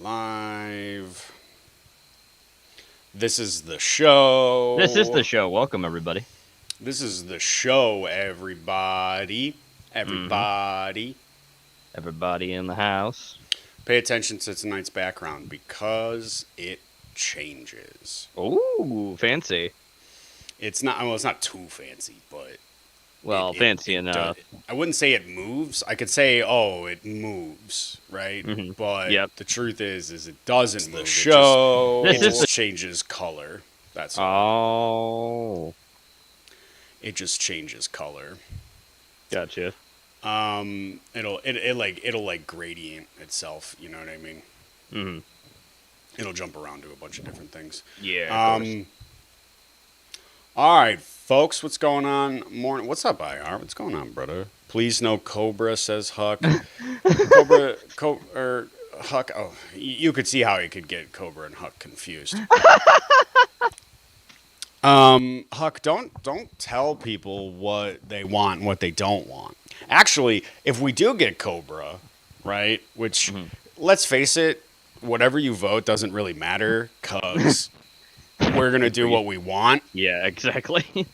live. This is the show. This is the show. Welcome, everybody. This is the show, everybody. Everybody. Everybody in the house. Pay attention to tonight's background because it changes. Ooh, fancy. It's not too fancy, but Fancy enough. I wouldn't say it moves. I could say, oh, it moves, right? Mhm. But Yep. the truth is it doesn't move. the show. This It is just the- changes color. That's all. Oh, It just changes color. gotcha. It'll gradient itself. You know what I mean? hmm It'll jump around to a bunch of different things. Yeah. Of course. All right, folks, what's going on? Morning. What's up, IR? What's going on, brother? Please no Cobra, says Huck. Huck. Oh, you could see how he could get Cobra and Huck confused. Huck, don't tell people what they want and what they don't want. Actually, if we do get Cobra, right? Which, let's face it, whatever you vote doesn't really matter because we're gonna do what we want. Yeah, exactly.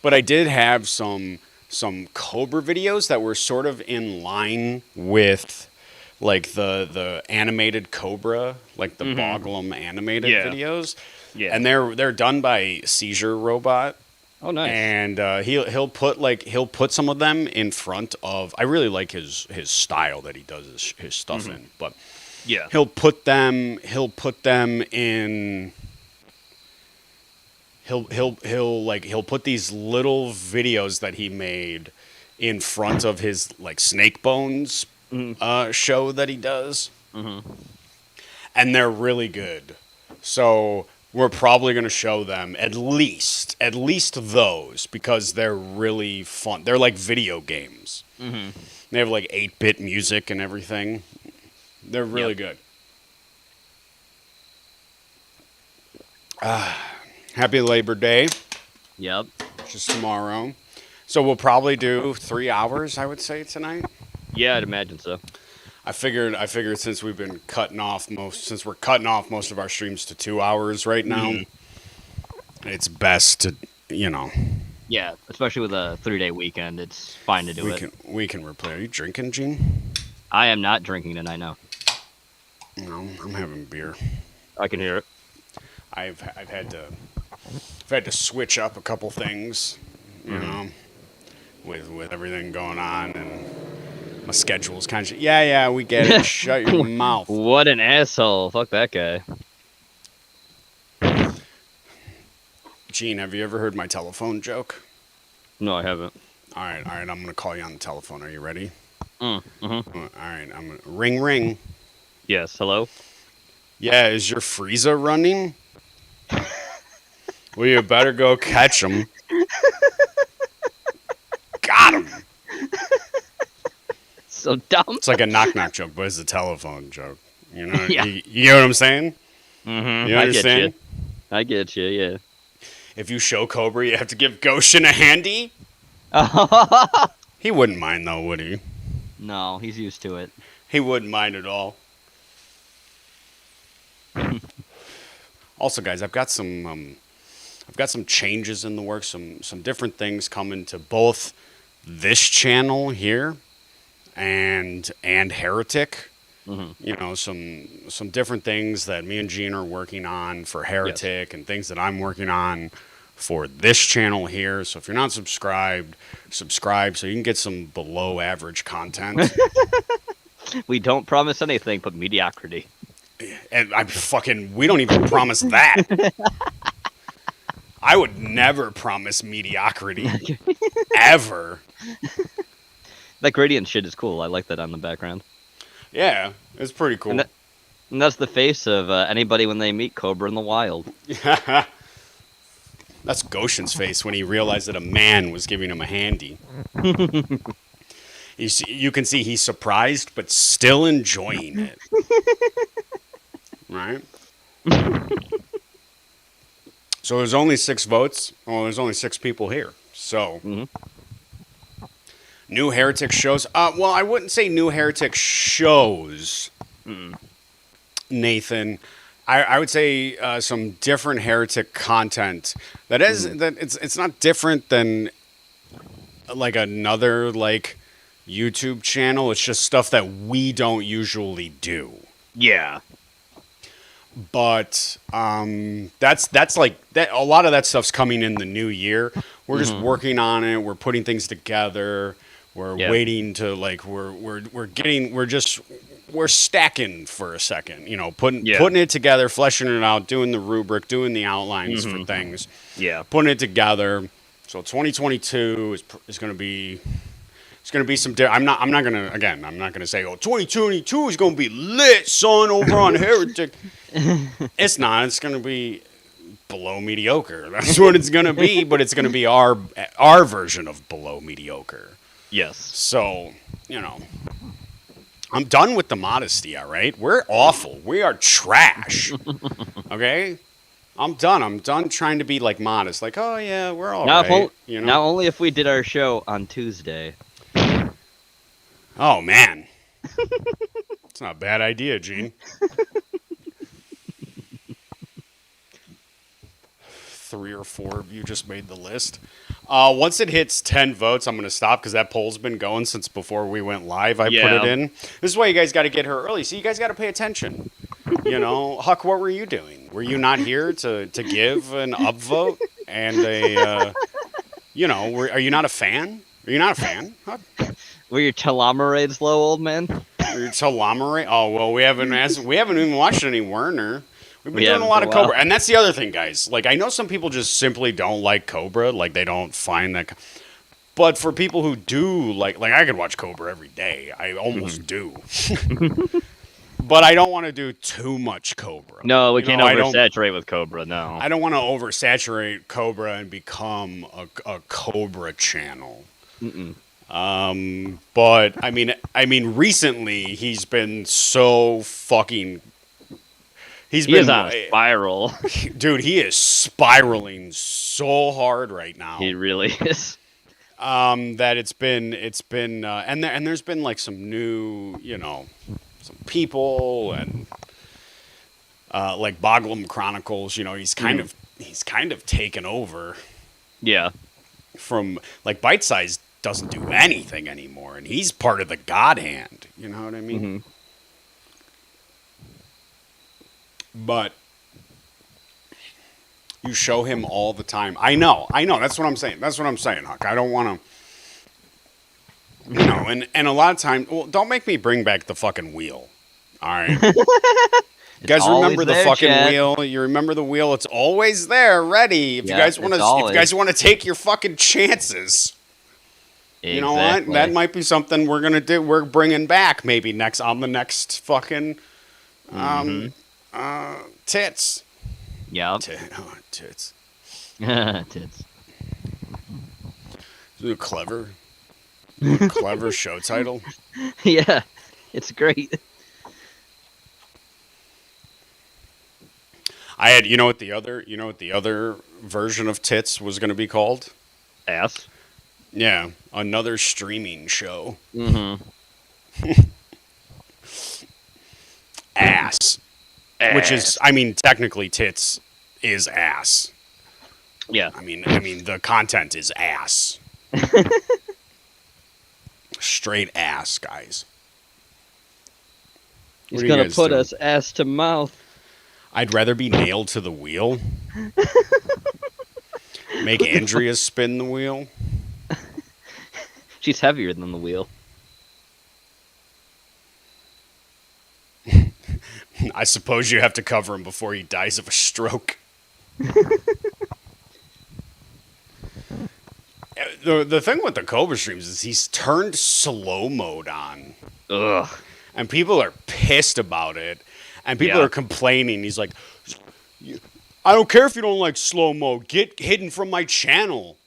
But I did have some Cobra videos that were sort of in line with like the animated Cobra, like the Boglum animated Yeah. videos. Yeah. And they're done by Seizure Robot. Oh, nice. And he'll put some of them in front of. I really like his style that he does his stuff in, but Yeah. he'll put them in. He'll put these little videos that he made in front of his like Snake Bones show that he does, and they're really good. So we're probably going to show them at least those because they're really fun. They're like video games. They have like 8-bit music and everything. They're really good. Happy Labor Day, Yep. which is tomorrow. So we'll probably do 3 hours, I would say, tonight. Yeah, I'd imagine so. I figured since we're cutting off most of our streams to 2 hours right now, it's best to, Yeah, especially with a 3-day weekend, it's fine to do it. we can replay. Are you drinking, Gene? I am not drinking tonight, no. No, I'm having beer. I can hear it. I've had to switch up a couple things, you know, with everything going on, and my schedule's kind of. Yeah, we get it. Shut your mouth. What an asshole. Fuck that guy. Gene, have you ever heard my telephone joke? No, I haven't. All right. I'm gonna call you on the telephone. Are you ready? Mm-hmm. All right. I'm gonna ring. Yes, hello? Yeah, is your Frieza running? Well, you better go catch him. Got him. So dumb. It's like a knock joke, but it's a telephone joke. You know? Yeah. You know what I'm saying? Mm-hmm. You understand? I get you, yeah. If you show Cobra, you have to give Goshen a handy. He wouldn't mind though, would he? No, he's used to it. He wouldn't mind at all. Also, guys, I've got some changes in the works, some different things coming to both this channel here and Heretic. You know, some different things that me and Gene are working on for Heretic and things that I'm working on for this channel here. So if you're not subscribed, subscribe so you can get some below average content. We don't promise anything but mediocrity. And we don't even promise that. I would never promise mediocrity. Ever. That gradient shit is cool. I like that on the background. Yeah, it's pretty cool. And that's the face of anybody when they meet Cobra in the wild. That's Goshen's face when he realized that a man was giving him a handy. You can see he's surprised, but still enjoying it. Right? So there's only 6 votes. Well, there's only 6 people here. So, new Heretic shows. Well, I wouldn't say new Heretic shows. Nathan. I would say some different heretic content that is that it's not different than like another like YouTube channel. It's just stuff that we don't usually do. Yeah. But that's like that. A lot of that stuff's coming in the new year. We're just working on it. We're putting things together. We're waiting to like we're stacking for a second. You know, putting it together, fleshing it out, doing the rubric, doing the outlines for things. Yeah. Putting it together. So 2022 is going to be. It's gonna be some. I'm not gonna say, oh, 2022 is gonna be lit, son, over on Heretic. It's not. It's gonna be below mediocre. That's what it's gonna be. But it's gonna be our version of below mediocre. Yes. So I'm done with the modesty. All right, we're awful. We are trash. Okay. I'm done. I'm done trying to be like modest. Like, oh yeah, we're all right. Now only if we did our show on Tuesday. Oh, man. It's not a bad idea, Gene. 3 or 4 of you just made the list. Once it hits 10 votes, I'm going to stop because that poll's been going since before we went live. I put it in. This is why you guys got to get here early. So you guys got to pay attention. Huck, what were you doing? Were you not here to give an upvote and a, are you not a fan? Are you not a fan, Huck? Were your telomerase low, old man? Your telomerase? Oh well, we haven't even watched any Werner. We've been doing a lot of Cobra, and that's the other thing, guys. Like I know some people just simply don't like Cobra, like they don't find that. But for people who do, like I could watch Cobra every day. I almost do. But I don't want to do too much Cobra. No, we can't oversaturate with Cobra. No, I don't want to oversaturate Cobra and become a Cobra channel. But I mean, recently he's been so fucking. He is on a spiral, dude. He is spiraling so hard right now. He really is. That it's been, and there's been like some new, some people and like Boglum Chronicles. He's kind of taken over. Yeah. From like Bite Size doesn't do anything anymore, and he's part of the God Hand. You know what I mean? But you show him all the time. I know. That's what I'm saying. Huck. I don't want to, and a lot of times, well, don't make me bring back the fucking wheel. All right. You guys remember the fucking wheel? You remember the wheel? It's always there, ready. If you guys want to take your fucking chances. Exactly. You know what? That might be something we're gonna do. We're bringing back maybe on the next fucking tits. Yeah. Tits. Tits. Isn't it clever? Clever show title. Yeah, it's great. I had, what the other version of tits was going to be called? Ass. Yeah, another streaming show. Ass. Which is, technically tits is ass. Yeah. I mean, the content is ass. Straight ass, guys. He's gonna put us ass to mouth. I'd rather be nailed to the wheel. Make Andrea spin the wheel. She's heavier than the wheel. I suppose you have to cover him before he dies of a stroke. The thing with the Cobra streams is he's turned slow mode on. Ugh. And people are pissed about it. And people are complaining. He's like, I don't care if you don't like slow mo. Get hidden from my channel.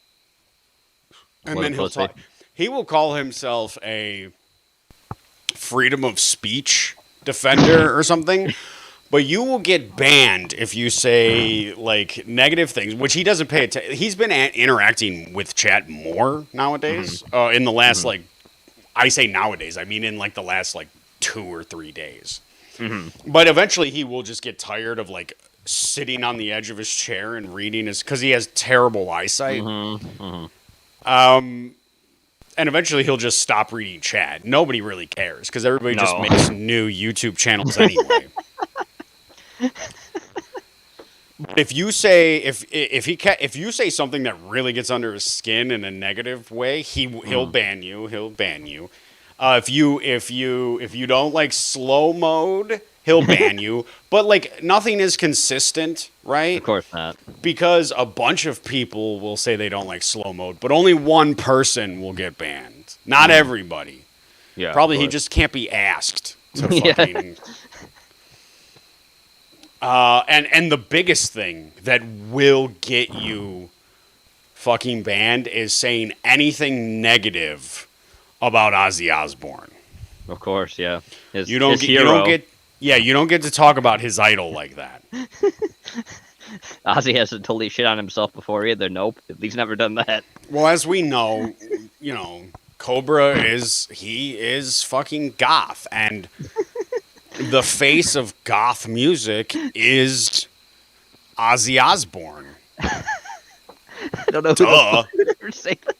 And then he'll talk. He will call himself a freedom of speech defender or something. But you will get banned if you say like negative things, which he doesn't pay attention. He's been interacting with chat more nowadays. In the last I say nowadays, I mean in like the last like 2 or 3 days. But eventually he will just get tired of like sitting on the edge of his chair and reading his, because he has terrible eyesight. And eventually he'll just stop reading chat. Nobody really cares because everybody just makes new YouTube channels anyway. If you say if you say something that really gets under his skin in a negative way, he'll ban you. He'll ban you. If you don't like slow mode, he'll ban you. But like nothing is consistent, right? Of course not. Because a bunch of people will say they don't like slow mode, but only one person will get banned. Not everybody. Yeah. Probably he just can't be asked to fucking. And the biggest thing that will get you fucking banned is saying anything negative about Ozzy Osbourne. Of course, yeah. You don't get to talk about his idol like that. Ozzy hasn't totally shit on himself before either. Nope, he's never done that. Well, as we know, Cobra is fucking goth, and the face of goth music is Ozzy Osbourne. I don't know who the fuck would ever say that.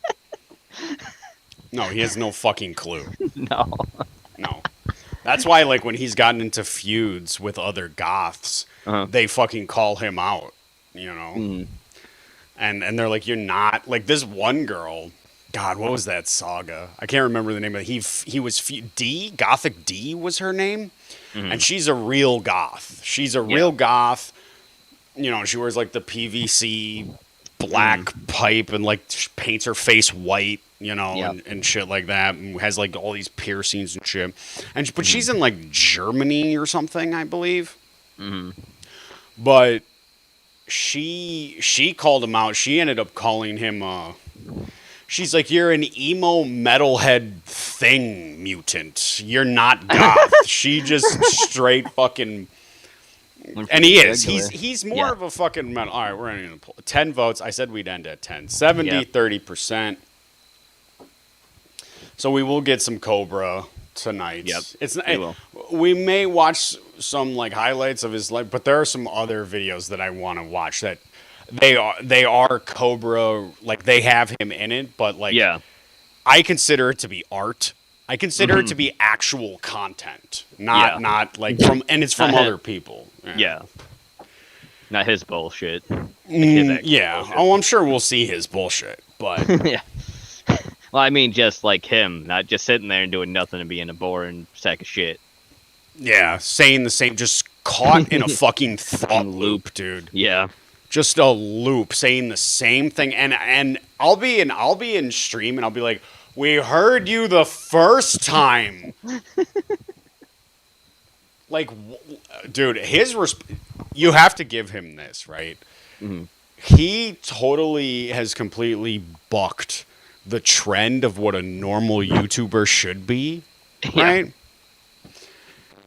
No, he has no fucking clue. No. That's why, like, when he's gotten into feuds with other goths, they fucking call him out, And they're like, you're not... Like, this one girl... God, what was that saga? I can't remember the name of it. He was... D? Gothic D was her name? And she's a real goth. She's a real goth. She wears, like, the PVC black pipe and, like, paints her face white. And shit like that, and has like all these piercings and shit. But she's in like Germany or something, I believe. But she called him out. She ended up calling him. She's like, "You're an emo metalhead thing mutant. You're not goth." She just straight fucking. And he is. He's more of a fucking metal. All right, we're ending 10 votes. I said we'd end at 10. 70, 30%. So we will get some Cobra tonight. Yep. We may watch some like highlights of his life, but there are some other videos that I want to watch that they are Cobra, like they have him in it, but like I consider it to be art. I consider it to be actual content, not like it's from other people. Yeah. Not his bullshit. Bullshit. Oh, I'm sure we'll see his bullshit, but yeah. Well, I mean, just like him, not just sitting there and doing nothing and being a boring sack of shit. Yeah, saying the same, just caught in a fucking thought loop, dude. Yeah, just a loop, saying the same thing, and I'll be in stream and I'll be like, "We heard you the first time." Like, dude, you have to give him this, right? He totally has completely bucked the trend of what a normal YouTuber should be, right?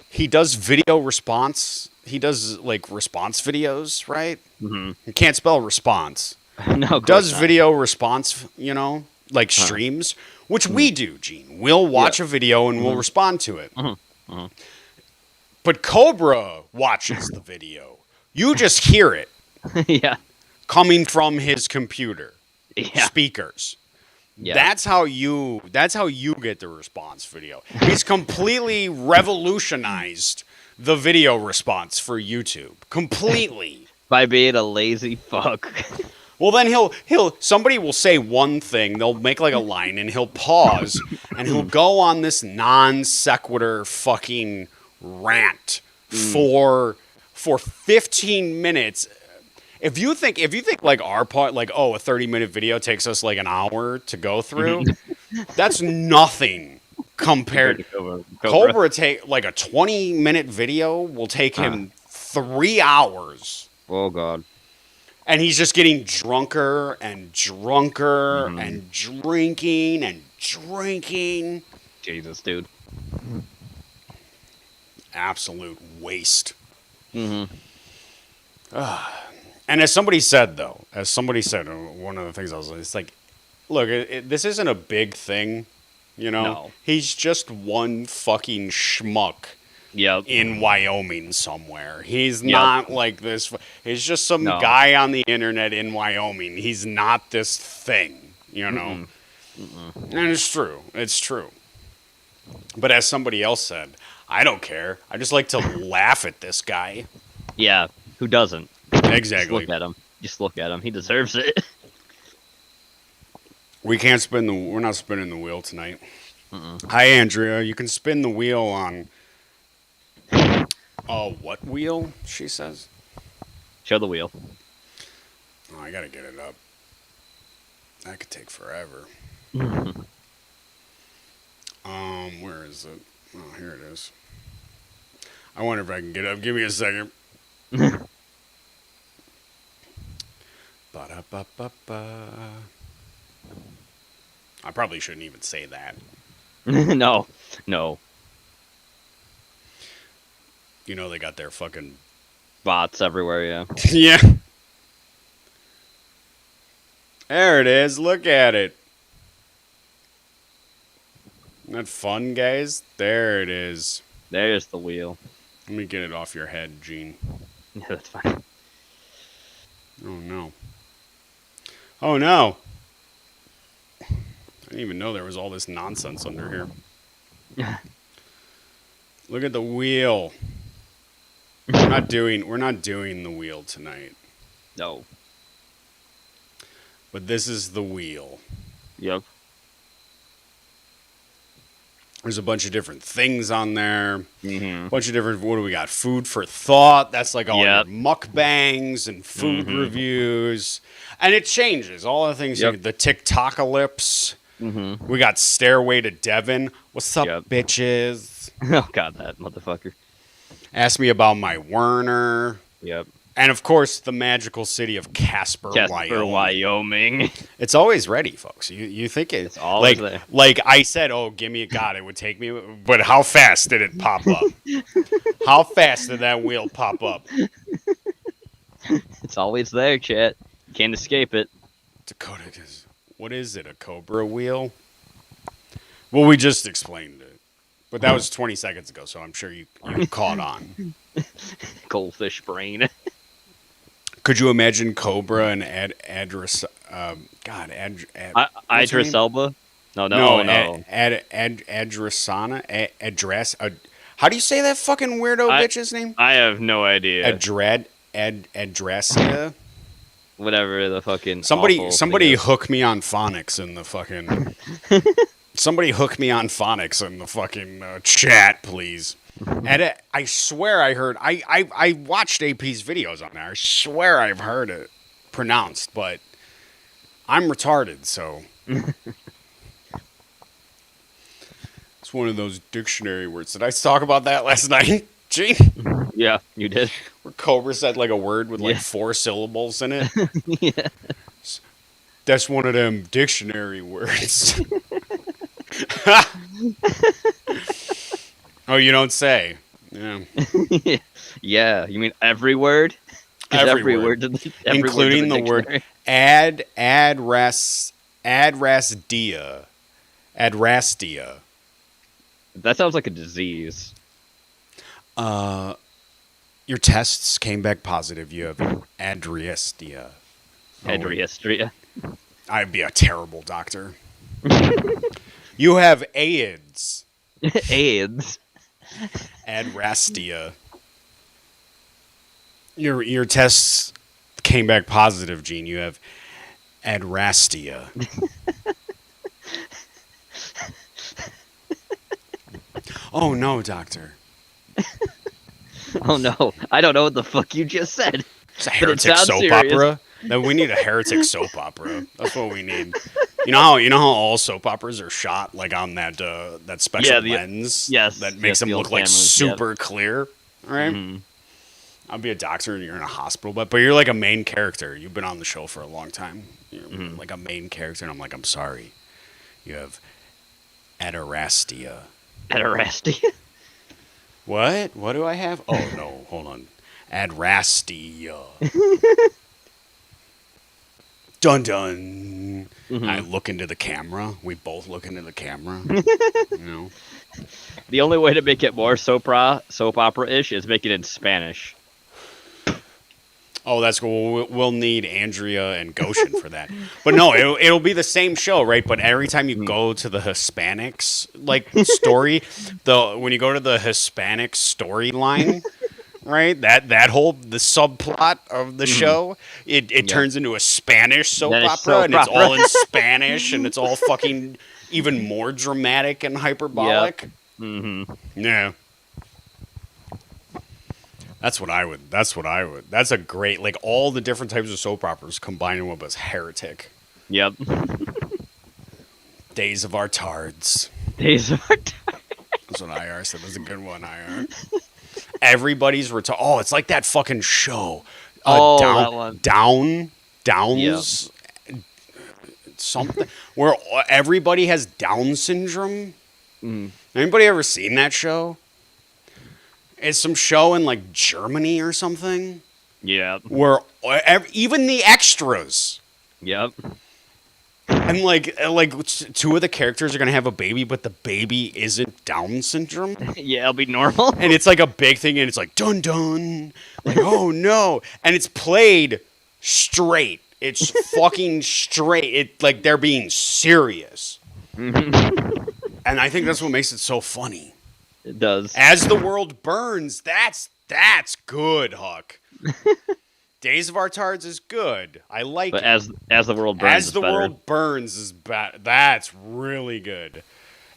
He does video response. He does like response videos, right? You can't spell response. No, does video response, like streams, which we do, Gene. We'll watch a video and we'll respond to it. But Cobra watches the video. You just hear it. Coming from his computer. Speakers. Yeah. That's how you get the response video. He's completely revolutionized the video response for YouTube. Completely. By being a lazy fuck. Well, then somebody will say one thing, they'll make like a line, and he'll pause, and he'll go on this non sequitur fucking rant for 15 minutes. If you think like our part, like, a 30-minute video takes us like an hour to go through, that's nothing compared to Cobra. Take like a 20-minute video will take him 3 hours. Oh God. And he's just getting drunker and drunker and drinking and drinking. Jesus, dude. Absolute waste. And as somebody said, one of the things it's like, look, this isn't a big thing, No. He's just one fucking schmuck Yep. in Wyoming somewhere. He's Yep. not like this. He's just some No. guy on the internet in Wyoming. He's not this thing, you know? And it's true. It's true. But as somebody else said, I don't care. I just like to laugh at this guy. Yeah. Who doesn't? Just Exactly. look at him. Just look at him. He deserves it. We can't spin the. We're not spinning the wheel tonight. Hi, Andrea. You can spin the wheel on. What wheel? She says. Show the wheel. Oh, I gotta get it up. That could take forever. Where is it? Oh, here it is. I wonder if I can get it up. Give me a second. Ba-da-ba-ba-ba. I probably shouldn't even say that. No. No. You know they got their fucking Bots everywhere, yeah. yeah. There it is. Look at it. Isn't that fun, guys? There it is. There's the wheel. Let me get it off your head, Gene. Yeah, that's fine. Oh no. Oh no. I didn't even know there was all this nonsense under here. Look at the wheel. We're not doing the wheel tonight. No. But this is the wheel. Yep. There's a bunch of different things on there. Mm-hmm. A bunch of different. What do we got? Food for thought. That's like all Yep. your mukbangs and food reviews, and it changes. All the things. Yep. The TikTokalypse. Mm-hmm. We got Stairway to Devon. What's up, Yep. bitches? Oh god, that motherfucker. Ask me about my Werner. Yep. And of course, the magical city of Casper, Wyoming. It's always ready, folks. You think it's always like there. like I said, oh, give me a god, it would take me. But how fast did it pop up? How fast did that wheel pop up? It's always there, chat. Can't escape it. Dakota is. What is it? A Cobra wheel? Well, we just explained it, but that was 20 seconds ago, so I'm sure you caught on. Goldfish brain. Could you imagine Cobra and Idris Idris Elba? No. Adresana? Address? How do you say that fucking weirdo bitch's name? I have no idea. Adressia? Whatever the fucking Somebody awful hook me on phonics in the fucking... Somebody hook me on phonics in the fucking chat, please. And I swear I heard... I watched AP's videos on there. I swear I've heard it pronounced, but I'm retarded, so... It's one of those dictionary words. Did I talk about that last night, Gene? Yeah, you did. Where Cobra said like a word with like 4 syllables in it. Yeah. That's one of them dictionary words. Oh, you don't say. Yeah. Yeah, you mean every word? 'Cause Every word. Including the word adrastia. Adrastia. That sounds like a disease. Your tests came back positive. You have adriastia. Adriestria. I'd be a terrible doctor. You have AIDS. AIDS. Adrastia. Your tests came back positive, Gene. You have adrastia. Oh no, doctor. Oh no, I don't know what the fuck you just said. It's a But it heretic sounds soap serious. opera. No, we need a heretic soap opera. That's what we need. You know how all soap operas are shot like on that special lens that makes them the look old like cameras, super clear, right? Mhm. I'll be a doctor and you're in a hospital, but you're like a main character. You've been on the show for a long time. You're like a main character, and I'm like, I'm sorry. You have adrastia. Adrastia. What? What do I have? Oh no, hold on. Adrastia. dun dun. Mhm. I look into the camera. We both look into the camera. You know. The only way to make it more soap opera-ish is make it in Spanish. Oh, that's cool. We'll need Andrea and Goshen for that. But no, it'll be the same show, right? But every time you go to the Hispanics like story, when you go to the Hispanic storyline, right? The subplot of the show, it turns into a Spanish soap Then it's opera, soap and it's opera. all in Spanish, and it's all fucking even more dramatic and hyperbolic. Mm-hmm. Yeah. That's what I would. That's a great, like, all the different types of soap operas combining with us. Heretic. Yep. Days of Our Tards. Days of Our Time. That's what IR said. That's a good one, IR. Everybody's retard. Oh, it's like that fucking show. That one. Downs. Something. Where everybody has Down syndrome. Anybody ever seen that show? It's some show in like Germany or something Yep. where even the extras Yep. and like two of the characters are gonna have a baby, but the baby isn't Down syndrome, Yeah, it'll be normal. and it's like a big thing, and it's like dun dun, like oh no, and it's played straight. It's fucking straight. It like they're being serious, and I think that's what makes it so funny. It does. As the World Burns, that's good, Huck. Days of Our Tards is good. I like But it. as the world burns, As the it's better. World Burns is bad. That's really good.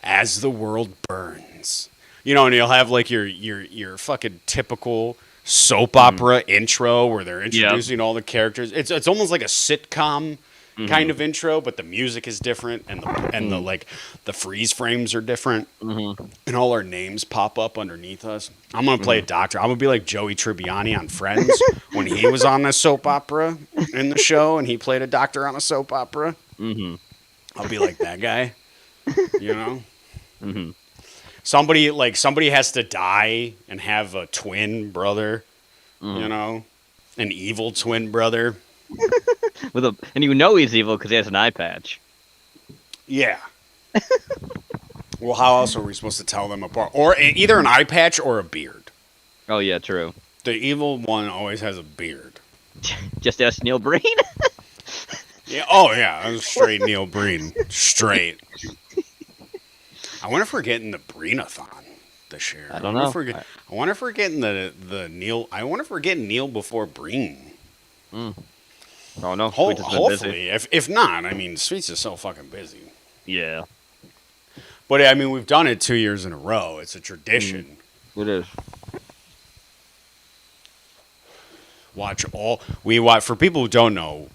As the World Burns. You know, and you'll have like your fucking typical soap opera intro where they're introducing all the characters. It's almost like a sitcom kind of intro, but the music is different, and the like the freeze frames are different, and all our names pop up underneath us. I'm gonna play a doctor. I'm gonna be like Joey Tribbiani on Friends when he was on a soap opera in the show, and he played a doctor on a soap opera. I'll be like that guy, you know. Somebody has to die and have a twin brother, you know, an evil twin brother. And you know he's evil because he has an eye patch. Yeah. Well, how else are we supposed to tell them apart? Or either an eye patch or a beard. Oh yeah, true. The evil one always has a beard. Just ask Neil Breen. Yeah. Oh yeah, I'm straight Neil Breen. Straight. I wonder if we're getting the Breenathon this year. I don't know. I wonder if we're getting the Neil. I wonder if we're getting Neil before Breen. Oh no, Sweets has been Hopefully, busy. if not, I mean, Sweets is so fucking busy. Yeah, But I mean, we've done it 2 years in a row. It's a tradition. it is. We watch for people who don't know.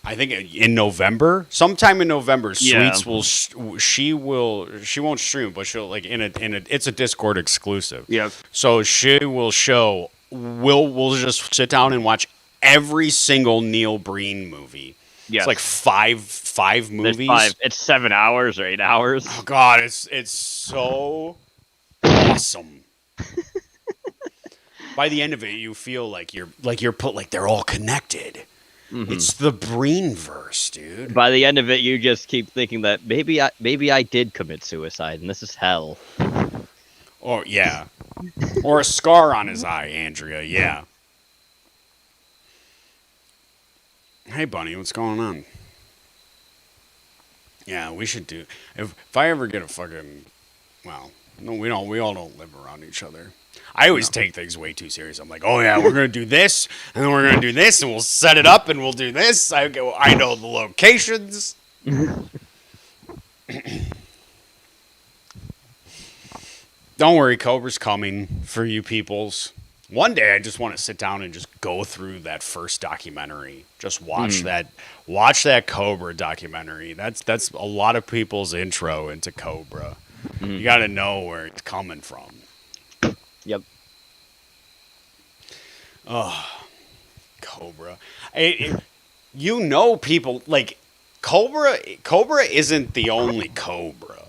I think in November, sometime in November, Yeah. Sweets she won't stream, but she'll like it's a Discord exclusive. Yep. So she will show. We'll just sit down and watch every single Neil Breen movie. Yes. It's like five There's movies. 5. It's 7 hours or 8 hours. Oh God, it's so awesome. By the end of it, you feel like you're put like they're all connected. It's the Breenverse, dude. By the end of it, you just keep thinking that maybe I did commit suicide, and this is hell. Or yeah, or a scar on his eye, Andrea. Yeah. Hey, Bunny, what's going on? Yeah, we should do. If I ever get a fucking, well, no, we don't. We all don't live around each other. I always take things way too serious. I'm like, oh yeah, we're gonna do this, and then we're gonna do this, and we'll set it up, and we'll do this. I know the locations. Don't worry, Cobra's coming for you peoples. One day I just want to sit down and just go through that first documentary. Just watch that Cobra documentary. That's a lot of people's intro into Cobra. You got to know where it's coming from. Yep. Cobra. You know people like Cobra isn't the only Cobra.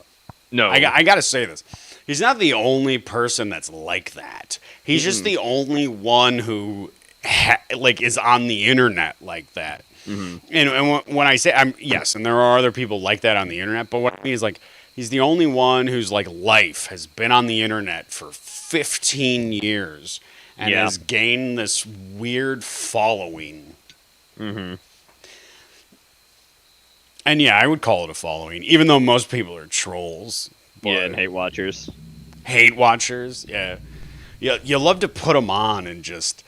No. I got to say this. He's not the only person that's like that. He's just the only one who is on the internet like that. And when I say I'm yes, and there are other people like that on the internet, but what I mean is like he's the only one whose like life has been on the internet for 15 years and Yeah. has gained this weird following. And yeah, I would call it a following, even though most people are trolls. Yeah, and But hate watchers. hate watchers, yeah. You love to put them on and just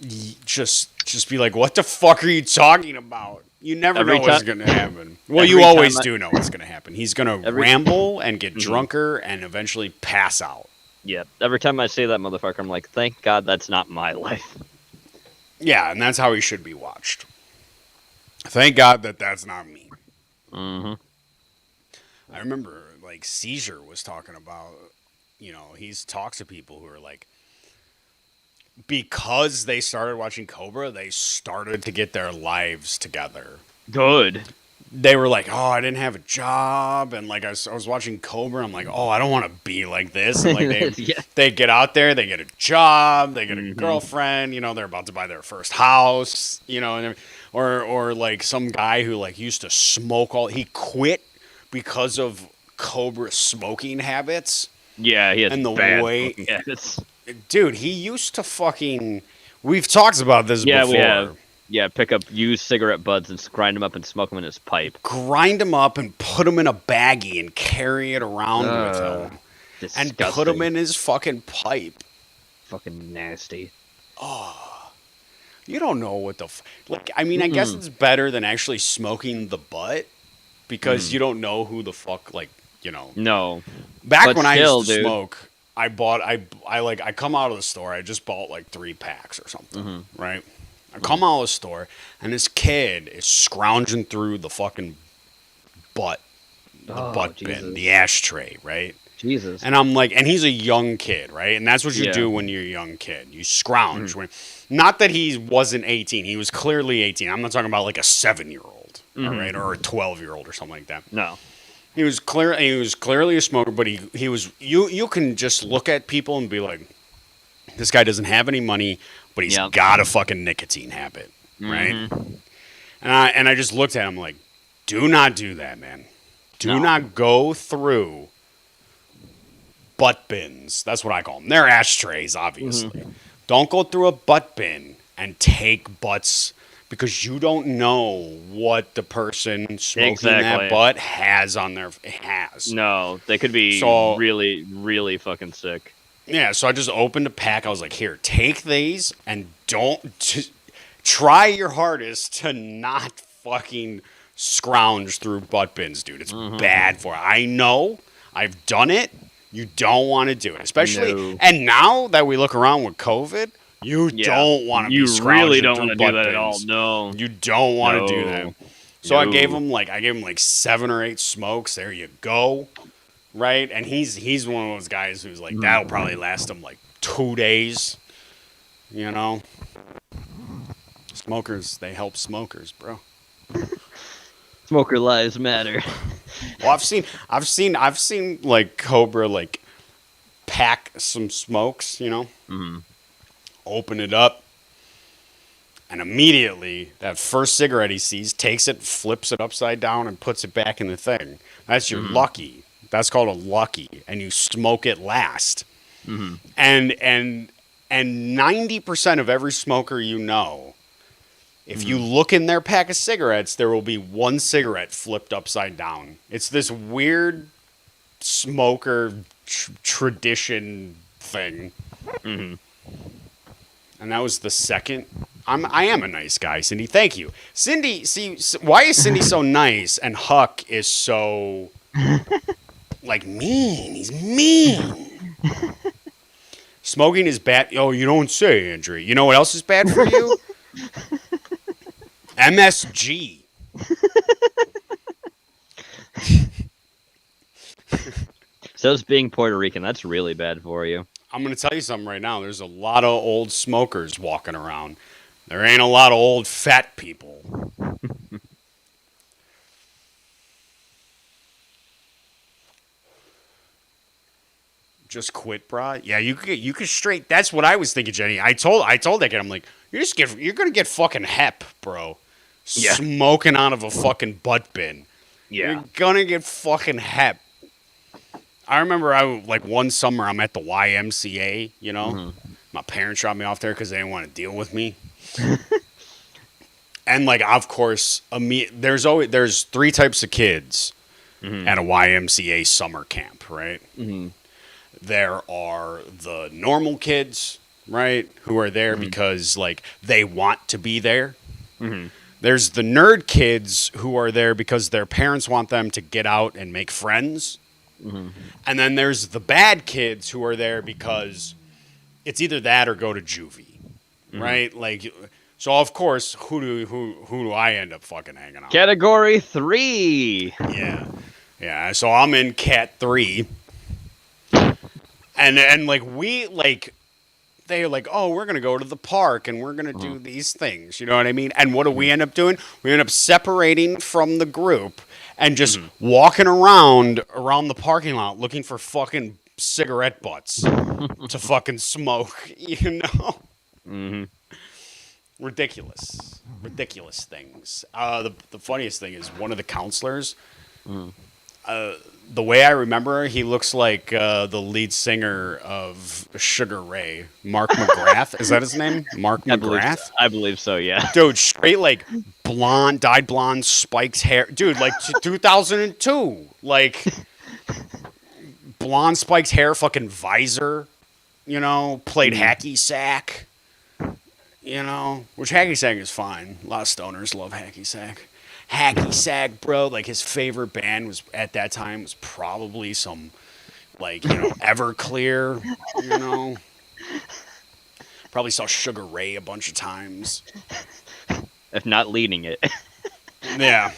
be like, what the fuck are you talking about? You never Every know what's ti- going to happen. Well, every you always time do know what's going to happen. He's going to Every- ramble and get drunker and eventually pass out. Yeah. Every time I see that motherfucker, I'm like, thank God that's not my life. Yeah, and that's how he should be watched. Thank God that that's not me. Mm-hmm. I remember, like, Seizure was talking about, he's talks to people who are like, because they started watching Cobra, they started to get their lives together. Good. They were like, oh, I didn't have a job. And, like, I was watching Cobra. I'm like, oh, I don't want to be like this. And, like, Yeah. they get out there, they get a job, they get a girlfriend, they're about to buy their first house, and or like some guy who, like, used to smoke he quit because of Cobra smoking habits. Yeah, he has And the bad way- fucking habits. Dude, he used to fucking. We've talked about this Yeah, before. we have. Yeah, pick up used cigarette butts and grind them up and smoke them in his pipe. Grind them up and put them in a baggie and carry it around with him. And Disgusting. put them in his fucking pipe. Fucking nasty. You don't know what the. I mean, I guess it's better than actually smoking the butt because you don't know who the fuck, No. Back But when I still, used to dude. smoke, I come out of the store, I just bought like 3 packs or something, right? I come out of the store, and this kid is scrounging through the fucking butt bin, Jesus. the ashtray, right? Jesus. And I'm like, and he's a young kid, right? And that's what you Yeah. do when you're a young kid. You scrounge. Not that he wasn't 18. He was clearly 18. I'm not talking about like a 7-year-old, all right, or a 12-year-old or something like that. No. He was clearly a smoker, but he was you can just look at people and be like, this guy doesn't have any money, but he's Yep. got a fucking nicotine habit, right? And I just looked at him like, do not do that, man. Do No. not go through butt bins. That's what I call them. They're ashtrays, obviously. Don't go through a butt bin and take butts because you don't know what the person smoking Exactly. that butt has on their has. No, they could be So- really, really fucking sick. Yeah, so I just opened a pack. I was like, here, take these and try your hardest to not fucking scrounge through butt bins, dude. It's bad for you. I know. I've done it. You don't want to do it. Especially, No. and now that we look around with COVID, you don't want to be You scrounging really don't through want to do butt that at all. bins. No. You don't want to do No. that. So I No. gave him like 7 or 8 smokes. There you go. Right? And he's one of those guys who's like, that'll probably last him like 2 days. Smokers, they help smokers, bro. Smoker lives matter. Well, I've seen like Cobra like pack some smokes, open it up, and immediately that first cigarette he sees takes it, flips it upside down, and puts it back in the thing. That's your lucky. That's called a lucky, and you smoke it last. And 90% of every smoker if you look in their pack of cigarettes, there will be one cigarette flipped upside down. It's this weird smoker tradition thing. And that was the second. I am a nice guy, Cindy. Thank you. Cindy, see, why is Cindy so nice and Huck is so, like, mean? He's mean. Smoking is bad. Oh, you don't say, Andrew. You know what else is bad for you? MSG. So is being Puerto Rican. That's really bad for you. I'm going to tell you something right now. There's a lot of old smokers walking around. There ain't a lot of old fat people. Just quit, bro. Yeah, you could straight. That's what I was thinking, Jenny. I told that kid, I'm like, you're gonna get fucking hep, bro. Yeah. Smoking out of a fucking butt bin. Yeah. You're gonna get fucking hep. I remember one summer I'm at the YMCA. You know, my parents dropped me off there because they didn't want to deal with me. And like, of course, there's three types of kids at a YMCA summer camp, right? Mm-hmm. There are the normal kids, right, who are there because like they want to be there. Mm-hmm. There's the nerd kids who are there because their parents want them to get out and make friends. Mm-hmm. And then there's the bad kids who are there because it's either that or go to juvie, right? Like, so of course, who do I end up fucking hanging out with? Category 3. Yeah. So I'm in Cat 3. And like they're like, oh, we're gonna go to the park and we're gonna do these things. You know what I mean? And what do we end up doing? We end up separating from the group and just walking around the parking lot looking for fucking cigarette butts to fucking smoke. You know? Mm-hmm. Ridiculous things. The funniest thing is one of the counselors. The way I remember, he looks like the lead singer of Sugar Ray, Mark McGrath. Is that his name? Mark McGrath? I believe so, yeah. Dude, straight like dyed blonde, spikes hair. Dude, like 2002. Like blonde spikes hair, fucking visor. You know, played hacky sack. You know, which hacky sack is fine. A lot of stoners love hacky sack. Hacky sack, bro. Like his favorite band was at that time was probably some, like, you know, Everclear. You know, probably saw Sugar Ray a bunch of times. If not leading it. Yeah.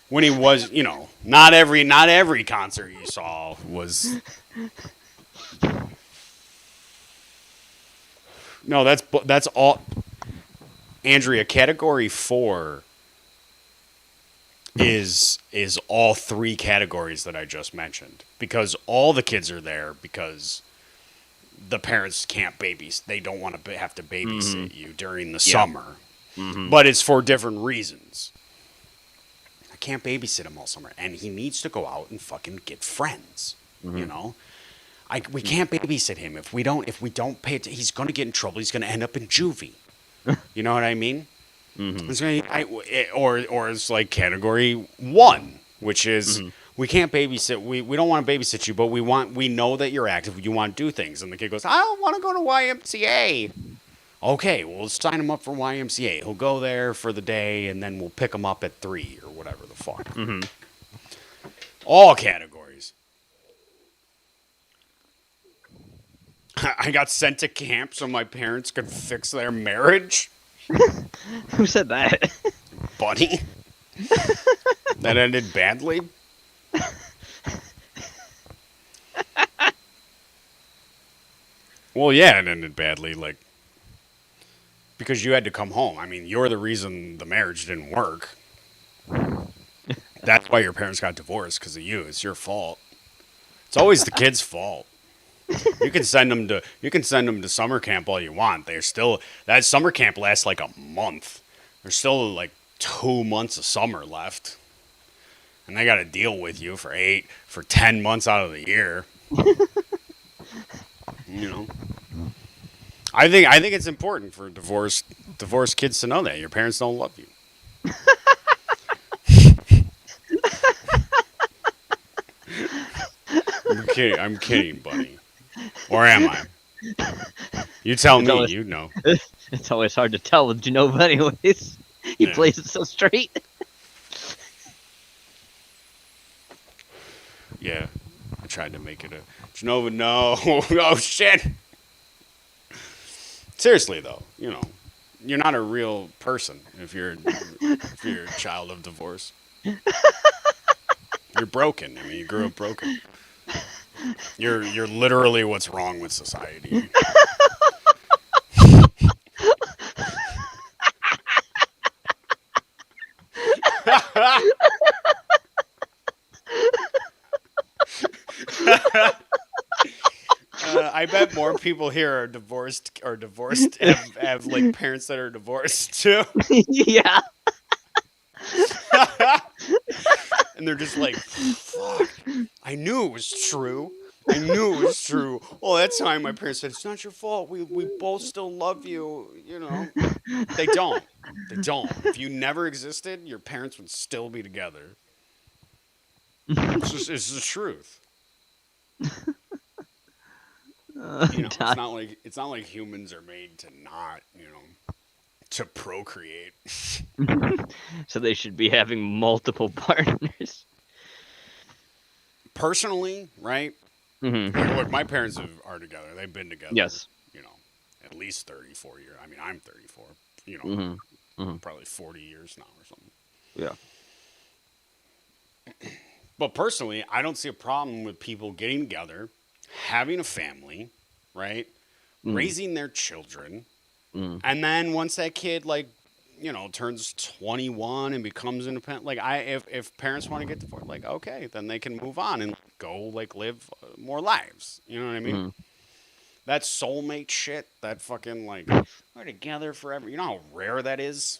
When he was, you know, not every concert you saw was. No, that's all. Andrea, category 4 is all three categories that I just mentioned, because all the kids are there because the parents can't they don't want to have to babysit you during the summer, but it's for different reasons. I can't babysit him all summer, and he needs to go out and fucking get friends. You know, we can't babysit him if we don't pay attention. He's gonna get in trouble. He's gonna end up in juvie. You know what I mean? It's or it's like category 1, which is we can't babysit. We don't want to babysit you, but we know that you're active. You want to do things, and the kid goes, I don't want to go to YMCA. Okay, well, let's sign him up for YMCA. He'll go there for the day, and then we'll pick him up at 3 or whatever the fuck. All categories. I got sent to camp so my parents could fix their marriage. Who said that? Buddy. That ended badly. Well, yeah, it ended badly, like, because you had to come home. I mean, you're the reason the marriage didn't work. That's why your parents got divorced, because of you. It's your fault. It's always the kid's fault. You can send them to summer camp all you want. That summer camp lasts like a month. There's still like 2 months of summer left, and they got to deal with you for 10 months out of the year. You know, I think it's important for divorced kids to know that your parents don't love you. I'm kidding, buddy. Or am I? You tell me. You know. It's always hard to tell with Genova anyways. He plays it so straight. Yeah. I tried to make it a Genova. No. Oh, shit. Seriously, though. You know. You're not a real person if you're a child of divorce. You're broken. I mean, you grew up broken. You're literally what's wrong with society. more people here are divorced have like parents that are divorced too. Yeah. And they're just like, fuck. I knew it was true. I knew it was true. Well, that time my parents said, it's not your fault. We both still love you, you know. They don't. They don't. If you never existed, your parents would still be together. It's the truth. You know, Die. it's not like humans are made to not, you know, to procreate. So they should be having multiple partners. Personally, right? Hmm. Like, look, my parents are together. They've been together, Yes. you know, at least 34 years. I mean, I'm 34, you know, Hmm. Hmm. probably 40 years now or something. Yeah. But personally, I don't see a problem with people getting together, having a family, right? Mm. Raising their children. Mm. And then once that kid, like, you know, turns 21 and becomes independent, like, if parents want to get divorced, like, okay, then they can move on and go, like, live more lives. You know what I mean? Mm. That soulmate shit, that fucking, like, we're together forever. You know how rare that is?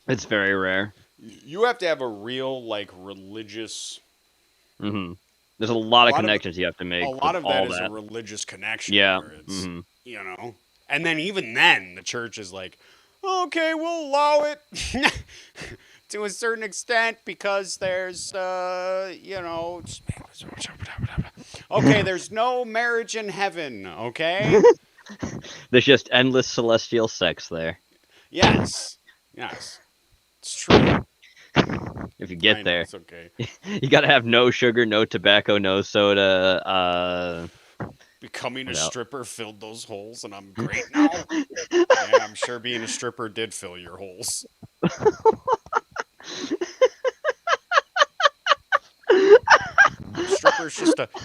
It's very rare. You have to have a real, like, religious. Hmm. There's a lot of lot of- connections you have to make. A lot with of that all is that. a religious connection. Yeah. Where it's, Hmm. you know, and then even then, the church is like, okay, we'll allow it to a certain extent because there's, you know, okay, there's no marriage in heaven. Okay. There's just endless celestial sex there. Yes. Yes. It's true. If you I get know, there, it's okay. you gotta have no sugar, no tobacco, no soda. Becoming a What else? stripper filled those holes, and I'm great now. Yeah, I'm sure being a stripper did fill your holes.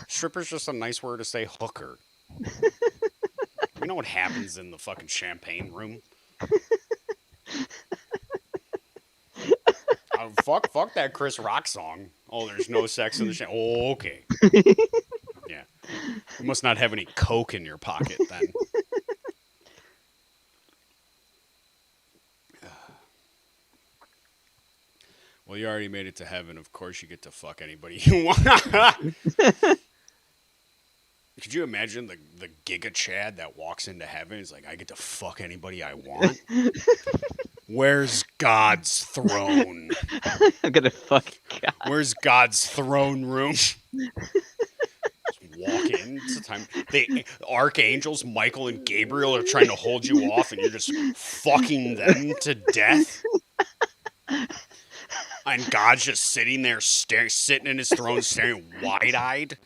Stripper's just a nice word to say hooker. You know what happens in the fucking champagne room? Fuck that Chris Rock song. Oh, there's no sex in the champagne. Oh, okay. Yeah. You must not have any coke in your pocket then. Well, you already made it to heaven. Of course, you get to fuck anybody you want. Could you imagine the Giga Chad that walks into heaven? He's like, I get to fuck anybody I want. Where's God's throne? I'm gonna fuck God. Where's God's throne room? Just walk in. It's the time. The archangels, Michael and Gabriel, are trying to hold you off, and you're just fucking them to death. And God's just sitting there, sitting in his throne, staring wide-eyed.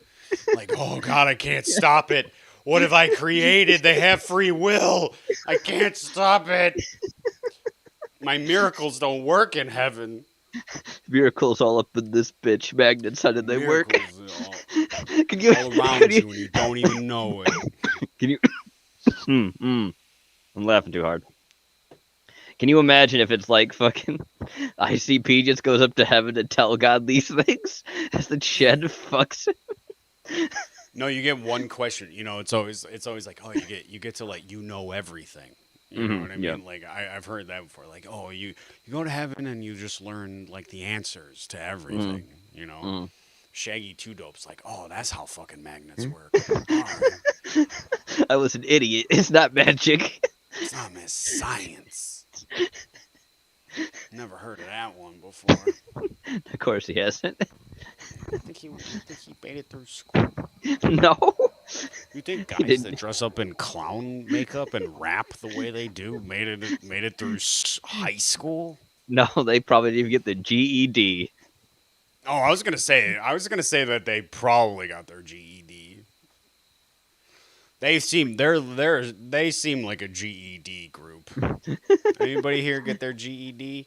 Like, oh, God, I can't stop it. What have I created? They have free will. I can't stop it. My miracles don't work in heaven. Miracles all up in this bitch. Magnets, how did they work? Miracles Can you? all around Can you, you? and you don't even know it. Can you? I'm laughing too hard. Can you imagine if it's like fucking ICP just goes up to heaven to tell God these things as the Chad fucks him? No, you get one question. You know, it's always like, oh, you get to like everything. You know what I mean? yeah. Like I've heard that before. Like, oh, you go to heaven and you just learn like the answers to everything. You know, Shaggy Two Dope's like, oh, that's how fucking magnets work. All right. I was an idiot. It's not magic. It's not Miss Science. Never heard of that one before. Of course he hasn't. You think he made it through school? No. You think He guys that didn't. dress up in clown makeup and rap the way they do made it through high school? No, they probably didn't even get the GED. Oh, I was gonna say that they probably got their GED. They seem they seem like a GED group. Anybody here get their GED?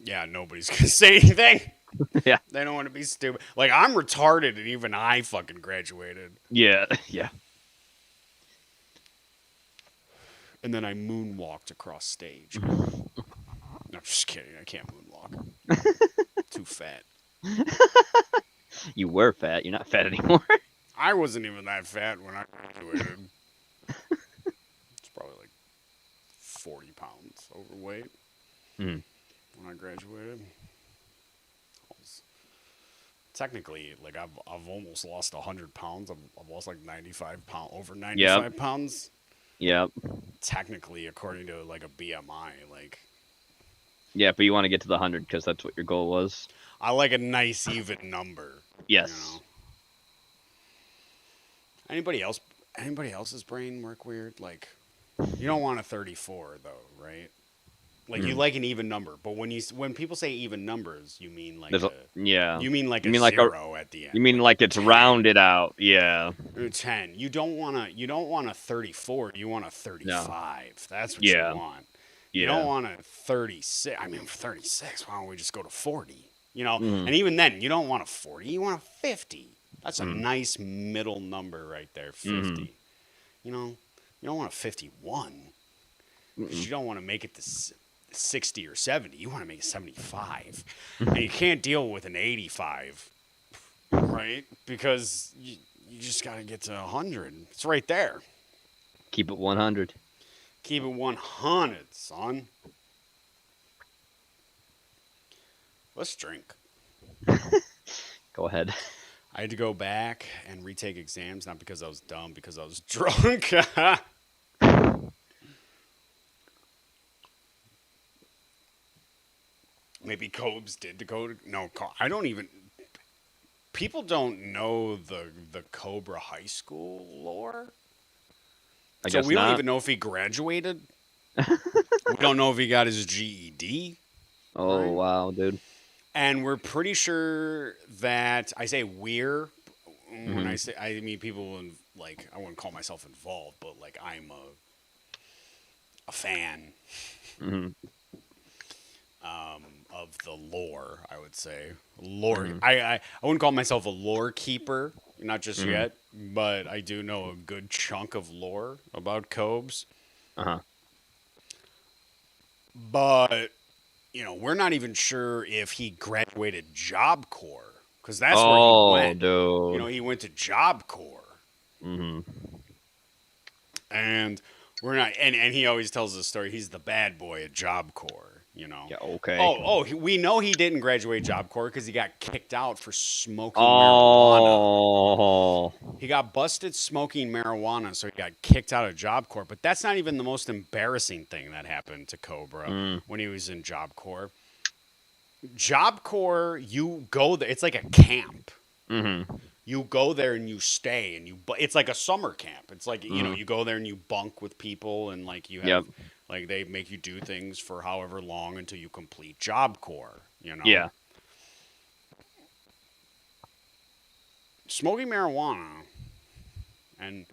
Yeah, nobody's gonna say anything. Yeah. They don't want to be stupid. Like, I'm retarded and even I fucking graduated. Yeah. Yeah. And then I moonwalked across stage. No, I'm just kidding. I can't moonwalk. Too fat. You were fat. You're not fat anymore. I wasn't even that fat when I graduated. It's probably like 40 pounds overweight Mhm. when I graduated. I was, technically, like I've almost lost 100 pounds. I've lost like 95 pounds, over Yep. 95 pounds. Yep. Technically, according to like a BMI, like Yeah, but you want to get to the 100 because that's what your goal was. I like a nice even number. You Yes. know. Anybody else? Anybody else's brain work weird? Like, you don't want a 34 though, right? Like you Mm. like an even number, but when people say even numbers, There's a yeah. you mean like You a mean like a zero at the end. you mean like it's 10 rounded out? Yeah. or 10. You don't want a 34. You want a No. 35. That's what Yeah. you want. You Yeah. don't want a 36. I mean 36. Why don't we just go to 40? You know, Mm. and even then, you don't want a 40. You want a 50. That's a Mm. nice middle number right there, 50. Mhm. You know, you don't want a 51 because Mm-mm. you don't want to make it to 60 or 70. You want to make it 75. And you can't deal with an 85, right? Because you just got to get to 100. It's right there. Keep it 100. Keep it 100, son. Let's drink. Go ahead. I had to go back and retake exams, not because I was dumb, because I was drunk. Maybe Cobes did decode. No, I don't even. People don't know the Cobra High School lore. I So guess we don't not. even know if he graduated. We don't know if he got his GED. Oh Right. wow, dude. And we're pretty sure that I say we're when I Mhm. say I mean people like I wouldn't call myself involved, but like I'm a fan Mhm. of the lore. I would say lore. Mhm. I wouldn't call myself a lore keeper, not just Mhm. yet, but I do know a good chunk of lore about Cobes. Uh-huh. But you know, we're not even sure if he graduated Job Corps because that's where he Oh, went. You know, dude. he went to Job Corps, Mhm. and we're not. And he always tells the story. He's the bad boy at Job Corps. You know. Yeah, okay. We know he didn't graduate Job Corps because he got kicked out for smoking marijuana. Oh. He got busted smoking marijuana, so he got kicked out of Job Corps. But that's not even the most embarrassing thing that happened to Cobra Mm. when he was in Job Corps. Job Corps, you go there. It's like a camp. Mhm. You go there and you stay, and it's like a summer camp. It's like Mhm. you go there and you bunk with people, and like you Yep. have like they make you do things for however long until you complete Job Corps. You know. Yeah. Smoking marijuana and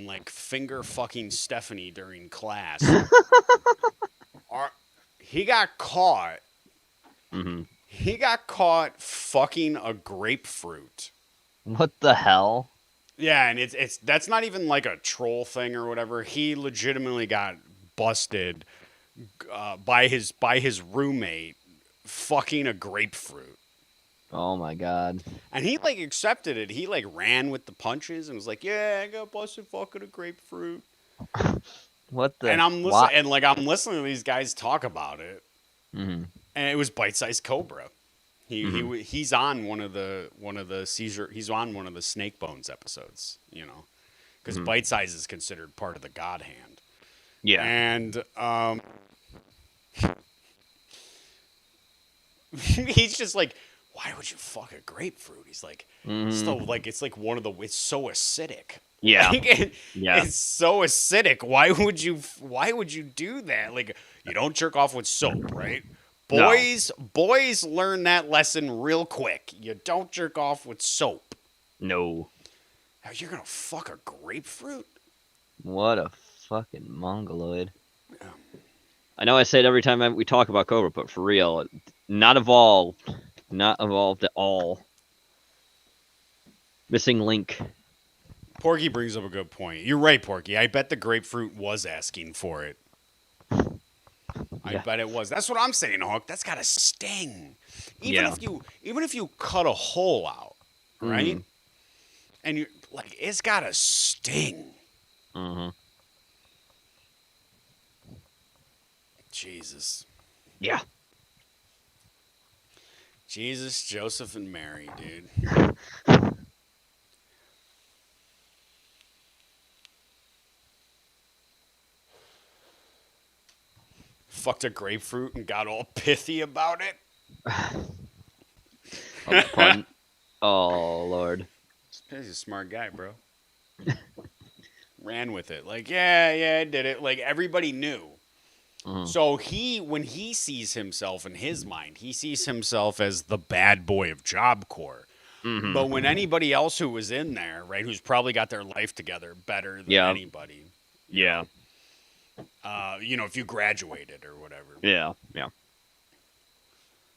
like finger fucking Stephanie during class. are, he got caught. Mhm. He got caught fucking a grapefruit. What the hell? Yeah, and it's that's not even like a troll thing or whatever. He legitimately got busted by his roommate fucking a grapefruit. Oh my god. And he like accepted it. He like ran with the punches and was like, "Yeah, I got busted fucking a grapefruit." What the And I'm listening, what? and like I'm listening to these guys talk about it, Mhm. and it was Bite Size Cobra. Mhm. He's on one of the Caesar. He's on one of the Snake Bones episodes. You know, because Mhm. Bite Size is considered part of the God Hand, Yeah. and he's just like, "Why would you fuck a grapefruit?" He's like, "So Mhm. like it's like one of the it's so acidic." Yeah. Like, Yeah. it's so acidic. Why would you do that? Like you don't jerk off with soap, right? No. Boys learn that lesson real quick. You don't jerk off with soap. No. Now you're gonna fuck a grapefruit? What a fucking mongoloid. I know I say it every time we talk about Cobra, but for real, not evolved. Not evolved at all. Missing link. Porky brings up a good point. You're right, Porky. I bet the grapefruit was asking for it. I Yeah. bet it was. That's what I'm saying, Hawk. That's gotta sting. Yeah. Even if you cut a hole out, right? And you like it's got a sting. Mm-hmm. Jesus. Yeah. Jesus, Joseph, and Mary, dude. Fucked a grapefruit and got all pithy about it. Oh, that pun. Oh, Lord. He's a smart guy, bro. Ran with it. Like, yeah, I did it. Like, everybody knew. Mhm. So when he sees himself in his mind, he sees himself as the bad boy of Job Corps. Mhm. But when anybody else who was in there, right, who's probably got their life together better than Yeah. anybody, Yeah. if you graduated or whatever, Yeah. Yeah.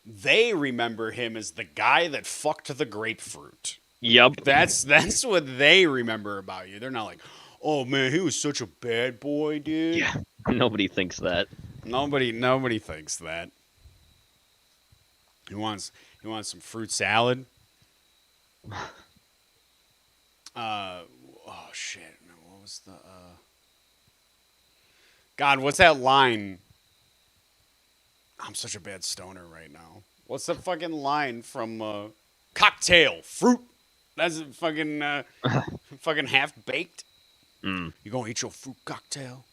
they remember him as the guy that fucked the grapefruit. Yep. That's what they remember about you. They're not like, oh man, he was such a bad boy, dude. Yeah. Nobody thinks that. Nobody thinks that. He wants some fruit salad. Oh shit. What was the God, what's that line? I'm such a bad stoner right now. What's the fucking line from Cocktail? Fruit. That's fucking fucking half baked. Mm. You gonna eat your fruit cocktail?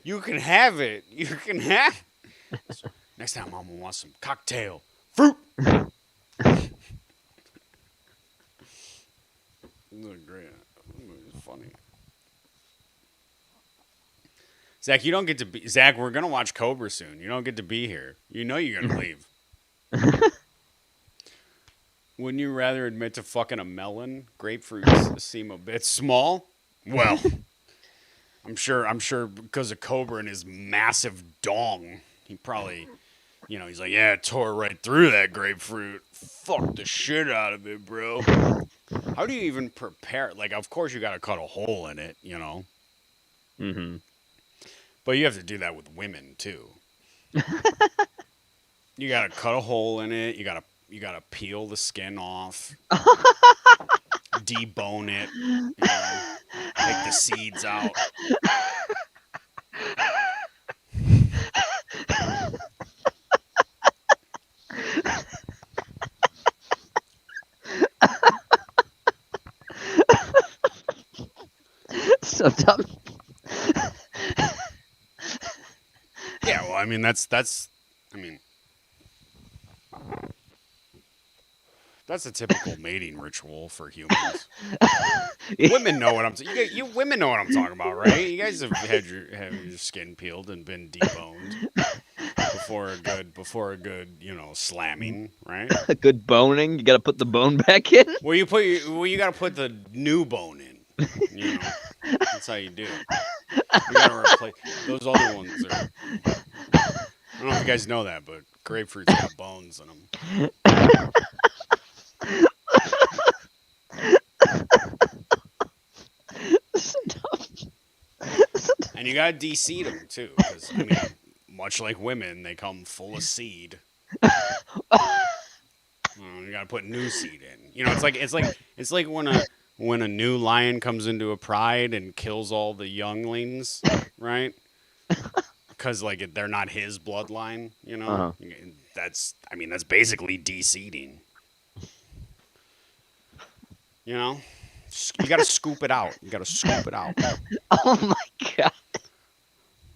You can have it. You can have. So, next time, Mama wants some cocktail fruit. This is great. It's funny. Zach, you don't get to be. Zach, we're gonna watch Cobra soon. You don't get to be here. You know you're gonna leave. Wouldn't you rather admit to fucking a melon? Grapefruits seem a bit small. Well, I'm sure because of Cobra and his massive dong, he probably, he's like, yeah, it tore right through that grapefruit. Fuck the shit out of it, bro. How do you even prepare? Like, of course you got to cut a hole in it, Mm-hmm. But you have to do that with women too. You got to cut a hole in it. You got to peel the skin off, debone it, take the seeds out. So dumb. Yeah, well, I mean that's a typical mating ritual for humans. Women know what I'm you women know what I'm talking about, right? You guys have had your skin peeled and been deboned before a good, slamming, right? A good boning. You gotta put the bone back in. Well, you got to put the new bone in. That's how you do it. You got to replace those other ones. I don't know if you guys know that, but grapefruits got bones in them. And you got to de-seed them too, because much like women, they come full of seed. You got to put new seed in. It's like when a new lion comes into a pride and kills all the younglings, right? Because they're not his bloodline, Uh-huh. That's basically de-seeding. You got to scoop it out. You got to scoop it out. Oh my god.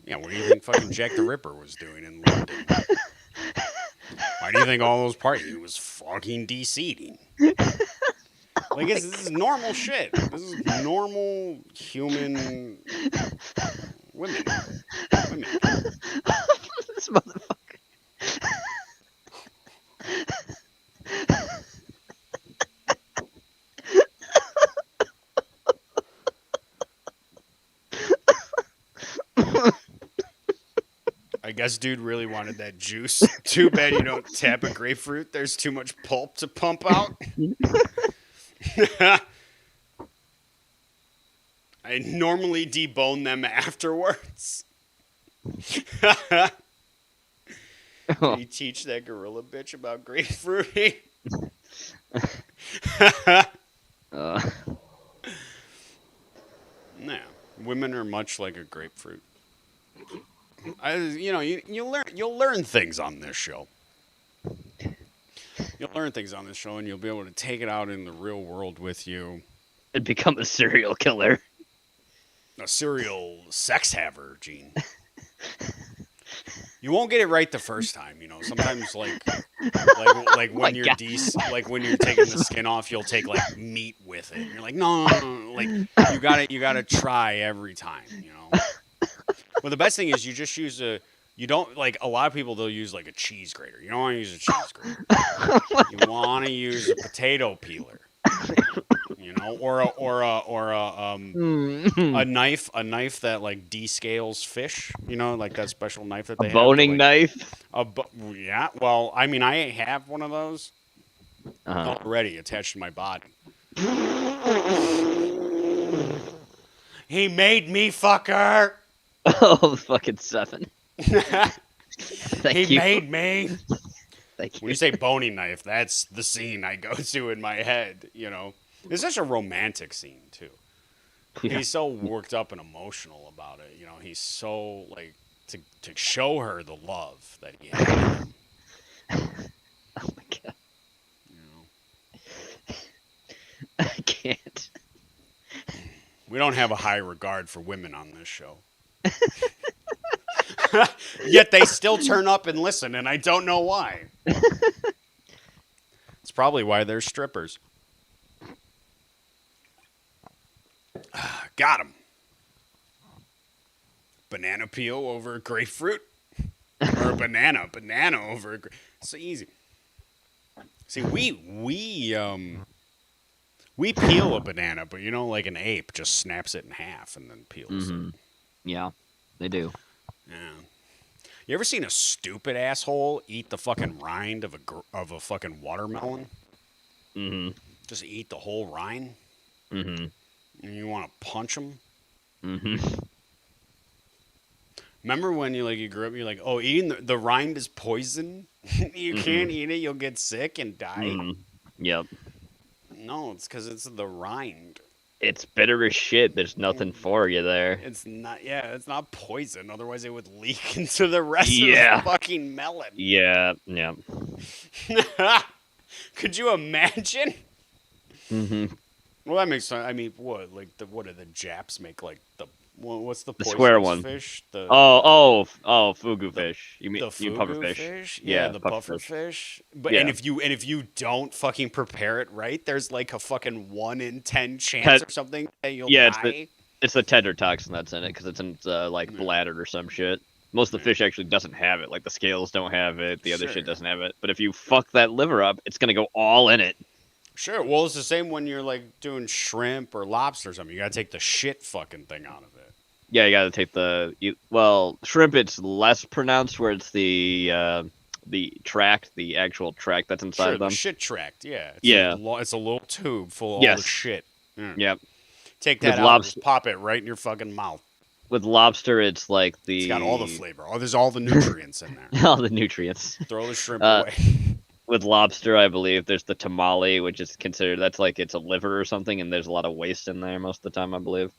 Yeah, what do you think fucking Jack the Ripper was doing in London? Why do you think all those parties? He was fucking de-seeding. This is normal shit. This is normal human women. This motherfucker. I guess dude really wanted that juice. Too bad you don't tap a grapefruit. There's too much pulp to pump out. I normally debone them afterwards. Can you teach that gorilla bitch about grapefruiting? Uh, Nah, women are much like a grapefruit. You'll learn things on this show. You'll learn things on this show, and you'll be able to take it out in the real world with you. and become a serial killer. A serial sex haver, Gene. You won't get it right the first time, you know. Sometimes, like my when you're God. like when you're taking the skin off, you'll take like meat with it. And you're like, no, like you gotta try every time, you know. Well, the best thing is you just use you don't like a lot of people they'll use like a cheese grater. You don't want to use a cheese grater. You want to use a potato peeler, you know, Mm. a knife that like descales fish, you know, like that special knife that A they have to boning like knife. yeah. Well, I mean, I have one of those Uh-huh. already attached to my body. He made me fucker. Oh, fucking 7. He Thank you. made me. Thank When you. you say bony knife, that's the scene I go to in my head, you know. It's such a romantic scene too. Yeah. He's so worked up and emotional about it, you know. He's so like to show her the love that he had, Oh my god. you know. I can't. We don't have a high regard for women on this show. Yet they still turn up and listen, and I don't know why. It's probably why they're strippers. Got him. Banana peel over grapefruit? Or a banana over it's easy. See, we peel a banana, but you know, like an ape just snaps it in half and then peels Hmm. it. Yeah, they do. Yeah. You ever seen a stupid asshole eat the fucking rind of a fucking watermelon? Hmm. Just eat the whole rind, Hmm. and you want to punch him? Hmm. Remember when you grew up? You're like, oh, eating the rind is poison. You can't eat it. You'll get sick and die. Hmm. Yep. No, it's because it's the rind. It's bitter as shit. There's nothing for you there. It's not. Yeah, it's not poison. Otherwise, it would leak into the rest Yeah. of the fucking melon. Yeah. Yeah. Could you imagine? Hmm. Well, that makes sense. I mean, what do the Japs make? Like what's the The square poisonous one. fish? Oh, fugu fish. You mean The puffer fugu fish? Yeah, Yeah, the puffer puffer fish. fish. But Yeah. and if you don't fucking prepare it right, there's like a fucking 1 in 10 chance Ted- or something that you'll Yeah, die. it's the tender toxin that's in it because it's in like Yeah. bladder or some shit. Most of the Yeah. fish actually doesn't have it. Like the scales don't have it. The other Sure. shit doesn't have it. But if you fuck that liver up, it's gonna go all in it. Sure. Well, it's the same when you're like doing shrimp or lobster or something. You gotta take the shit fucking thing out of it. Yeah, you gotta take shrimp. It's less pronounced where it's the actual tract that's inside Sure, of them. the shit tract. Yeah. Yeah. It's a little tube full of all the Yes. shit. Yeah. Yep. Take With that out, lobster- just pop it right in your fucking mouth. With lobster, it's like the It's got all the flavor. Oh, there's all the nutrients in there. all the nutrients. Throw the shrimp Uh, away. With lobster, I believe there's the tamale, which is considered that's like it's a liver or something, and there's a lot of waste in there most of the time, I believe.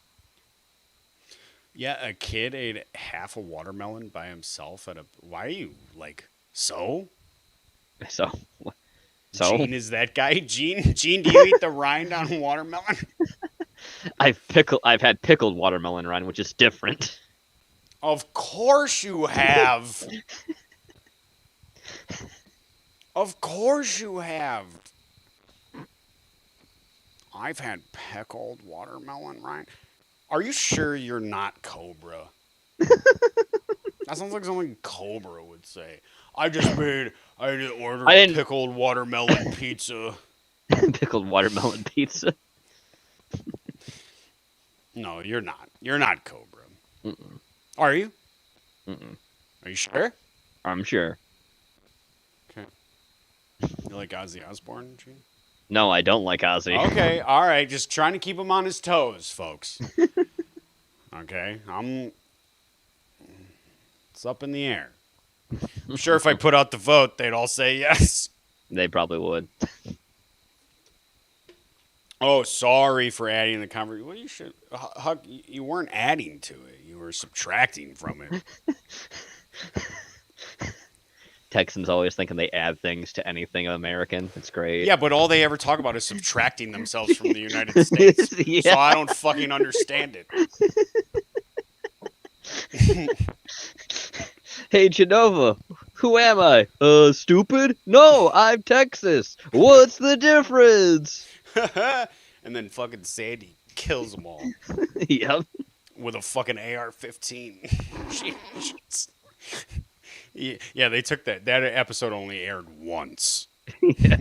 Yeah, a kid ate half a watermelon by himself at a. Why are you like so? So, Gene is that guy. Gene, do you eat the rind on watermelon? I've had pickled watermelon rind, which is different. Of course you have. Of course you have. I've had pickled watermelon rind. Are you sure you're not Cobra? That sounds like something Cobra would say. I just ordered I didn't- pickled watermelon pizza. Pickled watermelon pizza. No, you're not. You're not Cobra. Mm-mm. Are you? Mm-mm. Are you sure? I'm sure. Okay. You like Ozzy Osbourne, Gene? No, I don't like Ozzy. Okay, all right. Just trying to keep him on his toes, folks. Okay, it's up in the air. I'm sure if I put out the vote, they'd all say yes. They probably would. Oh, sorry for adding the conversation. Well, you should, Huck. You weren't adding to it. You were subtracting from it. Texans always thinking they add things to anything American. It's great. Yeah, but all they ever talk about is subtracting themselves from the United States. So Yeah. I don't fucking understand it. Hey, Genova, who am I? Stupid? No, I'm Texas. What's the difference? And then fucking Sandy kills them all Yep. with a fucking AR-15. Yeah, they took that. That episode only aired once. Yeah.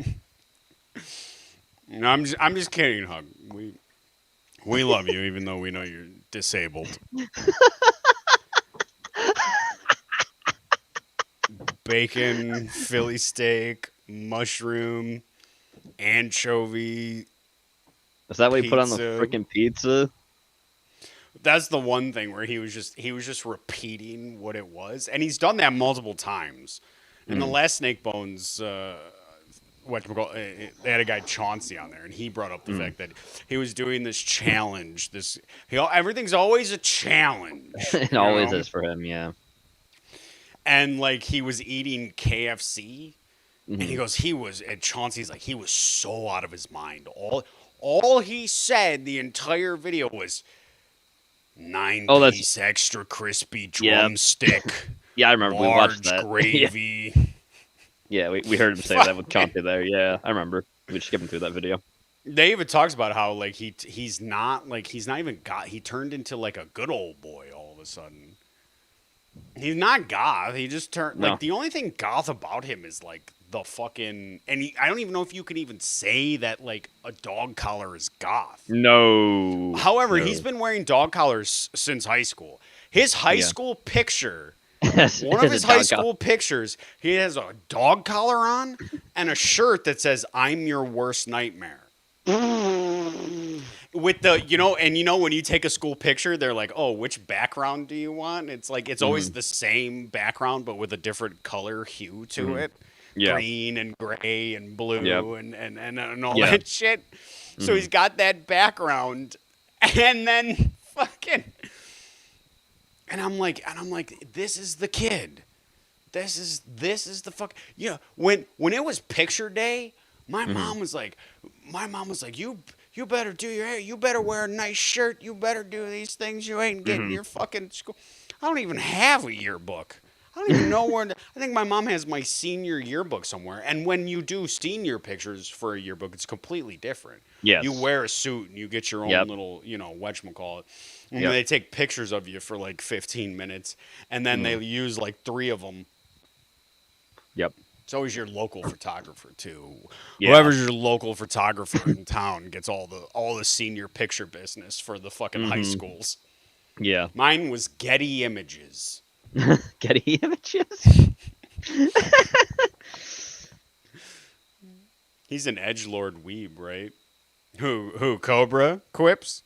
No, I'm just kidding, Hug. We love you, even though we know you're disabled. Bacon, Philly steak, mushroom, anchovy. Is that what he put on the Pizza. freaking pizza? That's the one thing where he was just repeating what it was, and he's done that multiple times. In the last Snake Bones, they had a guy Chauncey on there, and he brought up the fact that he was doing this challenge. Everything's always a challenge. It you always know? is for him, yeah. And like he was eating KFC, and he goes, and Chauncey's like, he was so out of his mind. All he said the entire video was 9 Oh, that's- piece extra crispy Yeah. drumstick, Yeah, I remember we watched large that. gravy. Yeah, we heard him say that with Chauncey there. Yeah, I remember. We just skipping through that video. They even talks about how like he's not even goth. He turned into like a good old boy all of a sudden. He's not goth. He just turned No. like the only thing goth about him is like the fucking I don't even know if you can even say that like a dog collar is goth. No. However, No. he's been wearing dog collars since high school. His high Yeah. school picture, Yes, one it of is his a high dog collar. school pictures, he has a dog collar on and a shirt that says "I'm your worst nightmare." With the when you take a school picture, they're like, "Oh, which background do you want?" It's like it's always the same background, but with a different color hue to it, Yeah. green and gray and blue Yep. and all Yeah. that shit. So he's got that background, and then fucking, and I'm like, this is the kid. This is the fuck. When it was picture day, my mom was like, you better do your hair. You better wear a nice shirt. You better do these things. You ain't getting your fucking school. I don't even have a yearbook. I don't even know where. I think my mom has my senior yearbook somewhere. And when you do senior pictures for a yearbook, it's completely different. Yes. You wear a suit and you get your own Yep. little, whatchamacallit. And Yep. they take pictures of you for like 15 minutes. And then they use like 3 of them. Yep. It's always your local photographer too. Yeah. Whoever's your local photographer in town gets all the senior picture business for the fucking high schools. Yeah. Mine was Getty Images. Getty Images. He's an edgelord weeb, right? Who Cobra quips?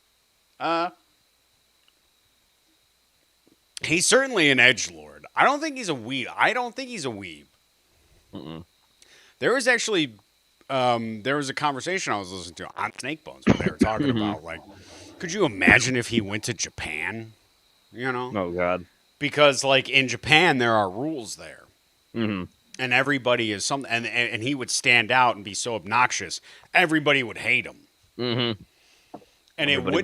He's certainly an edgelord. I don't think he's a weeb. Mm-mm. There was actually there was a conversation I was listening to on Snake Bones where they were talking about like, could you imagine if he went to Japan? Oh God. Because like in Japan there are rules there, Mm-hmm. and everybody is and he would stand out and be so obnoxious, everybody would hate him. Mm-hmm. And Everybody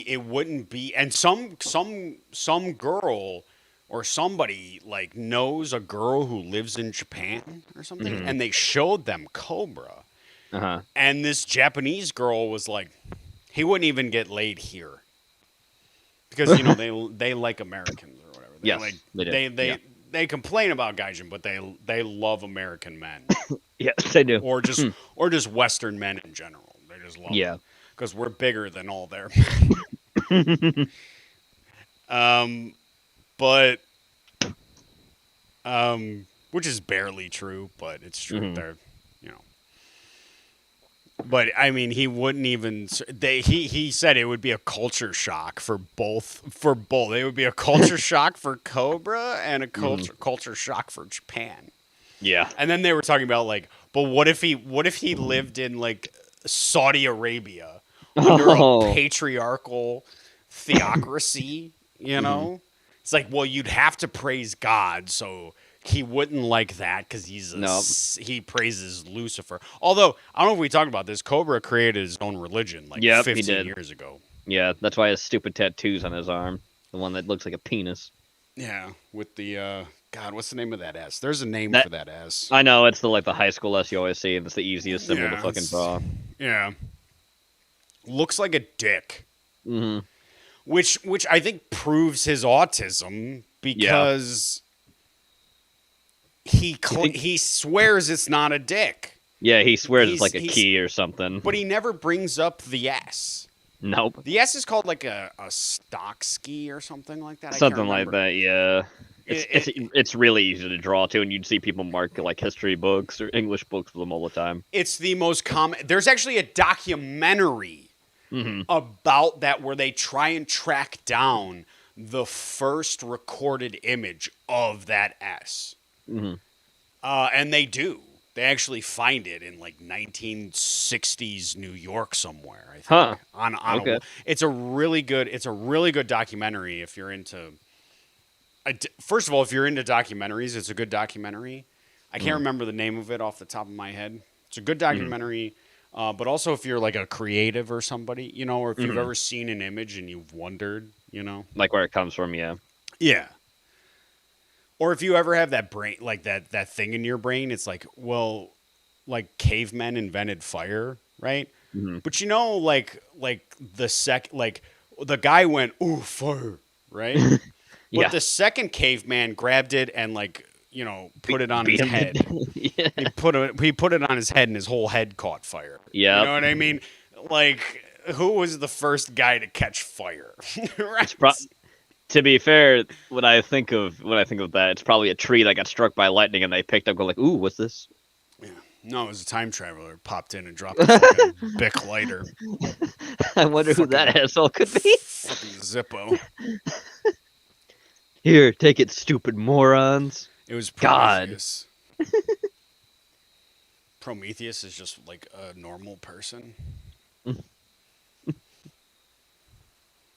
it wouldn't be, and some girl or somebody like knows a girl who lives in Japan or something, and they showed them Cobra, Uh-huh. and this Japanese girl was like, he wouldn't even get laid here because they like Americans or whatever. They Yes, like, they do. Yeah. they complain about Gaijin, but they love American men Yeah, they do. or just Western men in general. They just love Yeah. them. Because we're bigger than all their but which is barely true, but it's true. They're but I mean, he wouldn't even. He said it would be a culture shock for both. It would be a culture shock for Cobra and a culture shock for Japan. Yeah. And then they were talking about like, but what if he lived in like Saudi Arabia under a Oh. patriarchal theocracy, you know? It's like, well, you'd have to praise God, so he wouldn't like that because No. he praises Lucifer. Although, I don't know if we talked about this, Cobra created his own religion like Yep, he 15 did. years ago. Yeah, that's why he has stupid tattoos on his arm. The one that looks like a penis. Yeah, with the God, what's the name of that S? There's a name That for that S. I know it's the high school S you always see, and it's the easiest symbol to Yeah, fucking draw. yeah. Looks like a dick. Hmm. Which I think proves his autism because he swears it's not a dick, Yeah, he swears it's like a He's- key or something. but he never brings up the S. Nope. The S is called like a stock ski or something like that. I can't Something like remember. that, yeah. It- It's really easy to draw too, and you'd see people mark like history books or English books with them all the time. It's the most common. There's actually a documentary Hmm. about that where they try and track down the first recorded image of that S. Hmm. And they do. They actually find it in like 1960s New York somewhere. I think. Huh. On Okay. it's a really good documentary if you're into. First of all, if you're into documentaries, it's a good documentary. I can't remember the name of it off the top of my head. It's a good documentary. But also, if you're like a creative or somebody, you know, or if you've ever seen an image and you've wondered, you know, Like where it comes from, yeah. yeah. Or if you ever have that brain, like that thing in your brain, it's like, well, like cavemen invented fire, right? But you know, like the guy went, ooh, fire, right? Yeah. But the second caveman grabbed it and like, you know, put it on his Beat him. head. Yeah. He put it on his head and his whole head caught fire. Yep. You know what I mean? Like, who was the first guy to catch fire? Right? To be fair, when I think of that, it's probably a tree that got struck by lightning and they picked up, go like, "Ooh, what's this?" Yeah. No, it was a time traveler popped in and dropped a fucking Bic lighter. I wonder who that asshole could be. Fucking Zippo. Here, take it, stupid morons. It was God. Prometheus. Prometheus is just like a normal person.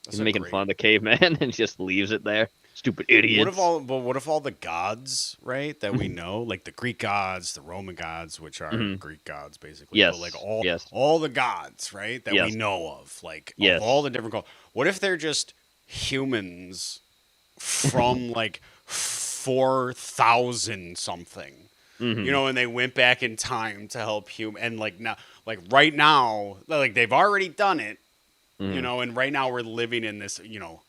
He's making fun of the caveman and just leaves it there. Stupid idiots. What if all the gods, right, that we know, like the Greek gods, the Roman gods, which are Greek gods basically, Yes, but like yes. all the gods, right, that Yes. we know of, like Yes. of all the different gods. What if they're just humans from like 4,000 something? Mhm. You know, and they went back in time to help and like now, like right now, like they've already done it, you know, and right now we're living in this, you know,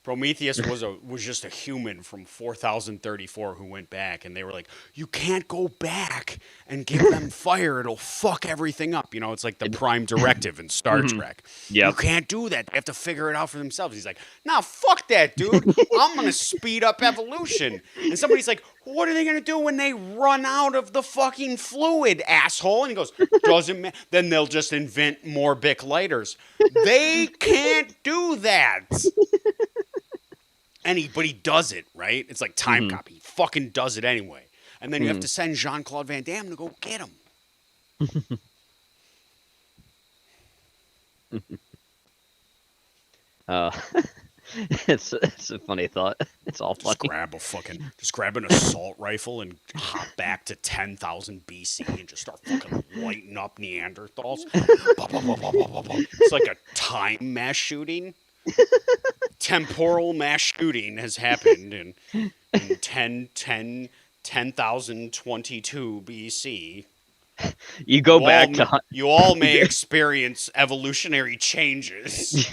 Prometheus was just a human from 4034 who went back, and they were like, you can't go back and give them fire; it'll fuck everything up. You know, it's like the prime directive in Star Trek. Yep. You can't do that; they have to figure it out for themselves. He's like, nah, fuck that, dude. I'm gonna speed up evolution. And somebody's like, what are they gonna do when they run out of the fucking fluid, asshole? And he goes, doesn't matter. Then they'll just invent more Bic lighters. They can't do that. But he does it, right? It's like time copy. He fucking does it anyway. And then you have to send Jean-Claude Van Damme to go get him. It's a funny thought. It's all funny. Just grab an assault rifle and hop back to 10,000 BC and just start fucking lighting up Neanderthals. It's like a time mass shooting. Temporal mass shooting has happened in 10,022 BC. You go back to You all may experience evolutionary changes.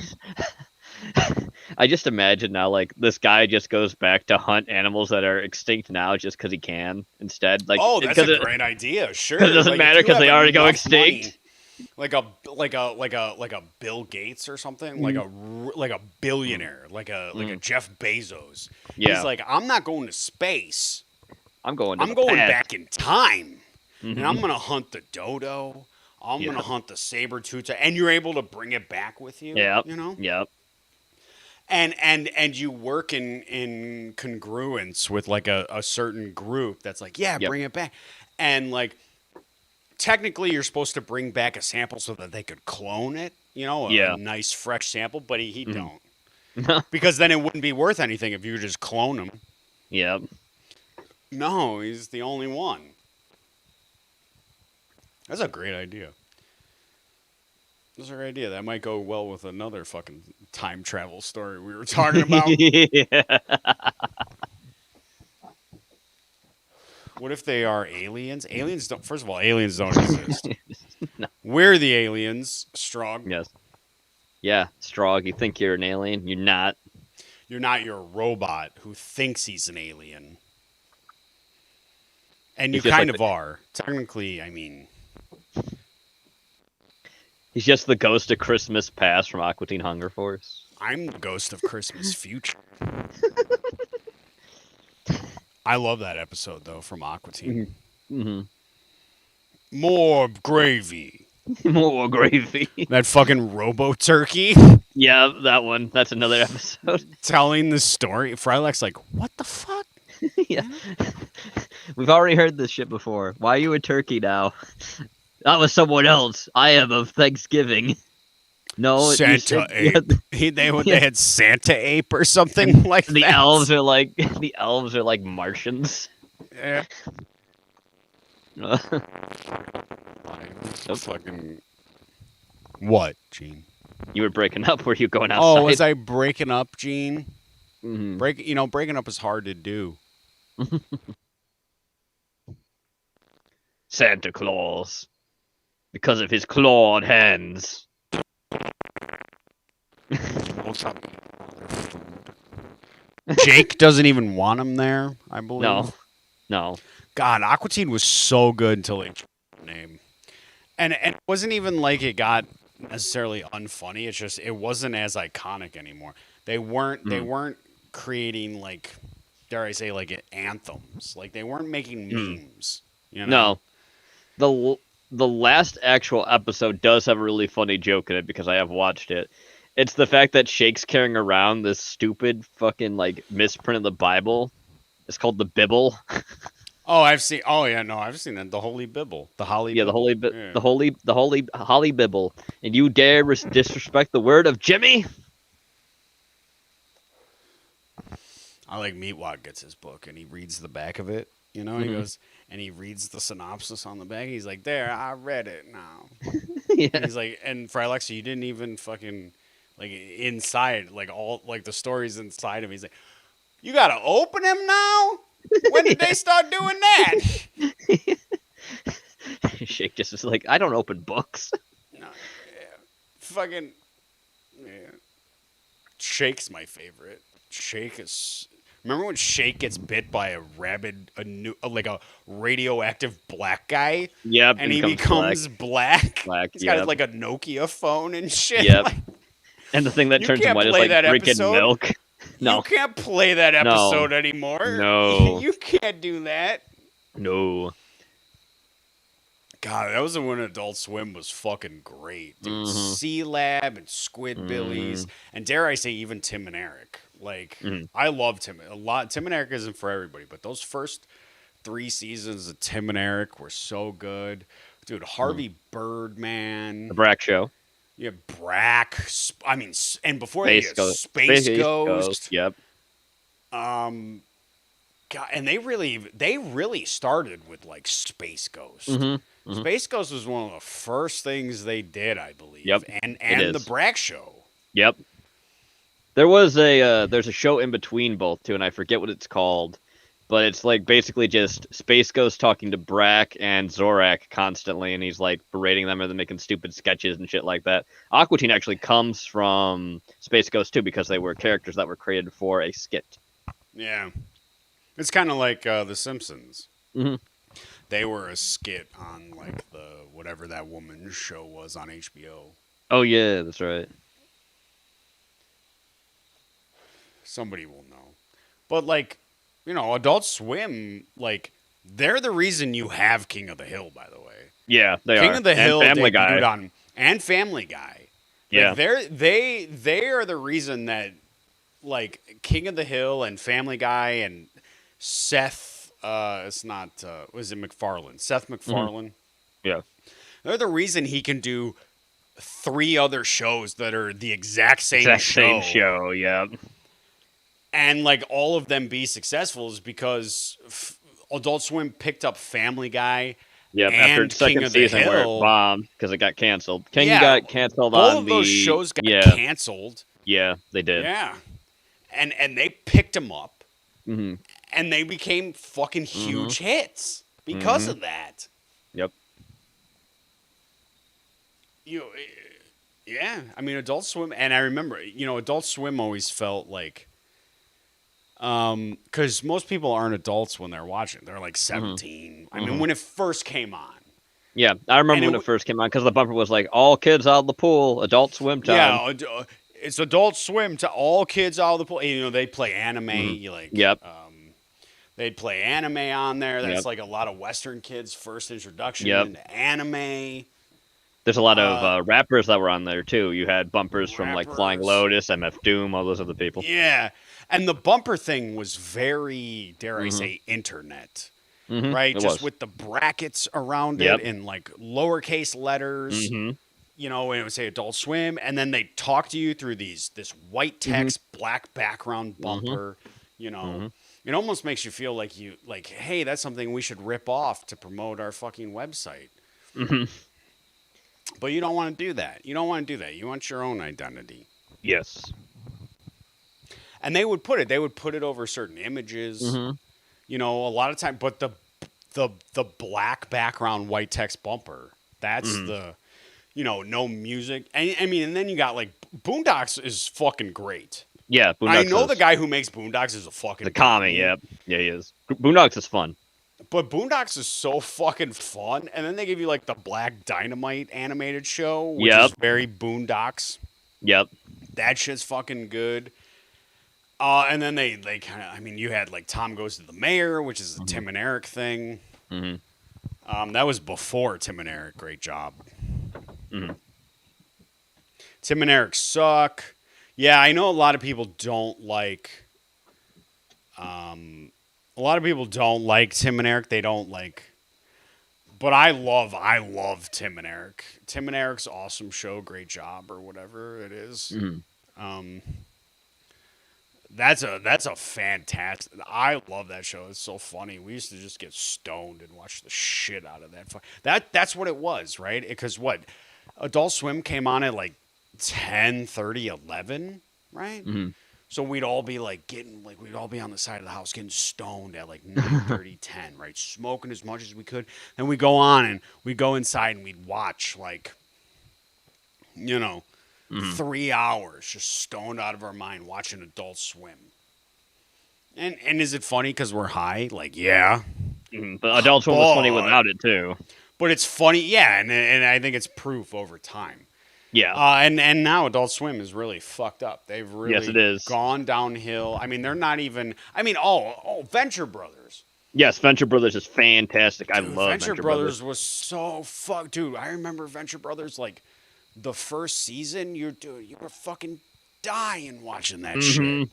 I just imagine now, like, this guy just goes back to hunt animals that are extinct now just because he can instead. Like, Oh, that's because a great idea. Sure, 'cause it doesn't Like, matter if you 'cause they have already go enough extinct. money, like a Bill Gates or something, like a billionaire, like a Jeff Bezos. Yeah. He's like, I'm not going to space. I'm going I'm going past. back in time, and I'm gonna hunt the dodo. I'm gonna Yeah. hunt the saber-tooth, and you're able to bring it back with you. Yep. You know. Yep. And you work in congruence with like a certain group that's like, yeah, Yep. bring it back. And like technically you're supposed to bring back a sample so that they could clone it, Yeah. a nice fresh sample, but he Mhm. don't. Because then it wouldn't be worth anything if you just clone him. Yeah. No, he's the only one. That's a great idea. That's a great idea. That might go well with another fucking time travel story we were talking about. Yeah. What if they are aliens? Aliens don't. First of all, aliens don't exist. No. We're the aliens. Strong. Yes. Yeah, Strog, you think you're an alien? You're not. You're not your robot who thinks he's an alien. And you He's just kind like of are. Technically, I mean, He's just the ghost of Christmas past from Aqua Teen Hunger Force. I'm the ghost of Christmas future. I love that episode, though, from Aqua Teen. Mm-hmm. More gravy. More gravy. That fucking robo turkey Yeah, that one. That's another episode. telling the story. Frylex like, what the fuck? Yeah. We've already heard this shit before. Why are you a turkey now? That was someone else. I am of Thanksgiving. No, you Santa said- ape. yeah, They had Santa ape or something like the that. elves are like Martians. Yeah. You Fucking. What, Gene? were breaking up. Were you going outside? Oh, was I breaking up, Gene? Mhm. Breaking up is hard to do. Santa Claus, because of his clawed hands. Jake doesn't even want him there, I believe. No. God, Aqua Teen was so good until they changed the name. And it wasn't even like it got necessarily unfunny. It's just it wasn't as iconic anymore. They weren't creating like, dare I say, like anthems. Like they weren't making memes. You know? No. The last actual episode does have a really funny joke in it because I have watched it. It's the fact that Shake's carrying around this stupid fucking like misprint of the Bible. It's called the Bible. Oh, I've seen. Oh yeah, no, I've seen that. The Holy Bible, the Holly. Yeah, Bible. the holy Holly Bible. And you dare disrespect the word of Jimmy? I like Meatwad gets his book and he reads the back of it. You know, and he goes and he reads the synopsis on the back. He's like, "There, I read it now." Yeah. And he's like, and for Alexa, you didn't even fucking like inside, like all like the stories inside him. He's like, "You gotta open him now." When did they start doing that? Shake just is like, I don't open books. No, yeah. Fucking yeah. Shake's my favorite. Shake is. Remember when Shake gets bit by a rabid, like a radioactive black guy, Yep, and he becomes black. Black, He's got yep. like a Nokia phone and shit. Yep. Like, And the thing that You turns him can't white is play like that drinking episode. milk. No, You can't play that episode anymore. No. You can't do that. no. God, that was when Adult Swim was fucking great. Dude, Mhm. C-Lab and Squidbillies, and dare I say even Tim and Eric. Like, Mhm. I love Tim a lot. Tim and Eric isn't for everybody, but those first 3 seasons of Tim and Eric were so good. Dude, Harvey Birdman. The Brack Show. You have Brack. I mean, and before Space that, Ghost. Space Ghost. Yep. God, and they really started with like Space Ghost. Mm-hmm. Space Ghost was one of the first things they did, I believe. Yep, And it the is. Brack Show. Yep. There was there's a show in between both too, and I forget what it's called, but it's like basically just Space Ghost talking to Brack and Zorak constantly, and he's like berating them and then making stupid sketches and shit like that. Aqua Teen actually comes from Space Ghost too because they were characters that were created for a skit. Yeah. It's kind of like The Simpsons. Mhm. They were a skit on like the whatever that woman's show was on HBO. Oh yeah, that's right. Somebody will know. But like, Adult Swim, like, they're the reason you have King of the Hill, by the way. Yeah, they King are. of the And Hill, Family debuted Guy. on, and Family Guy. Yeah. Like, they are the reason that like King of the Hill and Family Guy and Seth. It's not. Was it MacFarlane? Seth MacFarlane. Yeah. They're the reason he can do 3 other shows that are the exact same Exact show. same show. Yeah. And like all of them be successful is because Adult Swim picked up Family Guy. Yep. And After the King second of the season where it Hill. bombed because it got canceled. King Yeah, got canceled Both on of those the shows got yeah canceled. yeah they did. Yeah. And they picked them up. Hmm. And they became fucking huge hits because of that. Yep. Yeah, I mean, Adult Swim, and I remember, Adult Swim always felt like, because most people aren't adults when they're watching. They're like 17. I mean, when it first came on. Yeah, I remember And when it first came on because the bumper was like, "All kids out of the pool, Adult Swim time." Yeah, it's Adult Swim to all kids out of the pool. They play anime. You like, Yep. they'd play anime on there. That's Yep. like a lot of Western kids' first introduction Yep. into anime. There's a lot of rappers that were on there too. You had bumpers from like Flying Rappers. Lotus, MF Doom, all those other people. Yeah, and the bumper thing was very, dare I say, internet. Mhm, Right? it Just was. with the brackets around Yep. it in like lowercase letters, Mhm. and it would say Adult Swim, and then they talk to you through this white text, black background bumper. It almost makes you feel like hey, that's something we should rip off to promote our fucking website. Mhm. But you don't want to do that. You don't want to do that. You want your own identity. Yes. And they would put it over certain images. Mhm. A lot of time, but the black background white text bumper, that's the no music. And I mean, and then you got like Boondocks is fucking great. Yeah, Boondocks I know is the guy who makes Boondocks is a fucking the commie. dummy, Yeah, he is. Boondocks is fun. But Boondocks is so fucking fun. And then they give you like the Black Dynamite animated show, which is very Boondocks. Yep. That shit's fucking good. And then they kind of, I mean, you had like Tom Goes to the Mayor, which is a Tim and Eric thing. Mm-hmm. That was before Tim and Eric. Great job. Mm-hmm. Tim and Eric suck. Yeah, I know a lot of people don't like. A lot of people don't like Tim and Eric. They don't like. But I love Tim and Eric. Tim and Eric's awesome show. Great job, or whatever it is. Mm-hmm. That's a fantastic. I love that show. It's so funny. We used to just get stoned and watch the shit out of that. That's what it was, right? Because Adult Swim came on at like 10:30, 11, right? Mm-hmm. So we'd all be we'd all be on the side of the house getting stoned at like 9:30, 10, right? Smoking as much as we could. Then we'd go on and we'd go inside and we'd watch 3 hours just stoned out of our mind watching Adult Swim. And is it funny because we're high? Like, yeah. Mm-hmm. But Adult Swim was funny without it too. But it's funny, yeah, and I think it's proof over time. Yeah. And now Adult Swim is really fucked up. They've really Yes, it is. gone downhill. I mean, they're not even. I mean, Venture Brothers. Yes, Venture Brothers is fantastic. I love Venture Brothers was so dude. I remember Venture Brothers like the first season. You were fucking dying watching that shit.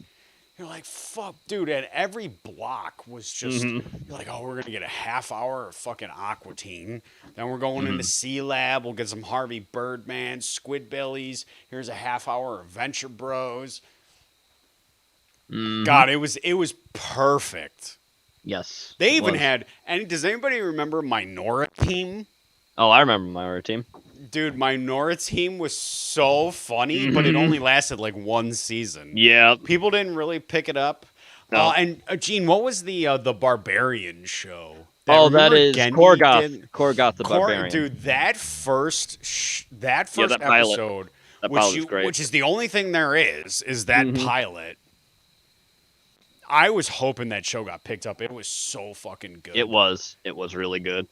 You're like, fuck, dude. And every block was just, you're like, oh, we're going to get a half hour of fucking Aquatine. Then we're going into C Lab. We'll get some Harvey Birdman, Squidbillies. Here's a half hour of Venture Bros. God, it was perfect. Yes. They it even was. had, and does anybody remember Minora Team? Oh, I remember my team. Dude, Minora Team was so funny, but it only lasted like one season. Yeah. People didn't really pick it up. No. And Gene, what was the Barbarian show? That remember is Gendy Korgoth. did- Korgoth the Barbarian. Dude, that first that pilot. episode, That pilot was great. which is the only thing there is that pilot. I was hoping that show got picked up. It was so fucking good. It was really good.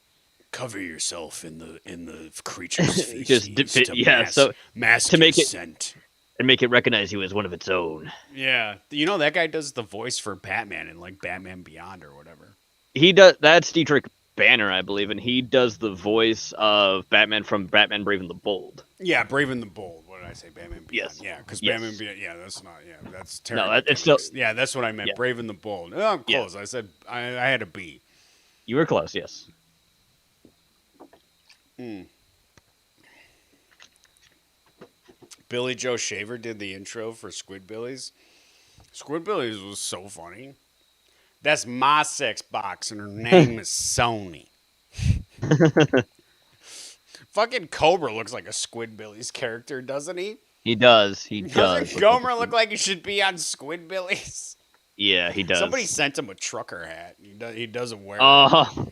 Cover yourself in the creature's feces. Just dip it- to yeah, so mask to make your it- scent. And make it recognize you as one of its own. Yeah, that guy does the voice for Batman in like Batman Beyond or whatever. He does. That's Dietrich Banner, I believe, and he does the voice of Batman from Batman Brave and the Bold. Yeah, Brave and the Bold. What did I say? Batman Beyond. Yes. Yeah, because Yes. Batman Beyond. Yeah, that's not. Yeah, that's terrible. No, it's still. Yeah, that's what I meant. Yeah. Brave and the Bold. Oh, I'm Yeah. close. I said I had a B. You were close, yes. Billy Joe Shaver did the intro for Squidbillies. Squidbillies was so funny. That's my sex box, and her name is Sony. Fucking Cobra looks like a Squidbillies character, doesn't he? He does. He Doesn't does. Gomer look like he should be on Squidbillies? Yeah, he does. Somebody sent him a trucker hat. He doesn't wear it. Oh,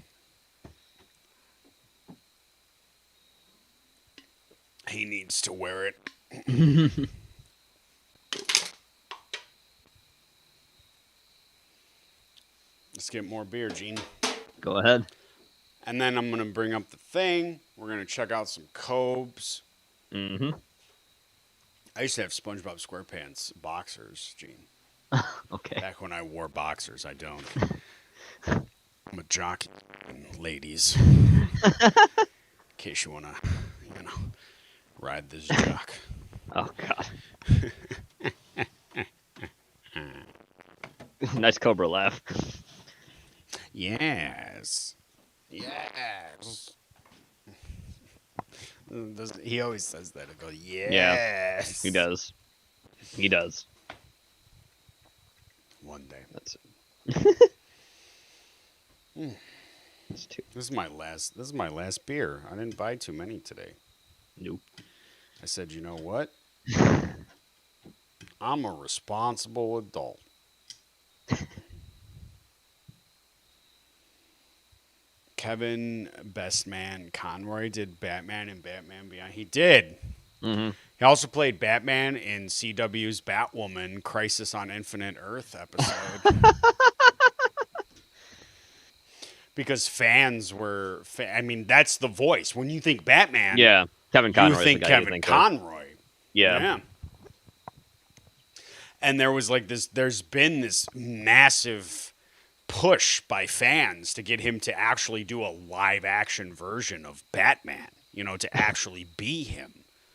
He needs to wear it. Let's get more beer, Gene. go ahead. And then I'm going to bring up the thing. We're going to check out some Cobes. Mm-hmm. I used to have SpongeBob SquarePants boxers, Gene. Okay. Back when I wore boxers, I don't. I'm a jockey, ladies. In case you want to, ride this jock. Oh God. Nice Cobra laugh. Yes. Yes. He always says that. I go, yes. He does. He does. One day. That's it. That's two. This is my last beer. I didn't buy too many today. Nope. I said, you know what? I'm a responsible adult. Kevin Bestman Conroy did Batman and Batman Beyond. He did. Mm-hmm. He also played Batman in CW's Batwoman Crisis on Infinite Earth episode. Because fans were, I mean, that's the voice. When you think Batman, Yeah. Kevin Conroy. you think Kevin Conroy. Yeah. And there was like this, there's been this massive push by fans to get him to actually do a live action version of Batman, to actually be him.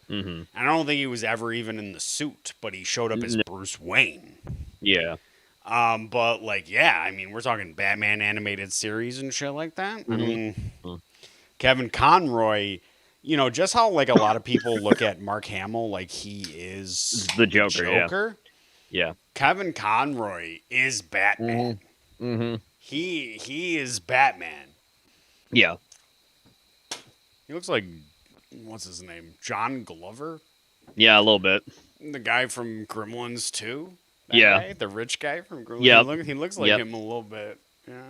Mm-hmm. And I don't think he was ever even in the suit, but he showed up as Bruce Wayne. Yeah. But I mean, we're talking Batman animated series and shit like that. Mm-hmm. I mean, Kevin Conroy, just how a lot of people look at Mark Hamill like he is The Joker. Yeah. Kevin Conroy is Batman. Mm-hmm. He is Batman. Yeah. He looks like, what's his name? John Glover? Yeah, a little bit. The guy from Gremlins 2? Yeah. Guy? The rich guy from Gremlins? Yep. He looks like him a little bit. Yeah.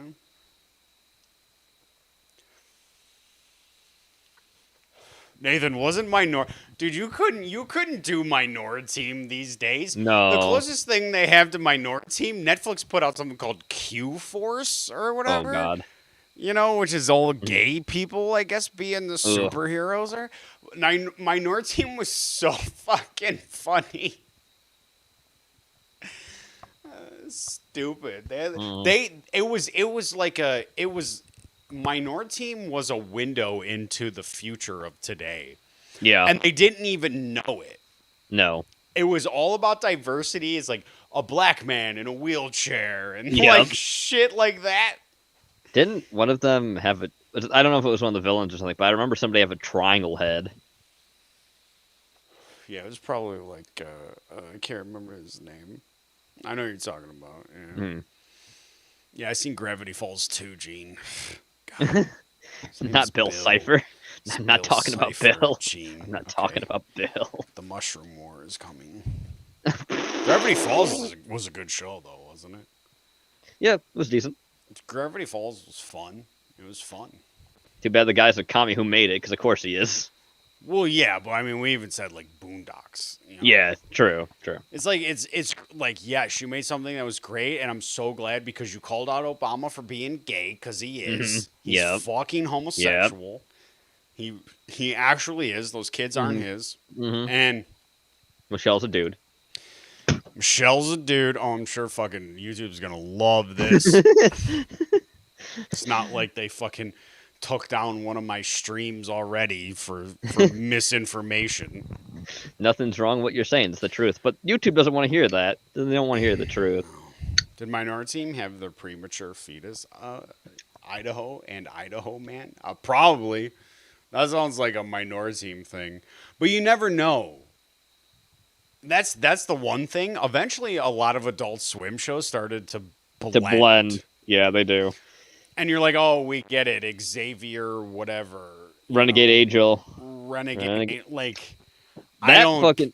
Nathan wasn't dude. You couldn't do Minority Team these days. No. The closest thing they have to Minority Team, Netflix put out something called Q Force or whatever. Oh God. Which is all gay people, I guess, being the superheroes. Or Minority Team was so fucking funny. Stupid. Minority Team was a window into the future of today. Yeah. And they didn't even know it. No. It was all about diversity. It's like a black man in a wheelchair and shit like that. Didn't one of them have a? I don't know if it was one of the villains or something, but I remember somebody have a triangle head. Yeah, it was probably I can't remember his name. I know who you're talking about. Yeah. Hmm. Yeah, I seen Gravity Falls 2, Gene. Not Bill Cipher. I'm not talking about Bill. Gene. I'm not talking about Bill. The Mushroom War is coming. Gravity Falls was a good show, though, wasn't it? Yeah, it was decent. Gravity Falls was fun. It was fun. Too bad the guy's a commie who made it, because of course he is. Well, yeah, but I mean, we even said Boondocks. Yeah, true. It's like yes, you made something that was great, and I'm so glad because you called out Obama for being gay, because he is. Mm-hmm. He's fucking homosexual. Yep. He actually is. Those kids aren't his. Mm-hmm. And Michelle's a dude. Michelle's a dude. Oh, I'm sure fucking YouTube's gonna love this. It's not like they fucking took down one of my streams already for misinformation. Nothing's wrong with what you're saying. It's the truth. But YouTube doesn't want to hear that. They don't want to hear the truth. Did Minority Team have their premature fetus? Idaho Man? Probably. That sounds like a Minority Team thing. But you never know. that's the one thing. Eventually, a lot of Adult Swim shows started to blend. To blend. Yeah, they do. And you're like, oh, we get it. Xavier, whatever. Renegade Angel. Renegade. Like, That I don't. fucking.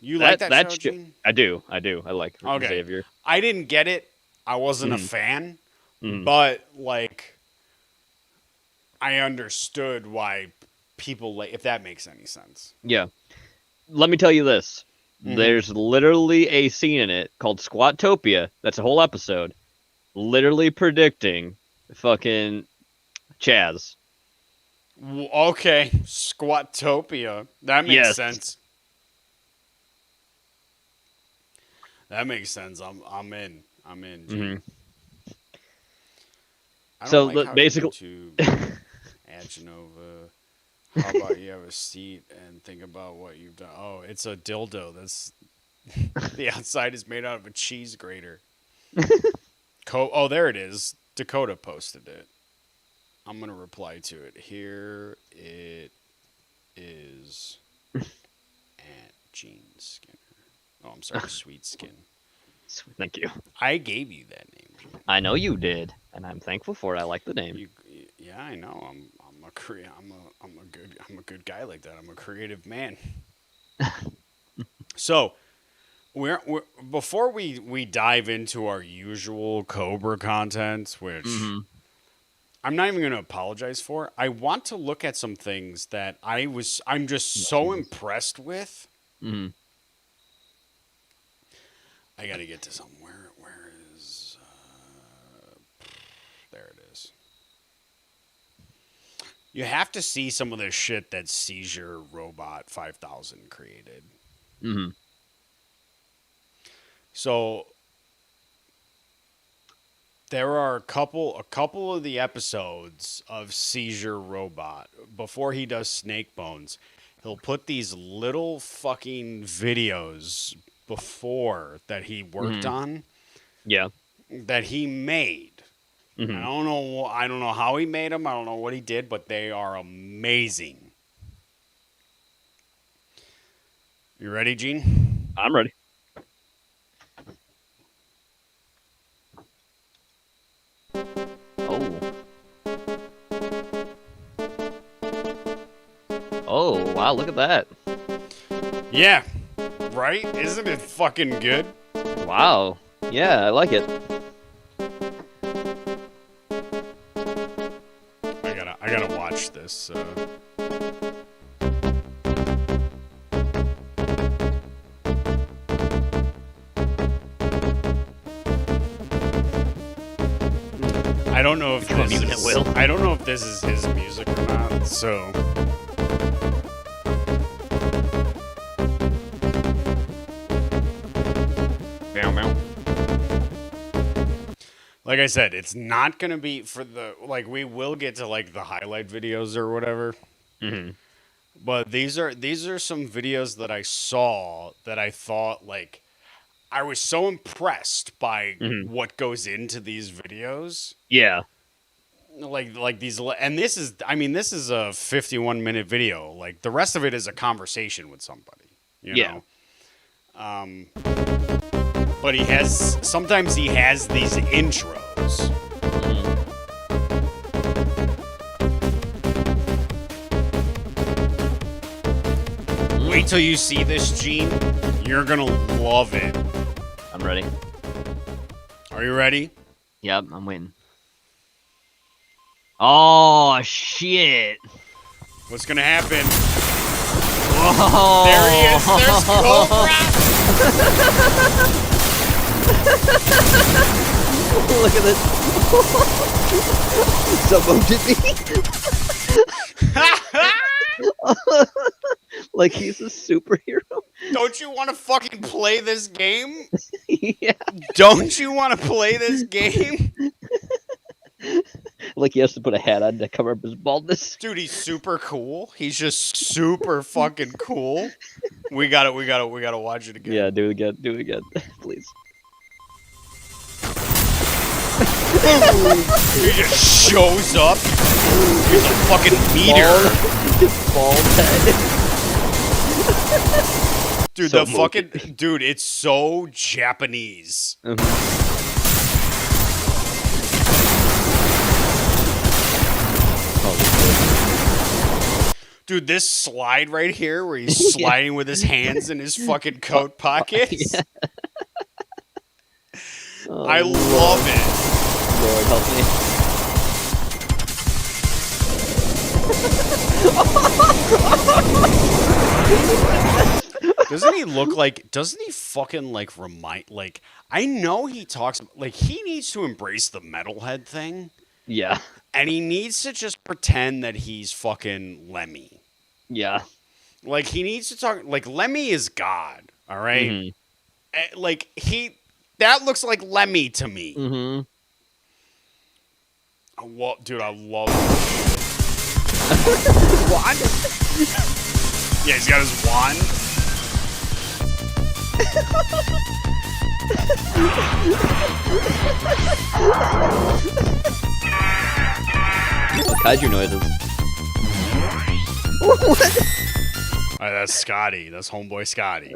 You like that show, sh- Gene? I do. I like Okay. Xavier. I didn't get it. I wasn't a fan. Mhm. But, like, I understood why people like, if that makes any sense. Yeah. Let me tell you this. Mhm. There's literally a scene in it called Squattopia. That's a whole episode. Literally predicting fucking Chaz. Okay. Squattopia. That makes Yes. sense. That makes sense. I'm in. Gene. Mhm. I don't So, like the- how basically- YouTube, Agenova. How about you have a seat and think about what you've done? Oh, it's a dildo. That's the outside is made out of a cheese grater. Oh, there it is. Dakota posted it. I'm gonna reply to it. Here it is at Gene Skinner. Oh, I'm sorry, Sweet Skin. Thank you. I gave you that name. Gene. I know you did, and I'm thankful for it. I like the name. Yeah, I know. I'm a good guy like that. I'm a creative man. So, we're before we dive into our usual Cobra content, which Mhm. I'm not even going to apologize for. I want to look at some things that I'm just so impressed with. Mhm. I got to get to somewhere. Where is there it is. You have to see some of the shit that Seizure Robot 5000 created. Mhm. So there are a couple of the episodes of Seizure Robot before he does Snake Bones. He'll put these little fucking videos before that he worked on Yeah. that he made. Mhm. I don't know how he made them. I don't know what he did, but they are amazing. You ready, Gene? I'm ready. Oh. Oh, wow, look at that. Yeah. Right? Isn't it fucking good? Wow. Yeah, I like it. I gotta watch this. I don't know if this even is, it will. I don't know if this is his music or not. So Meow, meow. like I said, it's not gonna be for the like. We will get to like the highlight videos or whatever. Mhm. But these are some videos that I saw that I thought like I was so impressed by what goes into these videos. Yeah. Like these, and this is this is a 51-minute video. Like the rest of it is a conversation with somebody. You Yeah. know? But sometimes he has these intros. Wait till you see this, Gene. You're gonna love it. I'm ready. Are you ready? Yep, I'm waiting. Oh, shit. What's gonna happen? Whoa. There he is. There's Cobra. Look at this. Someone did me. Like he's a superhero. Don't you want to fucking play this game? Yeah. Don't you want to play this game? Like he has to put a hat on to cover up his baldness. Dude, he's super cool. He's just super fucking cool. We gotta watch it again. Yeah, do it again, please. He just shows up. He's a fucking meteor. Bald head. Dude, So the fucking motion. dude, it's so Japanese. Oh, Dude, this slide right here where he's sliding with his hands in his fucking coat pockets. yeah. Oh, I love it. Lord, help me. Doesn't he fucking like remind, like, I know he talks, like, he needs to embrace the metalhead thing, Yeah. and he needs to just pretend that he's fucking Lemmy. Yeah. Like, he needs to talk, like, Lemmy is God, all right? Mhm. Like, that looks like Lemmy to me. Mhm. Dude, I love it. What? Yeah, he's got his wand. Kaiju noises. All right, that's Scotty. That's homeboy Scotty.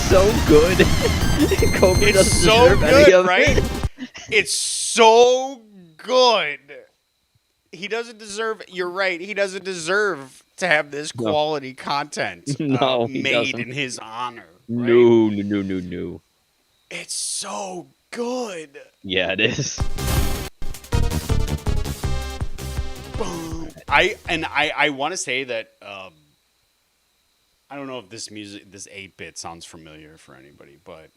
So good. Cobra It's doesn't so deserve any good, of right? it. It's so good. He doesn't deserve. You're right. He doesn't deserve to have this No. quality content No, he made doesn't. in his honor. Right? No. It's so good. Yeah, it is. Boom. I want to say that I don't know if this 8-bit sounds familiar for anybody, but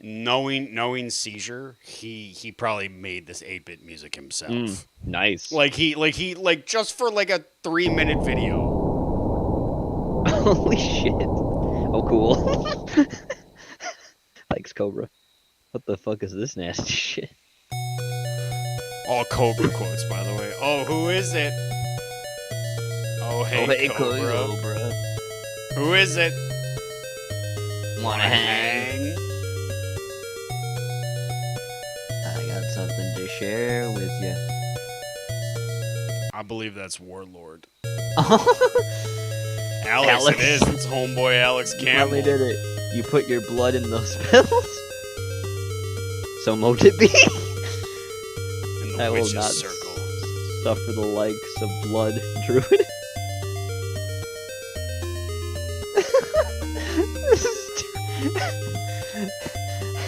knowing Seizure, he probably made this 8-bit music himself. Nice. Like just for like a 3-minute video. Holy shit. Oh, cool. Thanks, Cobra. What the fuck is this nasty shit? All Cobra quotes, by the way. Oh, who is it? Oh, hey, Cobra. Who is it? Wanna hang? Hang? I got something to share with you. I believe that's Warlord. Alex. Alex, it is. It's homeboy Alex You Campbell. finally did it. You put your blood in those pills? So mote it be. In I the will witch's not circle. suffer the likes of blood, Druid. This is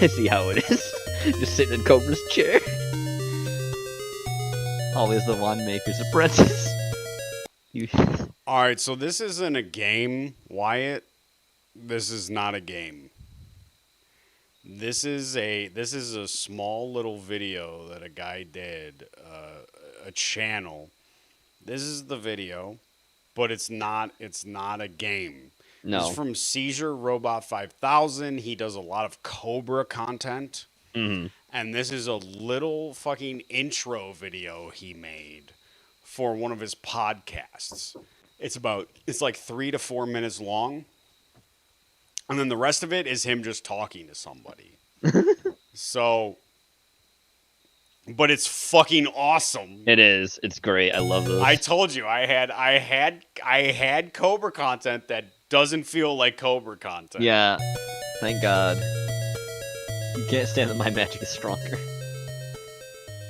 I see how it is. Just sitting in Cobra's chair. Always the wand maker's apprentice. You. All right, so this isn't a game, Wyatt. This is not a game. This is a small little video that a guy did, a channel. This is the video, but it's not a game. No. It's from Seizure Robot 5000. He does a lot of Cobra content. Mm-hmm. And this is a little fucking intro video he made for one of his podcasts. It's like 3 to 4 minutes long. And then the rest of it is him just talking to somebody. So, but it's fucking awesome. It is. It's great. I love those. I told you I had Cobra content that doesn't feel like Cobra content. Yeah. Thank God. You can't stand that my magic is stronger.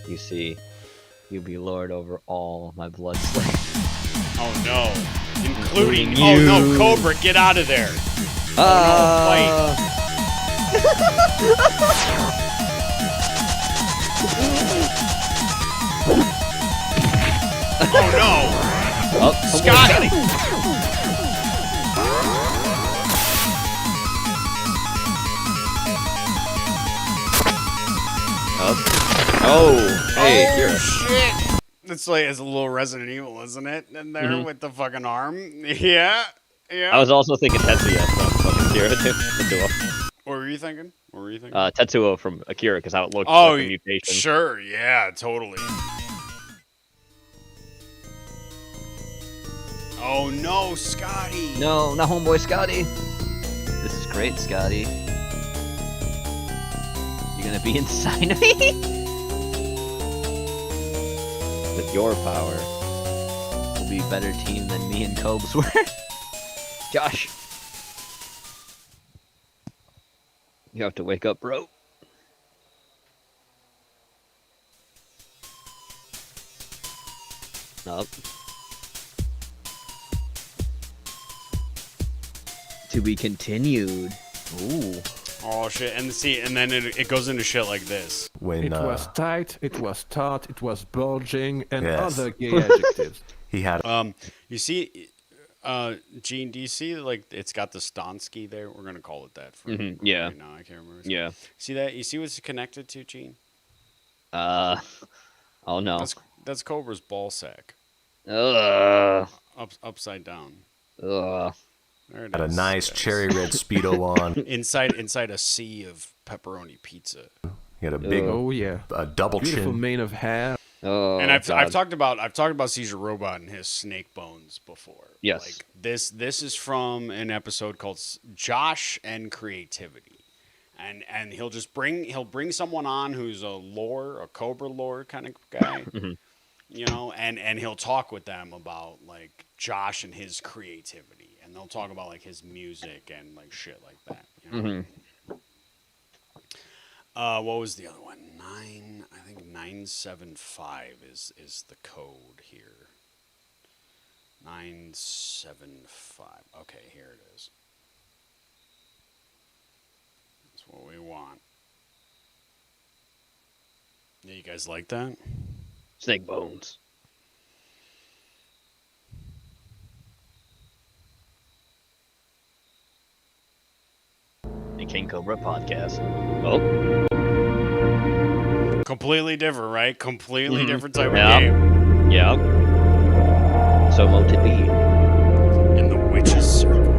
You see, you be lord over all my blood slayers. Oh no. Including you. oh no, Cobra, get out of there. Oh no! Oh, Scotty! Oh, hey, Oh Kira. shit! It's a little Resident Evil, isn't it? In there with the fucking arm. Yeah. Yeah. I was also thinking Tetsuya from fucking Akira too. Tetsuo. What were you thinking? Tetsuo from Akira, because how it looked Oh, like a mutation. sure. Yeah, totally. Oh no, Scotty! No, not homeboy Scotty. This is great, Scotty. You gonna be inside of me? Your power will be a better team than me and Cobes were. Josh. You have to wake up, bro. Up. To be continued. Ooh. Oh shit! And see, and then it goes into shit like this. When It was tight, it was taut, it was bulging, and Yes. other gay adjectives. he had You see, Gene, do you see like it's got the Stonsky there? We're gonna call it that for yeah. right now. I can't remember. Yeah. See that? You see what's it connected to, Gene? Oh no. That's Cobra's ball sack, Ugh. upside down. Ugh. There it a is. nice There it is. cherry red Speedo on. inside a sea of pepperoni pizza. He had a big Oh yeah, double beautiful chin. mane of hair. Oh. And I've God. talked about Caesar Robot and his snake bones before. Yes. Like this is from an episode called Josh and Creativity. And he'll bring someone on who's a Cobra lore kind of guy. You know, and he'll talk with them about like Josh and his creativity. And they'll talk about like his music and like shit like that. You know? What was the other one? 975 is the code here. 975. Okay, here it is. That's what we want. Yeah, you guys like that? Snake bones. The King Cobra podcast. Oh. Completely different, right? Completely different type Yeah. of game. Yeah. So mote it be. In the Witch's Circle.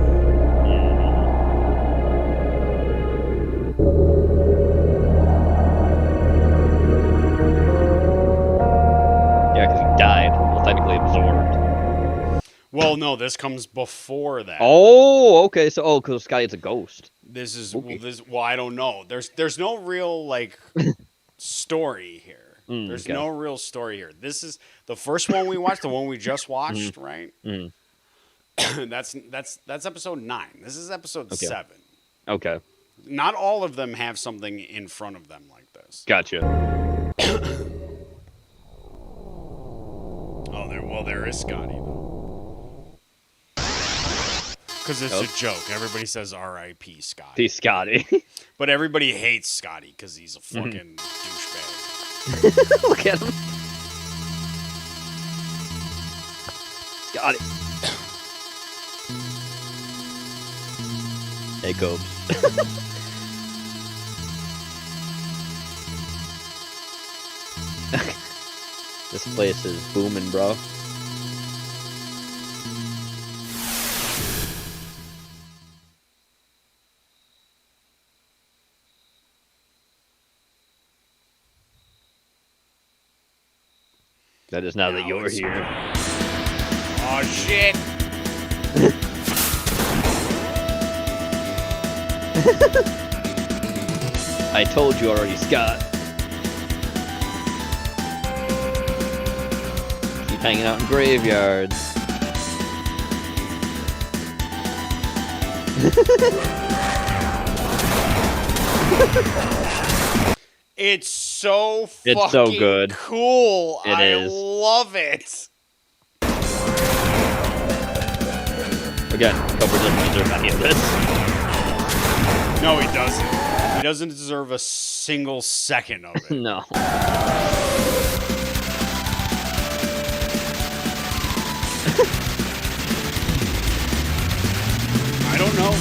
Yeah, because he died. Well, technically absorbed. Well, no, this comes before that. Oh, okay. So, because Scotty is a ghost. This is Okay. well, I don't know. There's no real like story here. There's okay. no real story here. This is the first one we watched, the one we just watched, right? that's episode 9. This is episode Okay. 7. Okay. Not all of them have something in front of them like this. Gotcha. Oh, there is Scotty though. Because it's Oh. a joke. Everybody says R.I.P. Scotty. Peace, Scotty. But everybody hates Scotty because he's a fucking douchebag. Look at him. Scotty. Hey, Cobes. This place is booming, bro. That is now that Now you're it's- here. Oh shit! I told you already, Scott. Keep hanging out in graveyards. It's so It's so fucking good. cool. It I is. love it. Again, Cobra doesn't deserve any of this. No, he doesn't. He doesn't deserve a single second of it. No. I don't know.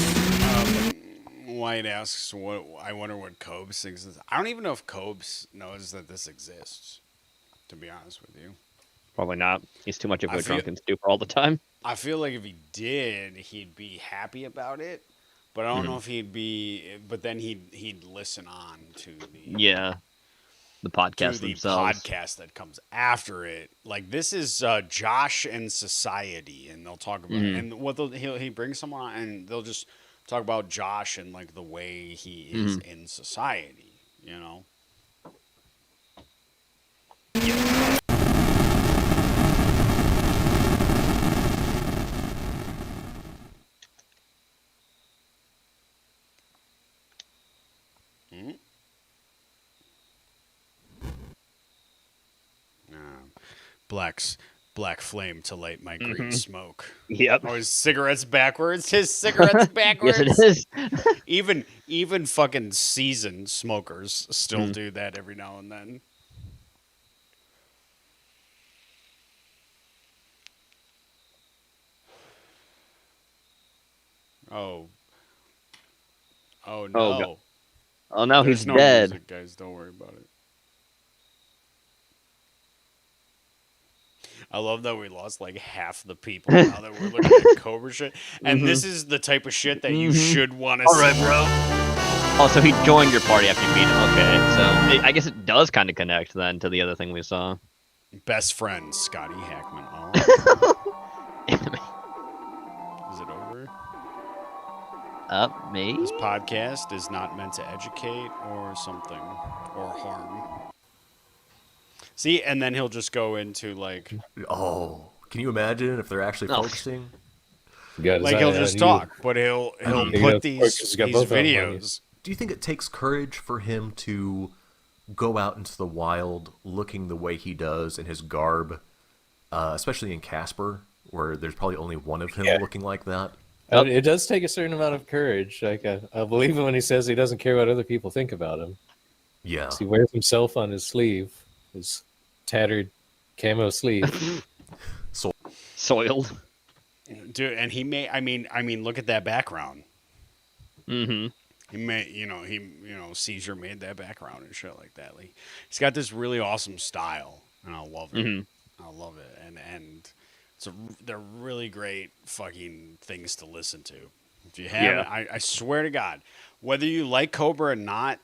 White asks, "What? I wonder what Cobes thinks." I don't even know if Cobes knows that this exists. To be honest with you, Probably not. He's too much of I a feel- drunken stupor all the time. I feel like if he did, he'd be happy about it. But I don't know if he'd be. But then he'd listen on to the Yeah. The to podcast the themselves. podcast that comes after it. Like this is Josh and Society, and they'll talk about it. And what he brings someone on, and they'll just talk about Josh and like the way he is in society. You know. black flame to light my green smoke. Yep. Oh, his cigarettes backwards. His cigarettes backwards. Yes, it is. Even fucking seasoned smokers still do that every now and then. Oh. Oh no. God. Oh, now There's he's no dead. music, guys. Don't worry about it. I love that we lost like half the people now that we're looking at Cobra shit. And this is the type of shit that you should want to see. All right, bro. Oh, so he joined your party after you beat him. Okay, so I guess it does kind of connect then to the other thing we saw. Best friend, Scotty Hackman. Oh. Is it over? Me? This podcast is not meant to educate or something or harm. See, and then he'll just go into like, Oh, can you imagine if they're actually Oh. focusing? like he'll just talk, but he'll put these videos. Do you think it takes courage for him to go out into the wild looking the way he does in his garb, especially in Casper, where there's probably only one of him looking like that? It does take a certain amount of courage. Like I believe him when he says he doesn't care what other people think about him. Yeah. He wears himself on his sleeve, his tattered camo sleeve. Soiled. Dude, and he may. I mean, look at that background. Mm-hmm. He may, Caesar made that background and shit like that. Like, he's got this really awesome style, and I love it. Mm-hmm. I love it, and they're really great fucking things to listen to. If you haven't, I swear to God, whether you like Cobra or not,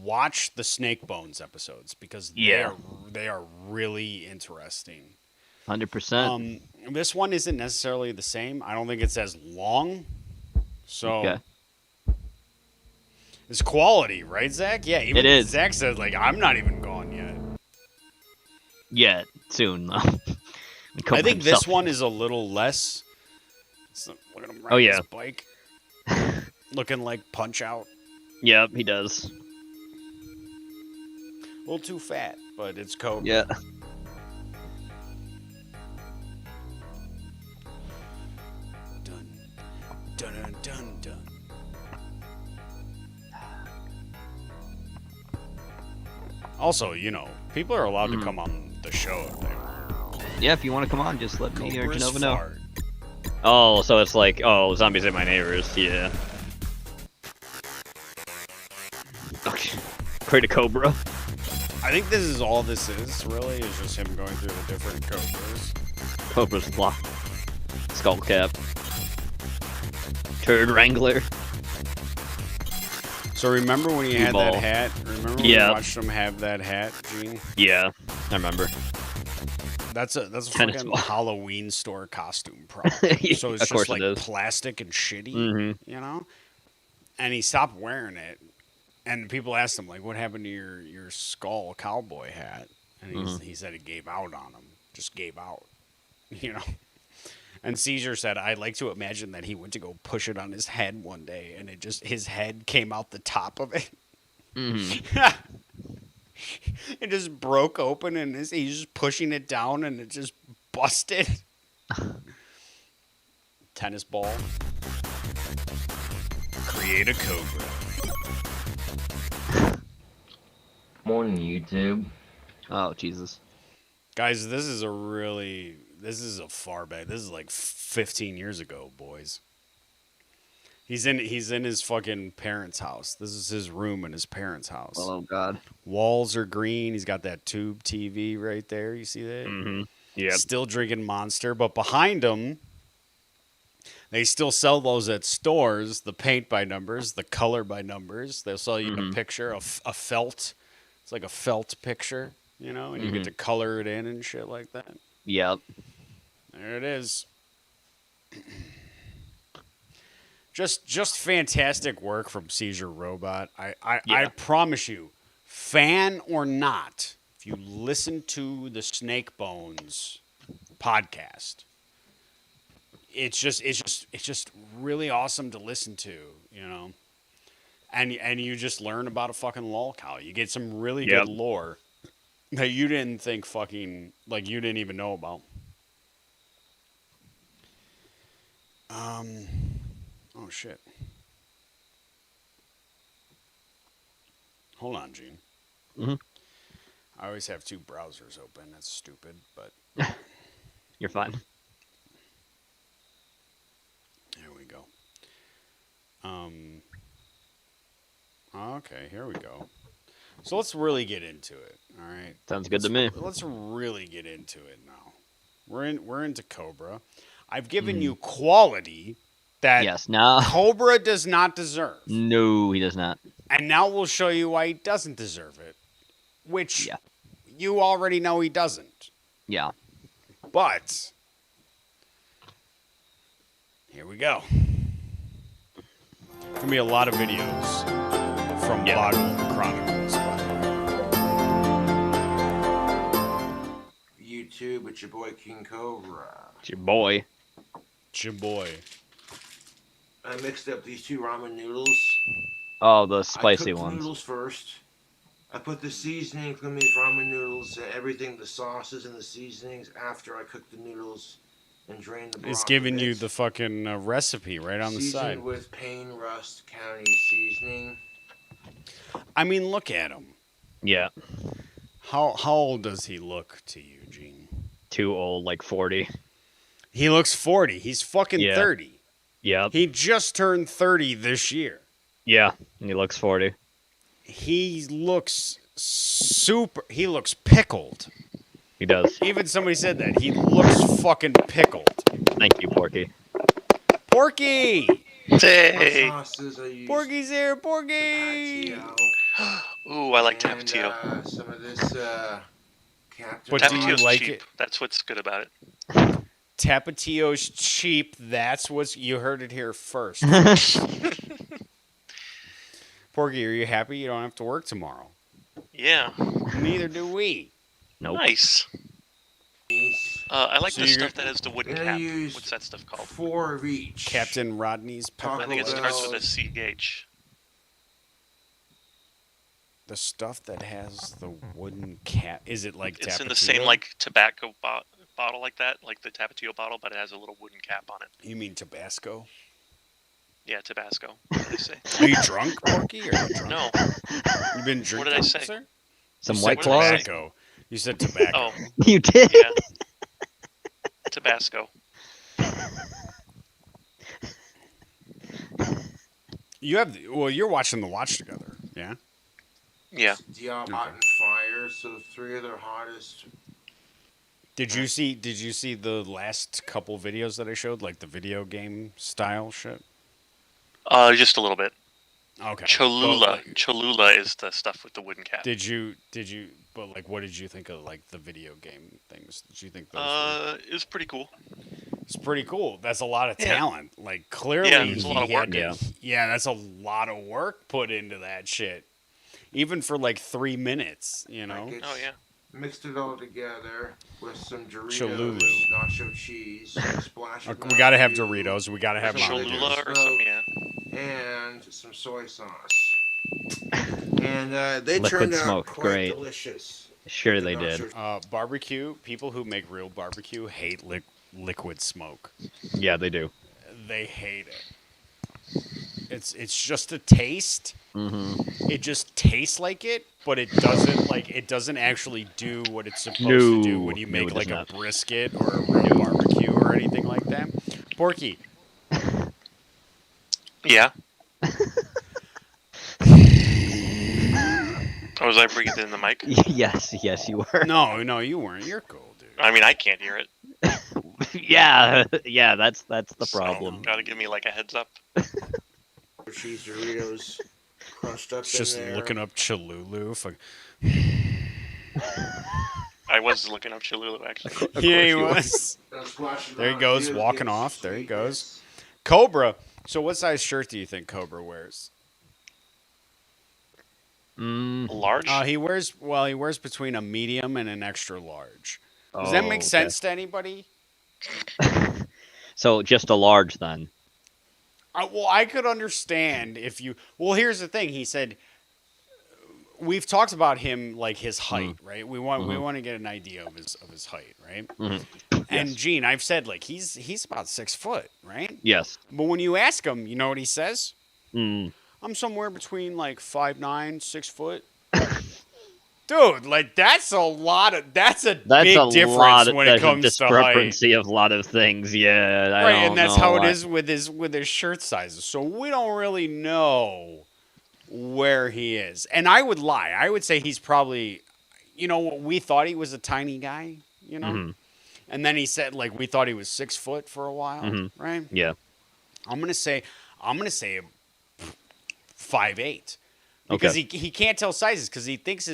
watch the Snake Bones episodes because they are really interesting. 100%. This one isn't necessarily the same. I don't think it's as long. So it's quality, right, Zach? Yeah, even It is. Zach says like I'm not even gone yet. Yeah, soon though. I think this one is a little less. So, look at him riding his bike, looking like Punch Out. Yep, he does. A little too fat, but it's Cobra. Yeah. Dun, dun, dun, dun, dun. Also, people are allowed to come on the show if they want. Yeah, if you want to come on, just let me or Cobra's Genova know. fart. Oh, so it's like, zombies ate my neighbors. Yeah. Okay. Create a Cobra. I think this is all this is, really, is just him going through the different Cobras. Cobra's block. Skull cap. Turd Wrangler. So remember when he had that hat? Remember when we watched him have that hat, Gene? Yeah, I remember. That's a Tennis fucking ball. Halloween store costume probably. So it's Of course just like it is. plastic and shitty, Mhm. And he stopped wearing it. And people asked him, like, what happened to your skull cowboy hat? And he said it gave out on him. Just gave out. And Caesar said, I'd like to imagine that he went to go push it on his head one day, and his head came out the top of it. It just broke open, and he's just pushing it down, and it just busted. Tennis ball. Create a Cobra. Morning, YouTube. Oh, Jesus. Guys, this is a far back. This is like 15 years ago, boys. He's in his fucking parents' house. This is his room in his parents' house. Oh, God. Walls are green. He's got that tube TV right there. You see that? Mm-hmm. Yeah. Still drinking Monster, but behind him, they still sell those at stores. The paint by numbers, the color by numbers. They'll sell you a picture of a felt. It's like a felt picture, and you get to color it in and shit like that. Yep. There it is. Just fantastic work from Seizure Robot. I promise you, fan or not, if you listen to the Snake Bones podcast, it's just really awesome to listen to, And you just learn about a fucking lolcow. You get some really good lore. that you didn't think fucking like you didn't even know about. Oh shit. Hold on, Gene. Mhm. I always have two browsers open. That's stupid, but You're fine. here we go. Okay, here we go. So let's really get into it. All right. Sounds good to me. Let's really get into it now. We're into Cobra. I've given you quality that Yes. Now. Cobra does not deserve. No, he does not. And now we'll show you why he doesn't deserve it, which Yeah. you already know he doesn't. Yeah. But here we go. Gonna be a lot of videos from Boggle Chronicles. YouTube, it's your boy King Cobra. It's your boy. It's your boy. I mixed up these two ramen noodles. Oh, the I spicy cooked the ones. noodles first. I put the seasoning from these ramen noodles and everything, the sauces and the seasonings after I cooked the noodles and drained the broth. It's a giving you bit. the fucking recipe right on the Seasoned side. with Payne Rust County seasoning. I mean, look at him. Yeah. How old does he look to you, Gene? Too old, like 40. He looks 40. He's fucking Yeah. 30. Yep. He just turned 30 this year. Yeah. And he looks 40. He looks he looks pickled. He does. Even somebody said that. He looks fucking pickled. Thank you, Porky. Porky! Hey. My sauces I used Porky's here, Porky! Tapatio Ooh, I like and, Tapatio. some of this Captain But do you Tapatio's like cheap. it? That's what's good about it. Tapatio's cheap. That's what you heard it here first. Porky, are you happy you don't have to work tomorrow? Yeah. Neither do we. Nope. Nice. I like So the you're stuff that has the wooden gonna cap. use What's that stuff called? 4 of each. Captain Rodney's Taco I pepper. think it starts Bell. with a CH. The stuff that has the wooden cap. Is it like It's in the Tapatio? same like tobacco bottle like that, like the Tapatio bottle, but it has a little wooden cap on it. You mean Tabasco? Yeah, Tabasco. What did I say? Are you drunk, Porky? Or are you drunk? No. You been drinking? did I say? Sir? Some You White said Claws? tobacco. You said tobacco. Oh, You did? yeah. Tabasco. You have. Well, you're watching the watch together. Yeah. Yeah. Diab Okay. Hot and Fire, so 3 of their hottest. Did you see? Did you see the last couple videos that I showed, like the video game style shit? Just a little bit. Okay. Cholula. But, like, Cholula is the stuff with the wooden cap. Did you? But like, what did you think of like the video game things? Did you think those? Were, It was pretty cool. it's pretty cool. That's a lot of Yeah. talent. Like clearly, Yeah, it's a lot of he had work. to- Yeah. yeah, that's a lot of work put into that shit. Even for like 3 minutes, you know. Like Oh yeah. Mixed it all together with some Doritos, Cholulu. nacho cheese, a splash of We gotta have Mountain Dew, Doritos. We gotta have Some Mountain Dew. Cholula or something. Yeah. and some soy sauce. And they Liquid turned out smoke, quite great. delicious. Sure The they did. nacho Barbecue. People who make real barbecue hate liquid smoke. Yeah, they do. They hate it. It's just a taste. Mm-hmm. It just tastes like it, but it doesn't actually do what it's supposed to do No. when you No, make it does like a not. brisket or a real barbecue or anything like that. Porky, Yeah. Oh, was I breathing in the mic? Yes, you were. no, you weren't. You're cool, dude. I mean, I can't hear it. yeah, that's the so problem. gotta give me like a heads up. cheese Doritos crushed up It's just in there. looking up Cholulu. Fuck. I was looking up Cholula actually. Yeah, he you were. was. A splash of There he Mountain goes, Dew walking gives off. There he goes. sweetness. Cobra. So, what size shirt do you think Cobra wears? Large. He wears between a medium and an extra large. Does that Oh, make okay. sense to anybody? So just a large then. Well, I could understand if you. Well, here's the thing. He said, we've talked about him, like his height, Mm-hmm. right? We want to get an idea of his height, right? Mhm. And Yes. Gene, I've said like he's about 6 foot, right? Yes. But when you ask him, you know what he says? Mm. I'm somewhere between like 5'9", 6 foot. Dude, like that's a That's big a difference lot. when it There's a comes to height. discrepancy of a lot of things. Yeah, I Right, don't and that's know how it why. is with his shirt sizes. So we don't really know where he is. And I would lie. I would say he's probably, we thought he was a tiny guy, Mhm. and then he said like we thought he was 6 foot for a while, Mhm. right? Yeah. I'm gonna say 5'8", because Okay. he can't tell sizes because he thinks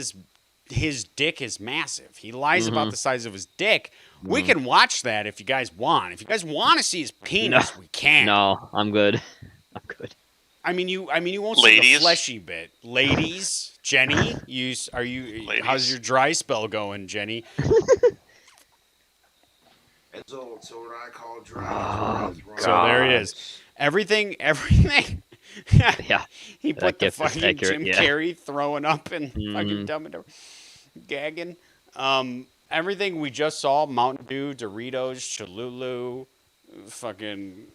his dick is massive. He lies about the size of his dick. We can watch that if you guys want. If you guys want to see his penis, we can. No, I'm good. I'm good. I mean you won't see the Ladies? fleshy bit. Ladies, Jenny, how's Ladies. your dry spell going, Jenny? It's old, so what I call dry. So there it is. Everything. Yeah. He That put the gift is fucking accurate, Jim yeah. Carrey throwing up and Mhm. fucking Dumb and Dumber gagging. Everything we just saw: Mountain Dew, Doritos, Cholulu, fucking.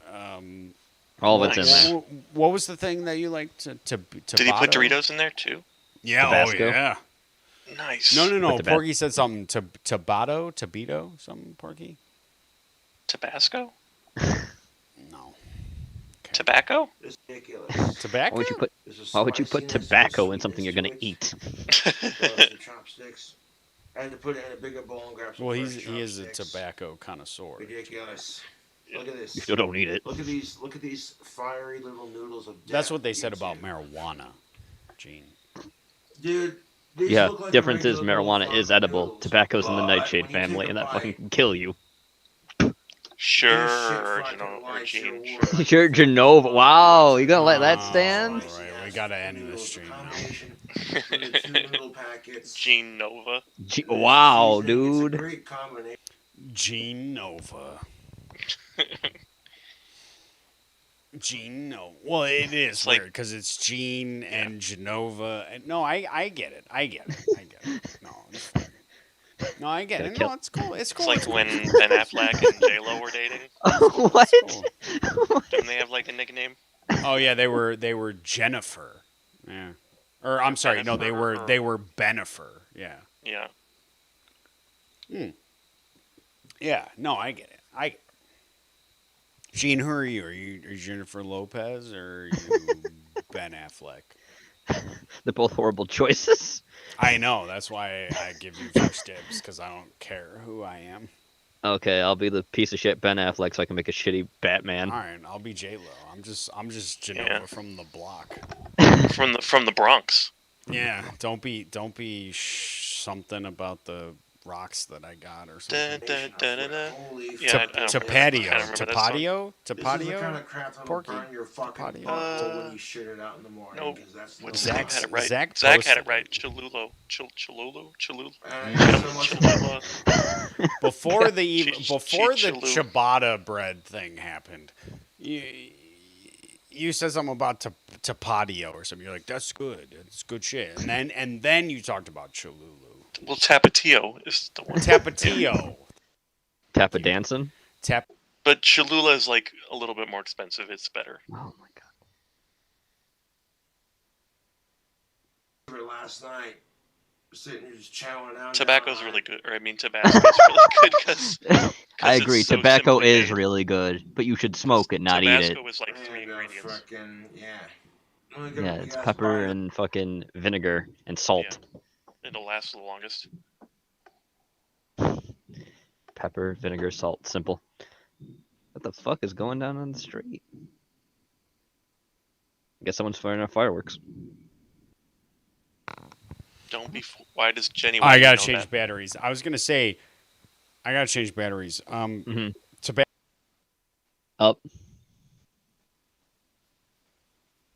All of it's in Nice. there. What was the thing that you liked to Did he put Doritos in there too? Yeah, Tabasco? oh yeah. Nice. No. Tabasco. Porky said something. Tabito, something. Porky. Tabasco? No. Tobacco? It's ridiculous. Tobacco. Why would you put There's a Why would you put spiciness and a tobacco in something sweetness you're gonna to eat? it. The chopsticks. I had to put it in a bigger bowl and grab some Well, fresh he is a chopsticks. tobacco connoisseur. Ridiculous. Look at this. You still don't eat it. Look at these fiery little noodles of death. That's what they you said can about see. marijuana, Gene. Dude. These Yeah, look like a difference is regular marijuana little is edible. noodles, Tobacco's in the but nightshade when you take family, a and that bite, fucking can kill you. Sure, this shit or, fucking or lights your Gene. world like Sure, a fucking Genova. bomb. Wow, you gonna let that Oh, stand? right, we gotta end Noodles, this stream the now. combination of the two noodle packets. Gene Nova. This Wow, seasoning, it's a dude. great combination. Gene Nova. Gene Nova. Well, it is It's like- weird because it's Gene and Genova. No, I get it. I get it. No, it's fine. No, I get it. Gotta No, it's cool. It's It's cool. like it's cool. when Ben Affleck and J-Lo were dating. What? It's cool. Didn't they have like a nickname? Oh yeah, they were Jennifer. Yeah. Or I'm sorry, no, they were Benifer. Yeah. Yeah. Yeah. No, I get it. Gene, who are you? Are you Jennifer Lopez or are you Ben Affleck? They're both horrible choices. I know. That's why I give you first dibs because I don't care who I am. Okay, I'll be the piece of shit Ben Affleck so I can make a shitty Batman. All right, I'll be J Lo. I'm just Genova Yeah. from the block. From the Bronx. Yeah. Don't be something about the rocks that I got or something. Da-da-da-da-da. Holy Yeah, to I don't- to I patio, can't remember to that song. patio, to This is the kind patio. of crap that'll Porky. burn your fucking Patio. butthole when you shit it out in the morning. Nope. 'Cause that's What the Zach- Zach had it right. Zach Zach had posted it right. Cholulu. Cholulu. And so much Cholula. Before the Chichaloo. ciabatta bread thing happened, you said something about to patio or something. You're like, that's good. It's good shit. And then you talked about Cholulu. Well, Tapatio is the one. Tapatio. Tap a dancing. Tap. But Cholula is like a little bit more expensive. It's better. Oh my god. for last night, sitting here just chowing down. Tobacco's down, really good. Or I mean, Tabasco's really good because I it's agree. so Tobacco simply is made. really good, but you should smoke it, not eat it. Tabasco is like There 3 you go, ingredients. fucking, yeah. Only good Yeah, when you it's guys pepper buy it. and fucking vinegar and salt. It'll last the longest. Pepper, vinegar, salt. Simple. What the fuck is going down on the street? I guess someone's firing off fireworks. Don't be. Why does Jenny? I want gotta to know change batteries. I was gonna say, I gotta change batteries. Mhm. Tobacco. Up.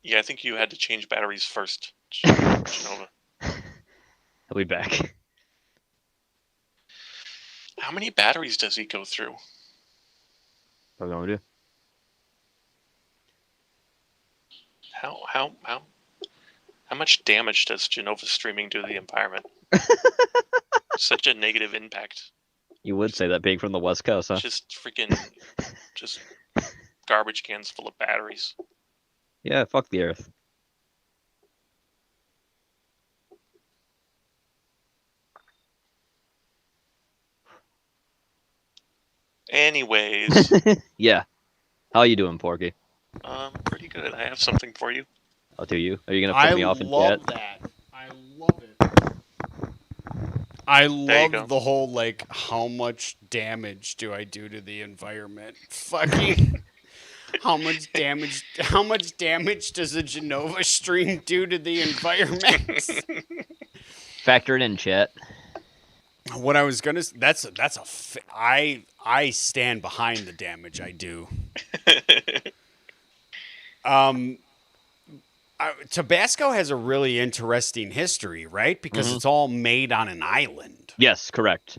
Yeah, I think you had to change batteries first, Genova. I'll be back. How many batteries does he go through? What are we gonna do? How? How much damage does Genova streaming do to the environment? Such a negative impact. You would say that being from the West Coast, huh? Just freaking, just garbage cans full of batteries. Yeah, fuck the Earth. Anyways, Yeah. How you doing, Porky? pretty good. I have something for you. I'll do you. Are you gonna put I me off in love chat? that. I love it. I There you go. love the whole like, how much damage do I do to the environment? Fucking. How much damage? How much damage does a Genova stream do to the environment? Factor it in, chat. What I was gonna. I stand behind the damage I do. Tabasco has a really interesting history, right? Because it's all made on an island Yes, correct.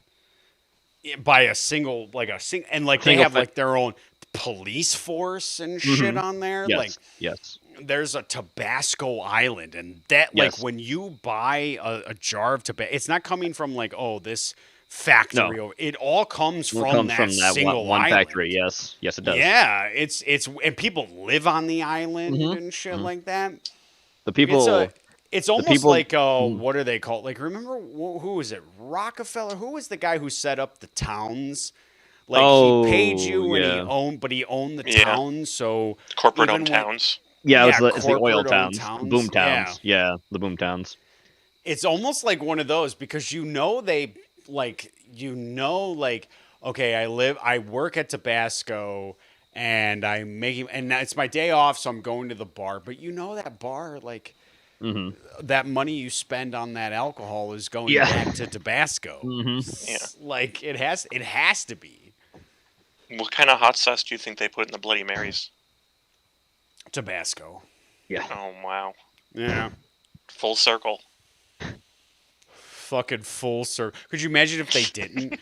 by a single, and like they Single have fa- like their own police force and shit on there. Yes, Like yes. there's a Tabasco island, and that like Yes. when you buy a jar of Tabasco, it's not coming from like this factory. No. It all comes It from comes that from that single one island. factory. Yes, yes, it does. Yeah, it's and people live on the island and shit like that. The people. It's almost people- like what are they called? Like remember who was it? Rockefeller? Who was the guy who set up the towns? Like he paid you and yeah. he owned the Yeah. towns. So Corporate even owned when- towns. Yeah, yeah, it's the oil corporate-owned towns, towns. boom towns. Yeah, the boom towns. it's almost like one of those because okay, I work at Tabasco and I'm making and it's my day off, so I'm going to the bar. But that bar, like that money you spend on that alcohol is going Yeah. back to Tabasco. Mm-hmm. Yeah. Like it has to be What kind of hot sauce do you think they put in the Bloody Marys? Tabasco. Oh wow, Yeah. full circle. Fucking full circle. Could you imagine if they didn't?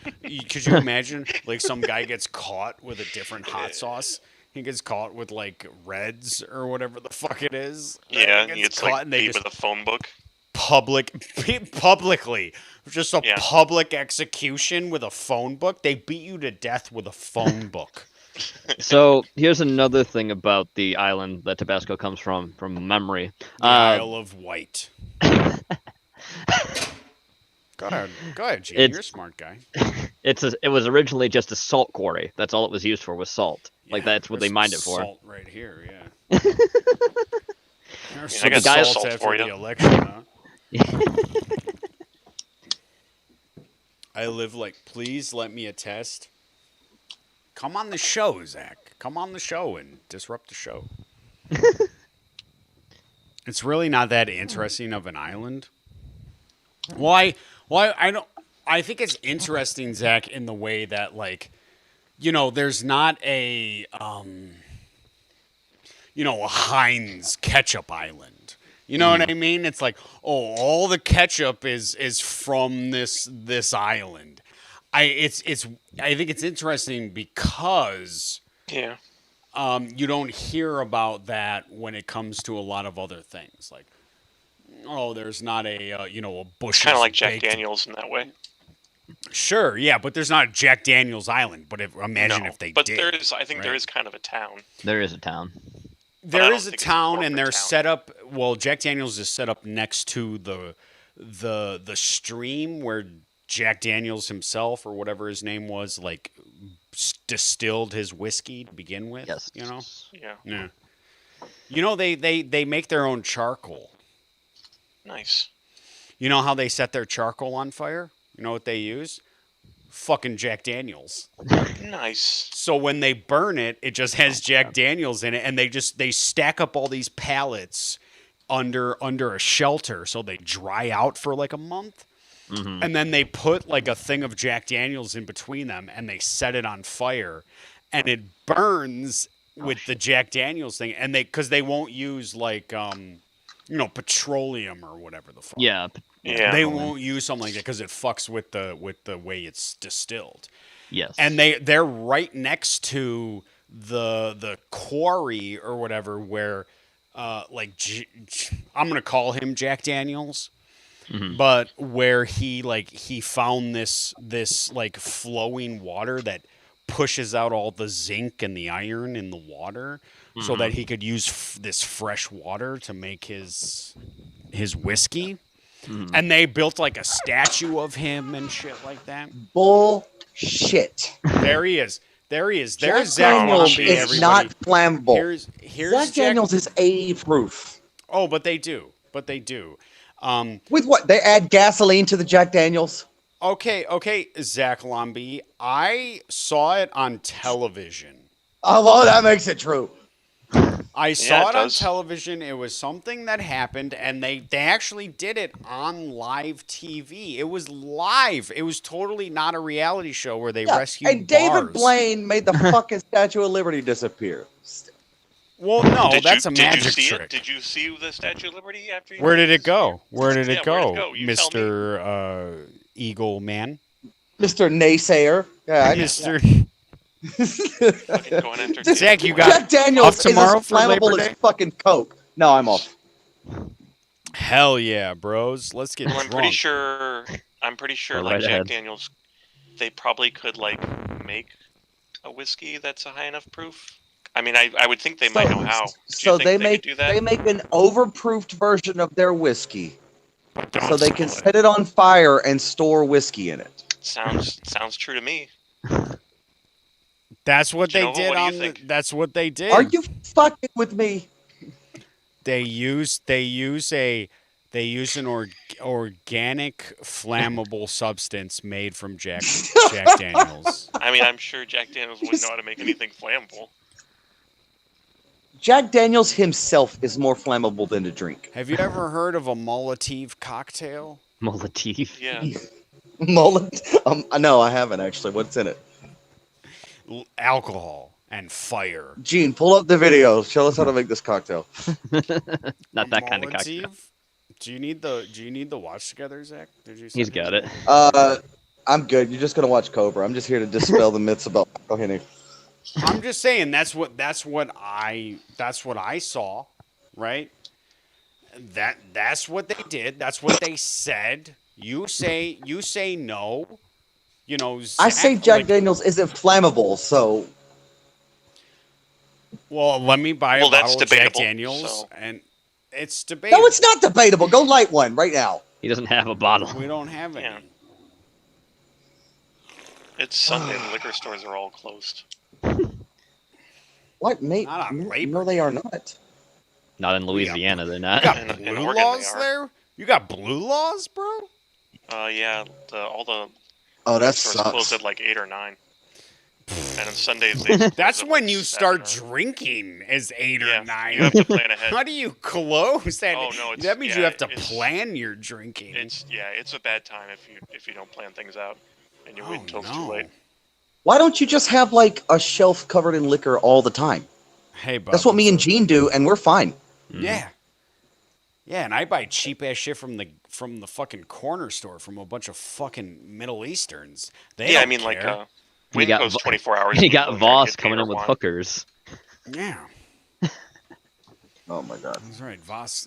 Could you imagine like some guy gets caught with a different hot sauce? He gets caught with like Reds or whatever the fuck it is. Yeah, He it's caught like and they beat just with a phone book. publicly, just a Yeah. public execution with a phone book. They beat you to death with a phone book. So here's another thing about the island that Tabasco comes from memory. The Isle of Wight. Go ahead, Gene. It's- You're a smart guy. It was originally just a salt quarry. That's all it was used for was salt. Like Yeah, that's what there's they mined it some for. Salt right here, yeah. There's I got some some salt salt after for the you. election, huh? I live like, please let me attest. Come on the show, Zach. Come on the show and disrupt the show. It's really not that interesting of an island. Why? I don't. I think it's interesting, Zach, in the way that like, there's not a a Heinz ketchup island. You know what I mean? It's like, all the ketchup is from this island. I think it's interesting because Yeah. you don't hear about that when it comes to a lot of other things. Like, there's not a Bush's Kind of like Jack baked- Daniels in that way. Sure, yeah, but there's not a Jack Daniels Island. But imagine No, if they but did. I think there right? is kind of a town. There is a town. I There don't is a think it's a town, and corporate they're town. set up. Well, Jack Daniels is set up next to the stream where Jack Daniels himself, or whatever his name was, like distilled his whiskey to begin with. Yes. Yeah. Yeah. They make their own charcoal. Nice. You know how they set their charcoal on fire? You know what they use? Fucking Jack Daniels. Nice. So when they burn it, it just has Jack Daniels in it, and they stack up all these pallets under a shelter, so they dry out for like a month, and then they put like a thing of Jack Daniels in between them, and they set it on fire, and it burns with the Jack Daniels thing, and because they won't use like petroleum or whatever the fuck. Yeah. Yeah. They won't use something like that because it fucks with the way it's distilled. Yes. And they're right next to the quarry or whatever where I'm gonna call him Jack Daniels, Mhm. but where he found this like flowing water that pushes out all the zinc and the iron in the water, so that he could use this fresh water to make his whiskey. And they built like a statue of him and shit like that. Bullshit. There he is. There's Jack Zach Daniels Lombi, is everybody. not flammable. Here's Jack Daniels is A-proof. Oh, but they do. With what? They add gasoline to the Jack Daniels? Okay, Zach Lombi. I saw it on television. Oh, well, that makes it true. I saw it it on does. television. It was something that happened, and they actually did it on live TV. It was live. It was totally not a reality show where they rescued and David bars. Blaine made the fucking Statue of Liberty disappear. Well, no, that's a Did you magic see trick. it? Did you see the Statue of Liberty after you? Where did it go? Where did Yeah, it where'd go, it go? You tell me. Mr. Eagle Man? Mr. Naysayer. Yeah, Mr. Fucking go and entertain. Zach, you got Jack Daniels off tomorrow is for as Labor flammable Day? as fucking Coke. No, I'm off. Hell yeah, bros. Let's get Well, drunk. I'm pretty sure Go like right Jack ahead. Daniels, they probably could like make a whiskey that's a high enough proof. I mean, I would think they might know how. Do you So think they could make do that? they make an overproofed version of their whiskey, Don't so they can spoil it. set it on fire and store whiskey in it. Sounds true to me. That's what they Genova, did what do you on the, think? that's what they did. Are you fucking with me? They use an organic flammable substance made from Jack Daniels. I mean, I'm sure Jack Daniels wouldn't know how to make anything flammable. Jack Daniels himself is more flammable than to drink. Have you ever heard of a Molotov cocktail? Molotov. Yeah. Mullet? No, I haven't actually. What's in it? Alcohol and fire. Gene, pull up the video. Show us how to make this cocktail. Not that kind of cocktail. Molotov? Do you need the watch together, Zach? Did you He's send got me? it. I'm good. You're just gonna watch Cobra. I'm just here to dispel the myths about Michael Hennig. I'm just saying that's what I saw, right? That's what they did. That's what they said. You say no. You know, I Zach, say Jack like, Daniels isn't flammable, so Well, let me buy a Well, that's bottle of Jack debatable, Daniels, so- and it's debatable. no, it's not debatable. Go light one right now. He doesn't have a bottle. We don't have any. Yeah. It's Sunday. The liquor stores are all closed. What, mate? Not on Labor No, they are not. Not in Louisiana, they're You not. got In blue Oregon, laws they are. there? You got blue laws, bro? Yeah. All the Oh, that stores closed sucks. at like 8 or 9. And on Sundays they close That's at, when like, you 7 start or- drinking as 8 Yeah, or 9. you have to plan ahead. How do you close that? Oh, no, it's- that means you yeah, have to it's- plan your drinking. It's a bad time if you don't plan things out and you wait until it's too no. late. Why don't you just have like a shelf covered in liquor all the time? Hey, Bob. That's what me and Gene do, and we're fine. Yeah. Yeah, and I buy cheap ass shit from the fucking corner store from a bunch of fucking Middle Easterns. They Yeah, I don't mean like care. You Wayne got goes Vo- 24 hours. He and got don't Voss get paid coming or in with want. hookers. Yeah, Oh my god. that's right. Voss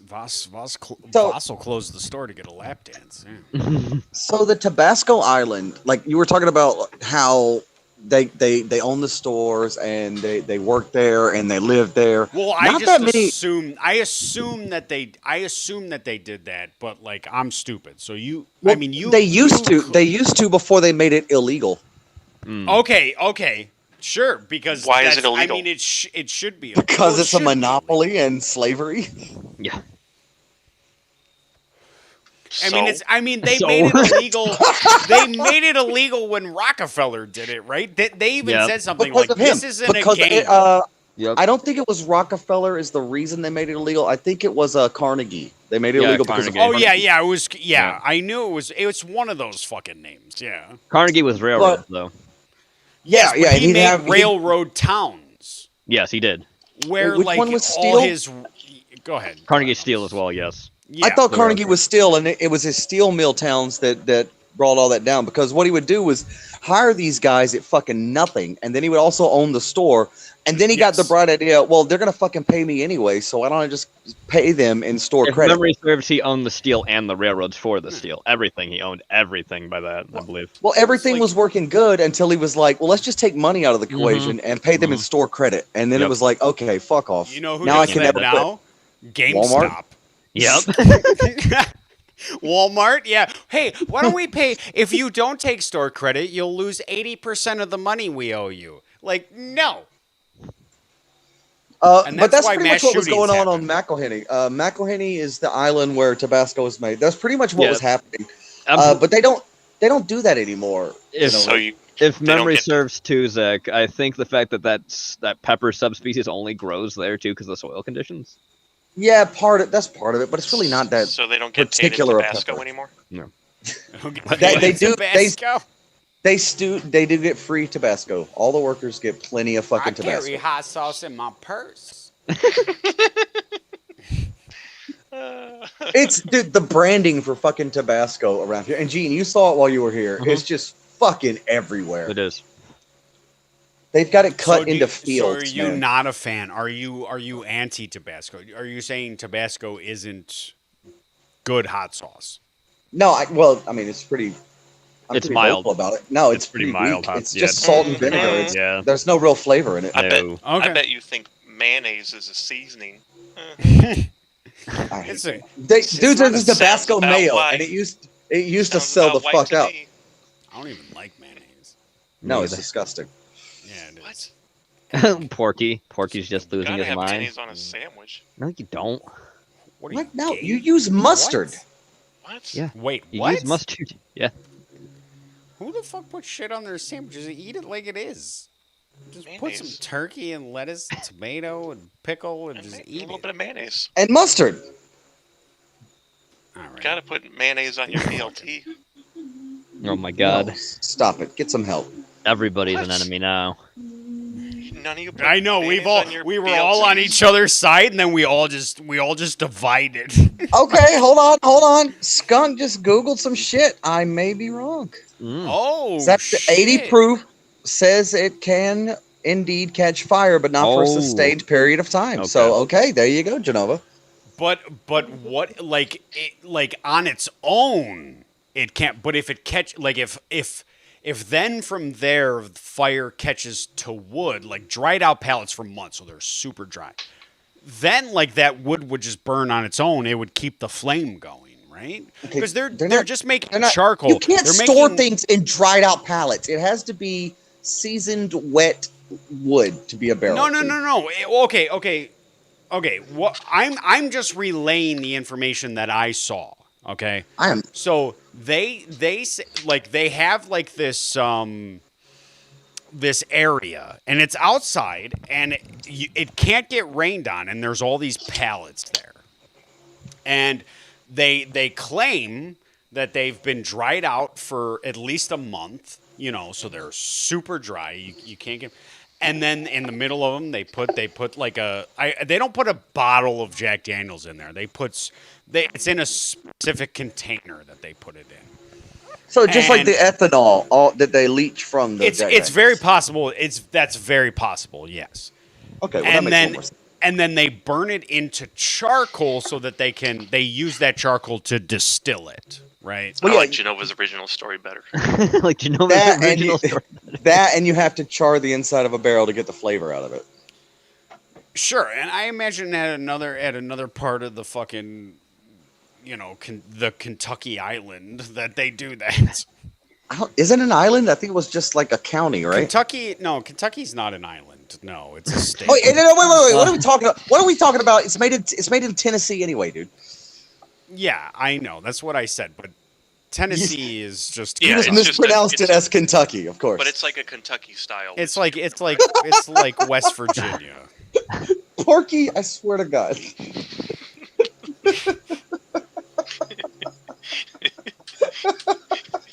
So- will close the store to get a lap dance. Yeah. So the Tabasco Island, like you were talking about how they own the stores and they work there and they live there. Well, I Not just that many- assume that they did that, but like I'm stupid. So Well, you they used you to. They used to before they made it illegal. Okay, sure. Because Why is it that's- illegal? I mean, it should be Because well, it it's a should be monopoly and slavery. Yeah. I mean, they So- made it illegal. They made it illegal when Rockefeller did it, right? They even Yep. said something Because like, of him. "This isn't Because a game." Yep. I don't think it was Rockefeller is the reason they made it illegal. I think it was Carnegie. They made it Yeah, illegal because of Carnegie. Oh yeah, it was. Yeah, I knew it was. It was one of those fucking names. Yeah. Carnegie was railroad, But- though. Yeah, But yeah. He he'd made have- he'd- railroad towns Yes, he did. where Which like one was all Steel? his. Go ahead. Carnegie Steel as well, yes. Yeah. I thought the Carnegie railroad. was steel, and it was his steel mill towns that brought all that down, because what he would do was hire these guys at fucking nothing, and then he would also own the store. And then he got the bright idea, well, they're gonna fucking pay me anyway, so why don't I just pay them in store If credit? memory serves, he owned the steel and the railroads for the steel. Everything. He owned everything by that, I believe. Well, everything was working good until he was like, well, let's just take money out of the equation and pay them in store credit. And then it was like, okay, fuck off. You know who now I does can that never now? GameStop. Yep. Walmart, yeah. Hey, why don't we pay? If you don't take store credit, you'll lose 80% of the money we owe you. Like, no. And but that's why pretty much mass what was going shootings on McElhenney. McElhenney is the island where Tabasco was made. That's pretty much what was happening. But they don't do that anymore. If memory serves too, Zach, I think the fact that that pepper subspecies only grows there too because of the soil conditions. Yeah, that's part of it, but it's really not that. So they don't get particular paid in of Tabasco pepper. anymore. No. They do. Tabasco? They do get free Tabasco. All the workers get plenty of fucking I carry Tabasco. hot sauce in my purse. It's the branding for fucking Tabasco around here. And Gene, you saw it while you were here. It's just fucking everywhere. It is. They've got it cut So into So fields. are you man. not a fan? Are you anti Tabasco? Are you saying Tabasco isn't good hot sauce? No, I mean it's pretty. It's pretty mild. vocal about it. No, it's pretty pretty mild. weak. It's Yeah. just salt and vinegar. Yeah. There's no real flavor in it. I bet you think mayonnaise is a seasoning. It's a, Dude, there's Tabasco about mayo, why- and it used to sounds sell the about white fuck to out. me. I don't even like mayonnaise. No, it's disgusting. Yeah, it is. Porky's just losing Gotta his have mind. mayonnaise on a sandwich. No, you don't. What are What? you No, gay? you use mustard. What? Yeah. Wait, You what? use mustard. Yeah. Who the fuck puts shit on their sandwiches? Eat it like it is. Just put some Mayonnaise. turkey and lettuce, tomato and pickle, and And just a eat little it. bit of mayonnaise. And mustard. All right. Gotta put mayonnaise on your BLT. Oh my God. No, stop it. Get some help. Everybody's an What? enemy now. None of you. Put I know mayonnaise on your we were all on BLTs? each other's side, and then we all just divided. Okay, hold on. Skunk just Googled some shit. I may be wrong. Oh, That's 80 shit. proof says it can indeed catch fire, but not for a Oh. sustained period of time. So, okay, there you go, Genova. But what like on its own it can't. But if it if then from there fire catches to wood, like dried out pallets for months, so they're super dry, then like that wood would just burn on its own. It would keep the flame going, right? Because they're not- just making They're not, charcoal. You can't They're store making- things in dried out pallets. It has to be seasoned, wet wood to be a barrel. No. Okay. What I'm just relaying the information that I saw. Okay. I am. So they like they have like this this area, and it's outside, and it can't get rained on, and there's all these pallets there, and they claim that they've been dried out for at least a month. You know, so they're super dry. You can't get. And then in the middle of them, they put like they don't put a bottle of Jack Daniels in there. It's in a specific container that they put it in. So just like And- the ethanol that they leach from the. It's very possible. That's very possible. Yes. Okay, well, that and makes then more sense. and then they burn it into charcoal so that they use that charcoal to distill it. Right. I like Genova's original story better. Like Genova's That and, original you, story. that and you have to char the inside of a barrel to get the flavor out of it. Sure, and I imagine at another part of the fucking, you know, the Kentucky island that they do that. Isn't it an island? I think it was just like a county, right? Kentucky's not an island. No, it's a state. Oh, wait. What are we talking about? What are we talking about? It's made in Tennessee anyway, dude. Yeah, I know. That's what I said, but Tennessee is just You just mispronounced it as Kentucky, of course. But it's like a Kentucky style. It's like West Virginia. Porky, I swear to God.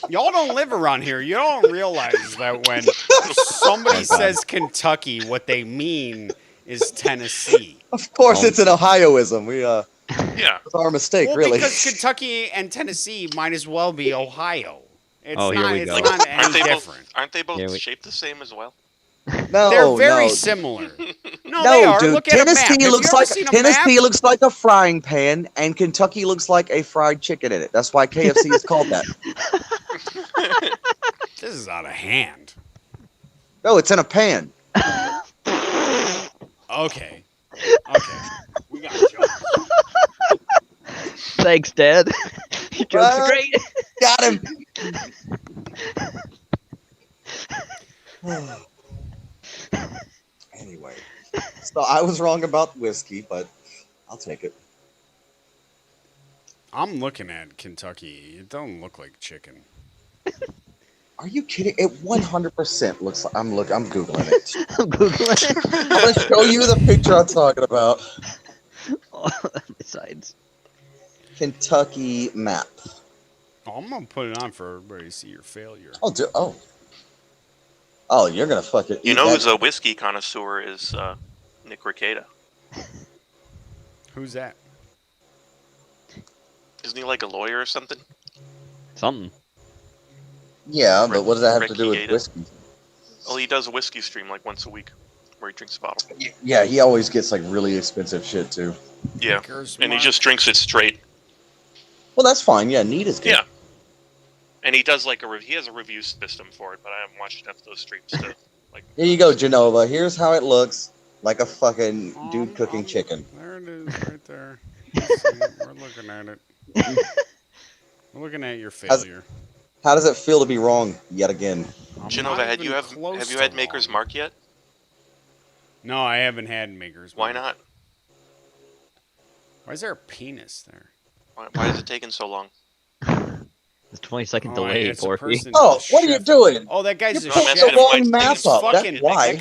Y'all don't live around here. You don't realize that when somebody says Kentucky, what they mean is Tennessee. Of course, it's an Ohioism. Yeah, it's our mistake, Well, really. because Kentucky and Tennessee might as well be Ohio. It's Oh, here not. we It's go. not Aren't any they different. Aren't they both Here we- shaped the same as well? No, They're very no. similar. No, No, they are. dude. Look at a map. Tennessee Have looks you ever like seen a Tennessee map? looks like a frying pan, and Kentucky looks like a fried chicken in it. That's why KFC is called that. This is out of hand. No, it's in a pan. Okay. Okay. We got jokes. Thanks, Dad. Your jokes are great. Got him. Anyway, so I was wrong about whiskey, but I'll take it. I'm looking at Kentucky. It don't look like chicken. Are you kidding? It 100% looks like I'm googling it. I'm googling it. I'm gonna show you the picture I'm talking about. Besides, Kentucky map. Oh, I'm gonna put it on for everybody to see your failure. Oh, you're gonna fucking. You eat know that. who's a whiskey connoisseur is Nick Rekieta. Who's that? Isn't he like a lawyer or something? something. Yeah, but what does that have to Ricky do with Gator. whiskey? Well, he does a whiskey stream like once a week, where he drinks a bottle. Yeah, he always gets like really expensive shit too. Yeah, Maker's and he Mark? just drinks it straight. Well, that's fine. Yeah, neat is good. Yeah. And he does like he has a review system for it, but I haven't watched enough of those streams to like. Here you go, Genova. Here's how it looks like a fucking Oh, dude cooking chicken. There it is, right there. See, we're looking at it. We're looking at your failure. How does it feel to be wrong yet again? I'm Genova, not have you even have close you to had Maker's wrong. Mark yet? No, I haven't had Maker's Why Mark. not? Why is there a penis there? Why is it taking so long? It's 20-second Oh, delay, it's a Porky. person- Oh, what are you chef. doing? Oh, that guy's You a put I'm chef. the asking wrong if my map team's up. Fucking, That's why.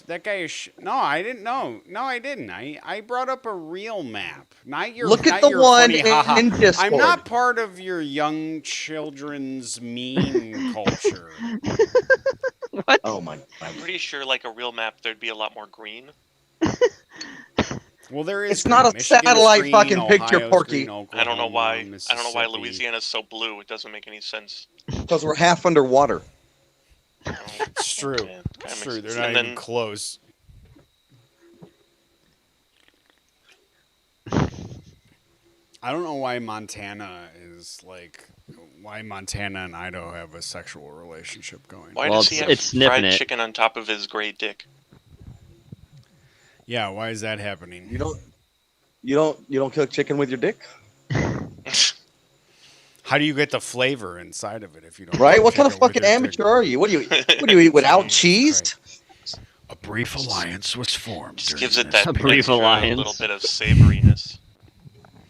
That guy is. No, I didn't know. No, I didn't. I brought up a real map, not your. Look at not the your one funny, haha. in Discord. I'm not part of your young children's meme culture. What? Oh my I'm god. pretty sure like a real map there'd be a lot more green. Well, there is. It's not green. a Michigan's satellite green, fucking picture, Ohio's Porky. green, I don't know Oklahoma, why. I don't know why Mississippi. Louisiana's so blue. It doesn't make any sense. Because we're half underwater. It's true. Yeah, kinda It's makes true. sense. They're not And even then- close. I don't know why Montana is like. Why Montana and Idaho have a sexual relationship going? Why Well, does he have it's sniffing fried it. chicken on top of his great dick? Yeah, why is that happening? You don't cook chicken with your dick? How do you get the flavor inside of it if you don't? Right? cook What kind of chicken with fucking your amateur dick? are you? What do you eat without Jesus cheese? Christ. A brief alliance was formed. Just during gives it this that A brief extra alliance. little bit of savoriness.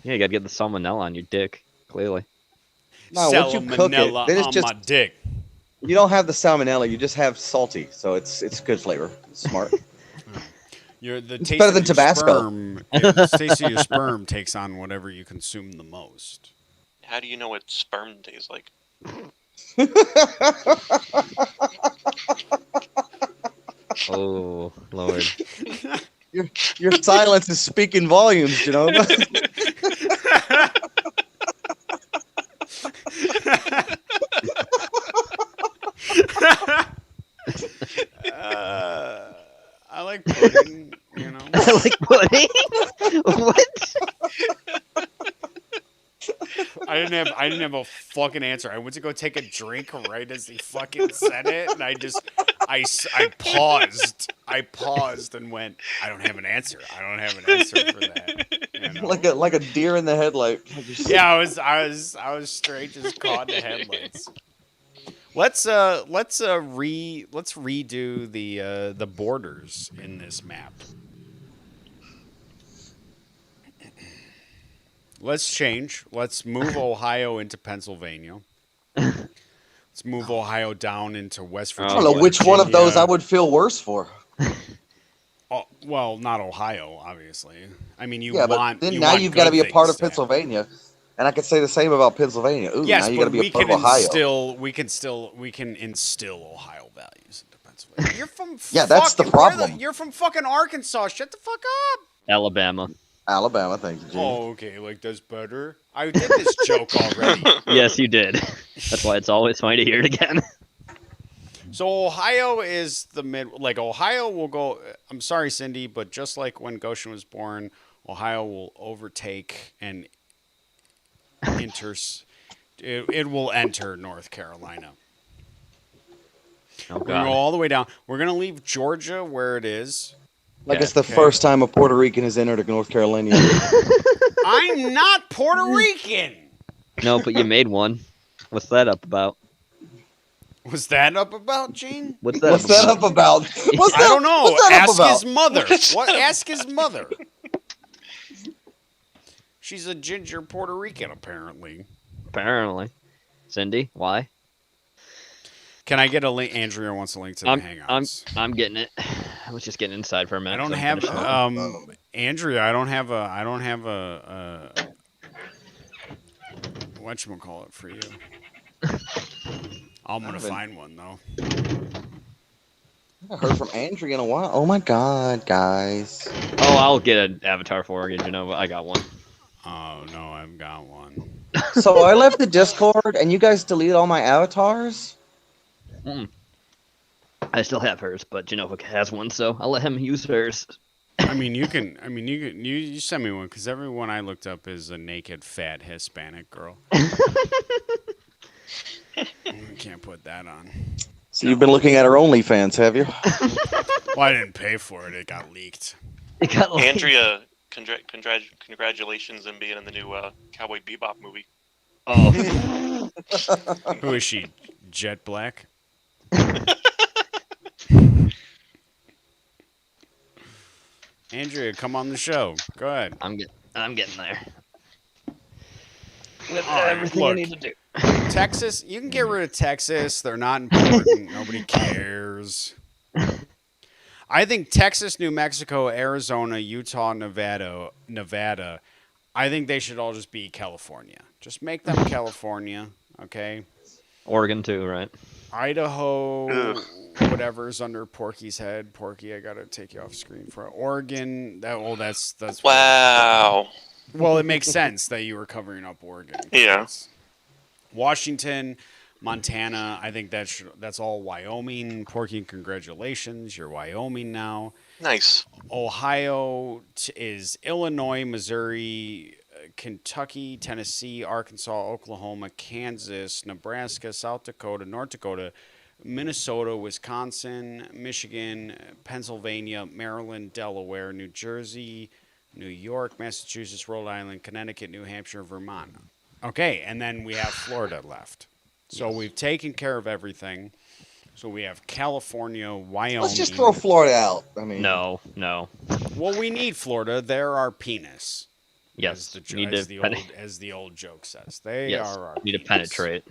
Yeah, you gotta get the salmonella on your dick. Clearly. No, once you cook it, Salmonella then it's on just my dick. you don't have the salmonella, you just have salty, so it's good flavor. It's smart. The It's taste better of than your Tabasco. Sperm, the taste of your sperm takes on whatever you consume the most. How do you know what sperm tastes like? Oh Lord. Your silence is speaking volumes, you know. I like pudding, you know. Like pudding? What? I didn't have a fucking answer. I went to go take a drink right as he fucking said it, and I paused. I paused and went, I don't have an answer. I don't have an answer for that. You know? like a deer in the headlight. Yeah, I was straight just caught in the headlights. Let's redo the borders in this map. Let's change. Let's move Ohio into Pennsylvania. Let's move Ohio down into West I Virginia. don't know which one of those I Virginia. would feel worse for. Oh, well, not Ohio, obviously. I mean, you Yeah, but want. then you now want you've got to good be a part of things to happen. Pennsylvania, and I could say the same about Pennsylvania. Ooh, Yes, now you got to but be we a part can of Ohio. we can instill Ohio values into Pennsylvania. You're from Yeah, that's the fucking- where problem. you're from fucking Arkansas. Shut the fuck up. Alabama. Alabama, thank you, Gene. Oh, okay. Like that's better. I did this joke already. Yes, you did. That's why it's always funny to hear it again. So Ohio is the mid. Like Ohio will go. I'm sorry, Cindy, but just like when Goshen was born, Ohio will overtake and enters. It will enter North Carolina. Oh We're gonna go god. all the way down. We're gonna leave Georgia where it is. Like Yeah, it's the okay. first time a Puerto Rican has entered North Carolina. I'm not Puerto Rican. No, but you made one. What's that up about? Was that up about, Gene? What's that? What's that up about? What's I don't know. What's that up Ask about? his mother. What? Ask his mother. She's a ginger Puerto Rican, apparently. Apparently. Cindy, why? Can I get a link? Andrea wants a link to the Hangouts. I'm getting it. I was just getting inside for a minute. I don't 'cause I'm have finishing up. Andrea. I don't have a whatchamacallit for you. I'm gonna find one though. I haven't heard from Andrea in a while. Oh my god, guys. Oh, I'll get an avatar for Oregon, you know, I got one. Oh no, I've got one. So I left the Discord and you guys deleted all my avatars? I still have hers, but Genova has one, so I'll let him use hers. I mean, you can. You send me one because everyone I looked up is a naked, fat Hispanic girl. You can't put that on. So you've been looking at our OnlyFans, have you? Well, I didn't pay for it. It got leaked. It got like, Andrea, congratulations on being in the new Cowboy Bebop movie. oh, Who is she? Jet Black? Andrea, come on the show. Go ahead. I'm getting there. All right, Everything look. I need to do. Texas, you can get rid of Texas. They're not important. Nobody cares. I think Texas, New Mexico, Arizona, Utah, Nevada. I think they should all just be California. Just make them California, okay? Oregon too, right? Idaho, Ugh. whatever's under Porky's head. Porky, I gotta take you off screen for Oregon. That's Wow. well, it makes sense that you were covering up Oregon. Yeah. Washington, Montana. I think that's all Wyoming. Porky, congratulations, you're Wyoming now. Nice. Ohio is Illinois, Missouri, Kentucky, Tennessee, Arkansas, Oklahoma, Kansas, Nebraska, South Dakota, North Dakota, Minnesota, Wisconsin, Michigan, Pennsylvania, Maryland, Delaware, New Jersey, New York, Massachusetts, Rhode Island, Connecticut, New Hampshire, Vermont. Okay, and then we have Florida left. So we've taken care of everything. So we have California, Wyoming. Let's just throw Florida out. I mean, No. Well, we need Florida. They're our penis. Yes. As the old joke says. They yes. are our Need to penis. penetrate.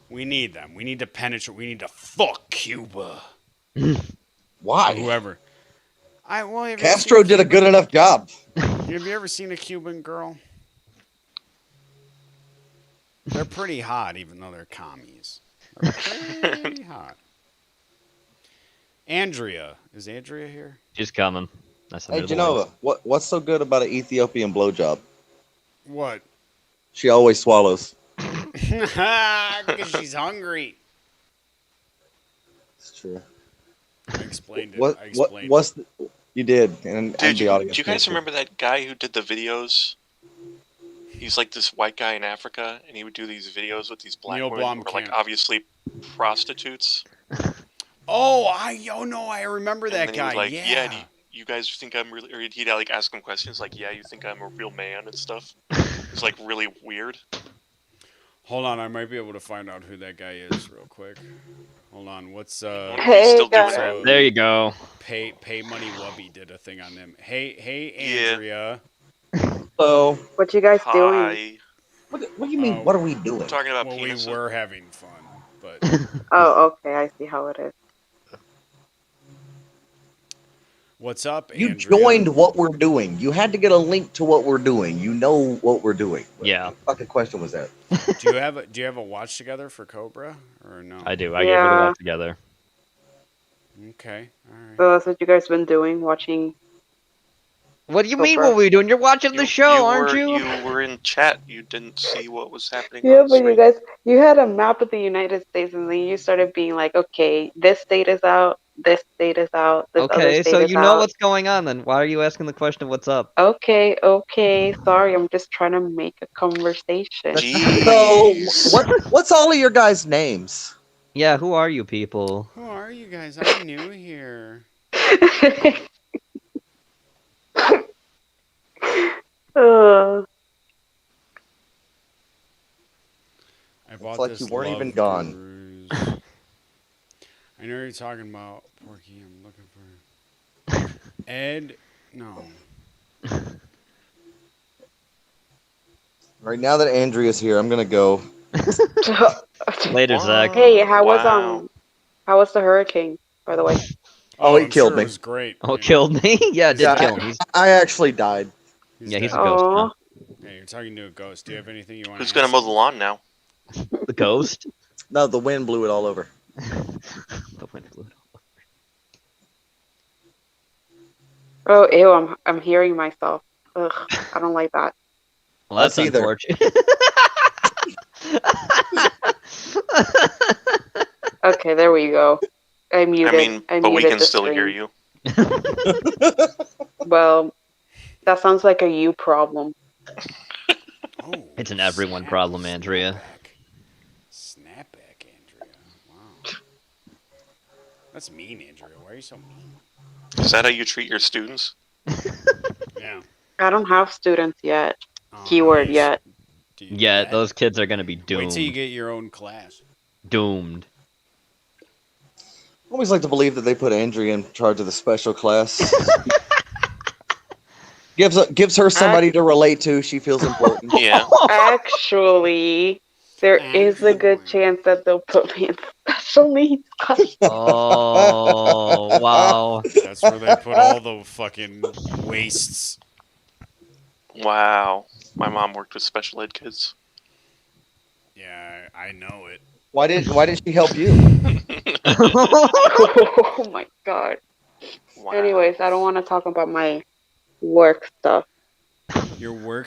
We need them. We need to penetrate. We need to fuck Cuba. why? Whoever. Have you Castro did a good enough job. Have you ever seen a Cuban girl? They're pretty hot, even though they're commies. They're pretty hot. Andrea. Is Andrea here? She's coming. That's Hey, Genova, what's so good about an Ethiopian blowjob? What? She always swallows. Because she's hungry. It's true. I explained it. You did, and Dude, the do audience. you guys missed it. remember that guy who did the videos? He's like this white guy in Africa, and he would do these videos with these black Neil women who were like Blomkamp. obviously prostitutes. I remember And that then he guy. was like, yeah. do you guys think I'm really? Or he'd like ask him questions like, "Yeah, you think I'm a real man and stuff." It's like really weird. Hold on, I might be able to find out who that guy is real quick. Hold on, what's Wonder if he's still doing that. There you go. Pay Money Wubby did a thing on them. Hey Yeah. Andrea. So, What you guys doing? Hi. what do you mean? What are we doing? We're talking about Well, we penis. were having fun, but Oh, okay. I see how it is. what's up, You Andrea? joined what we're doing. You had to get a link to what we're doing. You know what we're doing. Yeah. What fucking question was that? Do you have a watch together for Cobra or no? I do. I gave it all together. Okay, all right. So that's what you guys been doing, watching What do you mean? Super. What were you doing? You're watching the show, aren't were, you? You were in chat. You didn't see what was happening. Yeah, on but you screen. guys, you had a map of the United States, and then you started being like, okay, this state is out, this state is out, this other Okay, state so is you know out. what's going on then. Why are you asking the question? What's up? Okay, okay, sorry, I'm just trying to make a conversation. So, what's all of your guys' names? Yeah, who are you people? Who are you guys? I'm new here. I bought like this you weren't even Love gone. Gurus. I know you're talking about Porky. I'm looking for Ed. No. Right now that Andrea's here, I'm gonna go. Later, Zach. Hey, how Wow. was the hurricane, by the way? Oh, he I'm killed sure me. It was great. Oh, you know. killed me? Yeah, it did Yeah, kill him. I actually died. Yeah, he's a dead. ghost Aw. now. Yeah, you're talking to a ghost. Do you have anything you want Who's to gonna mow the lawn now? The ghost? No, the wind blew it all over. The wind blew it all. Oh, ew, I'm hearing myself. Ugh, I don't like that. Well, that's Us either. unfortunate. Okay, there we go. I muted. I mean, I but we muted can the still stream. hear you. Well, that sounds like a you problem. Oh, It's an everyone problem, Andrea. Snapback, Andrea. Wow. That's mean, Andrea. Why are you so mean? Is that how you treat your students? Yeah. I don't have students yet. Oh, Keyword nice. yet. Do you Yeah, do that? those kids are gonna be doomed. Wait till you get your own class. Doomed. I always like to believe that they put Andrea in charge of the special class. gives her somebody to relate to. She feels important. Yeah. Actually, there is a good chance that they'll put me in special needs class. Oh, wow. That's where they put all the fucking wastes. Wow. My mom worked with special ed kids. Yeah, I know it. Why did she help you? Oh my god. Wow. Anyways, I don't want to talk about my work stuff. Your work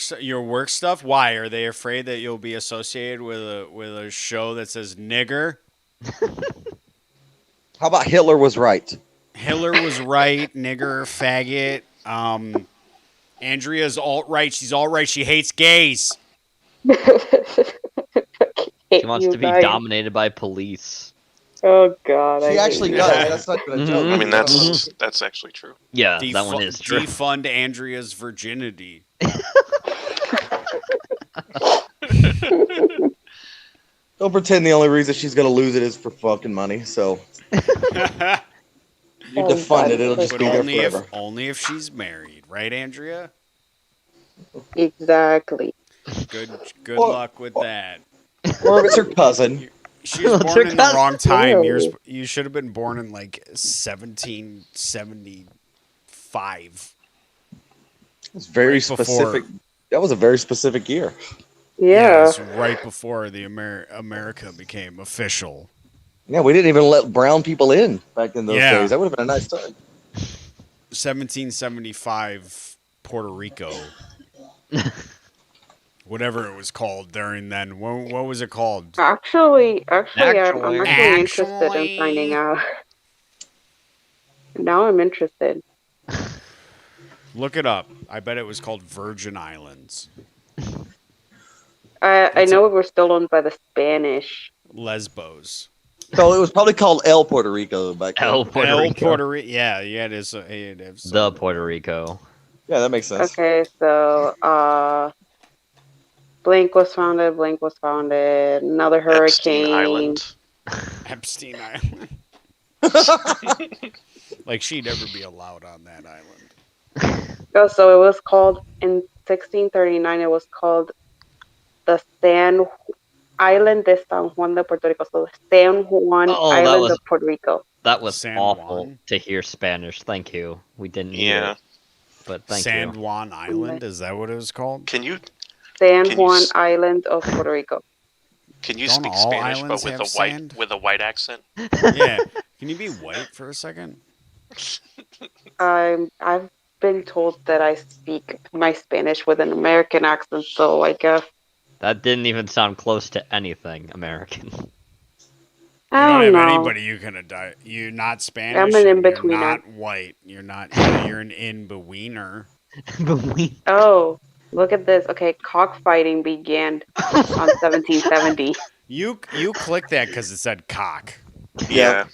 stuff. Why are they afraid that you'll be associated with a show that says nigger? How about Hitler was right? Hitler was right. Nigger, faggot. Andrea's alt-right. She's alt-right. She hates gays. She wants to be dominated by police. Oh god. She actually does. That's not even a joke. I mean, that's actually true. Yeah, that one is true. Defund Andrea's virginity. Don't pretend the only reason she's gonna lose it is for fucking money. So you defund it; it'll just But be there only forever. only if she's married, right, Andrea? Exactly. Good Well- luck with that. Or if it's her cousin. She was It's born her in the wrong time. Really? You should have been born in like 1775. It's very Right before- specific. That was a very specific year. Yeah. it's right before the America became official. Yeah, we didn't even let brown people in back in those Yeah. days. That would have been a nice time. 1775 Puerto Rico. Whatever it was called during then. What was it called? Actually, I'm Actually. actually interested in finding out. Now I'm interested. Look it up. I bet it was called Virgin Islands. I know it was still owned by the Spanish. Lesbos. So it was probably called El Puerto Rico back then. El Puerto El Rico. Puerto Rico. Yeah, it is. It is The Puerto Rico. Yeah, that makes sense. Okay, so Blink was founded. Another Epstein hurricane. Island. Epstein Island. Like she'd never be allowed on that island. Oh, so it was called in 1639. It was called the San Island de San Juan de Puerto Rico. So San Juan Oh, that Island was- of Puerto Rico. That was San awful Juan? to hear Spanish. Thank you. We didn't hear Yeah. it. But thank San you. Juan Island. Is that what it was called? Can you San Can you Juan s- Island of Puerto Rico. speak all Spanish islands but have with sand? a white accent? Yeah. Can you be white for a second? I've been told that I speak my Spanish with an American accent, so I guess That didn't even sound close to anything American. I You don't don't have know. anybody you can die. You're not Spanish. I'm an and in-betweener. You're not white. You're not. You're an in-betweener. Oh, look at this. Okay, cockfighting began on 1770. You clicked that because it said cock. Yeah.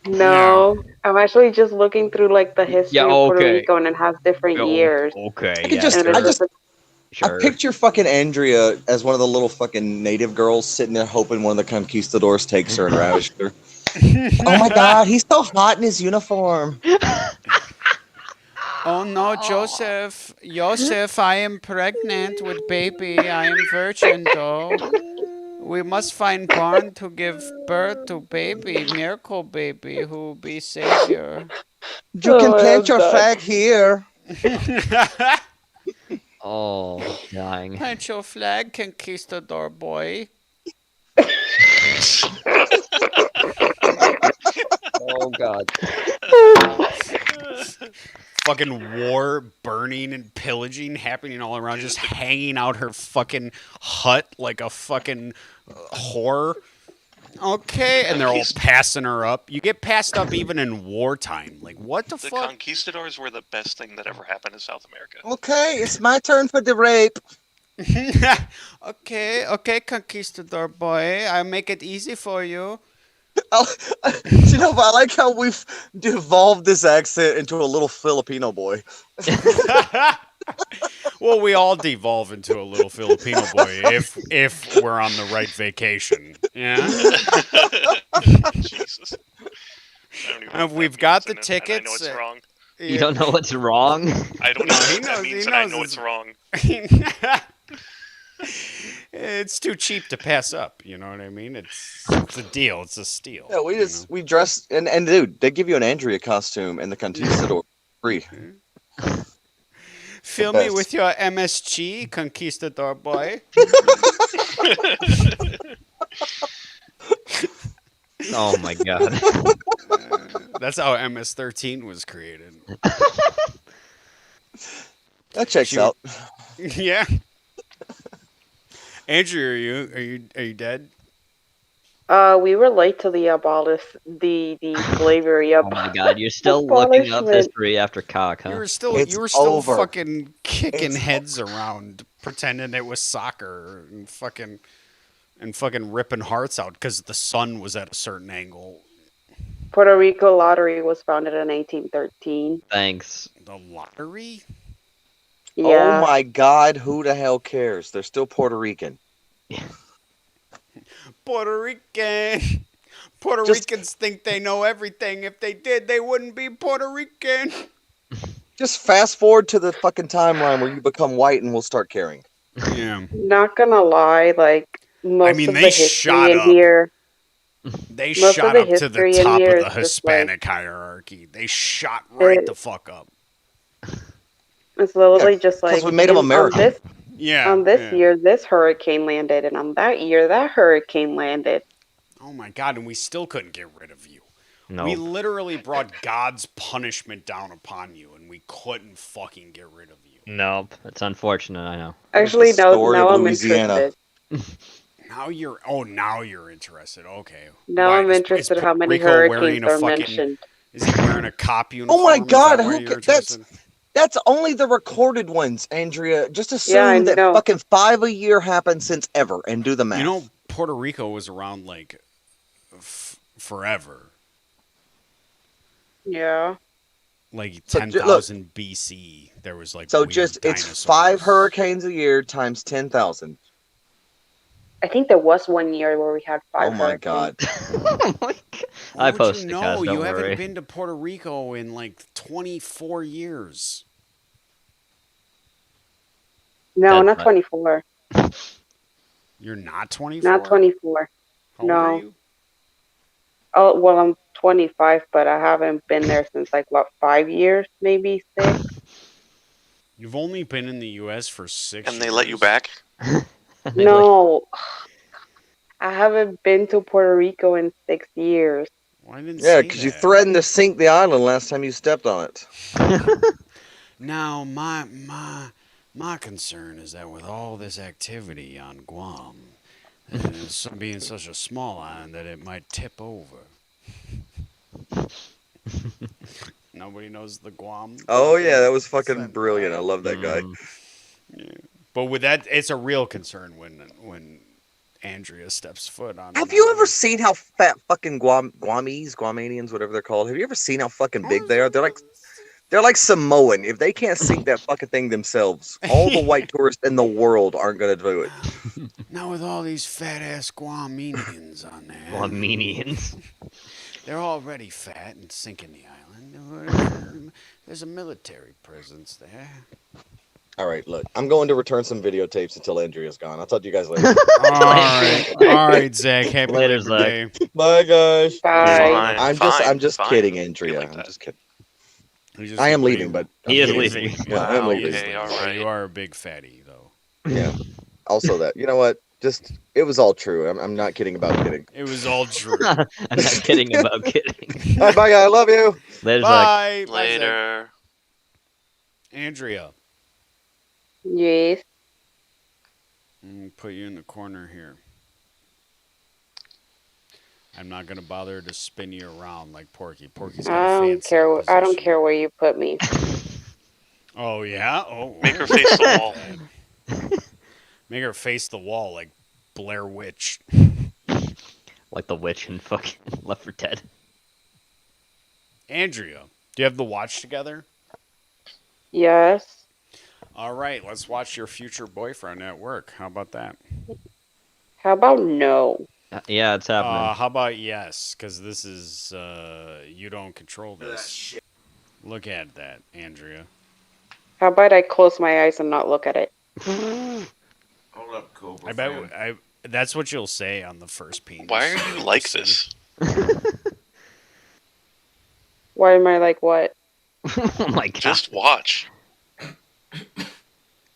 No, I'm actually just looking through like the history Yeah, of Puerto okay. Rico, and it has different Yeah, years. Okay, I yeah, just, And I it's just, just sure. I picture fucking Andrea as one of the little fucking native girls sitting there hoping one of the conquistadors takes her and ravishes her. Oh my god, he's so hot in his uniform. Oh no, Joseph! Joseph, I am pregnant with baby. I am virgin though. We must find barn to give birth to baby, miracle baby, who will be savior. You can Oh, plant your God. flag here. Oh, dying. Plant your flag, conquistador boy. Oh god. Fucking war, burning and pillaging happening all around, just hanging out her fucking hut like a fucking whore. Okay, and they're all passing her up. You get passed up even in wartime. Like, what the The fuck? conquistadors were the best thing that ever happened in South America. Okay, it's my turn for the rape. Okay, conquistador boy. I'll make it easy for you. You know, I like how we've devolved this accent into a little Filipino boy. Well, we all devolve into a little Filipino boy if we're on the right vacation. Yeah. Jesus. I don't even know what We've that got means, the and I know tickets. it's wrong. You don't know what's wrong? I don't know he what that knows- means, he and I knows know it's- it's wrong. It's too cheap to pass up. You know what I mean? It's a deal. It's a steal. Yeah, we you just know? we dress and dude, they give you an Andrea costume and the conquistador free. Fill the me best. with your MSG, conquistador boy. Oh my god. That's how MS-13 was created. That checks Shoot. out. Yeah. Andrew, are you dead? We were late to the slavery. Oh my god, you're still looking up Abolishment. history after cock, You huh? were still It's you were still over. fucking kicking It's heads around, pretending it was soccer and fucking ripping hearts out because the sun was at a certain angle. Puerto Rico lottery was founded in 1813. Thanks. The lottery? Yeah. Oh my god, who the hell cares? They're still Puerto Rican. Puerto Rican. Puerto Just- Ricans think they know everything. If they did, they wouldn't be Puerto Rican. Just fast forward to the fucking timeline where you become white and we'll start caring. Yeah. Not gonna lie, like most mean, of they the history shot in up. here. They Most of shot the up to the history in top here of the is just, like- Hispanic hierarchy. They shot right It- the fuck up. It's literally Yeah, just 'cause like we made 'em on American. this Yeah. on this yeah. year, this hurricane landed, and on that year, that hurricane landed. Oh my god, and we still couldn't get rid of you. No. We literally brought God's punishment down upon you, and we couldn't fucking get rid of you. Nope. It's unfortunate, I know. Actually, the now story now of I'm Louisiana. interested. Now you're interested. Okay. Now Why, I'm is interested how Puerto many Rico wearing hurricanes a are fucking- mentioned. Is he wearing a cop uniform? Oh my Is god, that why who you're that's interested? that's only the recorded ones, Andrea. Just Yeah, I assume that know. fucking 5 a year happened since ever and do the math. You know, Puerto Rico was around like forever. Yeah. Like So, 10,000 BC. There was like so weird just it's dinosaurs. 5 hurricanes a year times 10,000. I think there was one year where we had Oh 5 my hurricanes. god. Oh my god. How I would posted, you know? guys, don't You haven't worry. been to Puerto Rico in like 24 years. No, That's not right. 24. You're not 24? Not 24. How old no. are you? Oh, well, I'm 25, but I haven't been there since like what, 5 years, maybe 6. You've only been in the U.S. for 6 years. And they let you back? No, I haven't been to Puerto Rico in 6 years. Well, I didn't Yeah, say because you that. threatened to sink the island last time you stepped on it. Now, my concern is that with all this activity on Guam, it's being such a small island that it might tip over. Nobody knows the Guam. Oh yeah, that was fucking brilliant. I love that guy. Yeah. But with that, it's a real concern when Andrea steps foot on. Have you ever seen how fat fucking Guamanians, whatever they're called? Have you ever seen how fucking big they are? They're like Samoan. If they can't sink that fucking thing themselves, all the white tourists in the world aren't gonna do it. Now with all these fat ass Guamanians on there. Guamanians. They're already fat and sinking the island. There's a military presence there. All right, look, I'm going to return some videotapes until Andrea's gone. I'll talk to you guys later. All right, Zach. Happy Later, Labor Day. Bye, guys. Bye. I'm just kidding, Andrea. like I'm that. just kidding. He's just I am kidding. leaving, but He is I'm leaving. Yeah, I'm Wow, leaving. okay, all right. You are a big fatty, though. Yeah. Also, that you know what? Just it was all true. I'm not kidding about kidding. It was all true. I'm not kidding about kidding. All right, bye, guys. I love you. Later, Zach. Bye. Bye, Zach. Later. Andrea. Yes. Put you in the corner here. I'm not gonna bother to spin you around like Porky. Porky's got I a don't fancy care. I don't position. care where you put me. Oh yeah. Oh. Make her face the wall. Make her face the wall like Blair Witch. Like the witch in fucking Left 4 Dead. Andrea, do you have the watch together? Yes. All right, let's watch your future boyfriend at work. How about that? How about no? Yeah, it's happening. How about yes? Because this is you don't control this. Look at that, Andrea. How about I close my eyes and not look at it? Hold up, Cobra. I bet that's what you'll say on the first penis. Why are you like this? Why am I like what? Oh my god. Just watch.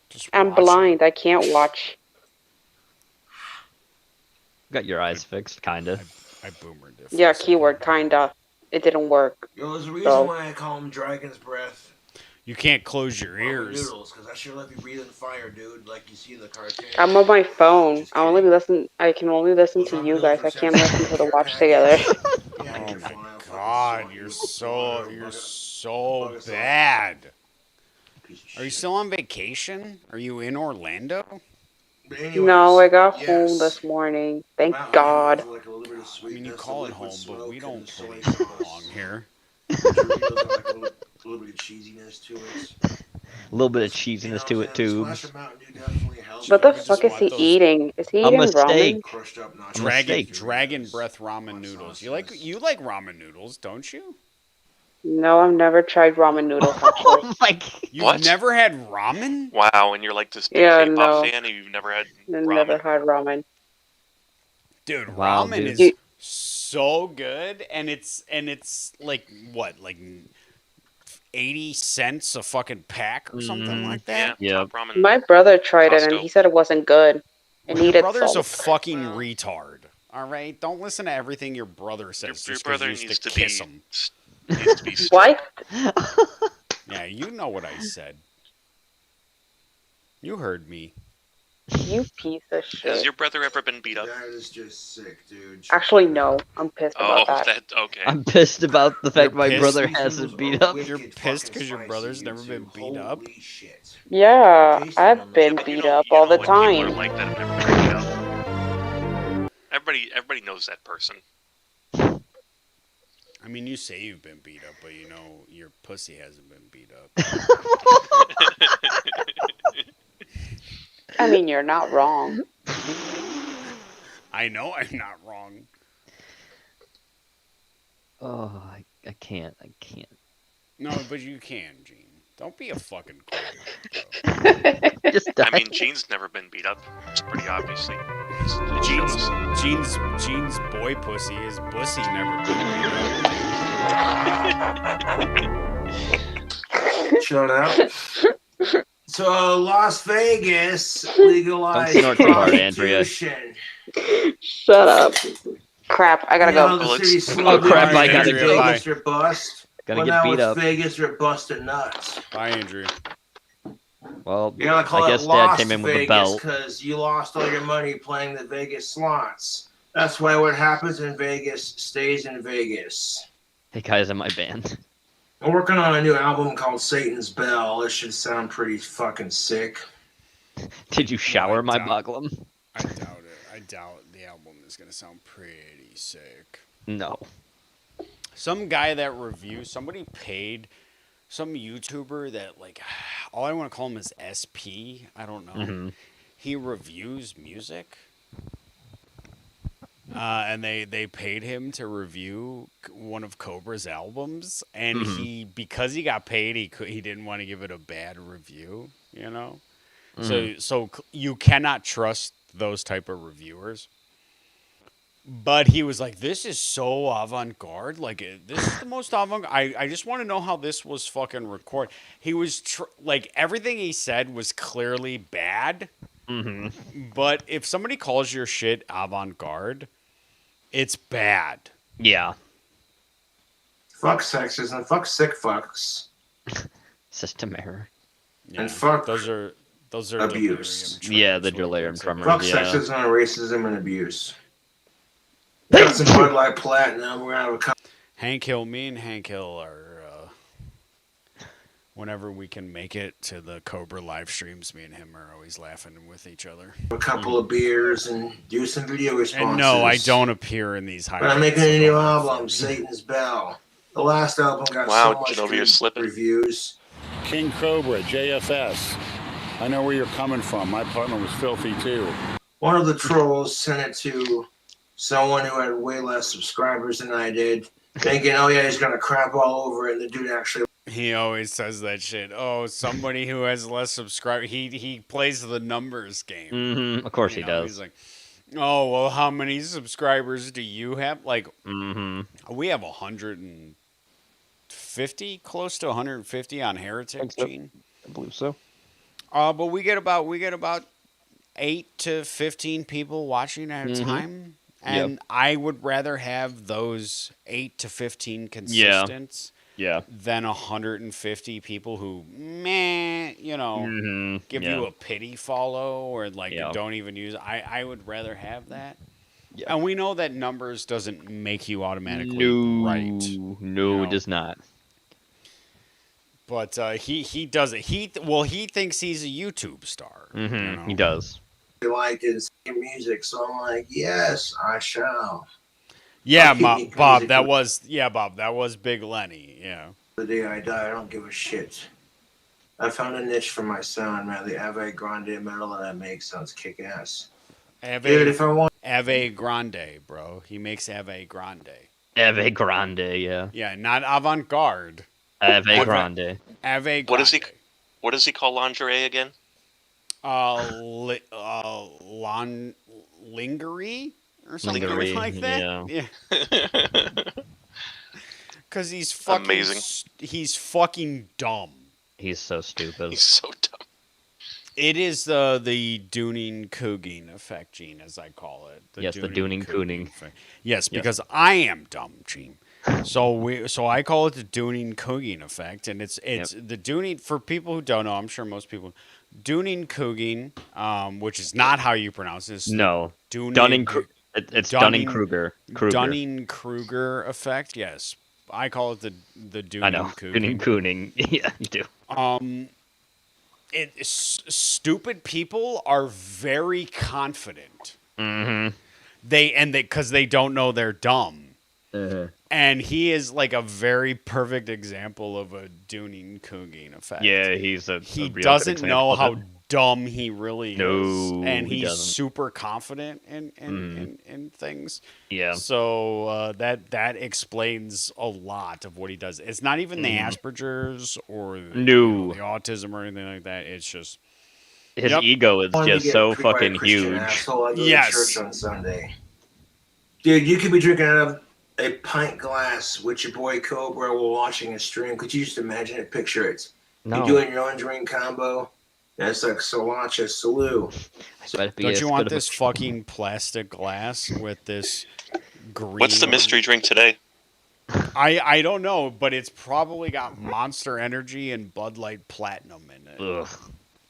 Just I'm watch it. blind. I can't watch. Got your eyes fixed, kinda. I boomered it. for Yeah, a second. keyword kinda. It didn't work. Yo, there's a reason So- why I call him Dragon's Breath. You can't close your Ramen ears. noodles, because I sure let you breathe in fire, dude, like you see in the cartoon. I'm on my phone. I can only listen to you guys. I can't listen to the watch together. Oh my god, you're so bad. Are you still on vacation? Are you in Orlando? No, I got home this morning. Thank God. I mean, you call it home, but we don't put it along here. A little bit of cheesiness to it. A little bit of cheesiness to it, too. What the fuck is he eating? Is he A eating mistake. ramen? Dragon breath ramen noodles. You like ramen noodles, don't you? No, I've never tried ramen noodles. Actually. Oh my god. You've What? never had ramen? Wow, and you're like this big Yeah, K-pop no. fan and you've never had I've ramen. never had ramen. Dude, Wow, ramen dude. is You- so good, and it's like what, like 80 cents a fucking pack or something like Yeah, that. Yep. top ramen. My brother tried it and Costco. he said it wasn't good. It Your needed brother's a salt. fucking retard. All right, don't listen to everything your brother says. Your just 'cause brother you used needs to to be kiss him. needs to be What? Yeah, you know what I said. You heard me. You piece of Has shit. your brother ever been beat up? That is just sick, dude. Actually, no. I'm pissed Oh, about that. okay. I'm pissed about the fact You're my pissed? brother hasn't beat up. You're pissed 'cause your brother's never been beat up? Holy shit. Yeah, I've been But you beat know- up you all know the when people are time. like that and never been beat up. Everybody knows that person. I mean, you say you've been beat up, but you know your pussy hasn't been beat up. I mean, you're not wrong. I know I'm not wrong. Oh, I can't. No, but you can, Gene. Don't be a fucking crap. Just I mean, Gene's never been beat up. It's pretty obviously. It shows. Gene's boy pussy, his pussy never been beat up. Shut up. So Las Vegas legalized Don't snort too hard, Andrea. prostitution. Shut up. Crap, I gotta You know, go. the city Oh, crap, I slowly gotta turned go. Mr. Bust. Gonna Well, get now beat it's up. Vegas, you're busting nuts. Bye, Andrew. Well, You gotta call I it guess Dad Lost came in with the Vegas belt. because you lost all your money playing the Vegas slots. That's why what happens in Vegas stays in Vegas. Hey guys in my band. I'm working on a new album called Satan's Bell. It should sound pretty fucking sick. Did you shower, my doubt- Boglam? I doubt it. I doubt the album is gonna sound pretty sick. No. Some guy that reviews, somebody paid some YouTuber that, like, all I want to call him is SP. I don't know. Mm-hmm. He reviews music. And they paid him to review one of Cobra's albums, and Mm-hmm. because he got paid, he didn't want to give it a bad review, you know. Mm-hmm. So you cannot trust those type of reviewers. But he was like, "This is so avant-garde. Like, this is the most avant-garde. I just want to know how this was fucking recorded." He was like, everything he said was clearly bad. Mm-hmm. But if somebody calls your shit avant-garde, it's bad. Yeah. Fuck sexism, fuck sick fucks, System error. Yeah, and fuck those are abuse. delirium Yeah, the tremors, delirium what tremors. fuck Yeah. sexism and racism and abuse. Got some Bud Light Platinum. We're gonna have a couple. Hank Hill, me and Hank Hill are, whenever we can make it to the Cobra live streams, me and him are always laughing with each other. Of beers and do some video responses. And no, I don't appear in these But highlights. I'm making so a new don't album, laugh at me. Satan's Bell. The last album got Wow, so much Genovia, you're good slipping. reviews. King Cobra, JFS. I know where you're coming from. My apartment was filthy too. One of the trolls sent it to someone who had way less subscribers than I did, thinking, "Oh yeah, he's gonna crap all over it." And the dude actually. He always says that shit. Oh, somebody who has less subscribers. He plays the numbers game. Mm-hmm. Of course You he know, does. He's like, oh, well, how many subscribers do you have? Like, Mm-hmm. we have 150, close to 150 on Heretic, so. Gene. I believe so. But we get about 8 to 15 people watching at a Mhm. time. And I would rather have those 8 to 15 consistents Yeah. than 150 people who, meh, you know, Mm-hmm. give yeah. you a pity follow or like Yeah. don't even use. I would rather have that. Yeah. And we know that numbers doesn't make you automatically No, right. no, know. it does not. But he does it. He thinks he's a YouTube star. Mm-hmm. you know? He does. liked his music, so I'm like, yes, I shall. Yeah, I'll keep making Bob. music That for was Big Lenny. Yeah. the day I die. I don't give a shit. I found a niche for my sound, man. The Ave Grande metal that I make sounds kick ass. Dude, if I want, Ave Grande, bro. He makes Ave Grande. Ave Grande, yeah. Yeah, not avant garde. Ave Grande. Ave Grande. What does he call lingerie again? Lingerie or something Lingerie, like that. yeah. Because he's fucking Amazing. He's fucking dumb. He's so stupid. He's so dumb. It is the Dunning-Kruger effect, Gene, as I call it. Yes, the Dunning-Kruger. effect. Yes, because I am dumb, Gene. So I call it the Dunning-Kruger effect, and it's the Dunning. For people who don't know, I'm sure most people, Dunning-Kruger, which is not how you pronounce this. No, Dunning-Kruger. It's Dunning-Kruger. Dunning-Kruger effect. Yes, I call it the Dunning-Kruger. I know. Dunning-Kruger. Yeah, you do. Stupid people are very confident. Mm-hmm. Because they don't know they're dumb. Uh-huh. And he is like a very perfect example of a Dunning-Kruger effect. Yeah, he doesn't know how dumb he really is. No, And he he's doesn't. super confident in things. Yeah. So that explains a lot of what he does. It's not even the Asperger's or the autism or anything like that. It's just his ego is just so fucking huge. Asshole, I go to church on Sunday. Dude, you could be drinking out of a pint glass with your boy Cobra while watching a stream. Could you just imagine it? Picture it. No. You're doing your own drink combo. And it's like Solange Salud. Don't you want this fucking plastic glass with this green? What's the mystery drink today? I don't know, but it's probably got Monster Energy and Bud Light Platinum in it. Ugh.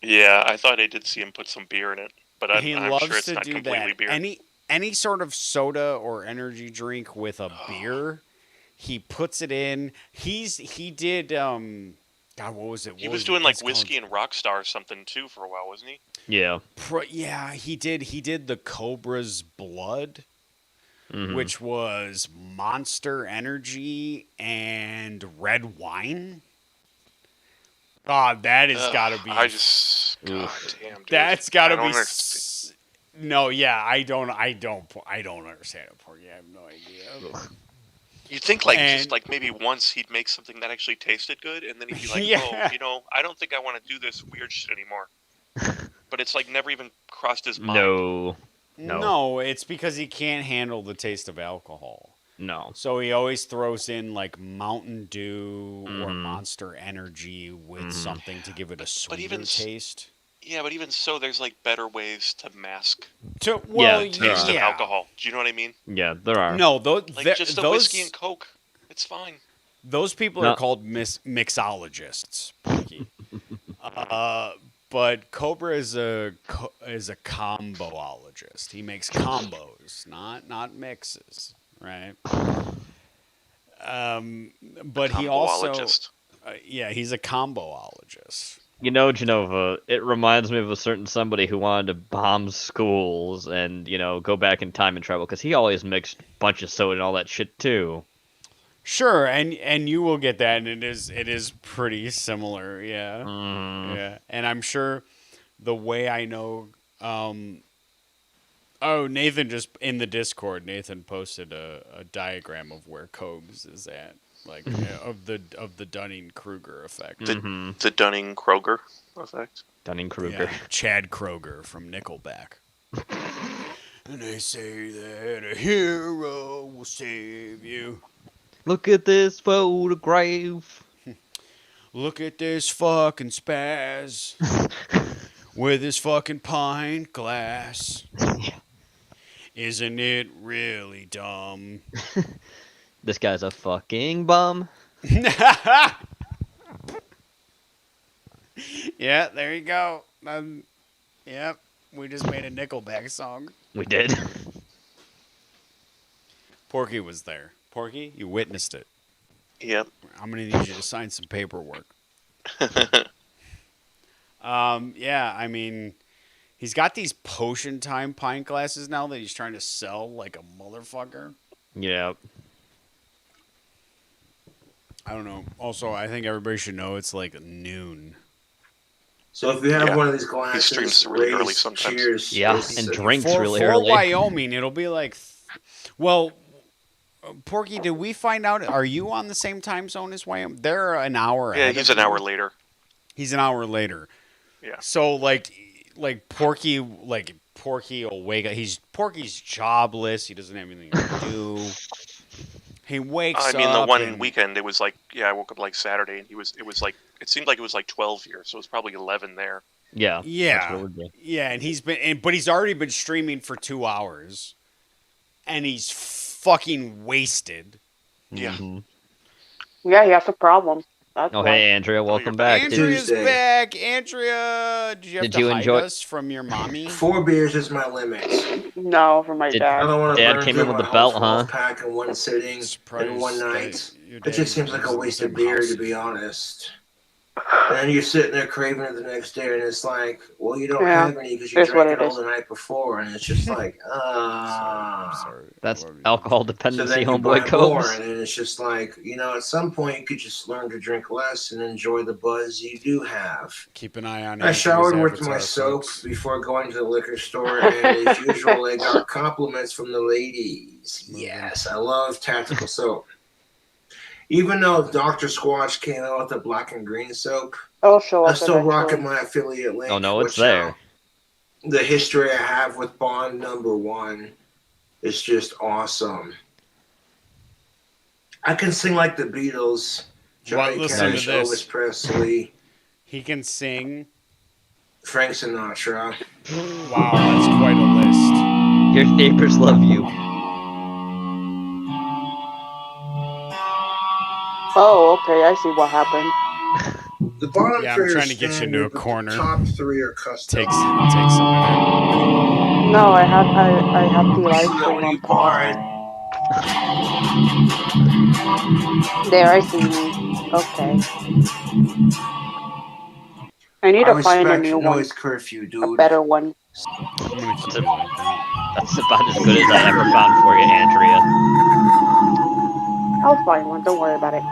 Yeah, I thought I did see him put some beer in it, but He I'm loves sure it's to not do completely that. beer. Any sort of soda or energy drink with a beer, he puts it in. He did God, what was it? He What was it? doing like It's called- Whiskey and Rockstar or something too for a while, wasn't he? Yeah. Yeah, he did. He did the Cobra's Blood, Mhm. which was Monster Energy and red wine. God, that has got to be. I just, God Oof. damn, dude. That's got to I be. don't understand. No, yeah, I don't understand it, Porky. I have no idea. You'd think like And- just like maybe once he'd make something that actually tasted good, and then he'd be like, Yeah. "Oh, you know, I don't think I want to do this weird shit anymore." But it's like never even crossed his mind. No. No, it's because he can't handle the taste of alcohol. No. So he always throws in like Mountain Dew or Mhm. Monster Energy with Mhm. something to give it a sweeter even taste. Yeah, but even so, there's like better ways to mask Well, Yeah, taste of yeah. alcohol. Do you know what I mean? Yeah, there are. No, those Like just a those whiskey and Coke. It's fine. those people No. are called mixologists, Porky. But Cobra is a comboologist. He makes combos, not mixes, right? But he also, Comboologist. yeah, he's a comboologist. You know, Genova, it reminds me of a certain somebody who wanted to bomb schools and, go back in time and travel, because he always mixed a bunch of soda and all that shit, too. Sure, and you will get that, and it is pretty similar, yeah, yeah. And I'm sure the way I know, Nathan just in the Discord, Nathan posted a diagram of where Cogs is at, like of the Dunning Kruger effect. The Dunning Kroger effect. Dunning Kruger. Yeah, Chad Kroger from Nickelback. And they say that a hero will save you. Look at this photograph. Look at this fucking spaz with his fucking pint glass. Isn't it really dumb? This guy's a fucking bum. Yeah, there you go. Yep, we just made a Nickelback song. We did. Porky was there. Porky, you witnessed it. Yep. I'm gonna need you to sign some paperwork. Yeah, I mean, he's got these potion time pint glasses now that he's trying to sell like a motherfucker. Yeah. I don't know. Also, I think everybody should know it's like noon. So if you have Yeah. one of these glasses, streams really early raise sometimes. cheers. Yeah, It's- and drinks For really early. Wyoming, it'll be like, well, Porky, did we find out? Are you on the same time zone as Wyoming? They're an hour. Yeah, ahead he's of an you. hour later. He's an hour later. Yeah. So like Porky will wake up. Porky's jobless. He doesn't have anything to do. He wakes up. I mean, the one and- weekend it was like, I woke up like Saturday, and it seemed like it was like 12 here, so it was probably 11 there. Yeah. Yeah. That's what we're doing. Yeah, and but he's already been streaming for 2 hours, and he's fucking wasted. Yeah. Mhm. Yeah, he has a problem. That's Oh, why. hey, Andrea, welcome back. Andrea's Tuesday. back. Andrea, did you have Did to you hide enjoy- us from your mommy? 4 beers is my limit. No, for my Did- I dad. don't want to Dad burn came through in with my the whole belt, huh? 12-pack in one sitting, Surprised in one that night. your It dad just seems like lives a in the waste same of beer, house. to be honest. And then you're sitting there craving it the next day, and it's like, well, you don't Yeah, have any because you it's what drank it it all is. the night before, and it's just like, I'm sorry. That's I love you. alcohol So dependency, then you homeboy buy more, Cokes. and then it's just like, at some point you could just learn to drink less and enjoy the buzz you do have. Keep an eye on. I Andrew's showered with my avatar, soap folks. before going to the liquor store, and as usual, I got compliments from the ladies. Yes, I love tactical soap. Even though Dr. Squatch came out with the black and green soap, It'll show I'm up still eventually. rocking my affiliate link. Oh, no, it's which, there. the history I have with Bond #1 is just awesome. I can sing like the Beatles, Johnny listen to Cash, this. Elvis Presley, He can sing. Frank Sinatra. Wow, that's quite a list. Your neighbors love you. Oh, okay. I see what happened. The bottom Yeah, three I'm are trying to get you into a standard, but corner. the top three are custom. Takes a minute. No, I had the live See stream when on you bar pause. it. There, I see me. Okay. I need I to find a respect new one, noise curfew, a dude. better one. I'm gonna keep it like that. That's about as good as I ever found for you, Andrea. I'll find one. Don't worry about it.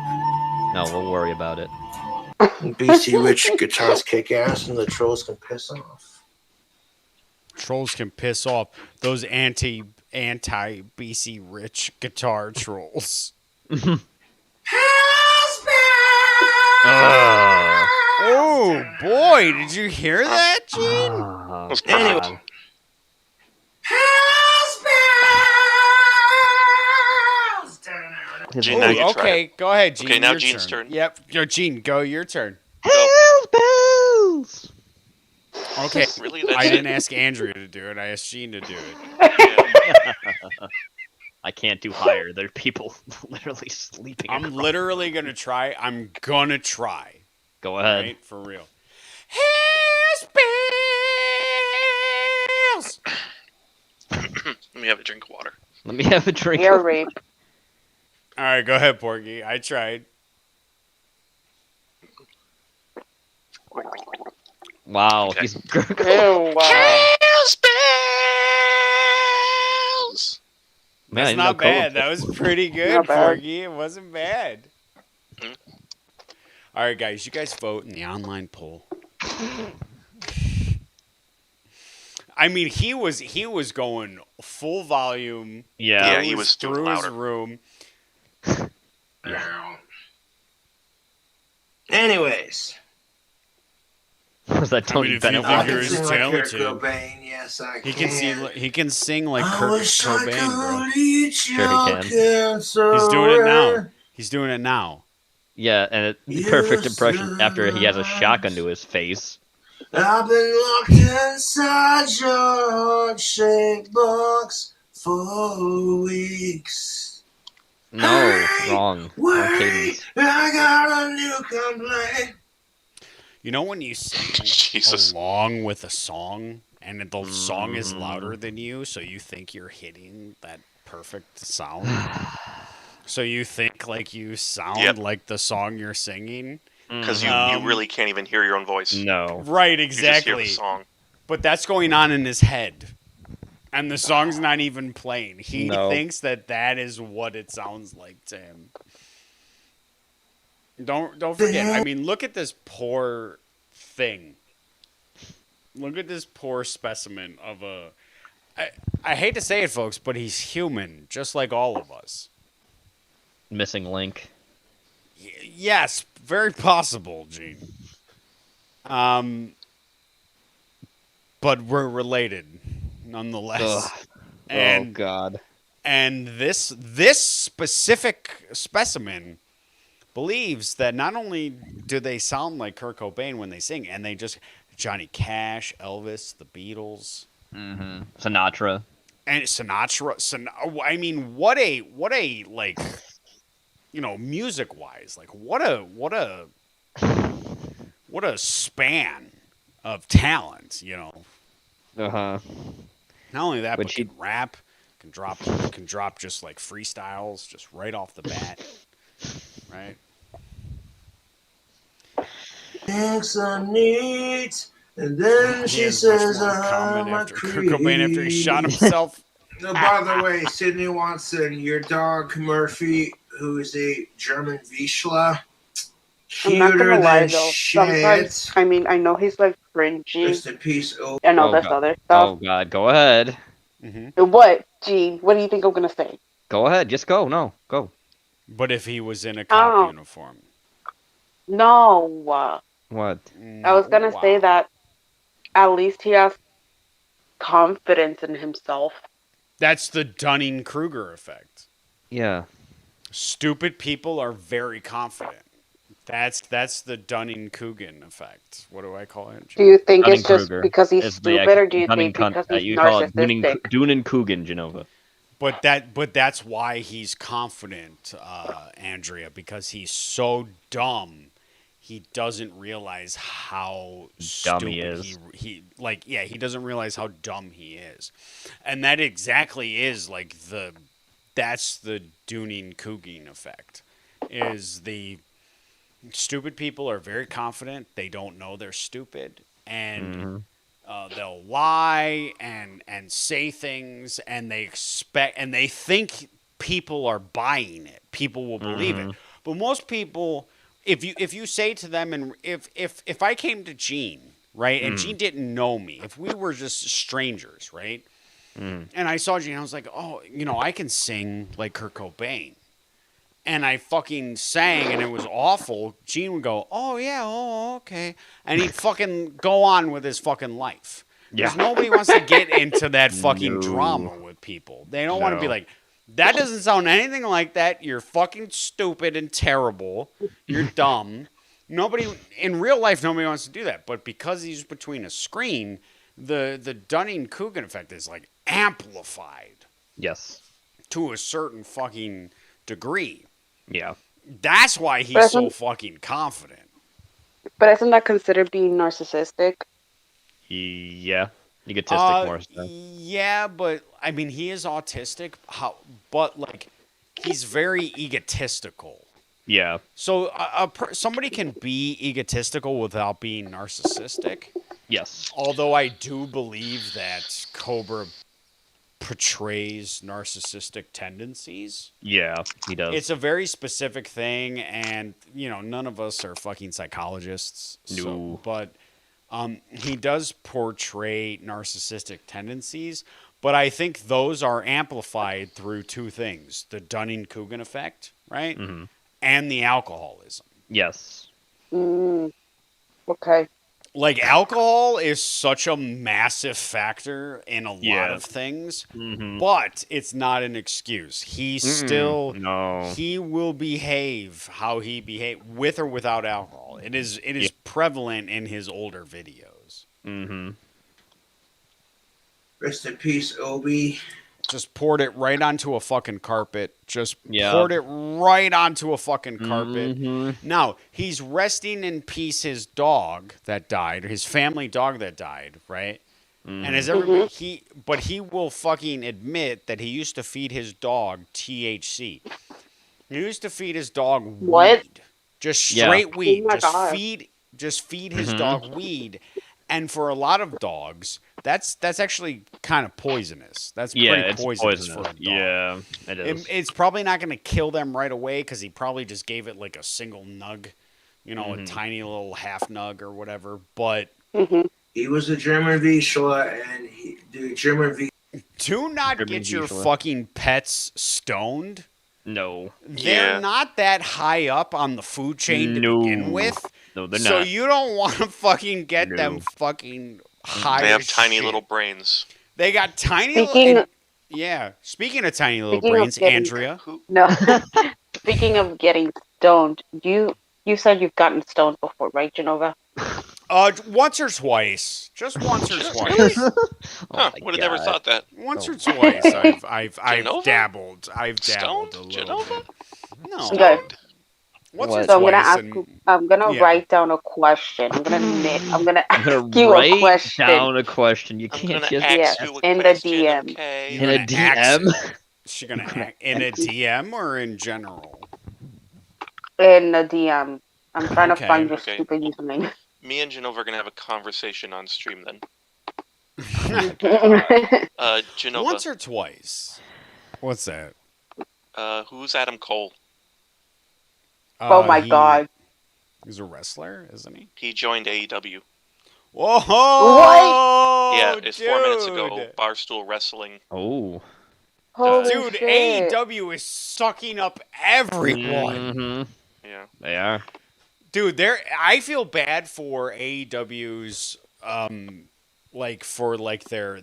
No, we'll worry about it. BC Rich guitars kick ass, and the trolls can piss off. Trolls can piss off those anti BC Rich guitar trolls. Oh boy, did you hear that, Gene? Anyway. Gene, now you try Okay, it. go ahead, Gene. Okay, now your Gene's turn. turn. Yep, Gene, go. Your turn. Hells bells! Okay, Really? That's I it? didn't ask Andrea to do it. I asked Gene to do it. Yeah. I can't do higher. There are people literally sleeping. I'm across- literally gonna try. I'm gonna try. Go ahead. Right, for real. Hells bells. Let me have a drink of water. Let me have a drink. Air rape. All right, go ahead, Porky. I tried. Wow, Okay. he's Ew, wow. Hells bells! Man, I That's didn't know not Cohen bad. That was pretty good, Not bad. Porky. It wasn't bad. All right, guys. You guys vote in the online poll. I mean, he was going full volume. Yeah. Yeah, he was doing through his louder. room. Anyways. Was that Tony if you Bennett? think I walking you're can as sing like Kurt talented. Cobain, yes I He can. he can sing like I Kurt wish I Cobain, bro. could eat Sure he your can. cancer He's doing it now. away. He's doing it now. Yeah, and the perfect impression after he has a shotgun to his face. I've been locked inside your heart-shaped box for weeks. No, wrong. Wrong cadence. I got a new complaint. You know when you sing Jesus. along with a song and the song is louder than you, so you think you're hitting that perfect sound? So you think like you sound Yep. like the song you're singing? Because you Um, really can't even hear your own voice. No. Right, You just hear exactly. the song. But that's going on in his head. And the song's not even playing. He No. thinks that is what it sounds like to him. Don't forget. I mean, look at this poor thing. Look at this poor specimen of a. I hate to say it, folks, but he's human, just like all of us. Missing link. Yes, very possible, Gene. But we're related, nonetheless. Ugh. And Oh God. And this specific specimen believes that not only do they sound like Kurt Cobain when they sing, and they just Johnny Cash, Elvis, the Beatles, Sinatra. and Sinatra. I mean, what a like, you know, music wise, like what a span of talent, you know. Uh-huh. Not only that, Would but she- can rap, can drop just like freestyles, just right off the bat, right? Thinks I'm neat, and then she has much says more I'm comment a after Kurt Cobain after he shot creep. himself. No, by the way, Sydney Watson, your dog Murphy, who is a German Vizsla, I'm not cuter gonna lie than though. shit. Sometimes, I mean, I know he's like cringy Rest in peace. Oh, and all Oh, this God. other Oh stuff. God, go ahead. What, Gene? What do you think I'm gonna say? Go ahead. Just go. No, go. But if he was in a cop Oh. uniform, No, What? I was gonna say that at least he has confidence in himself. that's the Dunning-Kruger effect. Yeah. Stupid people are very confident. That's the Dunning-Kruger effect. What do I call it? Do you think it's just Dunning-Kruger because he's is the stupid, or do you Dunning think because he's you call it narcissistic? Dunin Coogan, Genova. But that's why he's confident, Andrea, because he's so dumb. He doesn't realize how Dumb stupid he is. he doesn't realize how dumb he is. And that exactly is like that's the Dunning-Kruger effect. Is the stupid people are very confident, they don't know they're stupid, and they'll lie and say things, and they think people are buying it. People will believe it. But most people, if you say to them, and if I came to Gene, right, and Gene didn't know me, if we were just strangers, right, and I saw Gene, I was like, oh, I can sing like Kurt Cobain. And I fucking sang, and it was awful. Gene would go, oh, yeah, oh, okay. And he'd fucking go on with his fucking life. Because nobody wants to get into that fucking drama with people. They don't want to be like, that doesn't sound anything like that. You're fucking stupid and terrible. You're dumb. In real life, nobody wants to do that. But because he's between a screen, the Dunning-Kruger effect is like amplified. Yes. To a certain fucking degree. Yeah. That's why he's so fucking confident. But isn't that considered being narcissistic? Yeah. Egotistic more so. Yeah, but I mean, he is autistic. But like, he's very egotistical. Yeah. So somebody can be egotistical without being narcissistic. Yes. Although I do believe that Cobra portrays narcissistic tendencies. Yeah, he does. It's a very specific thing, and none of us are fucking psychologists. No. But he does portray narcissistic tendencies, but I think those are amplified through two things: the Dunning-Kruger effect, right, and the alcoholism. Yes. Okay. Like, alcohol is such a massive factor in a lot of things, but it's not an excuse. He will behave how he behaves with or without alcohol. It is prevalent in his older videos. Rest in peace, Obi. Just poured it right onto a fucking carpet. Poured it right onto a fucking carpet. Now, he's resting in peace his dog that died, his family dog that died, right? And as everybody, but he will fucking admit that he used to feed his dog THC. He used to feed his dog weed. Just straight weed. Oh my God. Just feed his dog weed. And for a lot of dogs, that's actually kind of poisonous. That's pretty poisonous for a dog. Yeah, it is. It's probably not going to kill them right away because he probably just gave it like a single nug, a tiny little half nug or whatever. But he was a German Vizsla, and the German Vizsla. Do not get your fucking pets stoned. No. They're not that high up on the food chain to begin with. No, they're not. So you don't want to fucking get them fucking high. They have as tiny shit. little brains. They got tiny little. Yeah. Speaking of tiny little brains, Andrea. No. Speaking of getting stoned, you said you've gotten stoned before, right, Genova? Once or twice. Just once or twice. Would have never thought that. Once or twice. I've dabbled. I've dabbled a little bit. No. Okay. Once or so twice. I'm gonna write down a question. I'm gonna ask you a question. Down a question. You can't just in the DM. Okay. In a DM. She's gonna act in a DM or in general? In the DM. I'm trying to find your stupid username. Me and Genova are gonna have a conversation on stream then. Genova. Once or twice. What's that? Who's Adam Cole? Oh my God. He's a wrestler, isn't he? He joined AEW. Whoa! What? Yeah, it's 4 minutes ago. Barstool Wrestling. Oh. Holy dude, shit. AEW is sucking up everyone. Yeah, they are. Dude, I feel bad for AEW's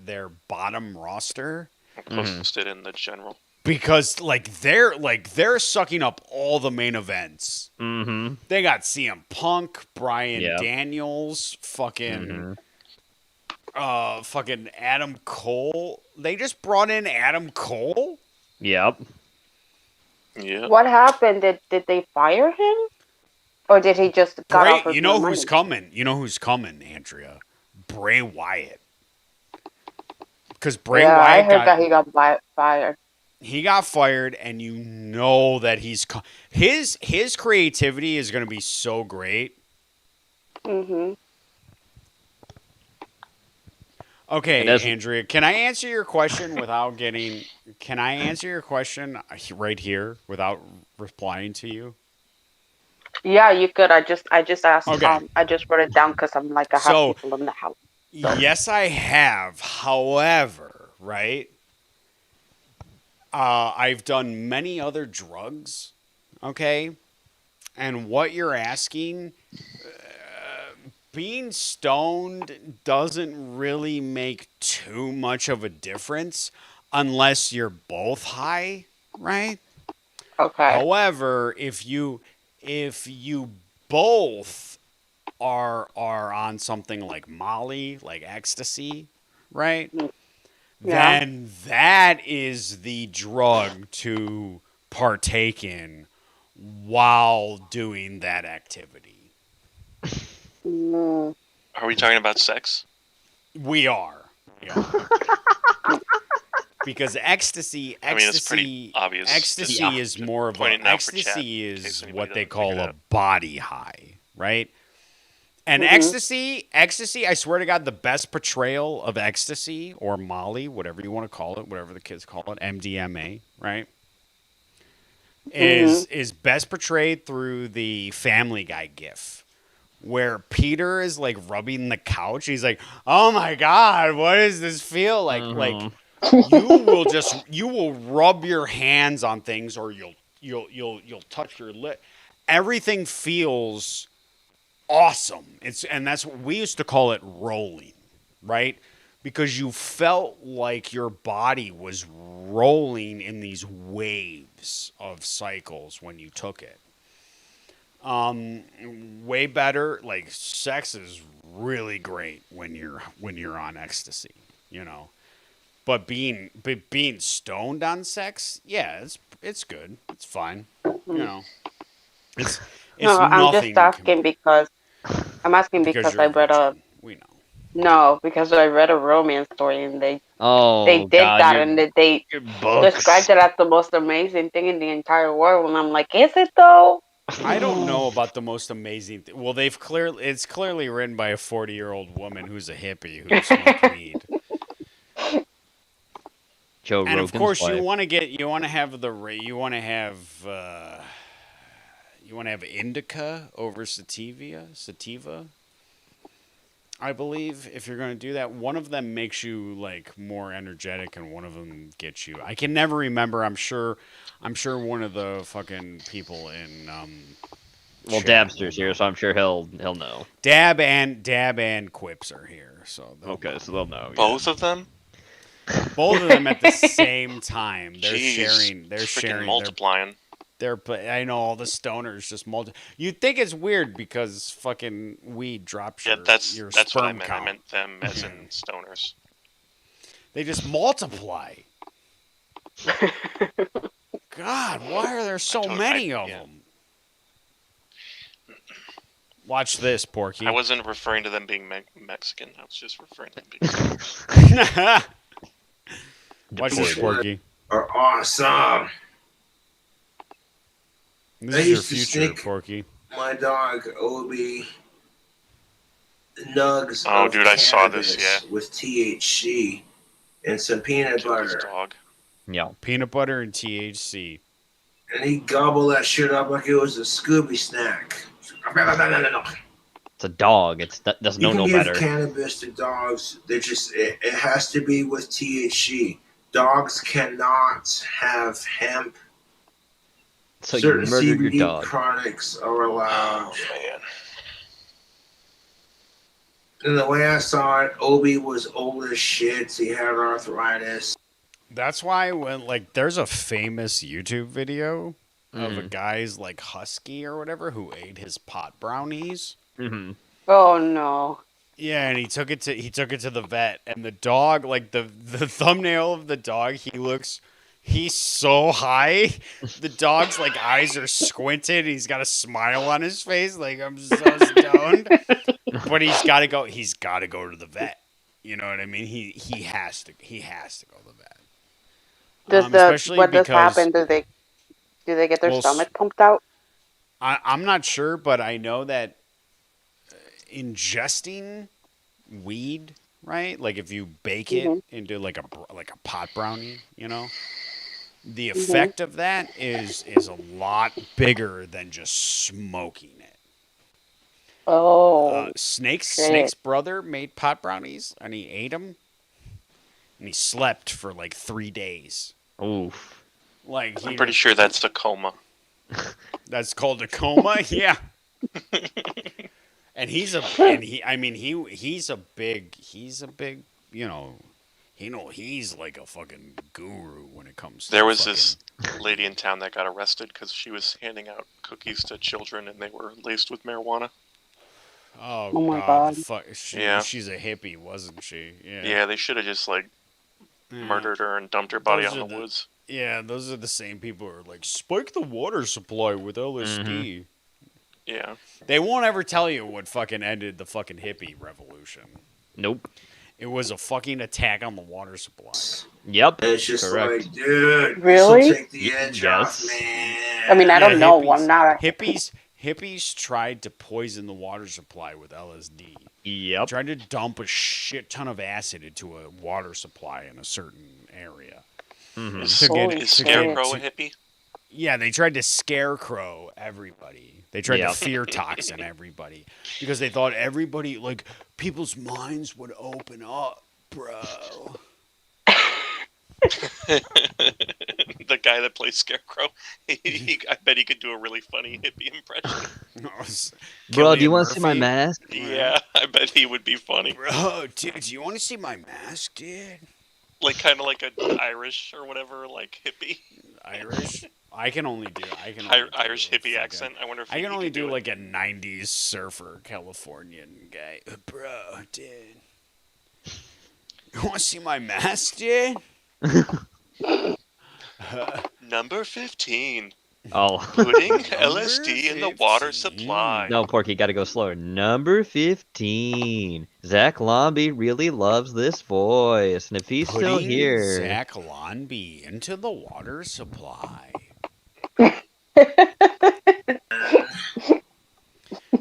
their bottom roster. I'll post it in the general. Because they're sucking up all the main events. They got CM Punk, Bryan Daniels, fucking Adam Cole. They just brought in Adam Cole. Yep. Yeah. What happened? Did they fire him, or did he just got Bray, off of you know more who's money? coming. You know who's coming, Andrea. Bray Wyatt. Because Bray Yeah, I Wyatt heard that he got fired. he got fired, and you know that his creativity is going to be so great. Mhm. Okay, as- Andrea, can I answer your question without getting? Can I answer your question right here without replying to you? Yeah, you could. I just asked. Okay. I just wrote it down because I'm like I have So, people in the house. yes, I have. However, right? I've done many other drugs. Okay, and what you're asking, being stoned doesn't really make too much of a difference unless you're both high, right? Okay. However, if you both are on something like Molly, like ecstasy, right? Yeah. Then that is the drug to partake in while doing that activity. Mm. Are we talking about sex? We are. Yeah. Because ecstasy, I mean, it's pretty obvious. Ecstasy Just is more of a pointing it out for chat, ecstasy in case is anybody what they doesn't call pick it a up. body high, right? And ecstasy, I swear to God, the best portrayal of ecstasy or Molly, whatever you want to call it, whatever the kids call it, MDMA, right? Is best portrayed through the Family Guy gif, where Peter is like rubbing the couch. He's like, "Oh my God, what does this feel like?" Like you will rub your hands on things, or you'll touch your lip. Everything feels awesome. And that's what we used to call it, rolling, right? Because you felt like your body was rolling in these waves of cycles when you took it. Way better. Like, sex is really great when you're on ecstasy, you know. But being stoned on sex, yeah, it's good. It's fine, you know. It's No, I'm nothing just asking because I'm asking because because you're I a read a virgin. We know. no because I read a romance story and they Oh did God, that and they your books. described it as the most amazing thing in the entire world and I'm like, is it though? I don't know about the most amazing. Well, it's clearly written by a 40-year-old woman who's a hippie who smoked weed. Joe And of Rogan's course, wife. you want to have indica over sativa. I believe if you're going to do that, one of them makes you like more energetic, and one of them gets you. I can never remember. I'm sure one of the fucking people in Well, chat Dabster's will here, know. so I'm sure he'll know. Dab and Quips are here, so Okay, so they'll know. Both of them? both of them at the same time. They're Jeez, sharing. They're freaking sharing. multiplying. I know all the stoners just You'd think it's weird because fucking weed drops Yeah, your that's your what sperm I meant. count. I meant them as in stoners. They just multiply. God, why are there so many of them? Watch this, Porky. I wasn't referring to them being Mexican. I was just referring to them being stoners. Watch this, Porky. Are awesome. This I is your used to future, sneak Porky. my dog Obi nugs Oh, of dude, I saw this, cannabis with THC and some peanut butter, dog. Yeah. Peanut butter and THC. and he gobbled that shit up like it was a Scooby snack. It's a dog. Doesn't You know can no give better. cannabis to dogs. They just it has to be with THC. Dogs cannot have hemp. So you Certain murdered your CBD dog. products are allowed. Oh, man. And the way I saw it, Obi was old as shit. He had arthritis. That's why there's a famous YouTube video of a guy's like husky or whatever who ate his pot brownies. Mm-hmm. Oh no. Yeah, and he took it to the vet, and the dog, like the thumbnail of the dog, he looks He's so high. The dog's like eyes are squinted. He's got a smile on his face, like I'm so stoned. But he's got to go. He's got to go to the vet. You know what I mean? He has to. He has to go to the vet. Especially what does because- happen? Do they get their Well, stomach pumped out? I'm not sure, but I know that ingesting weed, right? Like if you bake it into like a pot brownie, you know, the effect of that is a lot bigger than just smoking it. Oh, Snake's brother made pot brownies, and he ate them, and he slept for like 3 days. Oof. Like I'm pretty sure that's a coma. That's called a coma. Yeah. And he's a big, you know, he's like a fucking guru when it comes to There was this lady in town that got arrested because she was handing out cookies to children and they were laced with marijuana. Oh my God. God. She's a hippie, wasn't she? Yeah. Yeah, they should have just like Yeah. murdered her and dumped her body Those out in are the woods. Yeah, those are the same people who are like, spike the water supply with LSD. Yeah. They won't ever tell you what fucking ended the fucking hippie revolution. Nope. It was a fucking attack on the water supply. Yep. It's just Correct. like, dude, Really? this'll take the edge off, man. I mean, I don't know. hippies- I'm not a Hippies tried to poison the water supply with LSD. Yep. Tried to dump a shit ton of acid into a water supply in a certain area. Mhm. Is, To get- is to get- Scarecrow a to- hippie? Yeah, they tried to scarecrow everybody. They tried Yep. to fear toxin everybody because they thought everybody, like, people's minds would open up, bro. The guy that plays Scarecrow, I bet he could do a really funny hippie impression. Bro, do you want to Cillian see my Murphy? mask? Yeah, I bet he would be funny. Bro, dude, do you want to see my mask, dude? Like kind of like an Irish or whatever, like hippie. Irish? I can only do Irish hippie accent. I wonder if I he can only could do it. like a 90s surfer Californian guy. Bro, dude. You want to see my mask, dude? Number 15. Oh. Putting LSD in the water supply. No, Porky, gotta go slower. Number 15. Zach Lomby really loves this voice, and if he's still Putting here, Zach Lonby into the water supply.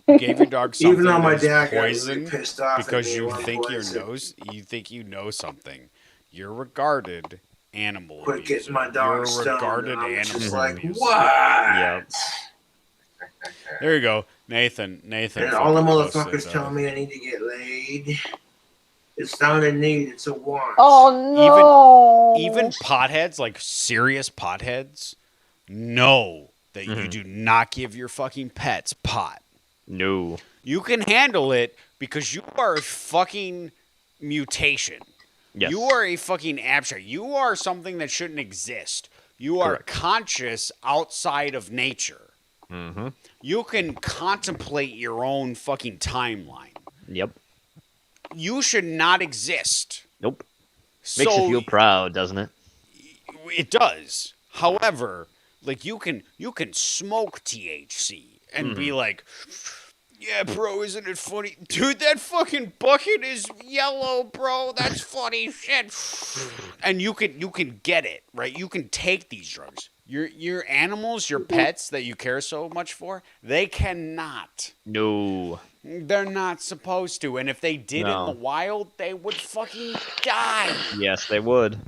You gave your dog something Even though my that is dad got really poison pissed off at because me you one think point. you think you know something. You're regarded animal Quit abuser. getting my You're dog a stoned. regarded And I'm animal just like, abuser. what? Yep. There you go, Nathan. And all the fucking motherfuckers posted, telling me I need to get laid. It's not a need, it's a want. Oh no! even potheads, like serious potheads, know that you do not give your fucking pets pot. no. You can handle it because you are a fucking mutation. Yes. You are a fucking abstract. You are something that shouldn't exist. You are Correct. conscious outside of nature. Mm-hmm. You can contemplate your own fucking timeline. Yep. You should not exist. Nope. Makes you feel proud, doesn't it? It does. However, like you can smoke THC and be like, yeah, bro, isn't it funny? Dude, that fucking bucket is yellow, bro. That's funny shit. And you can get it, right? You can take these drugs. Your animals, your pets that you care so much for, they cannot. No. They're not supposed to. And if they did No. in the wild, they would fucking die. Yes, they would.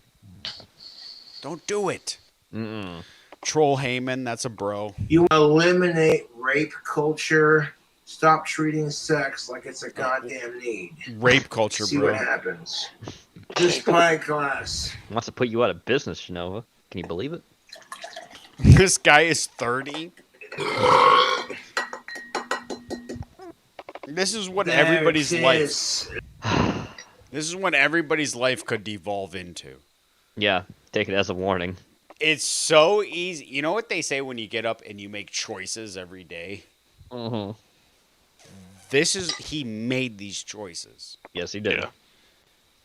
Don't do it. Mm-mm. Troll Heyman, that's a bro. You eliminate rape culture. Stop treating sex like it's a goddamn need. Rape culture, See bro. what happens. Just play class. Wants to put you out of business, Shinova. Can you believe it? This guy is 30. This is what There everybody's it life. is. This is what everybody's life could devolve into. Yeah, take it as a warning. It's so easy. You know what they say when you get up and you make choices every day? Mm-hmm. He made these choices. Yes, he did. Yeah.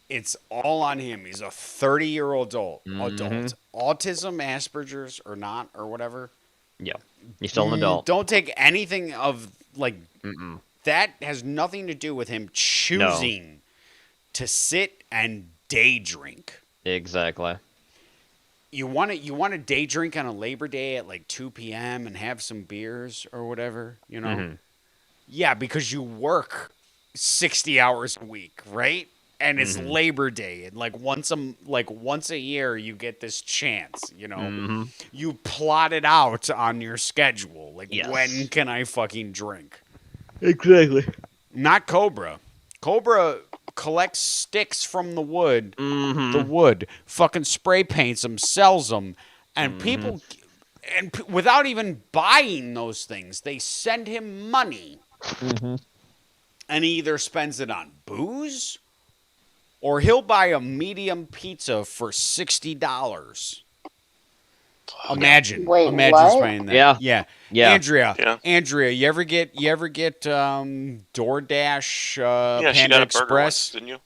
It's all on him. He's a 30-year-old adult. Mhm. Autism, Asperger's, or not, or whatever. Yeah. He's still an adult. Don't take anything of like Mm-mm. that. Has nothing to do with him choosing to sit and day drink. Exactly. You want to day drink on a Labor Day at like 2 p.m. and have some beers or whatever, you know? Mhm. Yeah, because you work 60 hours a week, right? And it's Mhm. Labor Day, and like once a year you get this chance, you know. Mhm. You plot it out on your schedule. Like, Yes. when can I fucking drink? Exactly. Not Cobra. Cobra collects sticks from the wood. Mhm. The wood. Fucking spray paints them, sells them, and people, without even buying those things, they send him money, and he either spends it on booze, or he'll buy a medium pizza for $60. Imagine Wait, what? spending that. Yeah. Yeah. Yeah. Andrea, you ever get DoorDash, Yeah, she Panda got a burger Express? once, didn't you?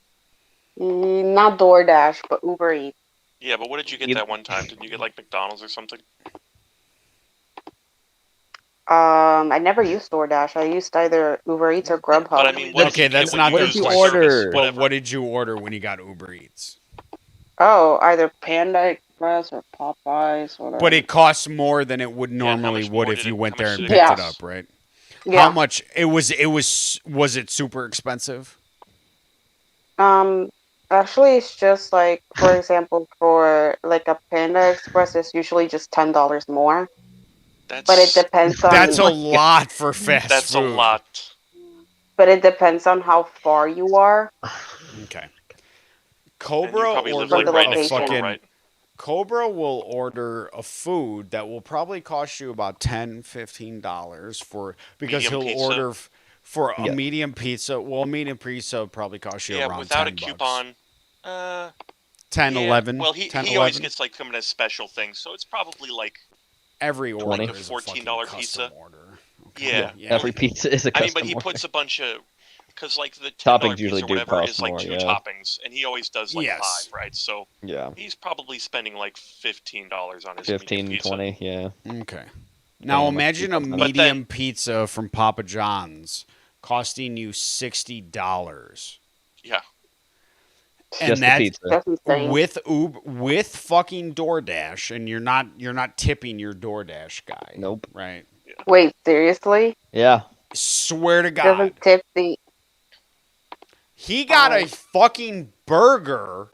Not DoorDash, but Uber Eats. Yeah, but what did you get that one time? Didn't you get like McDonald's or something? I never used DoorDash. I used either Uber Eats or Grubhub. But I mean, what did Okay, you that's get not when their used you my question. order? service? But Whatever. what did you order when you got Uber Eats? Oh, either Panda Express or Popeyes, whatever. But it costs more than it would how normally much would more if did you it- went how there much and did picked it it cost? up, right? Yeah. How much? Was it super expensive? Actually, it's just like, for example, for like a Panda Express, it's usually just $10 more. That's But it depends on. That's a lot for fast that's food. a lot. But it depends on how far you are. Okay. And you Cobra probably live ordered like right a next door, fucking. right? Cobra will order a food that will probably cost you about $10, $15 for because Medium he'll pizza? order for a Yeah. medium pizza. Well, a medium pizza will probably cost you Yeah, around without a 10 bucks. coupon. 10, Yeah. 11. Well, he 10, he always 11. gets like coming as special things, so it's probably like Every order 20. is a fucking $14 custom pizza. order. Yeah. Every pizza is a I custom mean, but he order. puts a bunch of because like the Toppings $10 usually pizza or do whatever cost is like more, 2 yeah. toppings, and he always does like Yes. 5, right? So Yeah. he's probably spending like $15 on his 15, medium pizza. 20, yeah. Okay. Now how much imagine a pizza. But medium pizza from Papa John's costing you $60. Yeah. And Just the that's pizza. That's insane. with fucking DoorDash, and you're not tipping your DoorDash guy. Nope. Right. Wait, seriously? Yeah. Swear to God. Doesn't tip the. He got Oh. a fucking burger.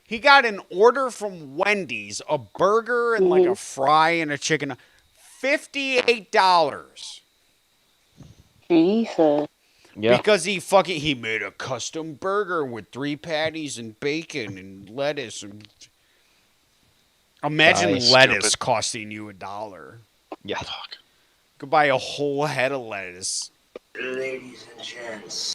He got an order from Wendy's, a burger and like a fry and a chicken. $58. Jesus. Yeah. Because he made a custom burger with 3 patties and bacon and lettuce and imagine Nice. lettuce Stupid. costing you $1. Yeah. Fuck. Could buy a whole head of lettuce. Ladies and gents.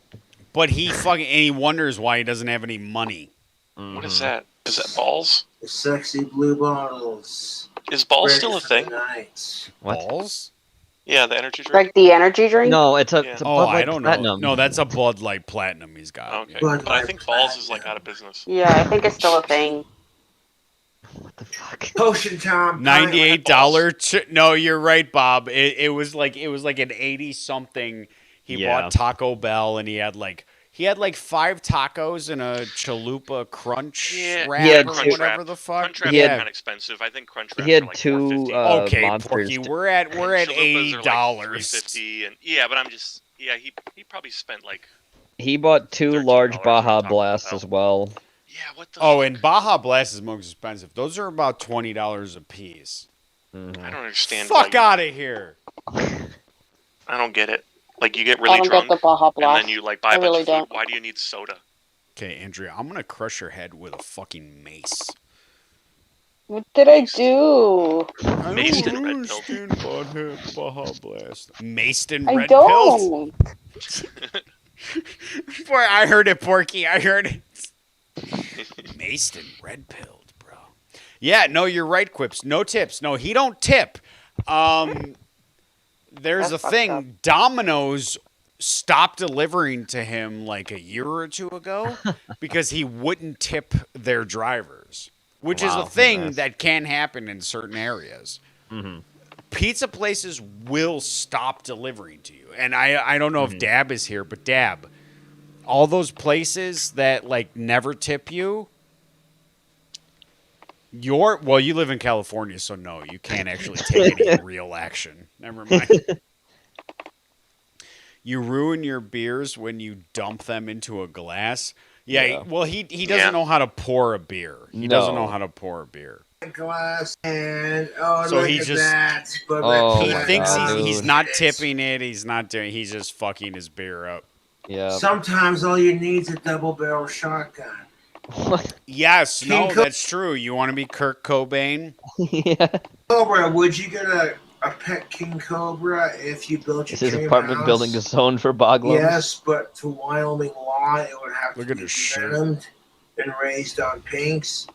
But he wonders why he doesn't have any money. What is that? Is that balls? The sexy blue bottles. Is balls Ready still a for thing? the night. What? Balls? Yeah, the energy drink. Like the energy drink? No, it's a, Yeah. it's a Oh, Bud I Light don't Platinum. know. No, that's a Bud Light Platinum he's got. Okay, Bud but I Light think balls is like Platinum. out of business. Yeah, I think it's still a thing. What the fuck? Potion Tom. $98. No, you're right, Bob. It was like an 80 something. He Yeah. bought Taco Bell and he had like 5 tacos and a chalupa crunch Yeah, wrap He had or two- whatever the fuck. Crunch wraps He are had- kind of expensive. I think crunch wraps He had are like two, $4.50. Okay, Monsters Porky, t- we're at Chalupas are $80. like $3.50, and yeah, but I'm just he probably spent like He bought 2 $13 large on Baja Taco Blasts Bell. as well. yeah, what the Oh, fuck? and Baja Blast is most expensive. Those are about $20 a piece. I don't understand. Fuck why out of here. I don't get it. Like you get I really don't drunk get the Baja and Blast. then you like buy I a bunch really of food. don't. Why do you need soda? Okay, Andrea, I'm gonna crush your head with a fucking mace. What did I do? I Maced don't and red pill. understand Baja Blast. Maced and I red pills. don't. Boy, I heard it, Porky. I heard it. Maced and red pilled, bro. Yeah, no, you're right, Quips. No tips. No, he don't tip. There's That's a fucked thing. up. Domino's stopped delivering to him like a year or two ago because he wouldn't tip their drivers, which is Wow, a thing nice. that can happen in certain areas. Mm-hmm. Pizza places will stop delivering to you. And I don't know if Dab is here, but Dab, all those places that like never tip you, well, you live in California, so no, you can't actually take any real action. Never mind. You ruin your beers when you dump them into a glass. Yeah. Well, he doesn't know how to pour a beer. He doesn't know how to pour a beer. Glass and So look he at just- that. But Oh He my thinks God, he's dude. not tipping it. He's not doing. He's just fucking his beer up. Yeah. Sometimes all you need is a double barrel shotgun. What? Yes. King No, Co- that's true. You want to be Kurt Cobain? Yeah. Cobra, would you get a pet king cobra if you built your Is his dream apartment house? building is zoned for boglums? Yes, but to Wyoming law, it would have Look to at be this shit. venomed and raised on pinks.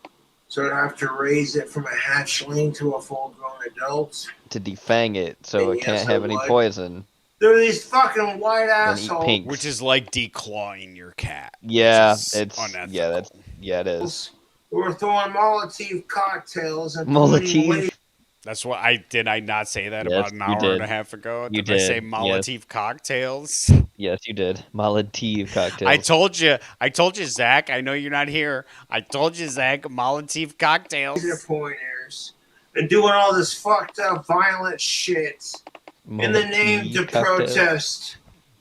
So I'd have to raise it from a hatchling to a full-grown adult. To defang it so it Yes, can't I have any would. poison. There are these fucking white And eat assholes. pink. Which is like declawing your cat. Yeah, which is it's unethical. it is. Who are throwing Molotov cocktails and Molotov. That's what I did. I not say that Yes, about an you hour did. and a half ago. You Did I say did, Molotov cocktails? Yes, you did. Molotov cocktails. I told you. I told you, Zach. I know you're not here. I told you, Zach. Molotov cocktails. laser pointers and doing all this fucked up violent shit in the name to Molotov cocktails. protest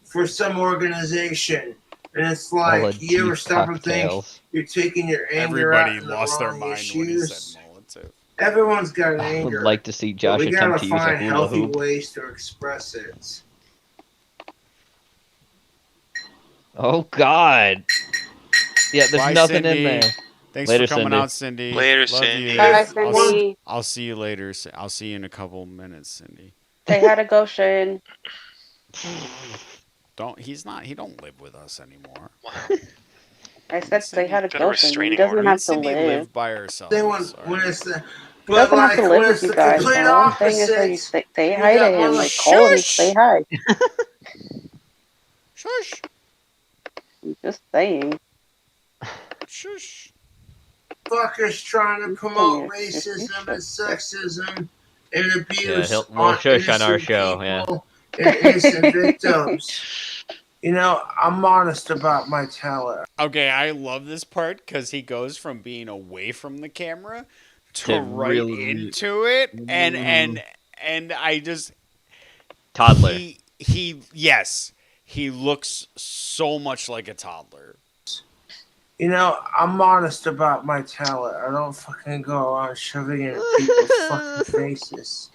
for some organization. And it's like, you ever Molotov stop and think cocktails. you're taking your anger out Everybody in the lost their wrong mind when he issues? said Molotov. Everyone's got I anger. would like to see but Josh we gotta attempt to use a find hula healthy hoop. ways to express it. Oh God. Yeah, there's Bye, nothing Cindy. in there. Thanks Later, for coming Cindy. out, Cindy. Later, Love Cindy. you. Bye, I'll, Cindy. I'll see you later. I'll see you in a couple minutes, Cindy. Say hi to Goshen. He's not. He don't live with us anymore. I said say hi to Got a Goshen. He restraining doesn't order. have to Cindy live. live by herself. Then when Sorry. it's the He doesn't have to live when with it's you the guys. complete The only thing is that you opposite, say you hi to got him. one Like like, call him and shush. say hi. Shush. I'm just saying. Shush. fuckers trying to promote racism and sexism and abuse we'll shush on our innocent show, yeah. people and innocent victims. You know, I'm modest about my talent. Okay, I love this part because he goes from being away from the camera to To right really- into it, and I just Toddler. he looks so much like a toddler. You know, I'm modest about my talent. I don't fucking go around shoving it in people's fucking faces.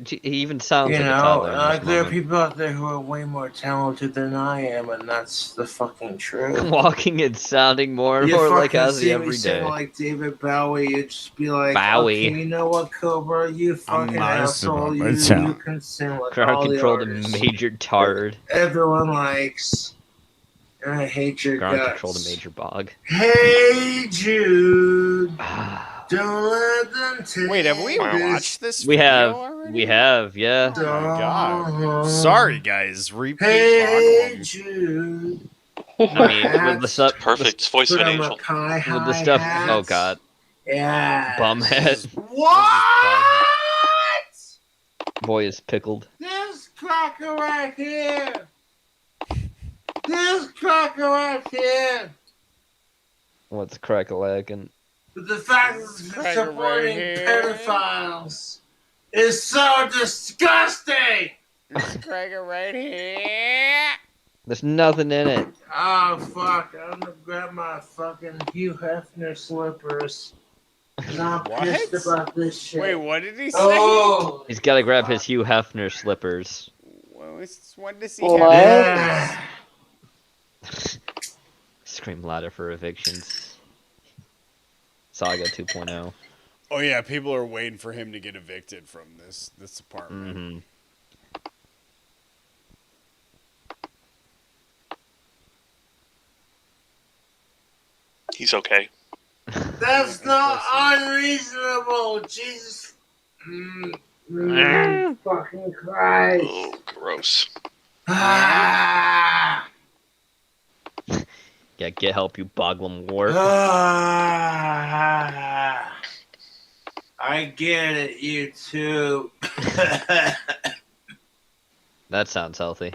He even sounds You like a know, toddler. in like this there are moment. people out there who are way more talented than I am, and that's the fucking truth. Walking and sounding more and You more like fucking Ozzy see me every sing day. like David Bowie, you'd just be like, Bowie. okay, you know what, Cobra, you fucking modest asshole, about my you talent. can sing like Crowd all the controlled artists a major tard. everyone likes, and I hate your Ground guts. controlled a major bog. Hey Jude, don't let them take Wait, have we this watched this? We video have, already? yeah. Oh my god! song. Sorry, guys. Repeat. Hey Boglum. Jude, I mean, with the stuff, Perfect voice of put an on my angel. pie with the stuff. hi-hats. Oh God, Yeah. bumhead. What? Boy is pickled. This cracker right here. This cracker right here. What's crack-a-lackin'? But the fact that it's cracker supporting right here. pedophiles is so disgusting. Cracker right here. There's nothing in it. Oh fuck! I'm gonna grab my fucking Hugh Hefner slippers. 'Cause I'm What? pissed about this shit. Wait, what did he say? Oh. He's got to grab his Hugh Hefner slippers. When does he What? have? Yeah. Scream louder for evictions. Saga 2.0. Oh yeah, people are waiting for him to get evicted from this apartment. Mm-hmm. He's okay. That's not unreasonable. Jesus. Fucking Christ. Oh, gross. Ah! Yeah, get help, you Boglum Wart. Ah! I get it, YouTube. That sounds healthy.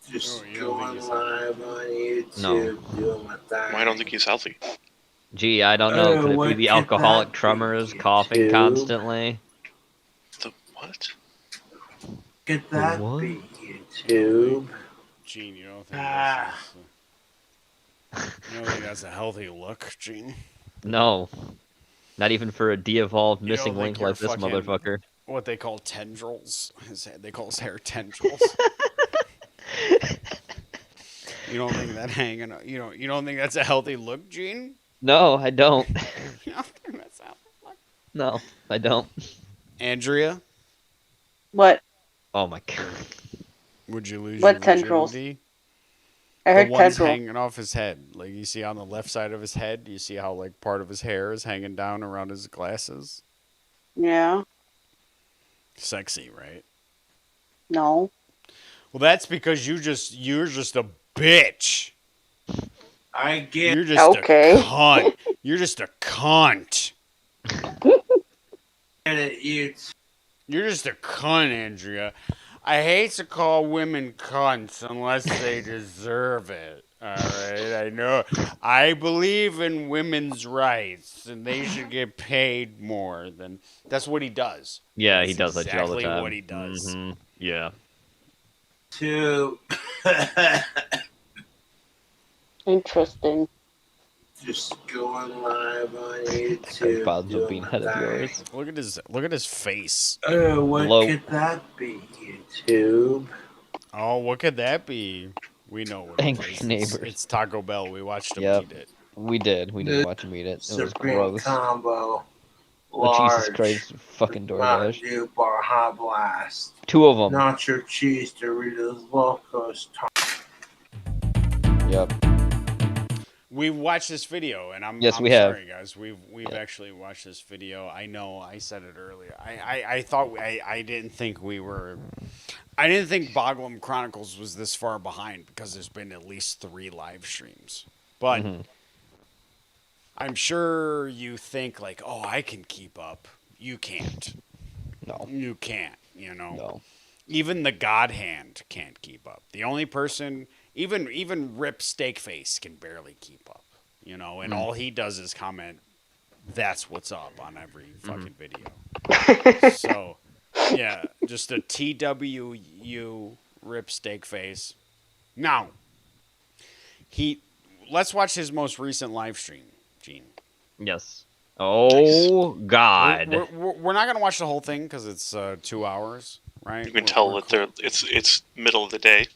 Just you don't think going he's live on YouTube, No. doing my thing. I don't think he's healthy. Gee, I don't know. Oh, Could it be what the could alcoholic that be, tremors, coughing YouTube? constantly? The what? Could that What? be YouTube? Gene, you don't think Ah. you don't think that's a healthy look, Gene? No. Not even for a de-evolved You missing don't think link you're like this fucking- motherfucker. What they call tendrils. They call his hair tendrils. You don't think that hanging? You don't think that's a healthy look, Gene? No, I don't. You don't think that's a healthy look? No, I don't. Andrea, What? Oh my god. would you lose What your tendrils? virginity? I The heard ones tendril. hanging off his head. Like you see on the left side of his head, you see how like part of his hair is hanging down around his glasses. Yeah. Sexy, right? No. Well, that's because you're just a bitch. I get You're just Okay. a cunt. You're just a cunt. it, YouTube. You're just a cunt, Andrea. I hate to call women cunts unless they deserve it. All right, I know. I believe in women's rights, and they should get paid more than. That's what he does. Yeah, That's he does that shit all the exactly time. what he does. Mhm. Yeah. To Interesting. just going live on YouTube. Bob's a doing my beanhead of thing. yours. Look at his face. Oh, what Low. could that be, YouTube? Oh, what could that be? We know what Angry it is. neighbors. It's Taco Bell. We watched him Yep. eat it. We did. We did watch him eat it. It was Supreme gross. combo. Oh, Jesus Large. Christ. Fucking Mountain DoorDash. Dew Bar Hot Blast. 2 of them. Nacho Cheese Doritos Locos. Yep. We watched this video, and I'm Yes, I'm we have. sorry, guys. We've actually watched this video. I know I said it earlier. I thought I didn't think we were. I didn't think Boglum Chronicles was this far behind because there's been at least 3 live streams. But Mhm. I'm sure you think like, oh, I can keep up. You can't. No. You can't. You know. No. Even the God Hand can't keep up. The only person, even Rip Steakface, can barely keep up. You know, and all he does is comment, "That's what's up" on every fucking video. So, yeah, just a TWU Rip Steakface. Now, let's watch his most recent live stream, Gene. Yes. Oh, God. We're not gonna watch the whole thing because it's 2 hours, right? You can tell that it's middle of the day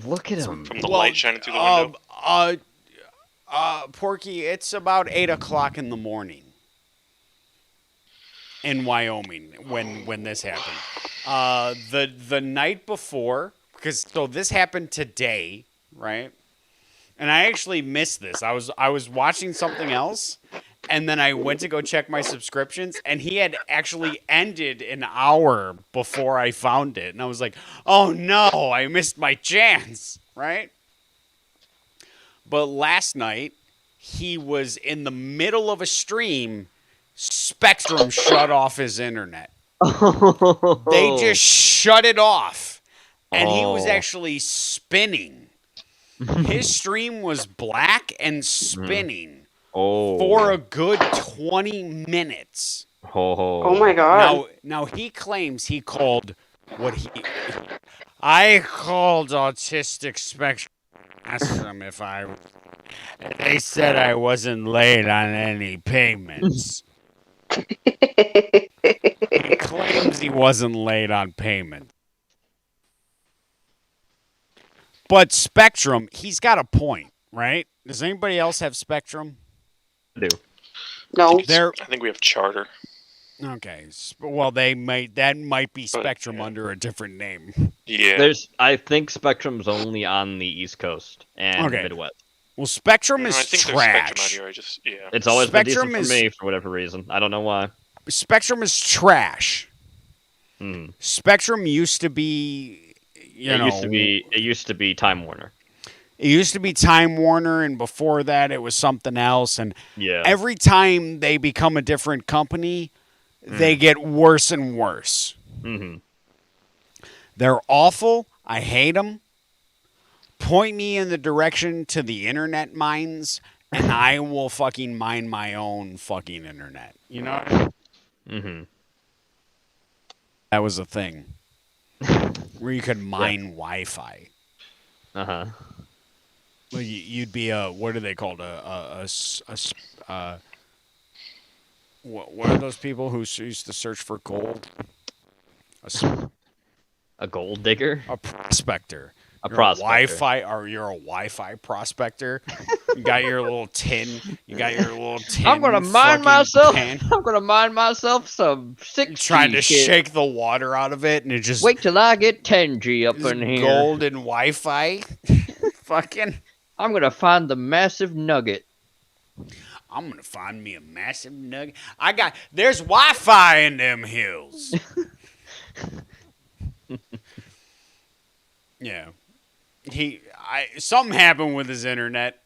Look at him. from the light shining through the window. Porky, it's about 8 o'clock in the morning in Wyoming when this happened. The night before, so this happened today, right? And I actually missed this. I was watching something else, and then I went to go check my subscriptions, and he had actually ended an hour before I found it, and I was like, "Oh no, I missed my chance!" Right? But last night, he was in the middle of a stream. Spectrum shut off his internet. They just shut it off. And he was Oh. actually spinning. His stream was black and spinning Oh. for a good 20 minutes. Oh my god. Now he claims he called I called autistic spectrum. Asked them if they said I wasn't late on any payments. He claims he wasn't late on payment. But Spectrum, he's got a point, right? Does anybody else have Spectrum? I do. No. I think we have Charter. Okay. Well, that might be Spectrum under a different name. Yeah. I think Spectrum's only on the East Coast and Okay. Midwest. Well, Spectrum No, is I think there's Spectrum out trash. here. Yeah. It's always been Spectrum decent is- for me for whatever reason. I don't know why. Spectrum is trash. Hmm. Spectrum used to be you it know, used to be Time Warner. it used to be Time Warner, and before that, it was something else. And Yeah. every time they become a different company, they get worse and worse. Mm-hmm. They're awful. I hate them. Point me in the direction to the internet mines, and I will fucking mine my own fucking internet. You know? Mm-hmm. That was a thing where you could mine Wi-Fi. Uh-huh. Like you'd be a, what are they called? What are those people who used to search for gold? A gold digger? A prospector. A You're prospector. You're a Wi-Fi prospector. You got your little tin. You got your little tin. I'm gonna mine fucking myself. pan. I'm gonna mine myself some 6G. Trying to shit. shake the water out of it, and it just Wait till I get 10G up is in here. golden Wi-Fi. Fucking. I'm gonna find the massive nugget. I'm gonna find me a massive nugget. There's Wi-Fi in them hills. Yeah. Something happened with his internet,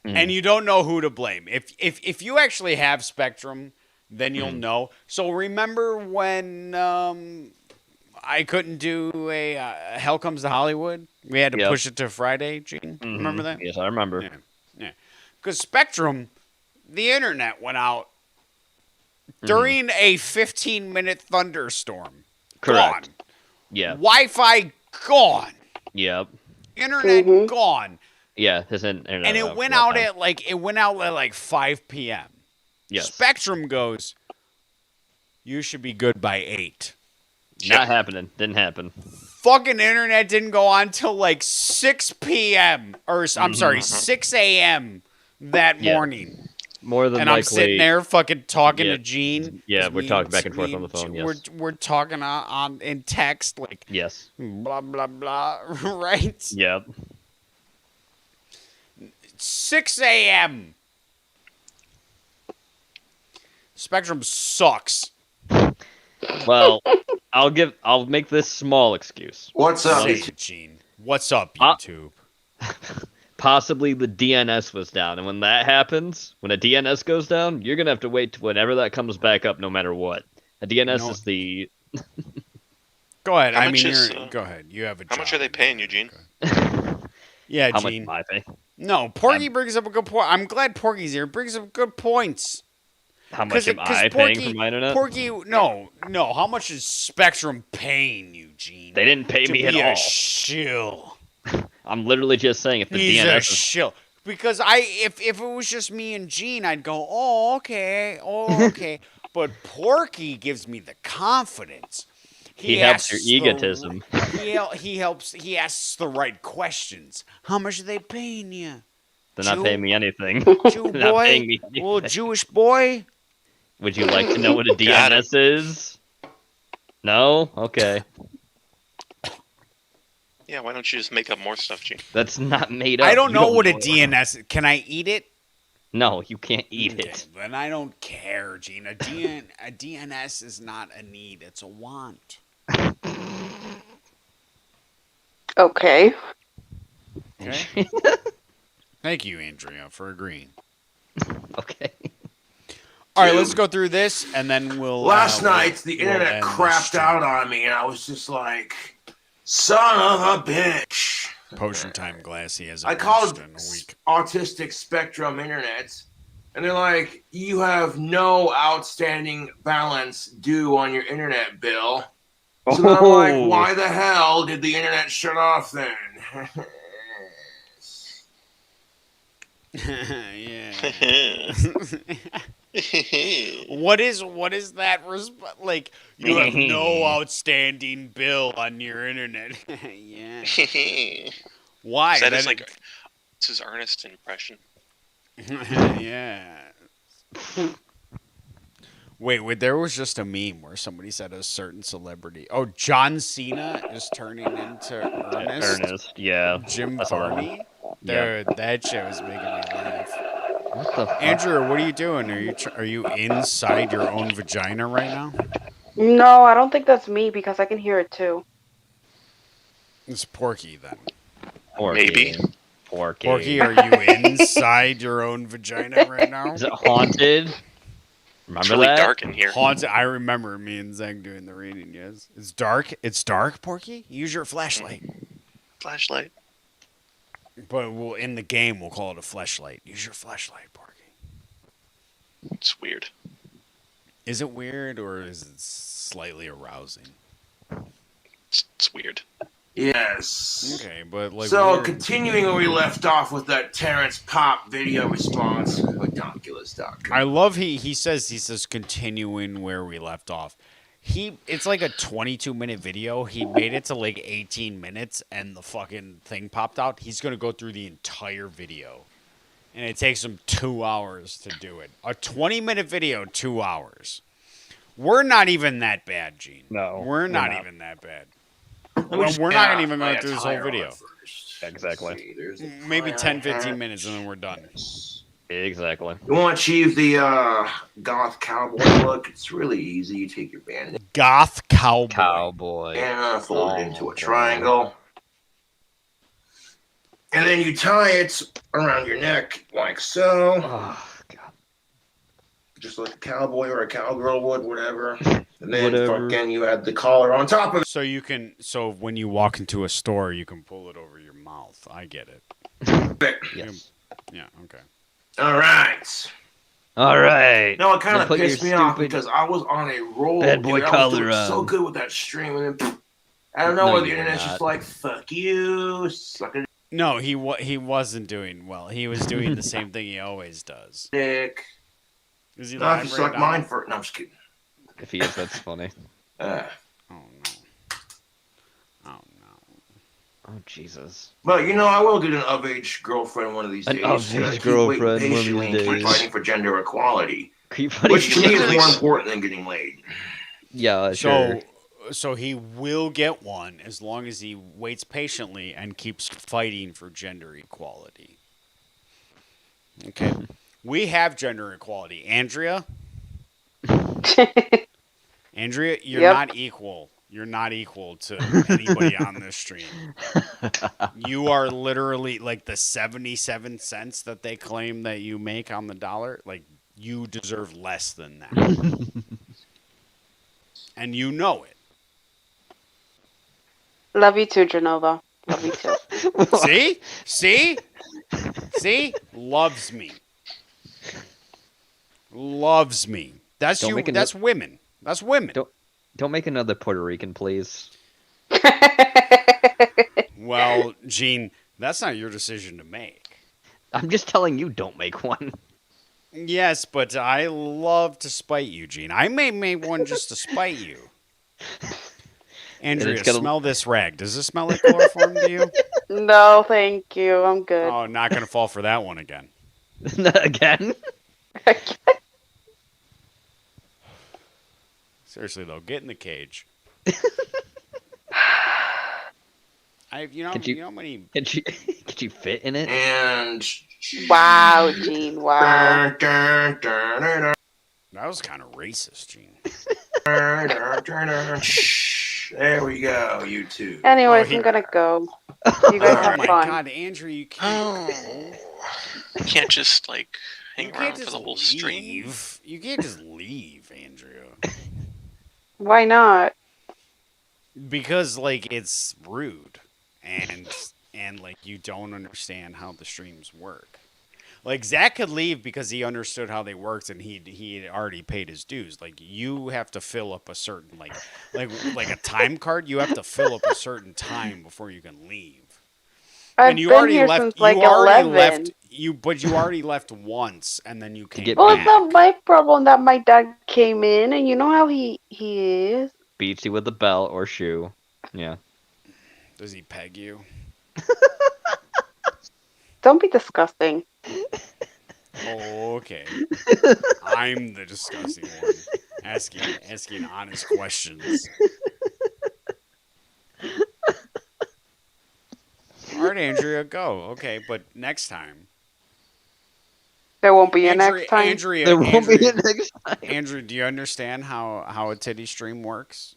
and you don't know who to blame. If you actually have Spectrum, then you'll know. So remember when I couldn't do a Hell Comes to Hollywood? We had to push it to Friday, Gene. Remember that? Yes, I remember. Yeah. Because Spectrum, the internet went out during a 15-minute thunderstorm. Correct. Gone. Yeah. Wi-Fi gone. Yep. Internet gone. Yeah, his internet. And it went out at like 5 p.m. Yes. Spectrum goes, you should be good by 8. Not happening. Didn't happen. Fucking internet didn't go on till like 6 p.m. Or I'm sorry, 6 a.m. that morning. More than and likely. I'm sitting there fucking talking to Gene. Yeah, we're talking back and forth on the phone. Yes. We're talking on in text like yes. Blah blah blah. Right. Yep. 6 a.m. Spectrum sucks. Well, I'll make this small excuse. What's up, Gene? What's up, YouTube? Possibly the DNS was down, and when that happens, when a DNS goes down, you're gonna have to wait whenever that comes back up, no matter what. A DNS is the. Go ahead. How I much mean, is, go ahead. You have a How job. much are they paying you, Gene? Yeah, How Gene. much am I pay? No, Porky brings up a good point. I'm glad Porky's here. Brings up good points. How much am I paying for my internet? Porky, no. How much is Spectrum paying you, Gene? They didn't pay me at all. A shill. I'm literally just saying if the He's DNS a is shill. Because if it was just me and Gene, I'd go, oh okay. But Porky gives me the confidence. He helps your asks egotism. He helps. He asks the right questions. How much are they paying you? They're not paying me anything. Jew They're not boy, paying me anything. little Jewish boy. Would you like to know what a DNS is? No? Okay. Yeah, why don't you just make up more stuff, Gene? That's not made up. I don't You know what a it. DNS is. Can I eat it? No, you can't eat it. Then I don't care, Gene. A DNS is not a need. It's a want. Okay. Okay. Thank you, Andrea, for agreeing. Okay. All right, let's go through this, and then we'll. Last night, the we'll internet end this crapped stream. out on me, and I was just like, son of a bitch. Potion time glass. He has. I called Autistic Spectrum Internet, and they're like, you have no outstanding balance due on your internet bill. So then I'm like, why the hell did the internet shut off then? Yeah. What is that? Like, you have no outstanding bill on your internet. Yeah. Why? That is like it's his earnest impression. Yeah. Wait, there was just a meme where somebody said a certain celebrity. Oh, John Cena is turning into Ernest. Ernest, yeah. Jim I saw that one. Varney. Yeah. Dude, that shit was making me laugh. What the fuck? Andrew, what are you doing? Are you inside your own vagina right now? No, I don't think that's me because I can hear it too. It's Porky then. Porky. Maybe. Porky. Porky, are you inside your own vagina right now? Is it haunted? Remember It's really that? dark in here. Haunted. I remember me and Zach doing the reading. Yes, it's dark. It's dark, Porky. Use your flashlight. Flashlight. But in the game, we'll call it a flashlight. Use your flashlight, Porky. It's weird. Is it weird or is it slightly arousing? It's weird. Yes. Okay, but like. So, weird- continuing where we left off with that Terrence Pop video response, Ridiculous.com. I love he says continuing where we left off. It's like a 22-minute video. He made it to like 18 minutes and the fucking thing popped out. He's going to go through the entire video. And it takes him 2 hours to do it. A 20-minute video, 2 hours. We're not even that bad, Gene. No, We're not not. even that bad. Well, We're not even going through this whole video. Exactly. Maybe 10, 15 minutes and then we're done. Exactly. You want to achieve the goth cowboy look? It's really easy. You take your bandage Goth cowboy. Cowboy. and fold it into a triangle. And then you tie it around your neck like so. Oh, God. Just like a cowboy or a cowgirl would, whatever. And then Whatever. fucking you add the collar on top of it. So when you walk into a store, you can pull it over your mouth. I get it. Yes. Yeah, okay. All right. All right. No, it kind Now of put your pissed me off stupid because I was on a roll. bad boy dude. I was collar doing so on. good with that stream, and then I don't know No, where the you were internet's not. just like, fuck you, suck a No, he wasn't doing well. He was doing the same thing he always does. dick. Is he Not live if you right suck now? mine for. No, I'm just kidding. If he is, that's funny. Uh, Oh no. Oh no. Oh, Jesus. but you know, I will get an of-age girlfriend one of these An days. of-age I keep girlfriend waiting one of these patiently and keep days. fighting for gender equality, Keep putting which to me is Jesus. more important than getting laid. Yeah, sure. So he will get one as long as he waits patiently and keeps fighting for gender equality. Okay. We have gender equality. Andrea, you're Yep. not equal. You're not equal to anybody on this stream. You are literally like the 77 cents that they claim that you make on the dollar. Like, you deserve less than that. And you know it. Love you too, Genova. Love you too. See? See? See? Loves me. Loves me. That's Don't you. make a That's women. That's women. Don't make another Puerto Rican, please. Well, Gene, that's not your decision to make. I'm just telling you, don't make one. Yes, but I love to spite you, Gene. I may make one just to spite you. Andrea, it's gonna- smell this rag. Does this smell like chloroform to you? No, thank you. I'm good. Oh, not going to fall for that one again. Again? Seriously, though, get in the cage. You know how many... Could you fit in it? And Wow, Gene. Wow. That was kind of racist, Gene. There we go, you two. Anyways, I'm gonna go. You guys Oh have my fun. God, Andrew, you can't. You can't just like hang You around can't for just the whole stream. leave. You can't just leave, Andrew. Why not? Because like it's rude, and like you don't understand how the streams work. Like Zach could leave because he understood how they worked and he had already paid his dues. Like you have to fill up a certain like a time card. You have to fill up a certain time before you can leave. I've And you been already here left. since like you already 11. left. But you already left once, and then you came get Well, back. it's not my problem that my dad came in, and you know how he is. Beats you with a belt or shoe. Yeah. Does he peg you? Don't be disgusting. Oh, okay. I'm the disgusting one, asking honest questions. All right, Andrea, go. Okay, but next time. There won't be a next time. Andrea, There won't be a next time. Andrew, do you understand how a titty stream works?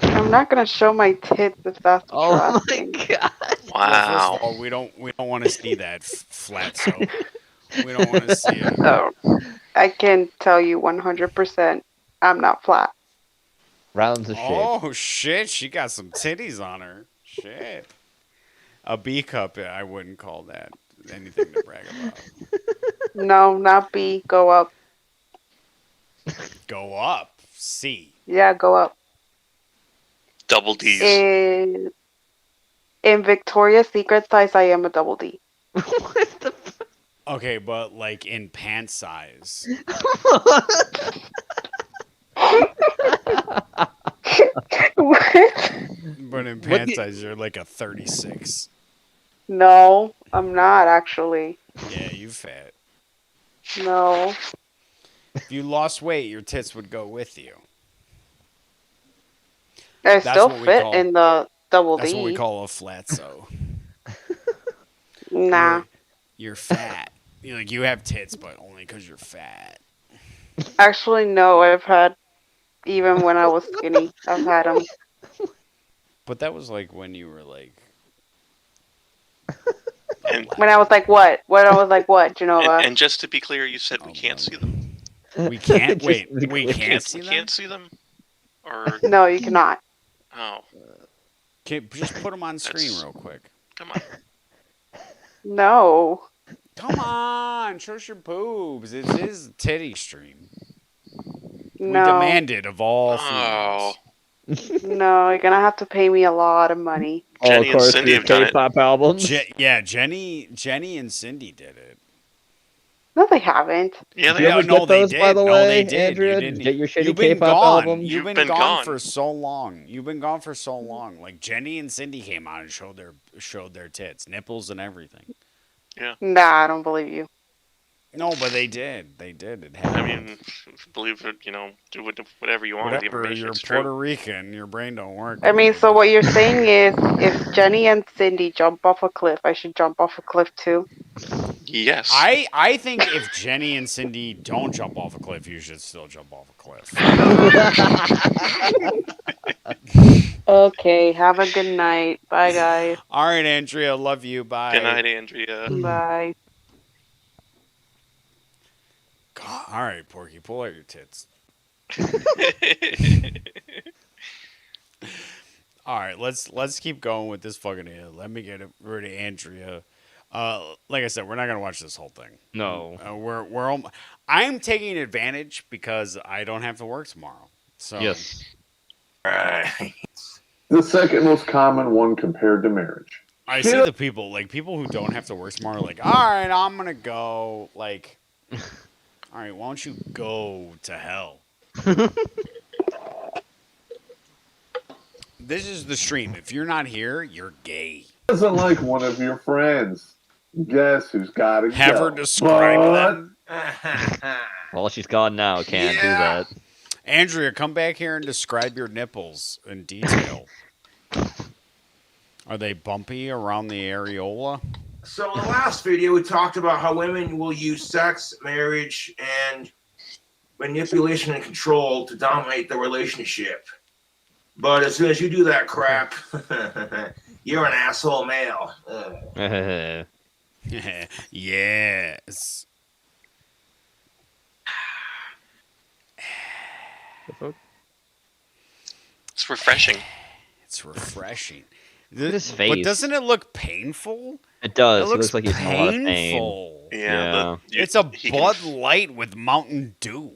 I'm not gonna show my tits if that's what you're Oh my asking. god. Well, first of Wow. all, we don't want to see that flat. So we don't want to see it. Oh, I can tell you 100% I'm not flat. Rounds of shape. Oh shit, she got some titties on her. Shit. A B cup, I wouldn't call that anything to brag about. No, not B. Go up. Go up. C. Yeah, go up. Double D's. In Victoria's Secret size, I am a double D. What the Okay, but like in pant size. What? But in What pant do- size, you're like a 36. No, I'm not actually. Yeah, you fat. No. If you lost weight, your tits would go with you. I That's still what we fit call- in the double That's D. what we call a flatso. Nah. You're fat. Like you have tits, but only because you're fat. Actually, no. I've had, even when I was skinny, I've had them. But that was like when you were like. And, When I was like, what? When I was like, what, Genova? and just to be clear, you said we can't see them. We can't Just wait. to be We clear. can't see We them. can't see them? Or, No, you cannot. oh, Just put them on screen That's- real quick. come on. No. Come on, show us your boobs. It is a titty stream. We No. demand it of all Oh. females. No, you're gonna have to pay me a lot of money. Oh, Jenny of and course, Cindy your have done it. K-pop albums. Yeah, Jenny and Cindy did it. No, they haven't. Yeah, Did they you have. ever no, get they those, did. by the No, way, they did. Andrea? You Did didn't. you get your shitty You've been K-pop gone. albums? You've been been gone gone. for so long. You've been gone for so long. Like Jenny and Cindy came out and showed their tits, nipples, and everything. Nah, I don't believe you. No, but they did. They did. It I happened. mean, believe it, do whatever you want with the Whatever. information. You're It's true. Puerto Rican. Your brain don't work. I mean, right. so what you're saying is, if Jenny and Cindy jump off a cliff, I should jump off a cliff too. Yes. I think if Jenny and Cindy don't jump off a cliff, you should still jump off a cliff. Okay, have a good night. Bye, guys. All right, Andrea. Love you. Bye. Good night, Andrea. Bye. God, all right, Porky. Pull out your tits. All right, let's keep going with this fucking. Let me get rid of Andrea. Like I said, we're not gonna watch this whole thing. No. I'm taking advantage because I don't have to work tomorrow. So Yes. Right. The second most common one compared to marriage. I see the people who don't have to work tomorrow. Like, all right, I'm gonna go. Like, all right, why don't you go to hell? This is the stream. If you're not here, you're gay. Doesn't like one of your friends. Guess who's got to Have go? her describe them. Well, she's gone now. Can't do that. Andrea, come back here and describe your nipples in detail. Are they bumpy around the areola? So in the last video, we talked about how women will use sex, marriage, and manipulation and control to dominate the relationship. But as soon as you do that crap, you're an asshole male. Yes. It's refreshing. It's refreshing. his But face. doesn't it look painful? It does. It He looks looks like he's in a lot of pain. painful. Yeah. It's a he Bud can, Light with Mountain Dew.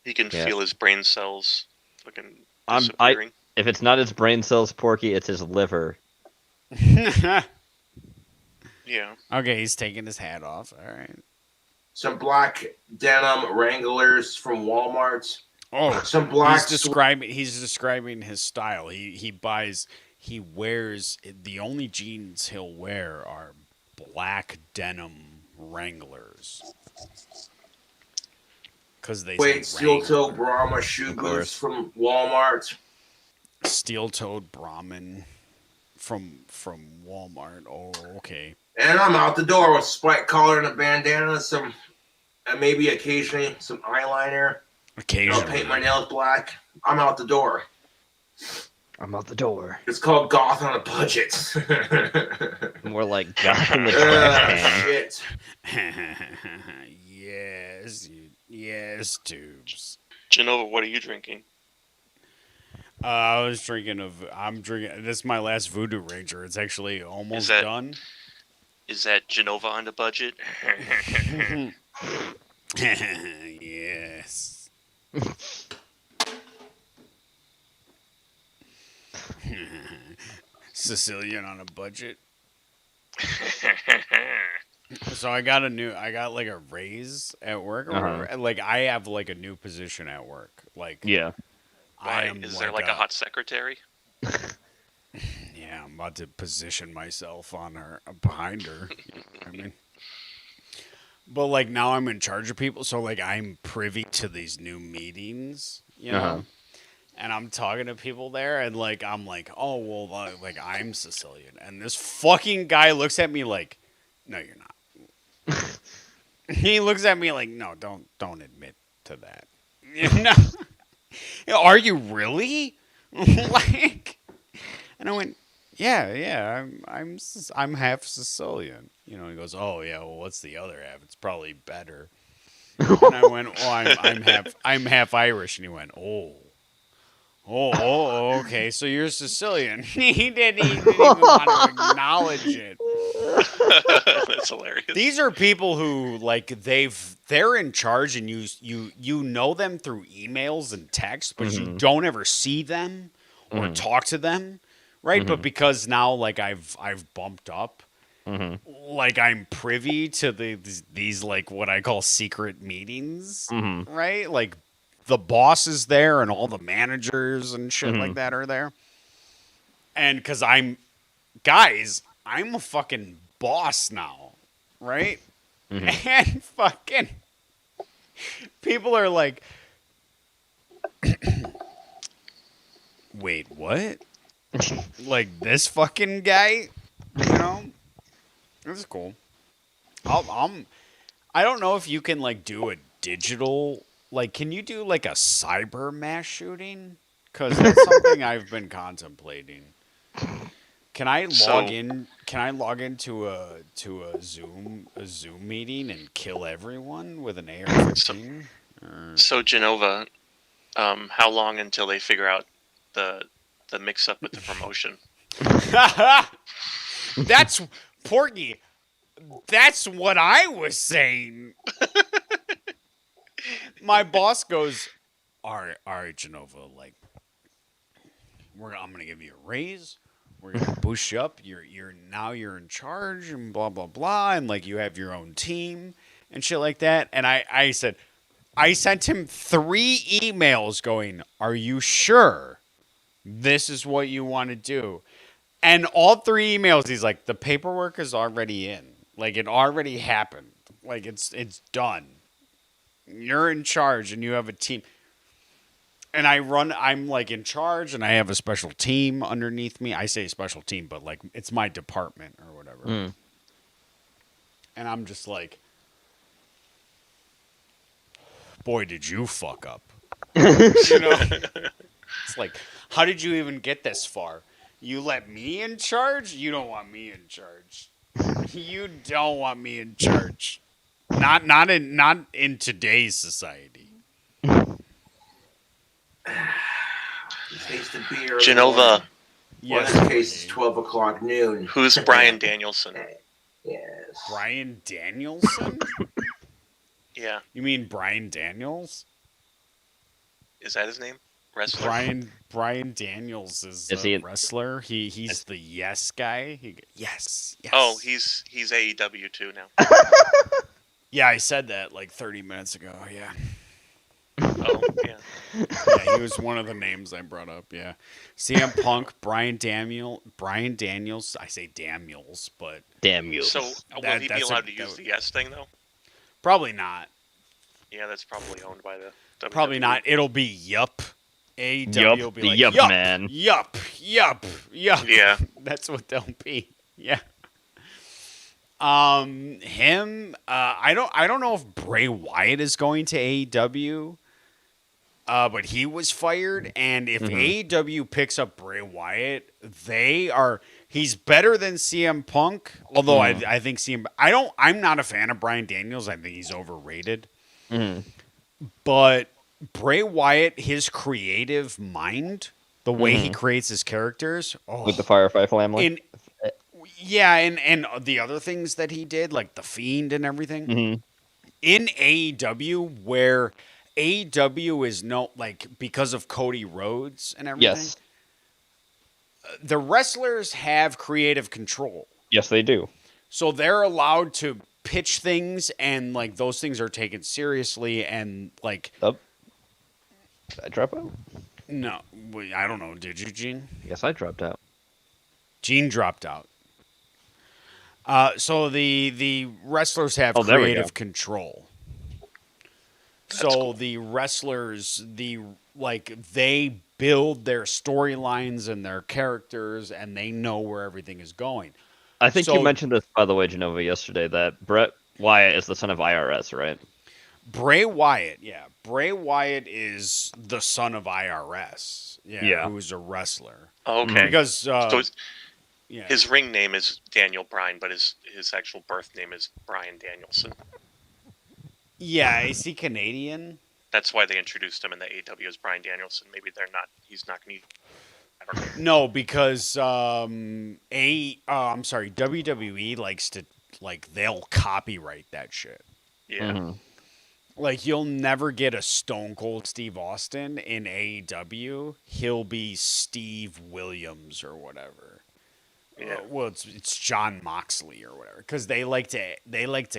he can Yeah. feel his brain cells fucking I, disappearing. if it's not his brain cells, Porky, it's his liver. Yeah. Okay, he's taking his hat off. All right. Some black denim Wranglers from Walmart. Oh, Some black. He's describing his style. He wears the only jeans he'll wear are black denim Wranglers. Because they Wait, say steel toe Wrangler. Brahma shoe Of boots course. from Walmart. Steel-toed Brahmin from Walmart. Oh, okay. And I'm out the door with spike collar and a bandana, some, and maybe occasionally some eyeliner. I'll Occasionally. paint my nails black. I'm out the door. I'm out the door. It's called Goth on a Budget. More like Goth in the trash can. Shit. Yes, tubes. Genova, what are you drinking? I'm drinking. This is my last Voodoo Ranger. It's actually almost done. Is that Genova on the budget? Yes. Sicilian on a budget. So I got like a raise at work or whatever. And, like I have like a new position at work. Like yeah. Is there like a hot secretary? Yeah, I'm about to position myself on her behind her. You know what I mean? But like now I'm in charge of people, so like I'm privy to these new meetings, you know. And I'm talking to people there, and like I'm like, oh well, like I'm Sicilian, and this fucking guy looks at me like, no, you're not. He looks at me like, no, don't admit to that. No. Are you really? Like, and I went, yeah, I'm half Sicilian. You know, he goes, oh yeah, well, what's the other half? It's probably better. And I went, oh, I'm half Irish, and he went, oh, okay, so you're Sicilian. He didn't even want to acknowledge it. That's hilarious. These are people who like they're in charge, and you know them through emails and text, but you don't ever see them or talk to them, right? But because now like I've bumped up, like I'm privy to these like what I call secret meetings, right? Like the boss is there and all the managers and shit like that are there. And because I'm a fucking boss now, right? And fucking people are like, wait, what? Like this fucking guy? You know? This is cool. I don't know if you can like do a digital, like, can you do like a cyber mass shooting? Because that's something I've been contemplating. Can I log in? Can I log into a Zoom meeting and kill everyone with an AR-15? So Genova, how long until they figure out the mix up with the promotion? That's Porky. That's what I was saying. My boss goes, all right, Genova, like, I'm gonna give you a raise. We're gonna boost you up. You're in charge and blah blah blah, and like you have your own team and shit like that. And I said, I sent him 3 emails going, are you sure this is what you want to do? And all 3 emails, he's like, the paperwork is already in. Like it already happened. Like it's done. You're in charge and you have a team. And I'm like in charge and I have a special team underneath me. I say special team, but like it's my department or whatever. And I'm just like, boy, did you fuck up. You know? It's like, how did you even get this far? You let me in charge? You don't want me in charge. You don't want me in charge. Not in today's society. Taste the beer. Genova. Yes. Worst case, it's 12 o'clock noon. Who's Brian Danielson? Yes. Brian Danielson? Yeah. You mean Brian Daniels? Is that his name? Wrestler? Brian Daniels is he a wrestler. He's the yes guy. Yes. Oh, he's AEW too now. Yeah, I said that like 30 minutes ago. Yeah. Oh, yeah. Yeah, he was one of the names I brought up. Yeah. CM Punk, Brian Daniels. I say Daniels, but Daniels. So will he be allowed to use the yes thing though? Probably not. Yeah, that's probably owned by the WWE. Probably not. It'll be yup. AEW will be like yup, yup, man. Yup. Yeah. That's what they'll be. Yeah. I don't know if Bray Wyatt is going to AEW. but he was fired. And if AEW picks up Bray Wyatt, he's better than CM Punk. Although I think I'm not a fan of Bryan Daniels. I think he's overrated. But Bray Wyatt, his creative mind, the way he creates his characters, with the Firefly family. And the other things that he did, like the Fiend and everything, in AEW, where AEW is because of Cody Rhodes and everything. Yes. The wrestlers have creative control. Yes, they do. So they're allowed to pitch things, and like those things are taken seriously, and like. Did I drop out? No, I don't know. Did you, Gene? Yes, I dropped out. Gene dropped out. So the wrestlers have creative control. That's so cool. the wrestlers, they build their storylines and their characters, and they know where everything is going. I think you mentioned this, by the way, Genova, yesterday, that Bret Wyatt is the son of IRS, right? Bray Wyatt, yeah. Bray Wyatt is the son of IRS, who's a wrestler. Oh, okay. Because his ring name is Daniel Bryan, but his actual birth name is Bryan Danielson. Yeah, is he Canadian? That's why they introduced him in the AEW as Bryan Danielson. Maybe he's not going to. No, because WWE likes to they'll copyright that shit. Yeah. Like you'll never get a Stone Cold Steve Austin in AEW. He'll be Steve Williams or whatever. Yeah. Well, it's John Moxley or whatever, because they like to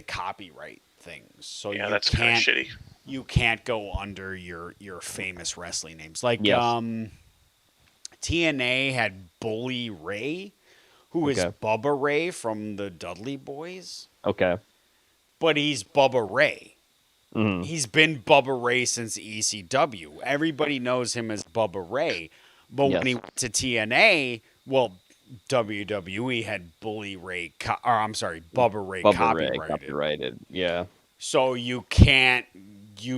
copyright things. So yeah, that's kind of shitty. You can't go under your famous wrestling names. Like TNA had Bully Ray, who is Bubba Ray from the Dudley Boys. Okay. But he's Bubba Ray. Mm-hmm. He's been Bubba Ray since ECW. Everybody knows him as Bubba Ray. But when he went to TNA, WWE had Bubba Ray copyrighted. Yeah. So you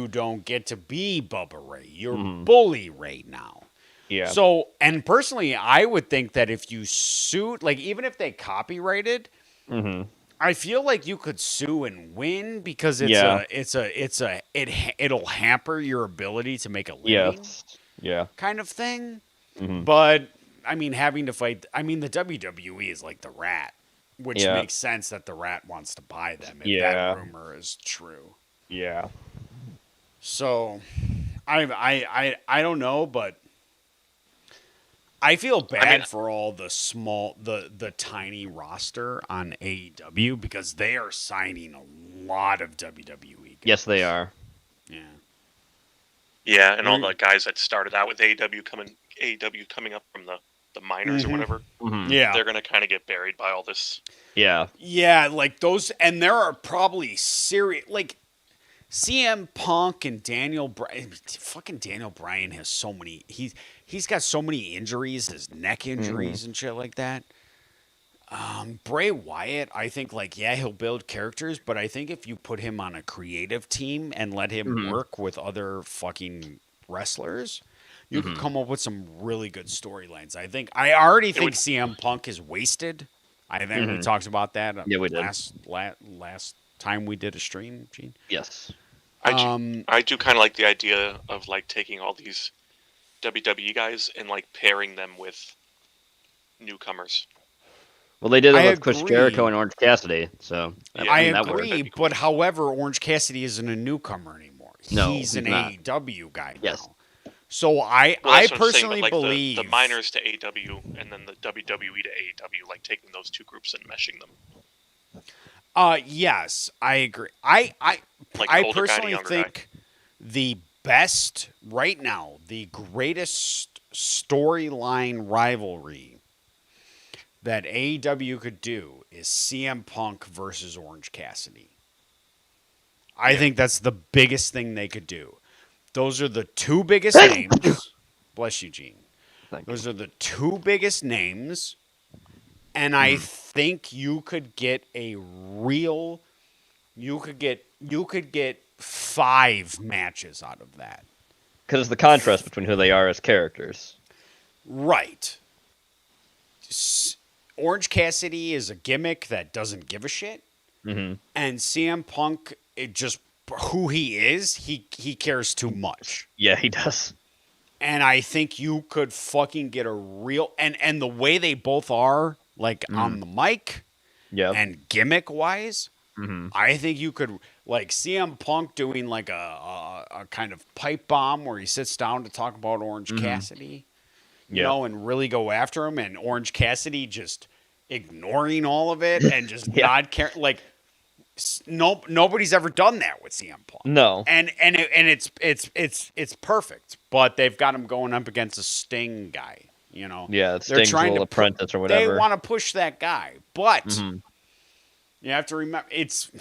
don't get to be Bubba Ray. You're Bully Ray now. Yeah. So, and personally, I would think that if you sued, even if they copyrighted, I feel like you could sue and win, because it'll hamper your ability to make a living. Yeah. Kind of thing. But I mean, having to fight. I mean, the WWE is like the Rat, which makes sense that the Rat wants to buy them if that rumor is true. Yeah. So, I don't know, but I feel bad for all the tiny roster on AEW, because they are signing a lot of WWE guys. Yes, they are. Yeah. Yeah, and all the guys that started out with AEW coming up from the minors or whatever. Yeah. They're going to kind of get buried by all this. Yeah. Yeah, like those, and there are probably serious, CM Punk and Daniel Bryan. Fucking Daniel Bryan has so many. He's got so many injuries, his neck injuries and shit like that. Bray Wyatt, I think he'll build characters, but I think if you put him on a creative team and let him work with other fucking wrestlers, you can come up with some really good storylines. I already think CM Punk is wasted. I think we talked about that we did. last time we did a stream, Gene. Yes. I do kind of like the idea of taking all these WWE guys and pairing them with newcomers. Well, they did it with Chris Jericho and Orange Cassidy, so I agree. But however, Orange Cassidy isn't a newcomer anymore. He's an AEW guy now. So I personally believe the minors to AEW and then the WWE to AEW, taking those two groups and meshing them. Yes, I agree. I personally think the best right now, the greatest storyline rivalry that AEW could do is CM Punk versus Orange Cassidy. I think that's the biggest thing they could do. Those are the two biggest names. Bless you, Gene. Those are the two biggest names. And I think you could get you could get 5 matches out of that. Because it's the contrast between who they are as characters. Right. Orange Cassidy is a gimmick that doesn't give a shit. Mm-hmm. And CM Punk, it just who he is, he cares too much. Yeah, he does. And I think you could fucking get a real and the way they both are, like on the mic, and gimmick wise, I think you could like CM Punk doing like a kind of pipe bomb where he sits down to talk about Orange Cassidy, you know, and really go after him, and Orange Cassidy just ignoring all of it and just not caring. Like nobody's ever done that with CM Punk. No, and it's perfect. But they've got him going up against a Sting guy. You know, they're Sting's trying little to apprentice or whatever. They want to push that guy, but you have to remember it's.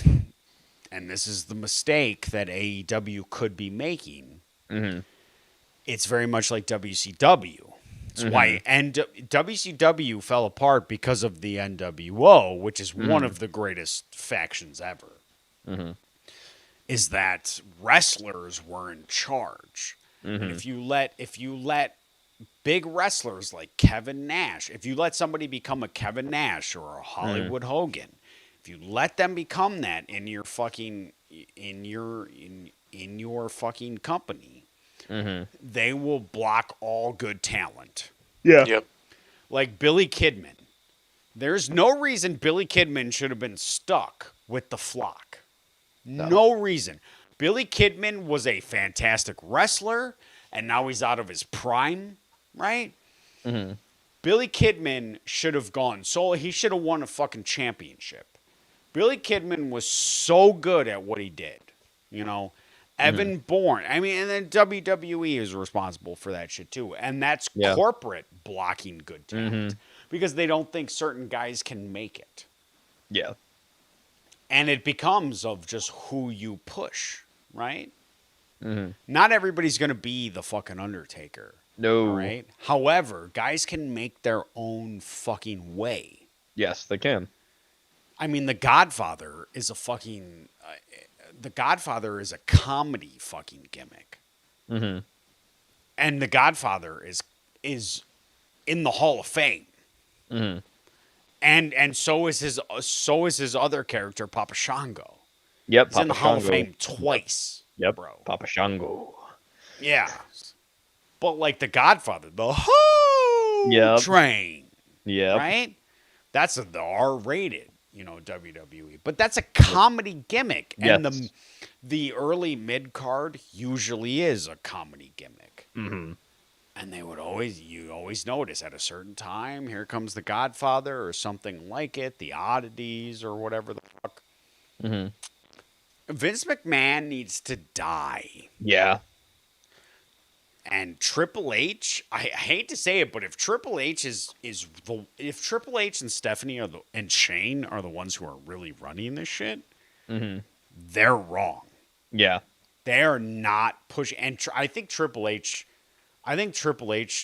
And this is the mistake that AEW could be making. It's very much like WCW. It's why WCW fell apart because of the NWO, which is one of the greatest factions ever. Is that wrestlers were in charge. And if you let big wrestlers like Kevin Nash, if you let somebody become a Kevin Nash or a Hollywood Hogan, if you let them become that in your fucking in your fucking company, they will block all good talent. Yeah. Yep. Like Billy Kidman. There's no reason Billy Kidman should have been stuck with the Flock. No reason. Billy Kidman was a fantastic wrestler, and now he's out of his prime, right? Billy Kidman should have gone solo. He should have won a fucking championship. Billy Kidman was so good at what he did, you know. Evan Bourne. I mean, and then WWE is responsible for that shit too. And that's corporate blocking good talent because they don't think certain guys can make it. Yeah. And it becomes of just who you push, right? Not everybody's going to be the fucking Undertaker. No. Right? However, guys can make their own fucking way. Yes, they can. I mean, The Godfather is a fucking... The Godfather is a comedy fucking gimmick. And The Godfather is in the Hall of Fame. And so is his other character, Papa Shango. Yep, he's in the Hall of Fame twice. Yep, bro. Papa Shango. Yeah. But like The Godfather, the whole train. Yeah. Right? That's the R-rated, you know, WWE. But that's a comedy gimmick. And the early mid-card usually is a comedy gimmick. And they would you always notice at a certain time, here comes The Godfather or something like it, The Oddities or whatever the fuck. Vince McMahon needs to die. Yeah. And Triple H, I hate to say it, but if Triple H if Triple H and Stephanie and Shane are the ones who are really running this shit, they're wrong. Yeah. They're not pushing. And I think Triple H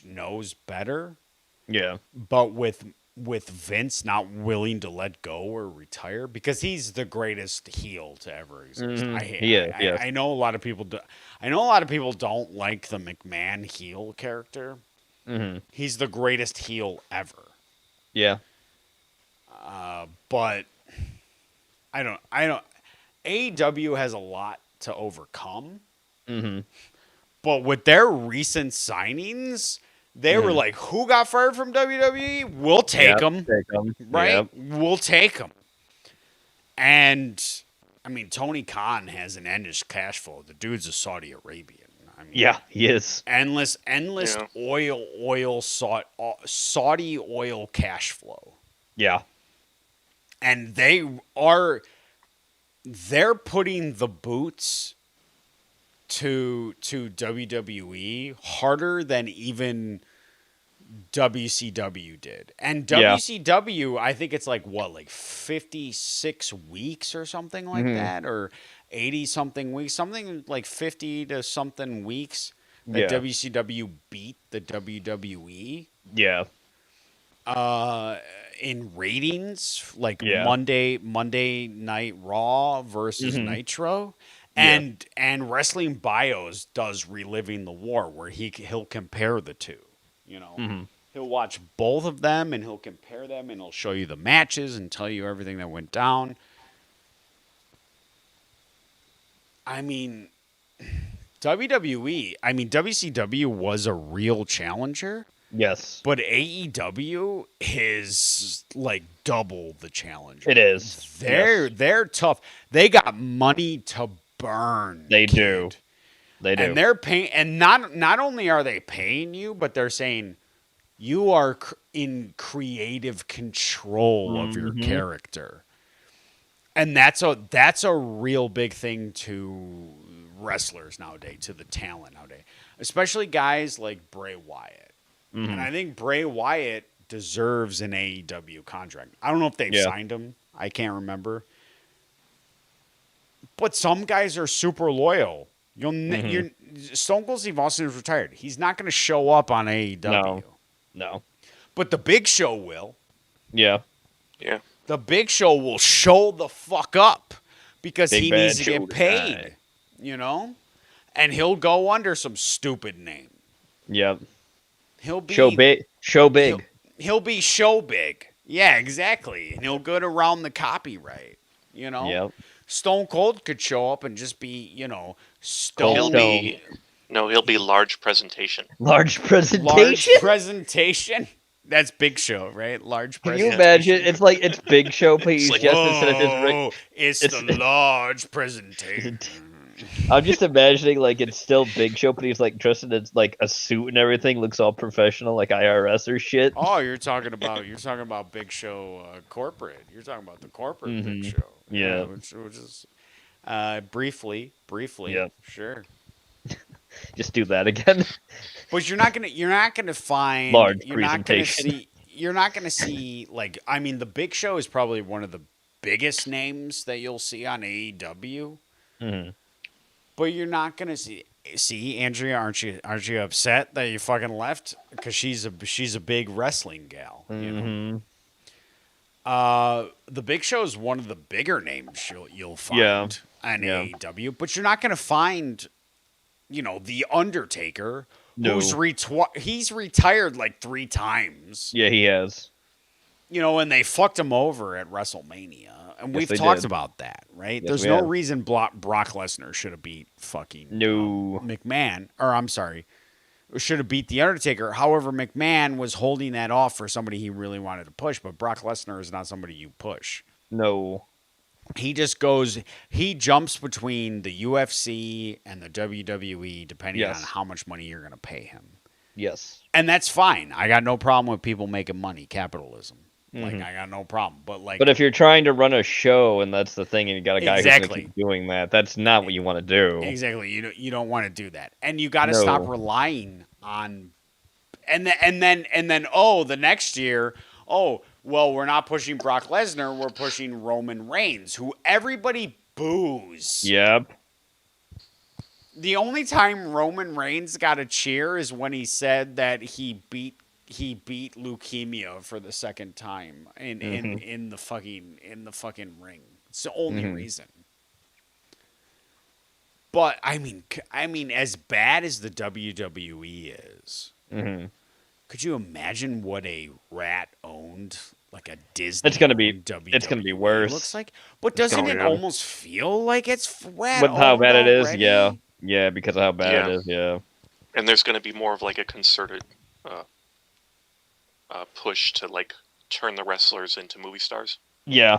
knows better. Yeah. But with Vince not willing to let go or retire, because he's the greatest heel to ever exist. I know a lot of people do. I know a lot of people don't like the McMahon heel character. He's the greatest heel ever. Yeah. But I don't. AEW has a lot to overcome. But with their recent signings, they were like, who got fired from WWE? We'll take them. Right? Yep. We'll take them. And, I mean, Tony Khan has an endless cash flow. The dude's a Saudi Arabian. I mean, yeah, he is. Endless Saudi oil cash flow. Yeah. And they're putting the boots to WWE harder than even WCW did. And WCW, I think it's like 56 weeks or something like that, or 80 something weeks, something like 50 to something weeks that WCW beat the WWE. Yeah. In ratings, like Monday Night Raw versus Nitro. And Wrestling Bios does Reliving the War, where he'll compare the two. You know, he'll watch both of them and he'll compare them and he'll show you the matches and tell you everything that went down. I mean, WWE, WCW was a real challenger. Yes. But AEW is like double the challenger. It is. They're tough. They got money to burn. They do. They do. And they're paying, and not only are they paying you, but they're saying you are in creative control of your character. And that's a real big thing to wrestlers nowadays, to the talent nowadays, especially guys like Bray Wyatt. And I think Bray Wyatt deserves an AEW contract. I don't know if they've signed him. I can't remember. But some guys are super loyal. Stone Cold Steve Austin is retired. He's not going to show up on AEW. No. But the Big Show will. Yeah. Yeah. The Big Show will show the fuck up because Big he bad needs to shoulder get paid. guy. You know? And he'll go under some stupid name. Yep. He'll be Show big. He'll be show big. Yeah, exactly. And he'll go around the copyright. You know? Yep. Stone Cold could show up and just be, Stone. He'll be large presentation. Large presentation? Large presentation? That's Big Show, right? Large Can presentation. you imagine? It's Big Show, but he's like, just instead of his It's the large presentation. I'm just imagining it's still Big Show, but he's dressed in a suit and everything, looks all professional, like IRS or shit. Oh, you're talking about Big Show corporate. You're talking about the corporate Big Show. Yeah. Which is briefly. Yeah. Sure. Just do that again. But you're not gonna find Large you're not presentation. gonna see the Big Show is probably one of the biggest names that you'll see on AEW. But you're not gonna see Andrea. Aren't you upset that you fucking left? Because she's a big wrestling gal. You know? The Big Show is one of the bigger names you'll find on AEW. But you're not gonna find, the Undertaker. No. He's retired 3 times. Yeah, he has. And they fucked him over at WrestleMania. And Yes, we've they talked did. about that, right? Yes, There's we no have. reason Brock Lesnar should have beat fucking McMahon. Or I'm sorry, should have beat The Undertaker. However, McMahon was holding that off for somebody he really wanted to push. But Brock Lesnar is not somebody you push. No. He jumps between the UFC and the WWE depending on how much money you're going to pay him. Yes. And that's fine. I got no problem with people making money. Capitalism. I got no problem. But if you're trying to run a show and that's the thing, and you got a guy who's going to Exactly. keep doing that, that's not what you want to do. Exactly. You don't want to do that. And you got to No. stop relying on and then the next year, we're not pushing Brock Lesnar, we're pushing Roman Reigns, who everybody boos. Yep. The only time Roman Reigns got a cheer is when he said that he beat leukemia for the second time in the fucking ring. It's the only reason. But I mean, as bad as the WWE is, could you imagine what a rat owned a Disney? It's gonna be WWE worse. looks like. But doesn't it almost feel like it's rat With how owned bad it is, already? yeah, because of how bad it is, yeah. And there's going to be more of a concerted push to turn the wrestlers into movie stars. Yeah.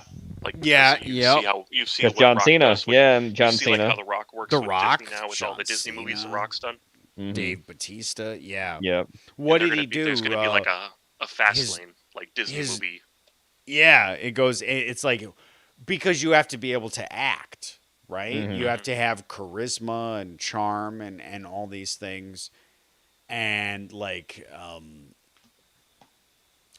See how you see Because what John Rock Cena, does with- and John you see, Cena. how The Rock works The with Rock, Disney now with all the John Disney movies The Cena. Rock's done. Dave Batista, yeah. Yeah. What And did he do? There's going to be a fast his- lane Disney his- movie. Yeah, it's because you have to be able to act, right? You have to have charisma and charm and all these things. And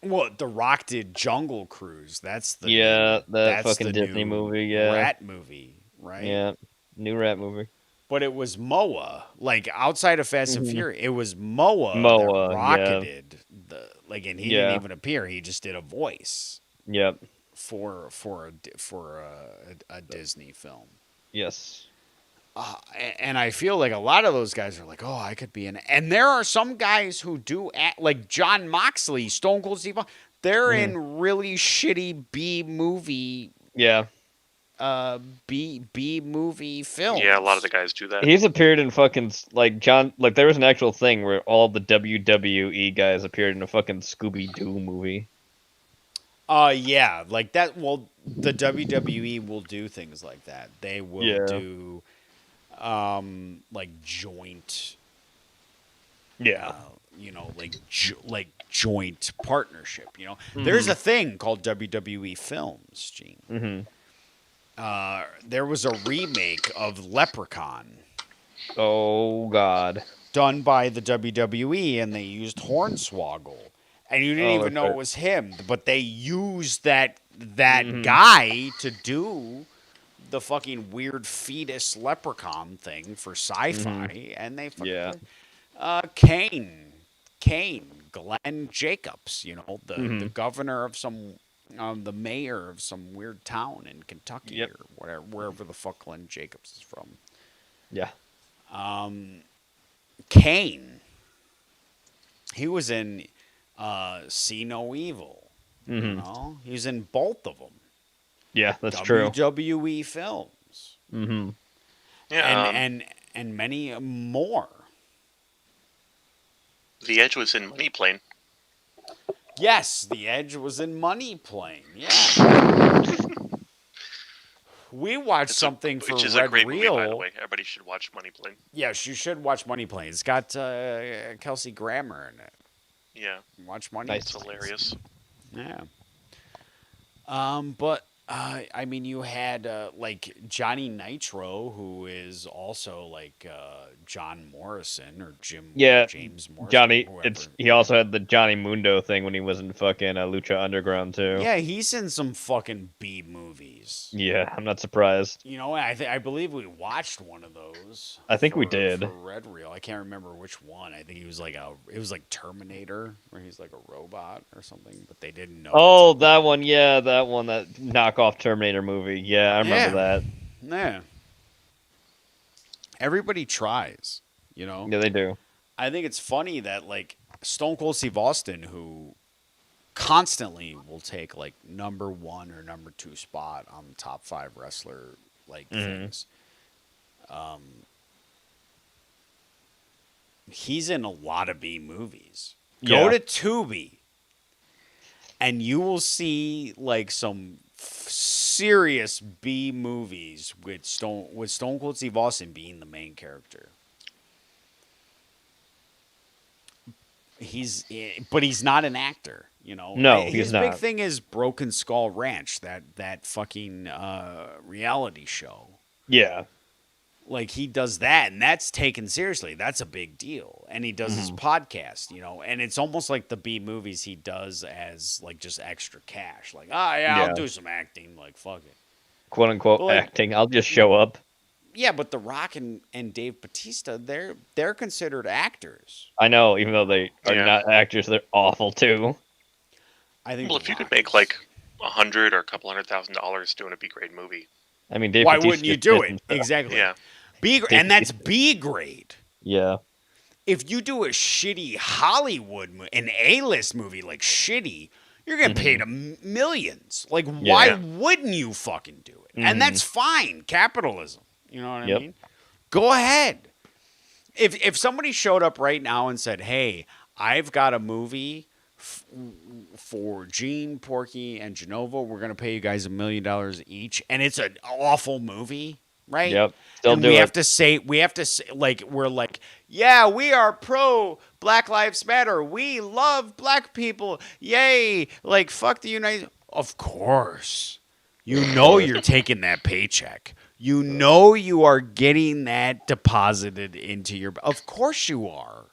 The Rock did Jungle Cruise. That's the that fucking Disney new movie, yeah. rat movie, right? Yeah. New rat movie. But it was Moa, outside of Fast and Furious, it was Moa Moa, that rocketed and he Yeah. didn't even appear. He just did a voice. Yep. For a Disney film. Yes. and I feel like a lot of those guys are like, oh, I could be in. And there are some guys who do act like John Moxley, Stone Cold Steve. They're in really shitty B movie films. Yeah, a lot of the guys do that. He's appeared in fucking like there was an actual thing where all the WWE guys appeared in a fucking Scooby Doo movie. Yeah, like that. Well, the WWE will do things like that. They will do, like joint. Yeah. Like joint partnership. There's a thing called WWE Films, Gene. There was a remake of Leprechaun. Oh God. Done by the WWE, and they used Hornswoggle, and you didn't even know it was him, but they used that guy to do the fucking weird fetus leprechaun thing for sci-fi, and they fucking Kane, Glenn Jacobs, the governor of some, the mayor of some weird town in Kentucky or wherever the fuck Glenn Jacobs is from. Yeah. Kane. He was in See No Evil. He was in both of them. Yeah, that's true. WWE films. Yeah, and many more. The Edge was in Money Plane. Yes, The Edge was in Money Plane. Yeah. We watched something for which is Red a great Reel. movie, by the way. Everybody should watch Money Plane. Yes, you should watch Money Plane. It's got Kelsey Grammer in it. Yeah. Watch Money. It's hilarious. Yeah. But I mean, you had like Johnny Nitro, who is also like John Morrison or James Morrison. Johnny. He also had the Johnny Mundo thing when he was in fucking Lucha Underground too. Yeah, he's in some fucking B movies. Yeah, I'm not surprised. I believe we watched one of those. I think we did. For Red Reel. I can't remember which one. I think it was like Terminator, where he's like a robot or something, but they didn't know. Oh, that one. Yeah, that one. That knockoff Terminator movie. Yeah, I remember that. Yeah. Everybody tries, Yeah, they do. I think it's funny that like Stone Cold Steve Austin, who constantly will take like number 1 or number 2 spot on the top 5 wrestler things. He's in a lot of B movies. Go to Tubi, and you will see like some serious B movies with Stone Cold Steve Austin being the main character. But he's not an actor, No, his he's not. big thing is Broken Skull Ranch, that fucking reality show. Yeah. Like he does that, and that's taken seriously. That's a big deal. And he does his podcast, and it's almost like the B movies he does as like just extra cash. Like, I'll do some acting. Like, fuck it. Quote unquote acting. I'll just show up. Yeah, but The Rock and Dave Bautista, they're considered actors. I know, even though they are not actors, they're awful too. I think. Well, if you could make like $100,000 or a couple $100,000 doing a B grade movie, I mean, Dave why Bautista wouldn't you do it? Exactly. Yeah. And that's B grade. Yeah. If you do a shitty Hollywood, an A-list movie like shitty, you're getting paid millions. Like, why wouldn't you fucking do it? And that's fine. Capitalism. You know what I mean? Go ahead. If somebody showed up right now and said, hey, I've got a movie for Gene, Porky, and Genova, we're going to pay you guys $1 million each, and it's an awful movie, right? Yep. Still and do we it. have to say, like, we're like, yeah, we are pro Black Lives Matter. We love black people. Yay. Like, fuck the United. Of course. You're taking that paycheck. You are getting that deposited into your. Of course you are.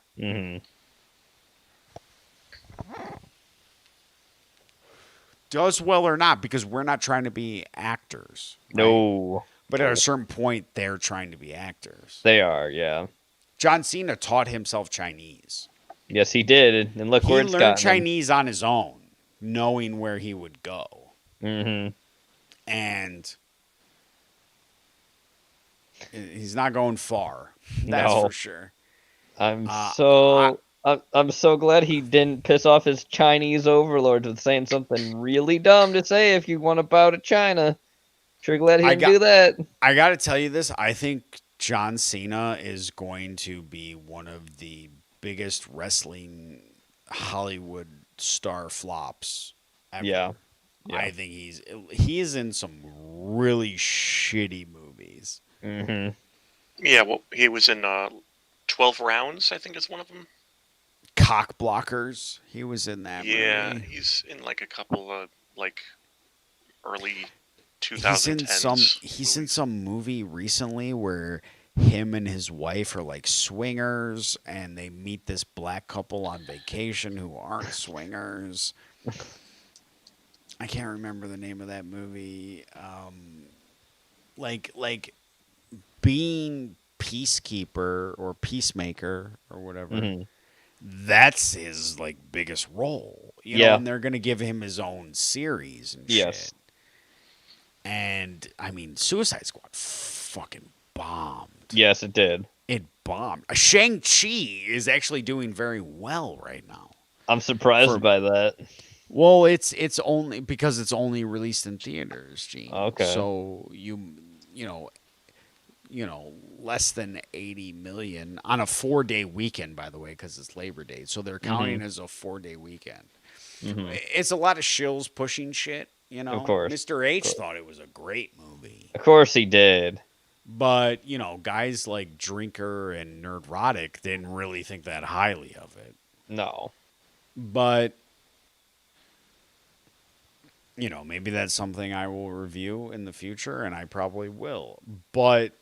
Does well or not, because we're not trying to be actors. Right? No. But at a certain point, they're trying to be actors. They are, yeah. John Cena taught himself Chinese. Yes, he did, and look where it's gotten him. He learned Chinese on his own, knowing where he would go. And He's not going far. That's No. for sure. I'm so glad he didn't piss off his Chinese overlords with saying something really dumb to say if you want to bow to China. Sure glad he didn't do that. I got to tell you this. I think John Cena is going to be one of the biggest wrestling Hollywood star flops ever. Yeah. I think he is in some really shitty movies. Mm-hmm. Yeah, well, he was in 12 Rounds, I think is one of them. Cock Blockers. He was in that Yeah, movie. he's in like a couple of like early 2010s. He's in some movie recently where him and his wife are like swingers and they meet this black couple on vacation who aren't swingers. I can't remember the name of that movie. Like being peacekeeper or peacemaker or whatever. Mm-hmm. That's his like biggest role. You know, and they're gonna give him his own series and shit. And I mean, Suicide Squad fucking bombed. Yes, it did. It bombed. Shang-Chi is actually doing very well right now. I'm surprised by that. Well, it's only because it's only released in theaters, Gene. Okay. So you know, less than 80 million on a 4-day weekend, by the way, because it's Labor Day. So they're counting as a 4-day weekend. Mm-hmm. It's a lot of shills pushing shit, you know. Of course. Mr. H thought it was a great movie. Of course he did. But, you know, guys like Drinker and Nerdrotic didn't really think that highly of it. No. But, you know, maybe that's something I will review in the future, and I probably will. But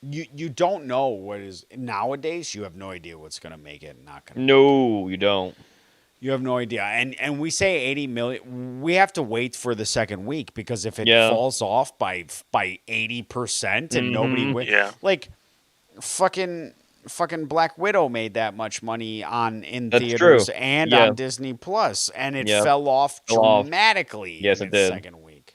you don't know what is nowadays. You have no idea what's going to make it and not going to. No, you don't. You have no idea. And we say 80 million. We have to wait for the second week because if it falls off by 80% and nobody wins, like fucking Black Widow made that much money in theaters and on Disney Plus, and it fell off dramatically. Yes, in it did. Second week.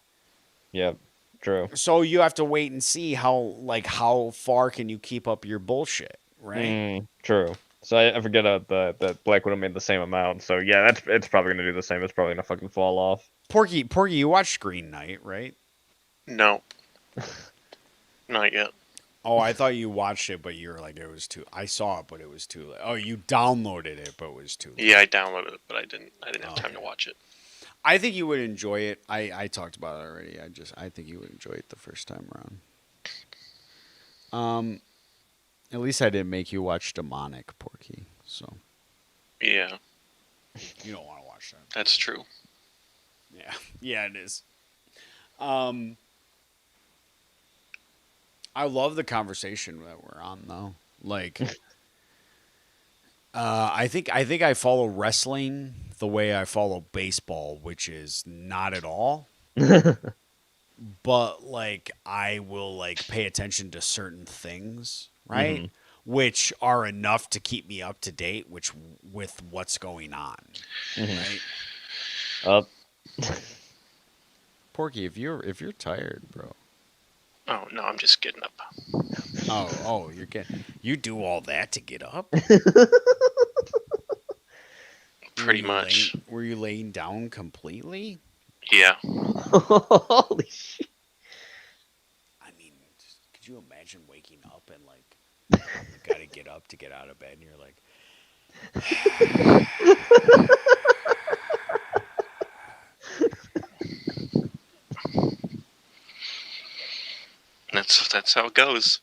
Yep, true. So you have to wait and see how far can you keep up your bullshit, right? True. So I forget that Black Widow made the same amount. So yeah, it's probably gonna do the same. It's probably gonna fucking fall off. Porky, you watched Green Knight, right? No, not yet. Oh, I thought you watched it, but you were like, it was too. I saw it, but it was too late. Oh, you downloaded it, but it was too late. Yeah, I downloaded it, but I didn't have time to watch it. I think you would enjoy it. I talked about it already. I think you would enjoy it the first time around. At least I didn't make you watch Demonic, Porky. So. Yeah. You don't want to watch that. That's true. Yeah. Yeah, it is. I love the conversation that we're on, though. Like, I think I follow wrestling the way I follow baseball, which is not at all. But like, I will like pay attention to certain things, right? Mm-hmm. Which are enough to keep me up to date, with what's going on, right? Porky, if you're tired, bro. Oh no, I'm just getting up. Oh, you do all that to get up? Pretty much. Were you laying down completely? Yeah. Holy shit! I mean, could you imagine waking up and like you gotta get up to get out of bed, and you're like. That's how it goes.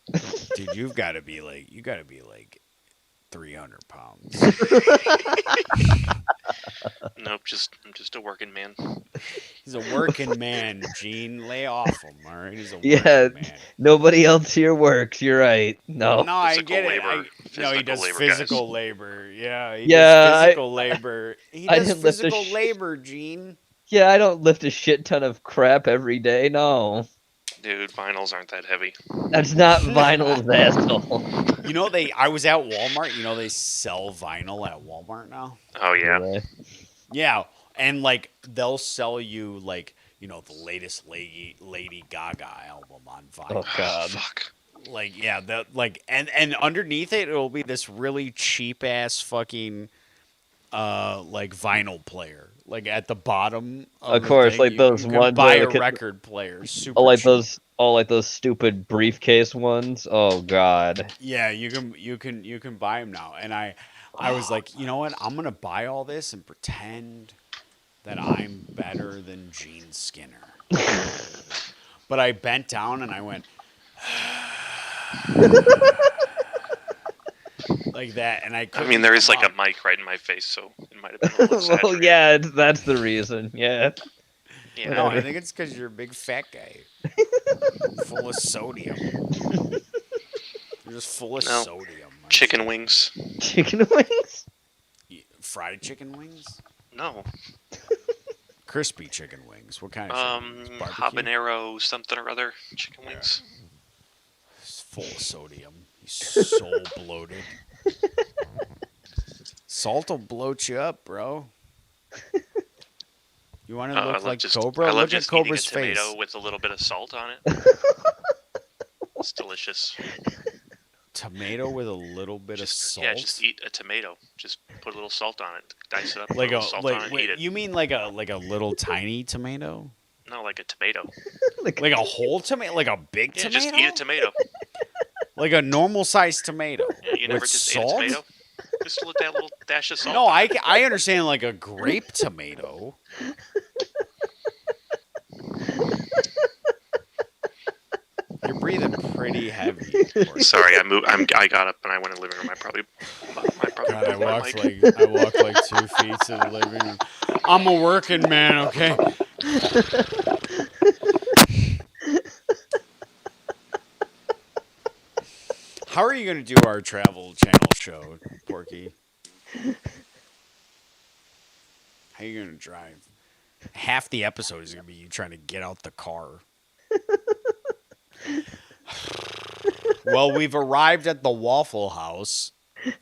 Dude, you gotta be like 300 pounds. Nope, I'm just a working man. He's a working man, Gene. Lay off him, all right? He's a working man. Nobody else here works. You're right. No, I get labor. it. No, he does physical labor. Yeah, he does physical labor. He does physical labor, Gene. Yeah, I don't lift a shit ton of crap every day. No. Dude, vinyls aren't that heavy. That's not vinyls, asshole. You know, I was at Walmart. You know, they sell vinyl at Walmart now. Oh, yeah. Yeah, and like they'll sell you like the latest Lady Gaga album on vinyl. Oh God. Fuck. Like, yeah, and underneath it, it'll be this really cheap ass fucking like vinyl player. Like at the bottom Of course, thing, like those you can ones buy where a record player. Super like cheap. those stupid briefcase ones. Oh God. Yeah, you can buy them now. And I was like, you know what? I'm gonna buy all this and pretend that I'm better than Gene Skinner. But I bent down and I went like that, and I couldn't. there is like a mic right in my face, so it might have been a little exaggerated. Well, yeah, that's the reason. Yeah. Yeah. No, I think it's because you're a big fat guy, full of sodium. You're just full of No. sodium. Chicken wings. Chicken wings? Fried chicken wings? No. Crispy chicken wings. What kind of chicken wings? Barbecue? Habanero something or other chicken wings. It's full of sodium. He's so bloated. Salt will bloat you up, bro. You want to look like Cobra? I love Look at just eating a Cobra's face. tomato with a little bit of salt on it. It's delicious. Tomato with a little bit of salt. Yeah, just eat a tomato. Just put a little salt on it. Dice it up. Like put a a little salt on it. wait, Eat it. you mean like a little tiny tomato? No, like a tomato. Like a whole tomato? Like a big Yeah, tomato? just eat a tomato. Like a normal sized tomato. Yeah, you never with just salt? ate a tomato. Just let that little dash of salt. No, I understand like a grape tomato. You're breathing pretty heavy. Sorry, I got up and I went in the living room. I probably. God, I moved my walked mic. like 2 feet to the living room. I'm a working man, okay? How are you going to do our Travel Channel show, Porky? How are you going to drive? Half the episode is going to be you trying to get out the car. Well, we've arrived at the Waffle House. You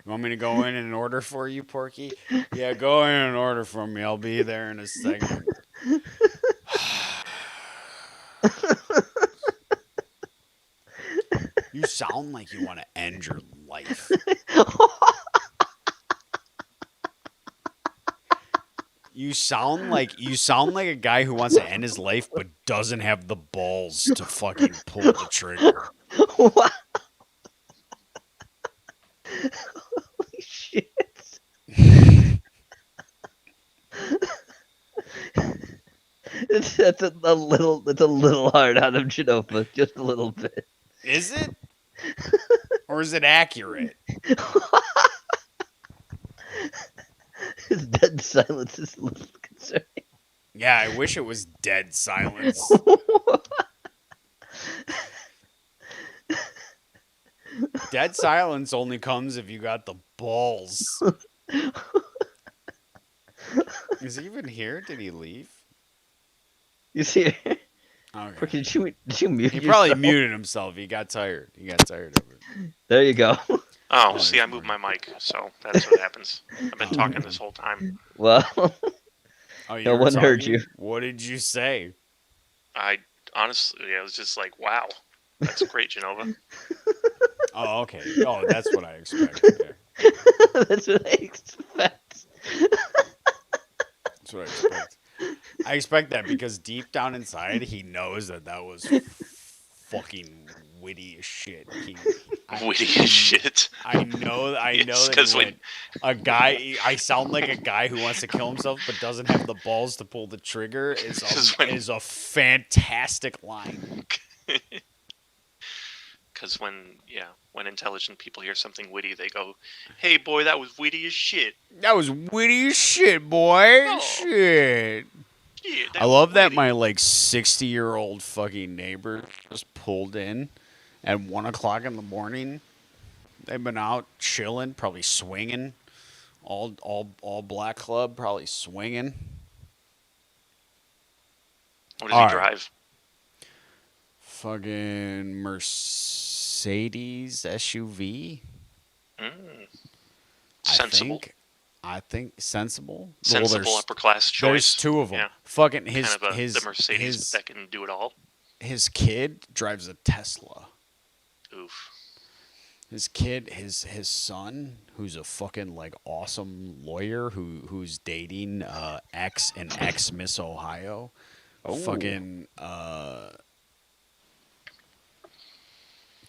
want me to go in and order for you, Porky? Yeah, go in and order for me. I'll be there in a second. You sound like you want to end your life. You sound like a guy who wants to end his life but doesn't have the balls to fucking pull the trigger. What? Holy shit. That's a little hard on him, Genova. Just a little bit. Is it? Or is it accurate? His dead silence is a little concerning. Yeah, I wish it was dead silence. Dead silence only comes if you got the balls. Is he even here? Did he leave? You see? Okay. Did you mute He probably yourself? muted himself. He got tired. He got tired of it. There you go. Oh, see, I moved my mic, so that's what happens. I've been talking this whole time. Well, Oh, you no were one heard talking? you. What did you say? I honestly, I was just like, wow, that's great, Genova. Oh, okay. Oh, that's what I expected. Yeah. That's what I expect. That's what I expect. I expect that because deep down inside, he knows that was fucking witty as shit. Witty as shit. I know Yes, that 'cause he when- went, a guy. I sound like a guy who wants to kill himself but doesn't have the balls to pull the trigger. Is a fantastic line. Because when intelligent people hear something witty, they go, "Hey, boy, that was witty as shit." That was witty as shit, boy. Oh. Shit. Yeah, that I was love that witty. my 60-year-old fucking neighbor just pulled in at 1:00 in the morning. They've been out chilling, probably swinging, all black club, probably swinging. What does All he right. drive? Fucking Mercedes SUV. Sensible. I think sensible. Sensible there's- upper class choice. There's two of them. Yeah. Fucking The Mercedes that can do it all. his kid drives a Tesla. Oof. His kid, his son, who's a fucking like awesome lawyer who's dating ex Miss Ohio. Oh. Fucking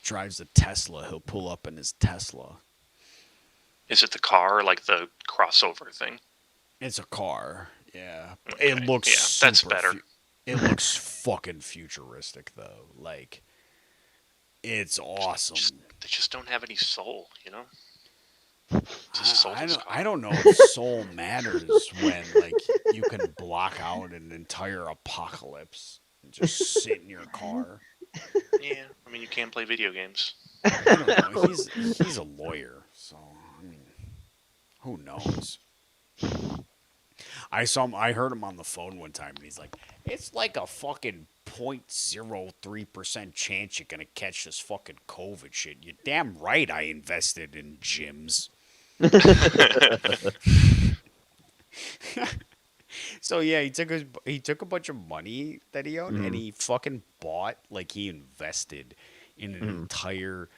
drives a Tesla. He'll pull up in his Tesla. Is it the car or like the crossover thing? It's a car. Yeah. Okay. It looks Yeah, that's super better. It looks fucking futuristic though. Like it's awesome. They just don't have any soul, you know? I don't know if soul matters when like you can block out an entire apocalypse and just sit in your car. Yeah, I mean you can't play video games. I don't know. He's a lawyer, so I mean, who knows? I heard him on the phone one time, and he's like, "It's like a fucking 0.03% chance you're gonna catch this fucking COVID shit." You're damn right. I invested in gyms. So yeah, he took a bunch of money that he owned and he fucking bought, like he invested in an entire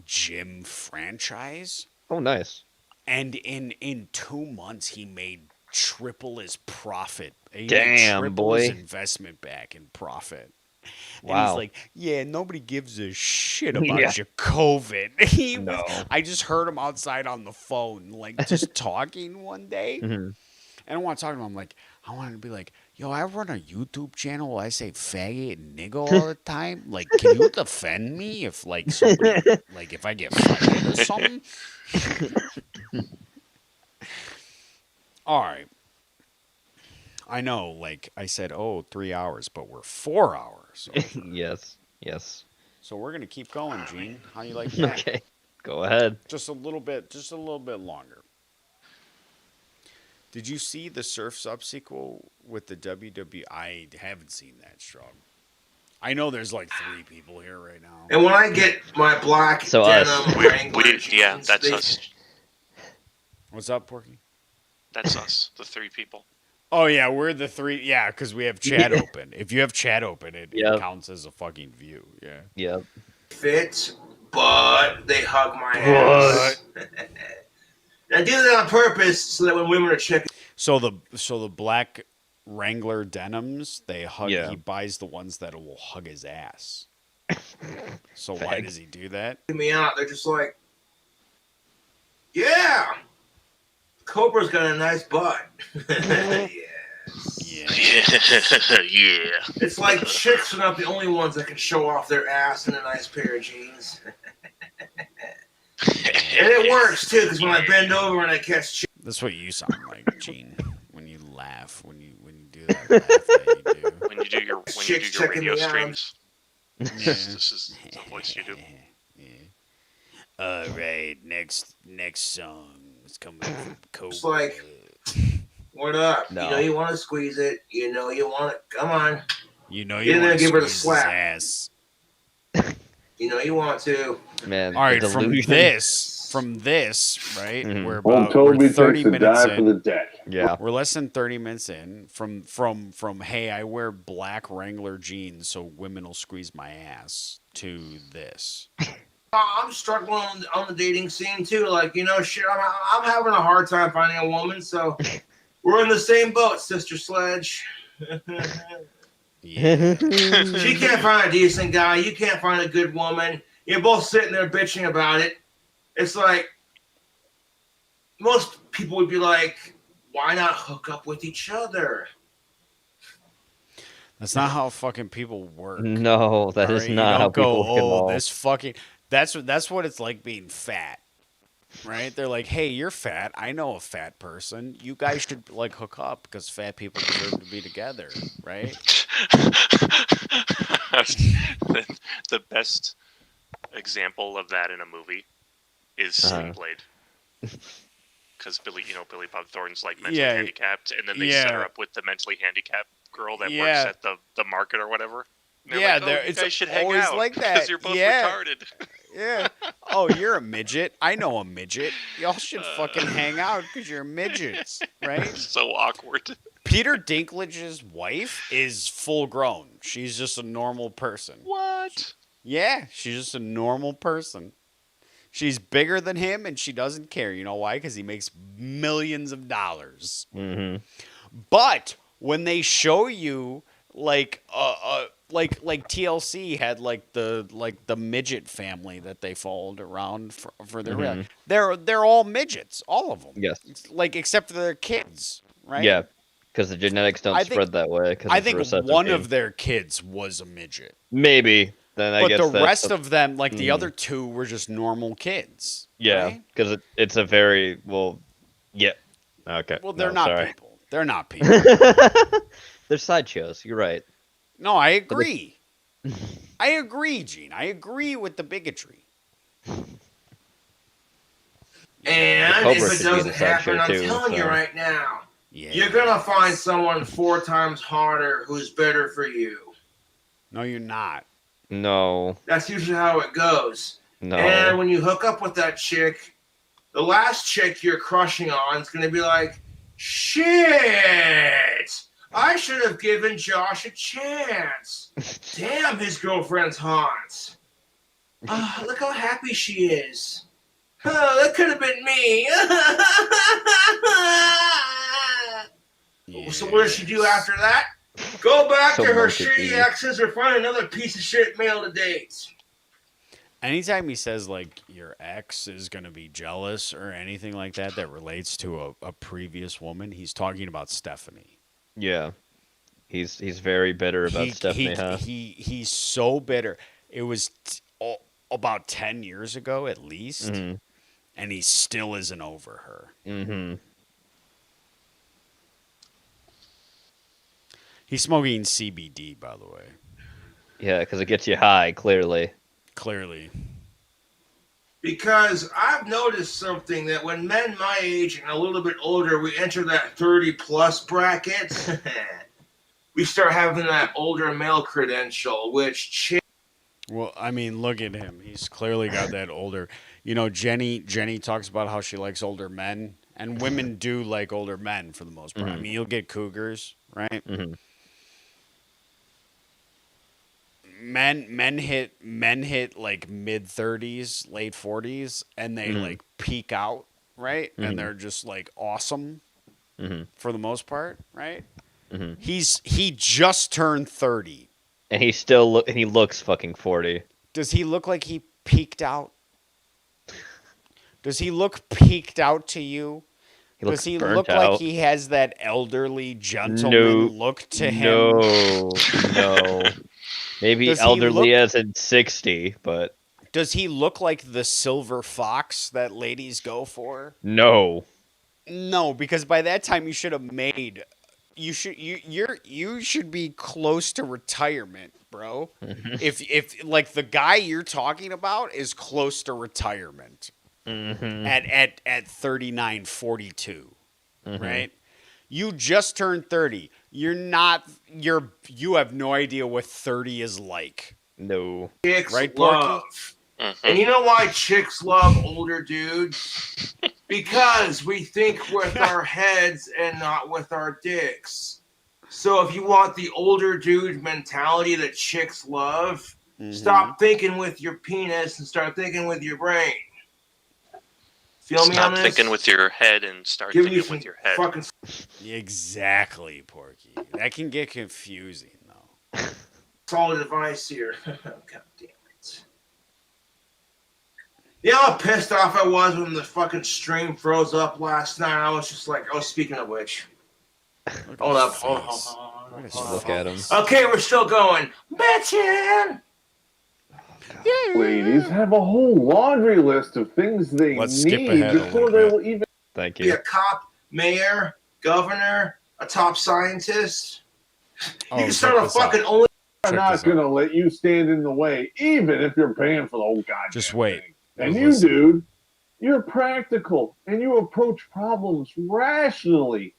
gym franchise. Oh, nice. And in 2 months he made triple his profit. He made Damn, triple his boy. investment back in profit. And Wow. he's like, yeah, nobody gives a shit about Yeah. your COVID. No. I just heard him outside on the phone, like just talking one day. Mhm. And I want to talk to him. I'm like, I wanted to be like, yo, I run a YouTube channel where I say faggot and nigga all the time. Like, can you defend me if like somebody, like if I get fired or something? All right. I know, like I said, 3 hours, but we're 4 hours. So, Yes. Yes. so we're gonna keep going, Gene. How you like that? Okay. Go ahead. Just a little bit longer. Did you see the Surf's Up sequel with the WWE? I haven't seen that, Strong. I know there's like 3 people here right now. And when I get my black So denim Wrangler Yeah, jeans, that's they- us. What's up, Porky? That's us, the 3 people. Oh yeah, we're the 3. Yeah, because we have chat open. If you have chat open, it Yep. counts as a fucking view. Yeah. Yep. fit, but they hug my ass. I do that on purpose so that when women are checking. So the black Wrangler denims, they hug. Yeah. He buys the ones that will hug his ass. So why Thanks. does he do that? Me out, they're just like, yeah, Cobra's got a nice butt. Yeah. Yeah. It's like chicks are not the only ones that can show off their ass in a nice pair of jeans. And it works too, because when I bend over and I catch chicks. That's what you sound like, Gene, when you laugh, when you do that laugh that you do. When you do your Chicks checking radio me out. streams. This is the voice you do. All right, next song is coming from Cobra. It's like, what up? No. You know you want to squeeze it. You know you want it. Come on. You know Get you in there want and to give her the squeeze his slap. ass. You know you want to. Man. All right, the from delusion. this, right? Mhm. We're Old about Toby we're 30 takes a minutes dive for the in. deck. Yeah. We're less than 30 minutes in from hey, I wear black Wrangler jeans so women will squeeze my ass to this. I'm struggling on the dating scene too. Like, you know, shit, I'm having a hard time finding a woman. So we're in the same boat, Sister Sledge. Yeah. She can't find a decent guy. You can't find a good woman. You're both sitting there bitching about it. It's like most people would be like, why not hook up with each other? That's not how fucking people work. No, that is Alright, you not don't how go, people work at all. this fucking that's what it's like being fat. Right? They're like, "Hey, you're fat. I know a fat person. You guys should like hook up because fat people deserve to be together." Right? The best example of that in a movie is Sling Blade. Because Billy Bob Thornton's like mentally Yeah. handicapped, and then they set her Yeah. up with the mentally handicapped girl that Yeah. works at the market or whatever. And they're Yeah, like, there- you it's guys should hang always out like that. because you're both Yeah. retarded. Yeah. Oh, you're a midget. I know a midget. Y'all should fucking hang out because you're midgets, right? So awkward. Peter Dinklage's wife is full grown. She's just a normal person. What? Yeah, she's just a normal person. She's bigger than him, and she doesn't care. You know why? Because he makes millions of dollars. Mm-hmm. But when they show you like TLC had like the midget family that they followed around for their they're all midgets, all of them. Yes. Like except for their kids, right? Yeah, because the genetics don't spread that way. I think one of their kids was a midget. Maybe. Then I but guess the rest of them, like the other two, were just normal kids. Yeah, because it's a very yeah. Okay. Well, they're No, not sorry. people. They're not people. They're sideshows. You're right. No, I agree. I agree, Gene. I agree with the bigotry. And Cobra if it should be in doesn't the side happen, show I'm too, telling you so. right now, you're gonna find someone 4 times harder who's better for you. No, you're not. No. That's usually how it goes. No. And when you hook up with that chick, the last chick you're crushing on is gonna be like, shit! I should have given Josh a chance. Damn, his girlfriend's hot. Look how happy she is. Oh, that could have been me. So what does she do after that? Go back So to her monkey shitty thing. exes or find another piece of shit male to date. Anytime he says like your ex is gonna be jealous or anything like that that relates to a previous woman, he's talking about Stephanie. Yeah. He's very bitter about Stephanie, huh? He's so bitter. It was about 10 years ago at least, and he still isn't over her. Mm-hmm. He's smoking CBD, by the way. Yeah, because it gets you high, clearly. Clearly. Because I've noticed something that when men my age and a little bit older, we enter that 30 plus bracket, we start having that older male credential, which Well, I mean, look at him. He's clearly got that older. You know, Jenny talks about how she likes older men, and women do like older men for the most part. I mean, you'll get cougars, right? Men hit like mid 30s, late 40s, and they like peak out, right? And they're just like awesome for the most part, right? He just turned 30. And he looks fucking 40. Does he look like he peaked out? Does he look peaked out to you? Does he look like he has that elderly gentleman look to him? No. Maybe Does he elderly look- as in 60, but Does he look like the silver fox that ladies go for? no. No, because by that time you should have made you should be close to retirement, bro. If like the guy you're talking about is close to retirement at 39, 42, right? You just turned 30. You have no idea what 30 is like. No. chicks Right, love. Porky? And you know why chicks love older dudes? Because we think with our heads and not with our dicks. So if you want the older dude mentality that chicks love, stop thinking with your penis and start thinking with your brain. Feel me Stop on this? thinking with your head and start Giving you thinking with some your head. fucking Exactly, Porky. That can get confusing, though. solid advice here. God damn it. You know how pissed off I was when the fucking stream froze up last night? I was just like, oh, speaking of which. Hold up. Look at him. Okay, we're still going. Bitchin'! Ladies have a whole laundry list of things they Let's skip need ahead a before little they bit. will even. Thank Be you. a cop, mayor, governor, a top scientist. You can start a fucking only. I'm not going to let you stand in the way, even if you're paying for the whole goddamn Just wait. thing. And Listen. dude, you're practical and you approach problems rationally.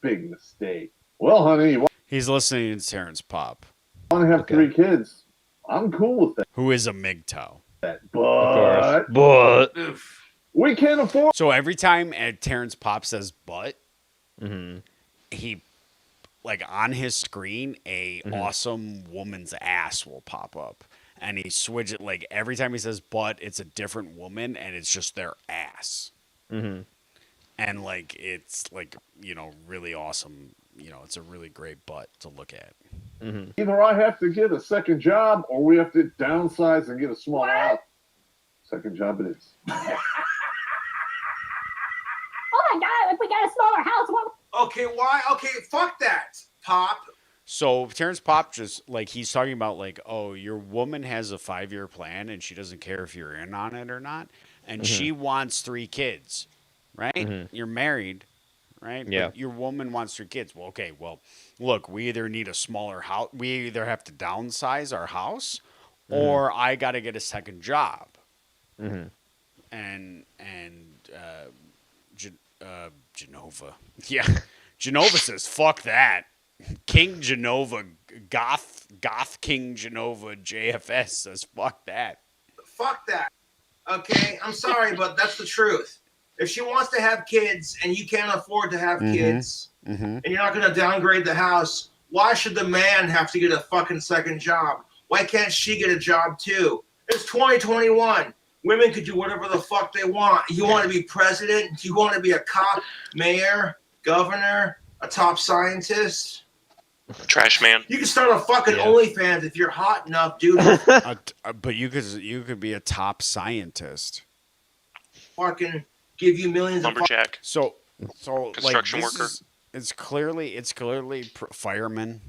Big mistake. Well, honey, you He's listening to Terrence Pop. want to have 3 kids. I'm cool with that. Who is a MGTOW. But we can't afford. So every time Terrence Pop says "but," Mm-hmm. he, like on his screen, a awesome woman's ass will pop up, and he switch it. Like every time he says "but," it's a different woman, and it's just their ass. Mm-hmm. And like it's like, you know, really awesome. You know, it's a really great butt to look at. Mm-hmm. Either I have to get a second job, or we have to downsize and get a small house. Second job it is. Oh my God! If we got a smaller house, what? Okay, why? Okay, fuck that, Pop. So Terrence Pop just like he's talking about like, oh, your woman has a 5-year plan and she doesn't care if you're in on it or not, and she wants 3 kids, right? You're married, right? Yeah. But your woman wants 3 kids. Well, okay. Well, look, we either need a smaller house. We either have to downsize our house, or I got to get a second job. Mm-hmm. And Genova, yeah, Genova says fuck that. King Genova, Goth King Genova, JFS says fuck that. Fuck that. Okay, I'm sorry, but that's the truth. If she wants to have kids and you can't afford to have kids, and you're not going to downgrade the house, why should the man have to get a fucking second job? Why can't she get a job too? It's 2021. Women could do whatever the fuck they want. You want to be president? You want to be a cop, mayor, governor, a top scientist? Trash man. You can start a fucking OnlyFans if you're hot enough, dude. But you could be a top scientist. Fucking give you millions lumberjack. So construction like, worker. It's clearly fireman.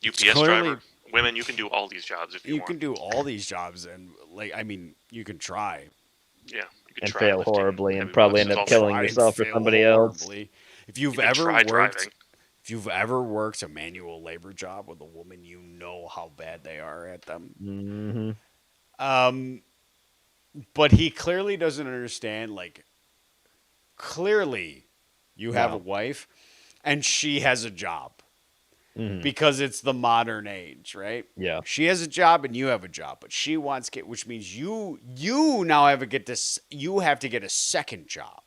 UPS driver. Women, you can do all these jobs if you want. You can do all these jobs, and like I mean, you can try. Yeah, you can and try fail lifting horribly and heavy probably buses end up also. killing yourself or somebody else. If you've You can ever try worked, driving. if you've ever worked a manual labor job with a woman, you know how bad they are at them. Mm-hmm. But he clearly doesn't understand. Like, clearly, you have a wife, and she has a job. Because it's the modern age, right? Yeah. She has a job and you have a job, but she wants to get, which means you now have to get this. You have to get a second job,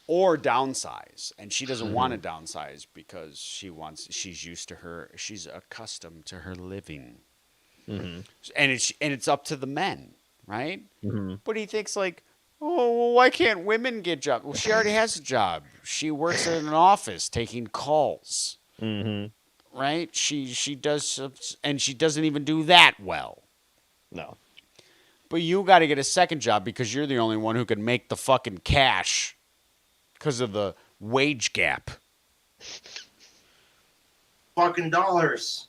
or downsize, and she doesn't want to downsize because she's used to she's accustomed to her living, and it's up to the men, right? But he thinks like, oh, well, why can't women get jobs? Well, she already has a job. She works in an office taking calls. Right? She does, and she doesn't even do that well. No. But you got to get a second job because you're the only one who can make the fucking cash because of the wage gap. Fucking dollars.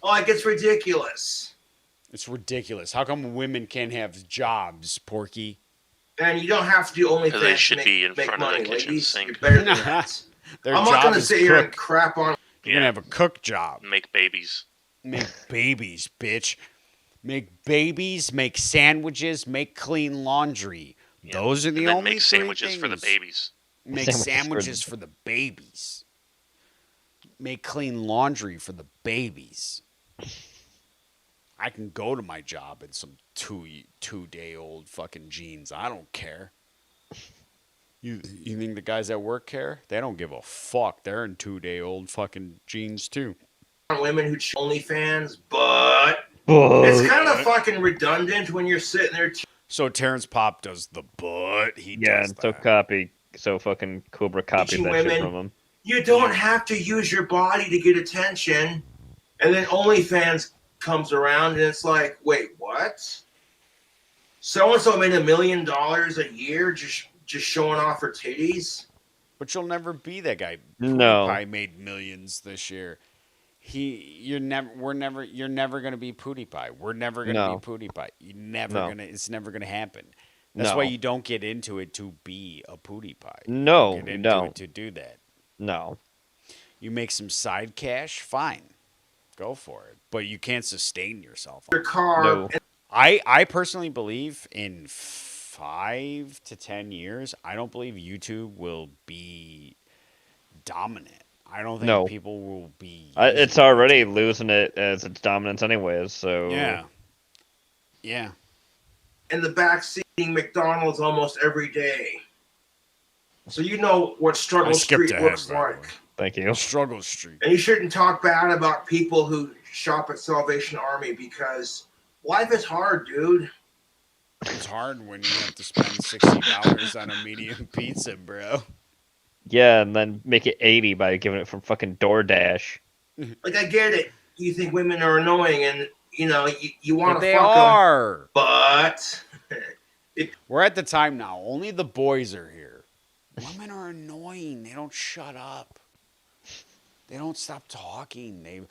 Like, it's ridiculous. It's ridiculous. How come women can't have jobs, Porky? And you don't have to do OnlyFans They should to be in make front money, of the kitchen ladies. sink. You're better than that. Their I'm not job going to is sit here and cook. crap on. You're going to have a cook job. Make babies. Make babies, bitch. Make babies, make sandwiches, make clean laundry. Yeah. Those are the And then only make three sandwiches for the things. babies. Make sandwiches for the babies. Make clean laundry for the babies. I can go to my job in some two-day-old fucking jeans. I don't care. You think the guys at work care? They don't give a fuck. They're in 2-day-old fucking jeans too. Women who OnlyFans, but it's kind of fucking redundant when you're sitting there. So Terrence Pop does the butt. He does and so fucking Cobra copied Teaching that shit women, from him. You don't have to use your body to get attention. And then OnlyFans comes around and it's like, wait, what? So-and-so made $1 million a year just showing off her titties? But you'll never be that guy. No. PewDiePie made millions this year. You're never gonna be PewDiePie. We're never gonna be PewDiePie. It's never gonna happen. That's why you don't get into it to be a PewDiePie. No, you get into it to do that. No. You make some side cash, fine. Go for it. But you can't sustain yourself. Your car. No. I personally believe in 5 to 10 years, I don't believe YouTube will be dominant. I don't think No. people will be. It's already losing it as its dominance anyways, so... Yeah. Yeah. In the back seat eating McDonald's almost every day. So you know what Struggle Street looks like. Thank you. Struggle Street. And you shouldn't talk bad about people who shop at Salvation Army because life is hard, dude. It's hard when you have to spend $60 on a medium pizza, bro. Yeah, and then make it 80 by giving it from fucking DoorDash. Like, I get it. You think women are annoying and, you know, you want to They fuck are. them. But... We're at the time now. Only the boys are here. Women are annoying. They don't shut up. They don't stop talking. They...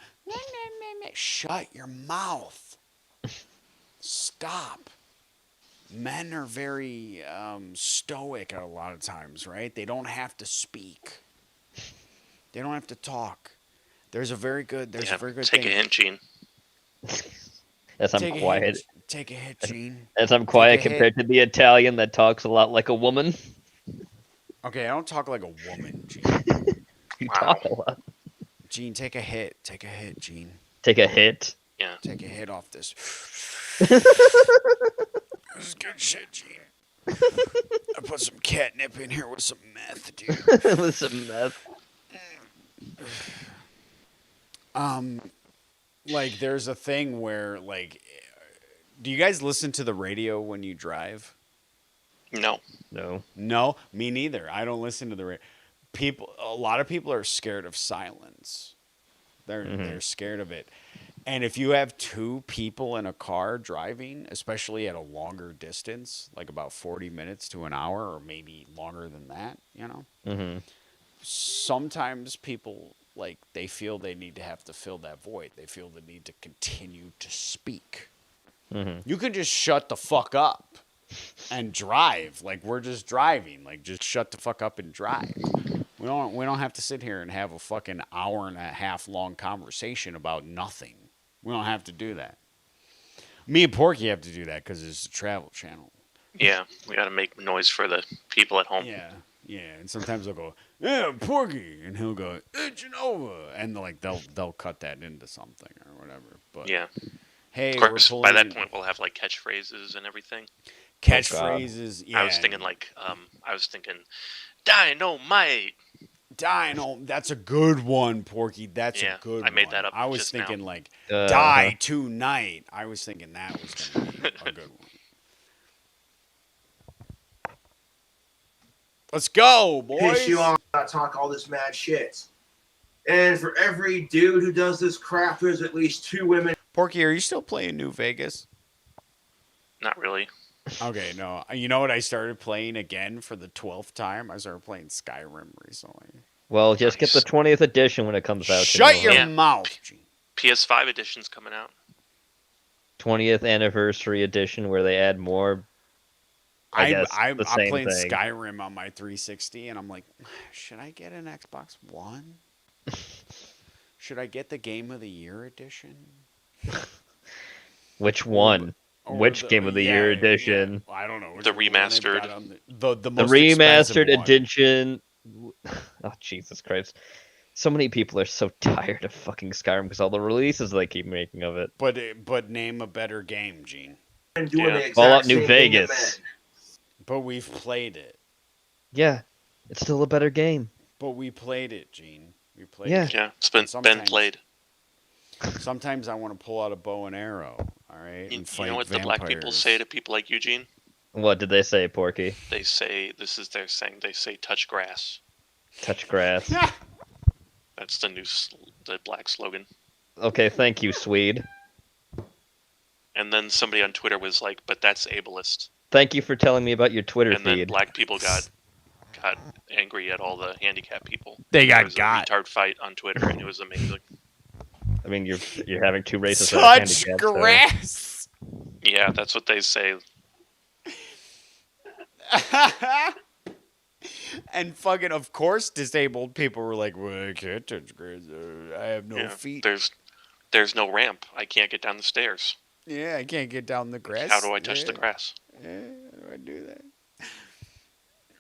Shut your mouth. Stop. Men are very stoic a lot of times, right? They don't have to speak. They don't have to talk. There's a very good Take thing. a hint, Gene. As I'm quiet. Take a hit, Gene. As I'm quiet compared to the Italian that talks a lot like a woman. Okay, I don't talk like a woman, Gene. You talk a lot. Gene, take a hit. Take a hit, Gene. Take a hit? Yeah. Take a hit off this. This is good shit, Gene. I put some catnip in here with some meth, dude. With some meth. Like, there's a thing where, like, do you guys listen to the radio when you drive? No. No, me neither. I don't listen to the radio. A lot of people are scared of silence. They're scared of it. And if you have two people in a car driving, especially at a longer distance, like about 40 minutes to an hour, or maybe longer than that, you know, sometimes people, like, they feel they need to have to fill that void. They feel the need to continue to speak. You can just shut the fuck up and drive. Like, we're just driving. Like, just shut the fuck up and drive. We don't have to sit here and have a fucking hour and a half long conversation about nothing. We don't have to do that. Me and Porky have to do that because it's a travel channel. Yeah, we got to make noise for the people at home. Yeah, and sometimes I'll go, yeah, Porky, and he'll go, Genova, and like they'll cut that into something or whatever. But yeah, hey, of course, we're by that pulling point we'll have like catchphrases and everything. catchphrases. Yeah, I was thinking dynamite. That's a good one, Porky. That's a good one. I made that up I was just thinking now. like die tonight. I was thinking that was gonna be a good one. Let's go, boys. Piss you off, not talk all this mad shit. And for every dude who does this crap, there's at least 2 women. Porky, are you still playing New Vegas? Not really. Okay, no. You know what I started playing again for the 12th time? I started playing Skyrim recently. Well, just get the 20th edition when it comes out. Shut your mouth, Gene. PS5 edition's coming out. 20th anniversary edition where they add more. I'm playing thing. Skyrim on my 360, and I'm like, should I get an Xbox One? Should I get the Game of the Year edition? Which one? Which Game of the Year edition? I don't know. The remastered. The remastered most expensive one. edition. Oh, Jesus Christ. So many people are so tired of fucking Skyrim because all the releases they keep making of it. But name a better game, Gene. Fallout New Vegas. But we've played it. Yeah, it's still a better game. But we played it, Gene. We played Yeah. it. Yeah, it's been played. Sometimes I want to pull out a bow and arrow, all right? You And fight know what the black people vampires. say to people like Eugene? What did they say, Porky? They say, this is their saying, they say touch grass. Touch grass. That's the the black slogan. Okay, thank you, Swede. And then somebody on Twitter was like, but that's ableist. Thank you for telling me about your Twitter And then feed. black people got angry at all the handicapped people. They got There was got. a retard fight on Twitter, and it was amazing. I mean, you're having two races. Touch grass. Yeah, that's what they say. And fucking, of course, disabled people were like, well, I can't touch grass. I have no feet. There's no ramp. I can't get down the stairs. Yeah, I can't get down the grass. How do I touch the grass? Yeah, how do I do that?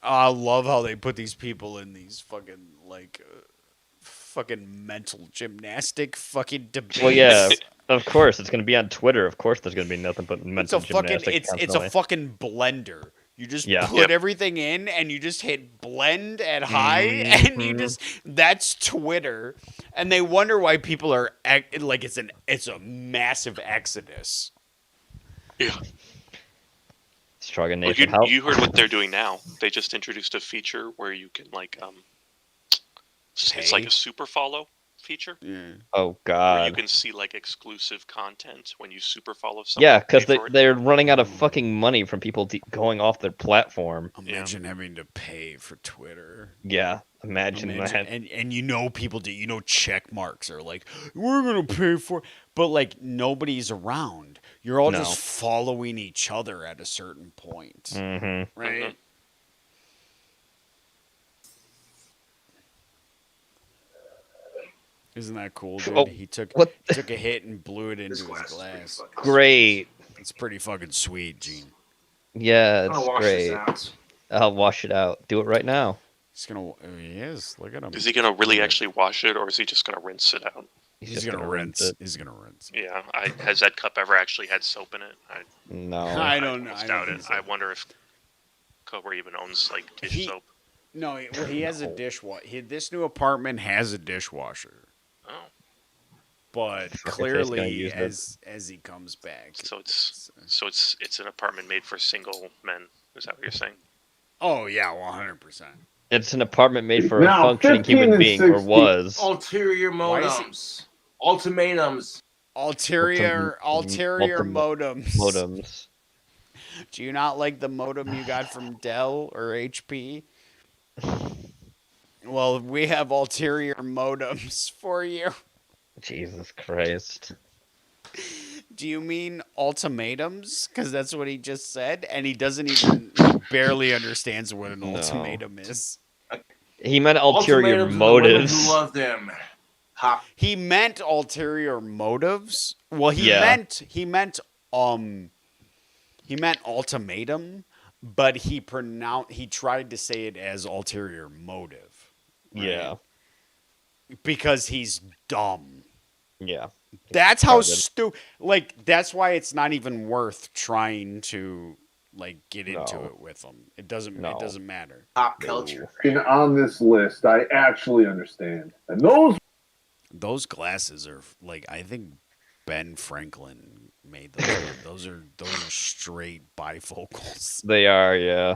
I love how they put these people in these fucking, like, fucking mental gymnastic fucking debate. Well, yeah, of course it's gonna be on Twitter. Of course, there's gonna be nothing but mental gymnastics. It's a fucking blender. You just put Yep. everything in and you just hit blend at high and you just that's Twitter. And they wonder why people are like it's a massive exodus. Yeah. Struggling Well, Nation. you heard what they're doing now. They just introduced a feature where you can it's like a super follow feature. Oh Where God. you can see like exclusive content when you super follow someone. Yeah, because Pay for it. they're running out of fucking money from people going off their platform. Imagine having to pay for Twitter. Yeah, imagine that. And you know people do. You know check marks are like we're gonna pay for, but like nobody's around. You're all just following each other at a certain point, Mm-hmm. right? Mhm. Isn't that cool, dude? Oh, He took what? took a hit and blew it into his glass. Great. It's pretty fucking sweet, Gene. Yeah, I'll it's wash great. this out. I'll wash it out. Do it right now. He's gonna. He is. Look at him. Is he gonna really actually wash it, or is he just gonna rinse it out? He's just gonna gonna rinse. rinse it. He's gonna rinse. Yeah. Has that cup ever actually had soap in it? No. I don't know. almost I doubt don't it. think so. I wonder if Cobra even owns like dish soap. No, he has a dishwasher. This new apartment has a dishwasher. Oh. But Fuck, if he's gonna clearly, use as he comes back, So it's an apartment made for single men. Is that what you're saying? oh yeah, 100%. It's an apartment made for Now, a functioning 15 human and being, or 16. was. Ulterior Why is he- modems. Ultimatums. Ulterior modems. Modems. Do you not like the modem you got from Dell or HP? Well, we have ulterior modems for you. Jesus Christ. Do you mean ultimatums? Because that's what he just said, and he doesn't even barely understands what an ultimatum is. He meant ulterior Ultimatums to the women motives. who love them. Hop. He meant ulterior motives. Well, he Yeah. meant ultimatum, but he tried to say it as ulterior motive. right? Yeah. Because he's dumb. Yeah. That's how retarded. like that's why it's not even worth trying to like get into No. it with him. It doesn't matter. Pop culture. And on this list, I actually understand. And those Glasses are like I think Ben Franklin made those. those are straight bifocals. They are, yeah.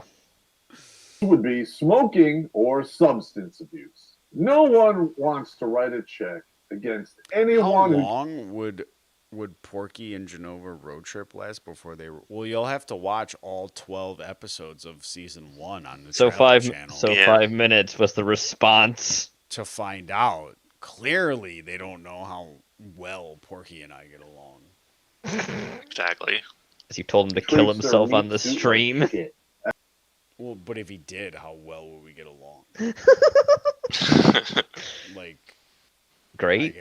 would be smoking or substance abuse. No one wants to write a check against How anyone who long would Porky and Genova road trip last before they were? Well, you'll have to watch all 12 episodes of season 1 on the So Travel Channel 5 minutes was the response. to find out. Clearly, they don't know how well Porky and I get along. Exactly. As you told him to kill treats their himself on meat the suit like stream. shit. Well, but if he did, how well would we get along? Like, Great.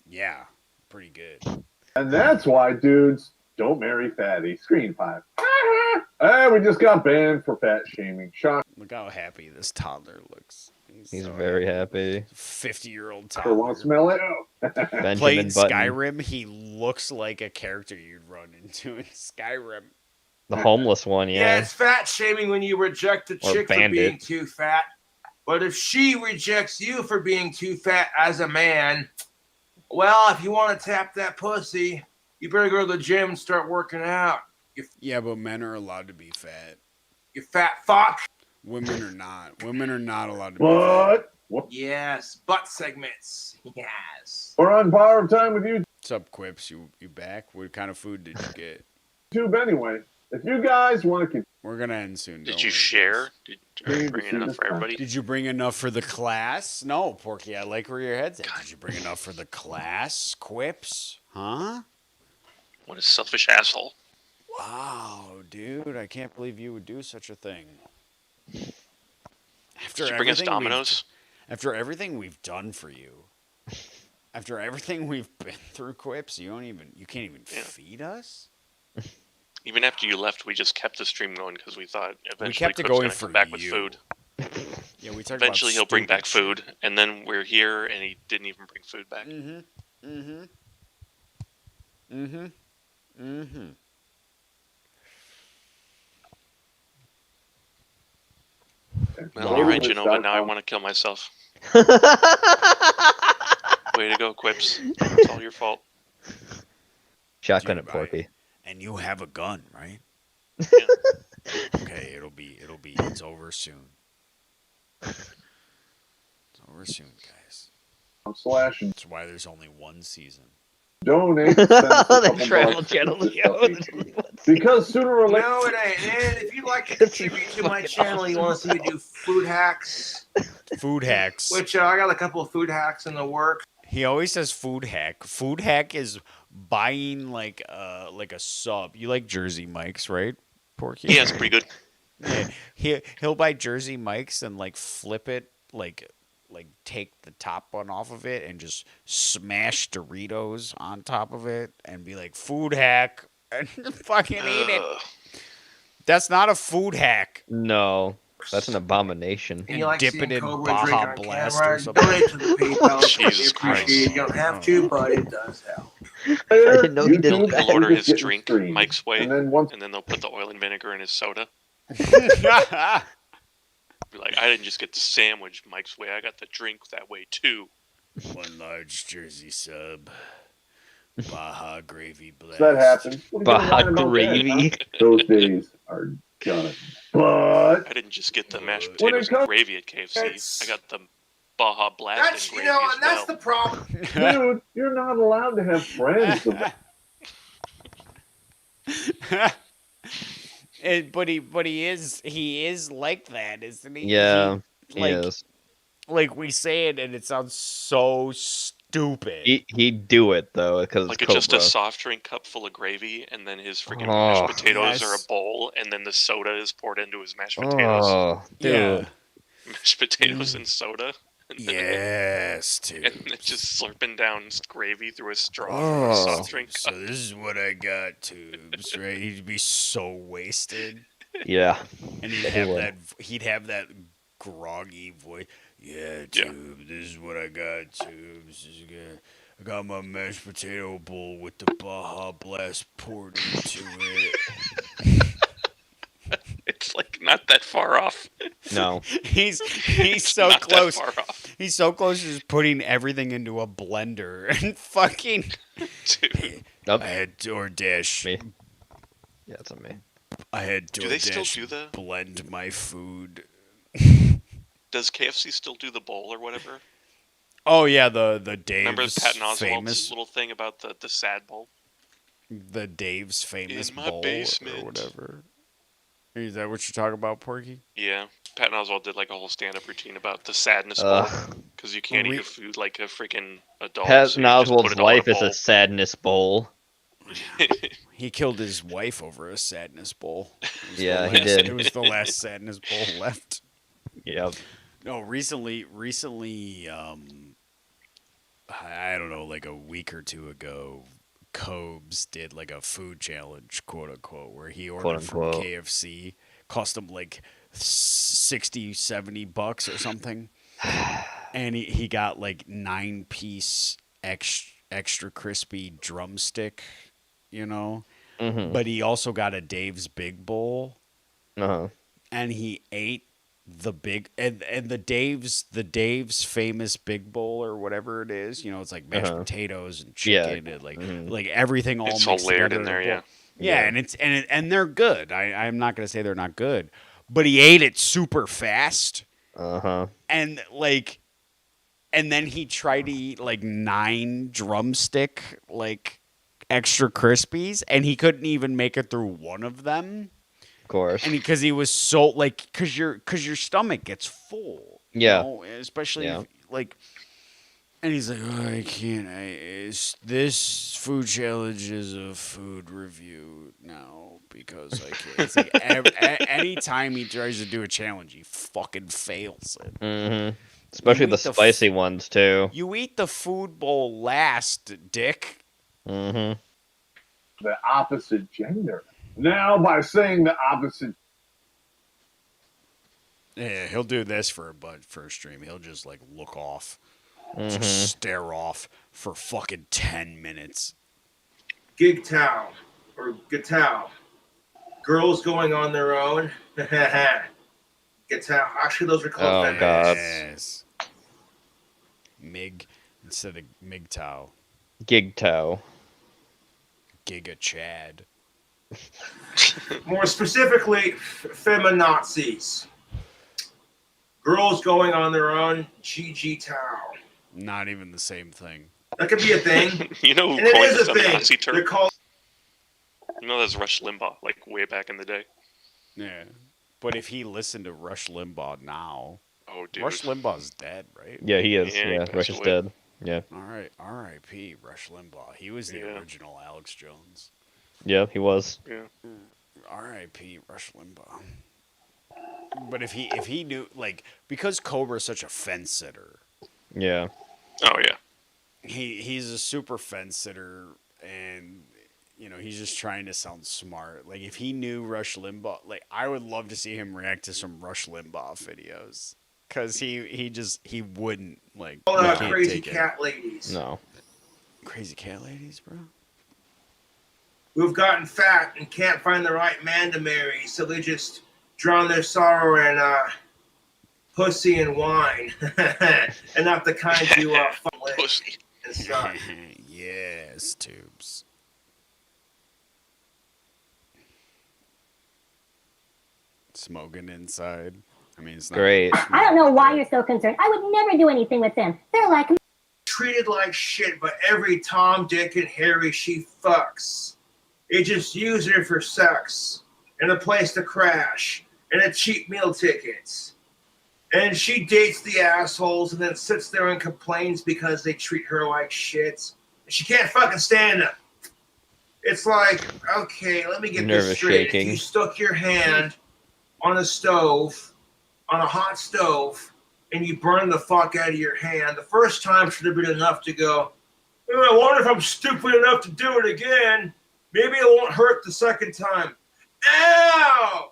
yeah, pretty good. And that's why dudes don't marry fatty. Screen 5. We just got banned for fat shaming. Sean, Look how happy this toddler looks. He's very happy. 50-year-old sure want to toddler. smell it? Benjamin Playing Button. Skyrim, he looks like a character you'd run into in Skyrim. The homeless one, Yeah, yeah. it's fat shaming when you reject a Or chick for Bandit. being too fat. But if she rejects you for being too fat as a man, well, if you want to tap that pussy, you better go to the gym and start working out. Yeah, but men are allowed to be fat. You fat fuck. Women are not. Women are not allowed to be fat. What? Yes, butt segments. Yes. We're on Power of Time with What's up, Quips? You back? What kind of food did you get? YouTube anyway. If you guys want to We're gonna end soon. Did don't you worry, share? guys. Did you bring enough for everybody? Did you bring enough for the class? No, Porky. I like where your head's at. Did you bring enough for the class? Quips? Huh? What a selfish asshole. Wow, dude! I can't believe you would do such a thing. After Did you bring us everything Domino's? After everything we've done for you, after everything we've been through, Quips, you can't even feed us. Even after you left, we just kept the stream going because we thought eventually We kept it Quip's going gonna for come back with you. food. Yeah, we talked Eventually, about he'll bring stupid back food, and then we're here, and he didn't even bring food back. Well, all right, Genova. Now I want to kill myself. Way to go, Quips. It's all your fault. Shotgun at Porky. And you have a gun, right? Okay, it's over soon. It's over soon, guys. I'm slashing. That's why there's only one season. Donate. The Travel Channel show. Because sooner or later. No, it ain't. And if you'd like to contribute to my channel, you want to see me do food hacks. Food hacks. Which I got a couple of food hacks in the work. He always says food hack. Food hack is buying like a sub. You like Jersey Mike's, right, Porky? Yeah, it's pretty good. Yeah, he'll buy Jersey Mike's and like flip it, like take the top one off of it and just smash Doritos on top of it and be like food hack and fucking eat it. That's not a food hack. No, that's an abomination. And you like dip seeing it in Cobra drink Baja on Blast camera, or something. donate to the PayPal. Jesus Christ. You don't have to, but it does help. I didn't know he did He'll that. order his drink Mike's way, and then they'll put the oil and vinegar in his soda. Be like, I didn't just get the sandwich Mike's way, I got the drink that way too. One large Jersey sub. Baja gravy blast. That happened. Baja gravy. Those days are done. But I didn't just get the mashed potatoes and gravy at KFC. I got the Baja Blast That's and gravy as and that's well. the problem. dude, you're not allowed to have friends. But he is like that, isn't he? Yeah, he like, is. Like we say it, and it sounds so stupid. He'd do it though, because Like it's just a Cobra. soft drink cup full of gravy, and then his freaking Oh, mashed potatoes are a yes. bowl, and then the soda is poured into his mashed potatoes. Oh, dude. Yeah. Mashed potatoes and soda. And then Yes, dude. and then just slurping down gravy through a straw from Oh. a soft drink So cup. this is what I got, Tubes. Right? He'd be so wasted, Yeah. and He would. he'd have that groggy voice. Yeah, Tube. This is what I got, Tubes. This is good. I got my mashed potato bowl with the Baja Blast poured into it. It's like not that far off. No. He's It's so not that close. far off. He's so close to just putting everything into a blender and fucking. Dude. Nope. I had DoorDash. Me. Yeah, it's on me. I had DoorDash Do they still do the- blend my food. Does KFC still do the bowl or whatever? Oh yeah, the Dave's Remember Patton Oswalt's famous little thing about the sad bowl? the Dave's famous In my bowl basement. or whatever. Is that what you're talking about, Porky? Yeah, Patton Oswalt did like a whole stand-up routine about the sadness bowl Ugh. because you can't eat Re- your food like a freaking adult. Patton so you just put Oswald's it all in life is a bowl. sadness bowl. He killed his wife over a sadness bowl. It was the Yeah, he last- did. It was the last sadness bowl left. Yep. No, recently, I don't know, like a week or two ago, Cobes did like a food challenge, quote unquote, where he ordered from unquote. KFC, cost him like 60, 70 bucks or something, and he got like 9-piece extra crispy drumstick, you know, Mm-hmm. but he also got a Dave's Big Bowl, Uh-huh. and he ate the big and the Dave's famous Big Bowl or whatever it is. You know, it's like mashed Uh-huh. potatoes and Yeah. chicken and like Mhm. like everything all It's all mixed layered together in there, a yeah. bowl. Yeah, and they're good. I'm not gonna say they're not good, but he ate it super fast Uh-huh. and like, and then he tried to eat like 9 drumstick like extra crispies, and he couldn't even make it through one of them. Of course. And because he was so like, because your stomach gets full, you Yeah. know, especially Yeah. if, like, and he's like, oh, I can't. This food challenge is a food review now because I can't. It's like anytime he tries to do a challenge, he fucking fails it. Mm-hmm. Especially You the eat the spicy ones too. You eat the food bowl last, Dick. Mm-hmm. the opposite gender. Now, by saying the opposite, Yeah, he'll do this for a stream. He'll just like look off, Mhm. just stare off for fucking 10 minutes. Gig Tao or Gatao. Girls going on their own. Gatao. Actually, those are called Oh God. Yes. Mig instead of MGTOW. Gig Toe. Giga Chad. More specifically, feminazis. Girls going on their own. GG Tao. Not even the same thing. That could be a thing. You know who And it coined is the a thing. Nazi term? They're called. You know that's Rush Limbaugh, like way back in the day. Yeah. But if he listened to Rush Limbaugh now, Oh, dude. Rush Limbaugh's dead, right? Yeah, he is. Yeah, he Yeah, passed Rush is away. dead. Yeah. All right, R.I.P. Rush Limbaugh. He was the Yeah. original Alex Jones. Yeah, he was. Yeah. R.I.P. Rush Limbaugh. But if he knew, like, because Cobra's such a fence sitter, Yeah. Oh yeah. he's a super fence sitter, and you know he's just trying to sound smart. Like if he knew Rush Limbaugh, like I would love to see him react to some Rush Limbaugh videos, cause he wouldn't like. He can't Crazy take it. cat ladies. No. Crazy cat ladies, bro. Who've gotten fat and can't find the right man to marry, so they just drown their sorrow in pussy and wine, and not the kind you fuck with Pussy. and suck. Yes, tubes. Smoking inside. I mean, it's not Great. I don't know why you're so concerned. I would never do anything with them. They're like Treated like shit by every Tom, Dick, and Harry she fucks. They just use her for sex and a place to crash and a cheap meal tickets. And she dates the assholes and then sits there and complains because they treat her like shit. And she can't fucking stand them. It's like, okay, let me get Nervous this straight. shaking. If you stuck your hand on a stove, on a hot stove, and you burn the fuck out of your hand, the first time should have been enough to go, "Oh, I wonder if I'm stupid enough to do it again. Maybe it won't hurt the second time." Ow!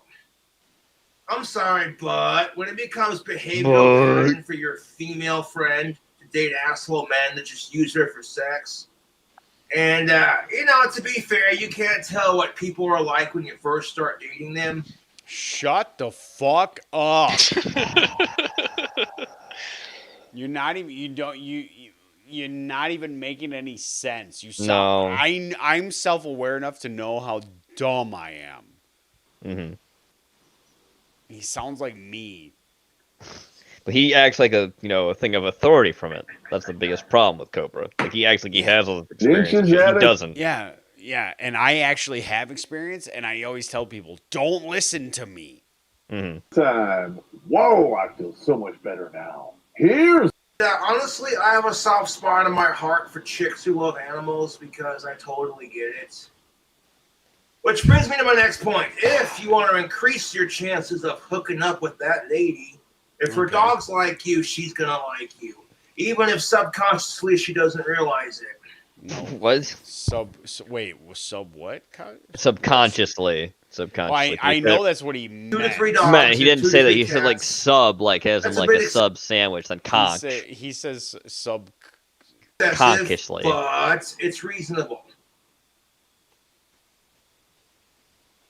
I'm sorry, but when it becomes behavioral pattern for your female friend to date asshole men that just use her for sex, and, you know, to be fair, you can't tell what people are like when you first start dating them. Shut the fuck up. You're not even making any sense. You sound, No. I'm self-aware enough to know how dumb I am. Mm-hmm. He sounds like me. But he acts like a thing of authority from it. That's the biggest problem with Cobra. Like he acts like he has all the experience. He doesn't. Yeah, and I actually have experience, and I always tell people, don't listen to me. Mm-hmm. Time. Whoa, I feel so much better now. Here's Honestly, I have a soft spot in my heart for chicks who love animals because I totally get it. Which brings me to my next point. If you want to increase your chances of hooking up with that lady, if her dog's like you, she's going to like you. Even if subconsciously she doesn't realize it. No. What? Sub what? Subconsciously. Well, I know that's what he meant. 2 to 3 dogs. Man, he didn't 2 to say that. 3 He said like cats. sub, like as in That's a like bit a sub sandwich, then conch. He says sub. Excessive, Consciously. but it's reasonable.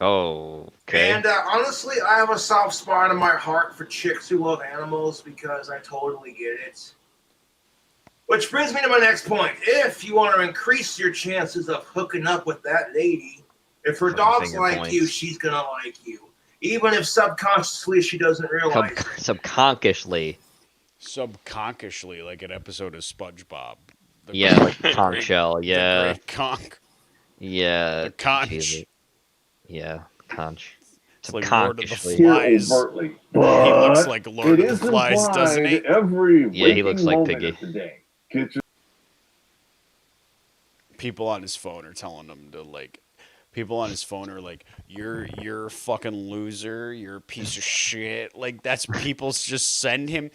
Oh, okay. And honestly, I have a soft spot in my heart for chicks who love animals because I totally get it. Which brings me to my next point. If you want to increase your chances of hooking up with that lady, if her dog's finger like points. you, she's going to like you. Even if subconsciously she doesn't realize it. Subconsciously. Subconsciously, like an episode of SpongeBob. The Yeah, great- like conch great- shell. the Yeah. great conch. Yeah. The conch. Jesus. Yeah, conch. It's like Lord of the Subconsciously. Flies. overtly, He but looks like Lord it of is the Flies, doesn't he? implied every Yeah, he looks waking like moment Piggy. of the day. Get your People on his phone are telling him to like. People on his phone are like, "You're a fucking loser. You're a piece of shit." Like that's people just send him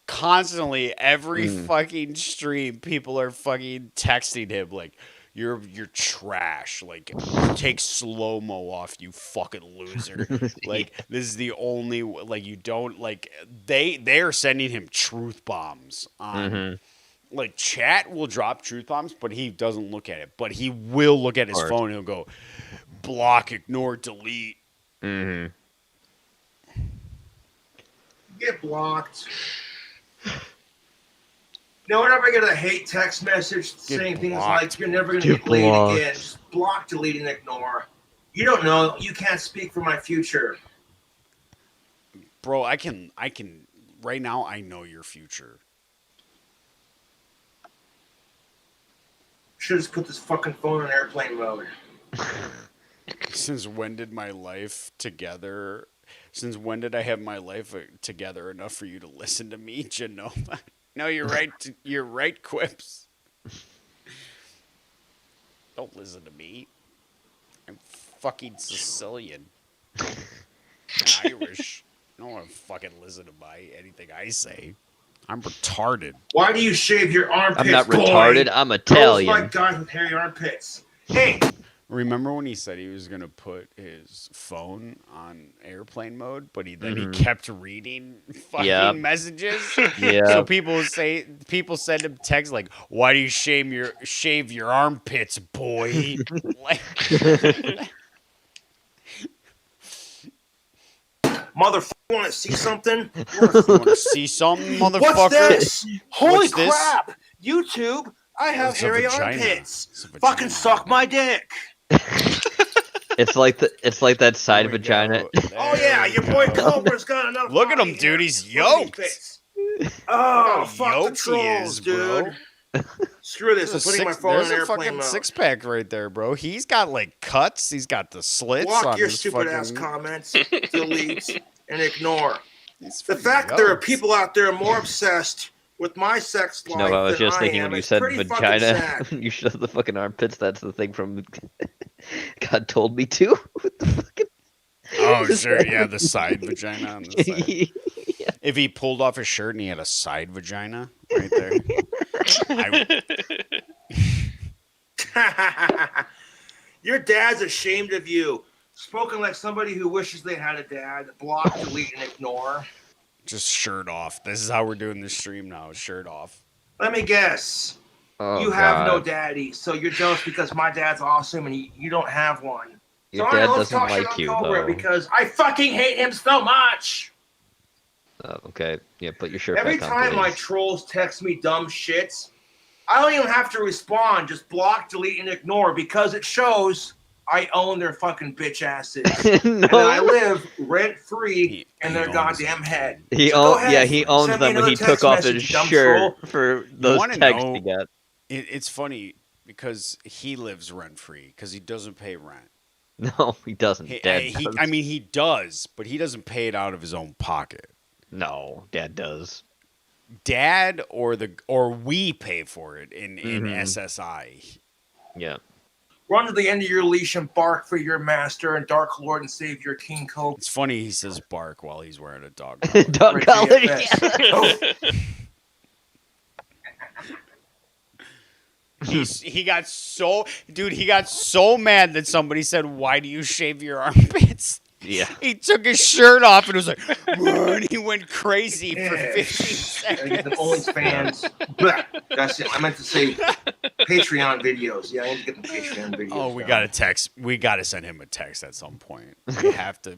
constantly every fucking stream. People are fucking texting him like, You're trash. Like, take slow-mo off, you fucking loser. Like, this is the only, like, you don't, like, they're sending him truth bombs on, like, chat will drop truth bombs, but he doesn't look at it. But he will look at his phone and he'll go, block, ignore, delete. Get blocked. No, whenever I get a hate text message saying things like, you're never going to get laid again, just block, delete, and ignore. You don't know. You can't speak for my future. Bro, I can, right now, I know your future. Should just put this fucking phone in airplane mode. Since when did I have my life together enough for you to listen to me, Genova? No, you're right. You're right, Quips. Don't listen to me. I'm fucking Sicilian. And Irish. No one fucking listen to anything I say. I'm retarded. Why do you shave your armpits, I'm not boy? retarded. I'm Italian. Girls like guys with hairy armpits. Hey! Remember when he said he was going to put his phone on airplane mode, but he kept reading fucking messages? Yeah. So people send him texts like, why do you shave your armpits, boy? Like, Motherfucker, want to see something? Want to see something, motherfucker? What's this? Holy What's this? crap! YouTube, I have It's a hairy vagina. armpits. It's a vagina. Fucking suck my dick. It's like that side vagina. Oh yeah, your boy Cobra's got enough. Look at him, dude. He's yoked. Oh, fuck the Yoked he trolls, is, bro. dude. Screw this. I'm putting my phone There's in a airplane fucking mode. six-pack right there, bro. He's got, like, cuts. He's got the slits Block on your his stupid fucking... ass comments, delete, and ignore. He's The fact that there are people out there more obsessed with my sex life No, I was than just thinking am when you is said pretty fucking vagina, sad. when you showed the fucking armpits. That's the thing from God told me to. Oh, sure, yeah, the side vagina on the side. If he pulled off his shirt and he had a side vagina right there, Your dad's ashamed of you. Spoken like somebody who wishes they had a dad. Block, delete, and ignore. just shirt off. This is how we're doing this stream now, shirt off. Let me guess. Oh, You have no God. daddy, so you're jealous because my dad's awesome and you don't have one. Your so dad let's doesn't talk shit like on you, Cobra though. because I fucking hate him so much. Okay, yeah, put your shirt Every back on, time my please. trolls text me dumb shits, I don't even have to respond. Just block, delete, and ignore because it shows I own their fucking bitch asses. And then I live rent free in their goddamn head. He So go owns, ahead, yeah, he owns send me them when another he text took off message, his you dumb shirt troll. for those wanna texts know- he got. It's funny because he lives rent free because he doesn't pay rent. No, he doesn't. Dad does. I mean, he does, but he doesn't pay it out of his own pocket. No, Dad does. Dad or we pay for it in SSI. Yeah. Run to the end of your leash and bark for your master and Dark Lord and Savior King Cobra. It's funny he says bark while he's wearing a dog Dog collar, he got so mad that somebody said, "Why do you shave your armpits?" Yeah. He took his shirt off and was like, and he went crazy for 15 Gotta get them seconds. OnlyFans. That's it. I meant to say Patreon videos. Yeah, I need to get the Patreon videos. Oh, we gotta text. We gotta send him a text at some point.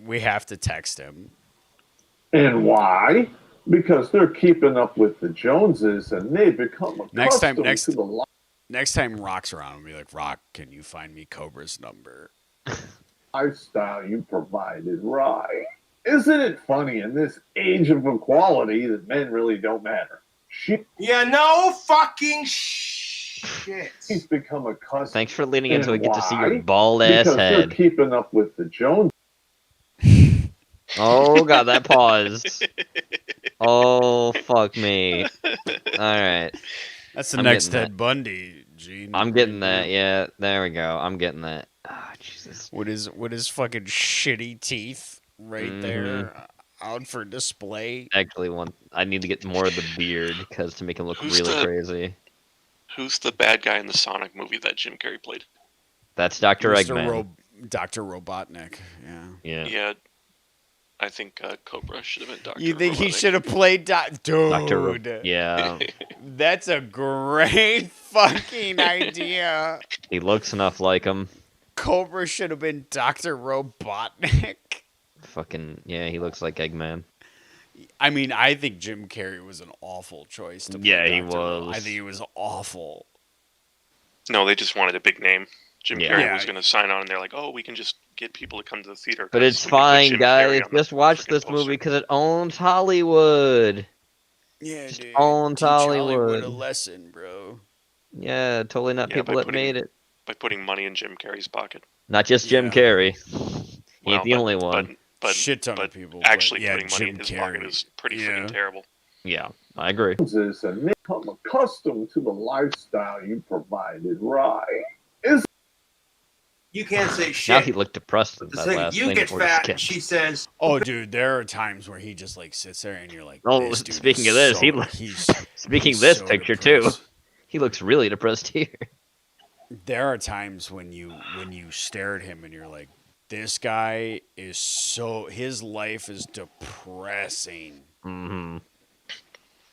We have to text him. And why? Because they're keeping up with the Joneses and they've become accustomed to the life. Next time Rock's around, we'll be like, Rock, can you find me Cobra's number? Lifestyle you provided, right? Isn't it funny in this age of equality that men really don't matter? Shit. Yeah, no fucking shit. He's become accustomed. Thanks for leaning in so we And get to see your why? bald ass Because they're head. keeping up with the Joneses. Oh god, that pause. Oh fuck me. Alright. That's the I'm next getting Ted that. Bundy, Gene. I'm getting that, yeah. There we go. I'm getting that. Ah, Jesus. With his fucking shitty teeth right there out for display. Actually, I need to get more of the beard because to make him look Who's really the- crazy. Who's the bad guy in the Sonic movie that Jim Carrey played? That's Dr. Mr. Eggman. Dr. Robotnik. Yeah. Yeah. Yeah, I think Cobra should have been Dr. You think he Robotnik. should have played Dude. Yeah. That's a great fucking idea. He looks enough like him. Cobra should have been Dr. Robotnik. Fucking yeah, he looks like Eggman. I mean, I think Jim Carrey was an awful choice to play Yeah, he Dr. Ro- was. I think he was awful. No, they just wanted a big name. Jim Yeah. Carrey Yeah. was going to sign on, and they're like, "Oh, we can just get people to come to the theater." But 'cause it's we can put fine, Jim Carrey guys. on the Just watch freaking this poster." movie because it owns Hollywood. Yeah, Just dude. owns Teach Hollywood Hollywood. a lesson, bro. Yeah, totally not Yeah, people by that made it. by putting money in Jim Carrey's pocket. Not just Jim Yeah. Carrey. He Well, ain't the but- only one. But Shit ton but of people. actually but yeah, putting money in Jim his Carrey. pocket is pretty Yeah. freaking terrible. Yeah, I agree. This and become accustomed to the lifestyle you provided, right? You can't say Now shit. he looked depressed in The that second last you thing get before he fat, skipped. she says, Oh, dude, there are times where he just like sits there and you're like, Oh, this dude speaking is of this, he so- looks- he's Speaking he's of this so picture depressed. too, he looks really depressed here. There are times when you stare at him and you're like, this guy is his life is depressing. Mm-hmm.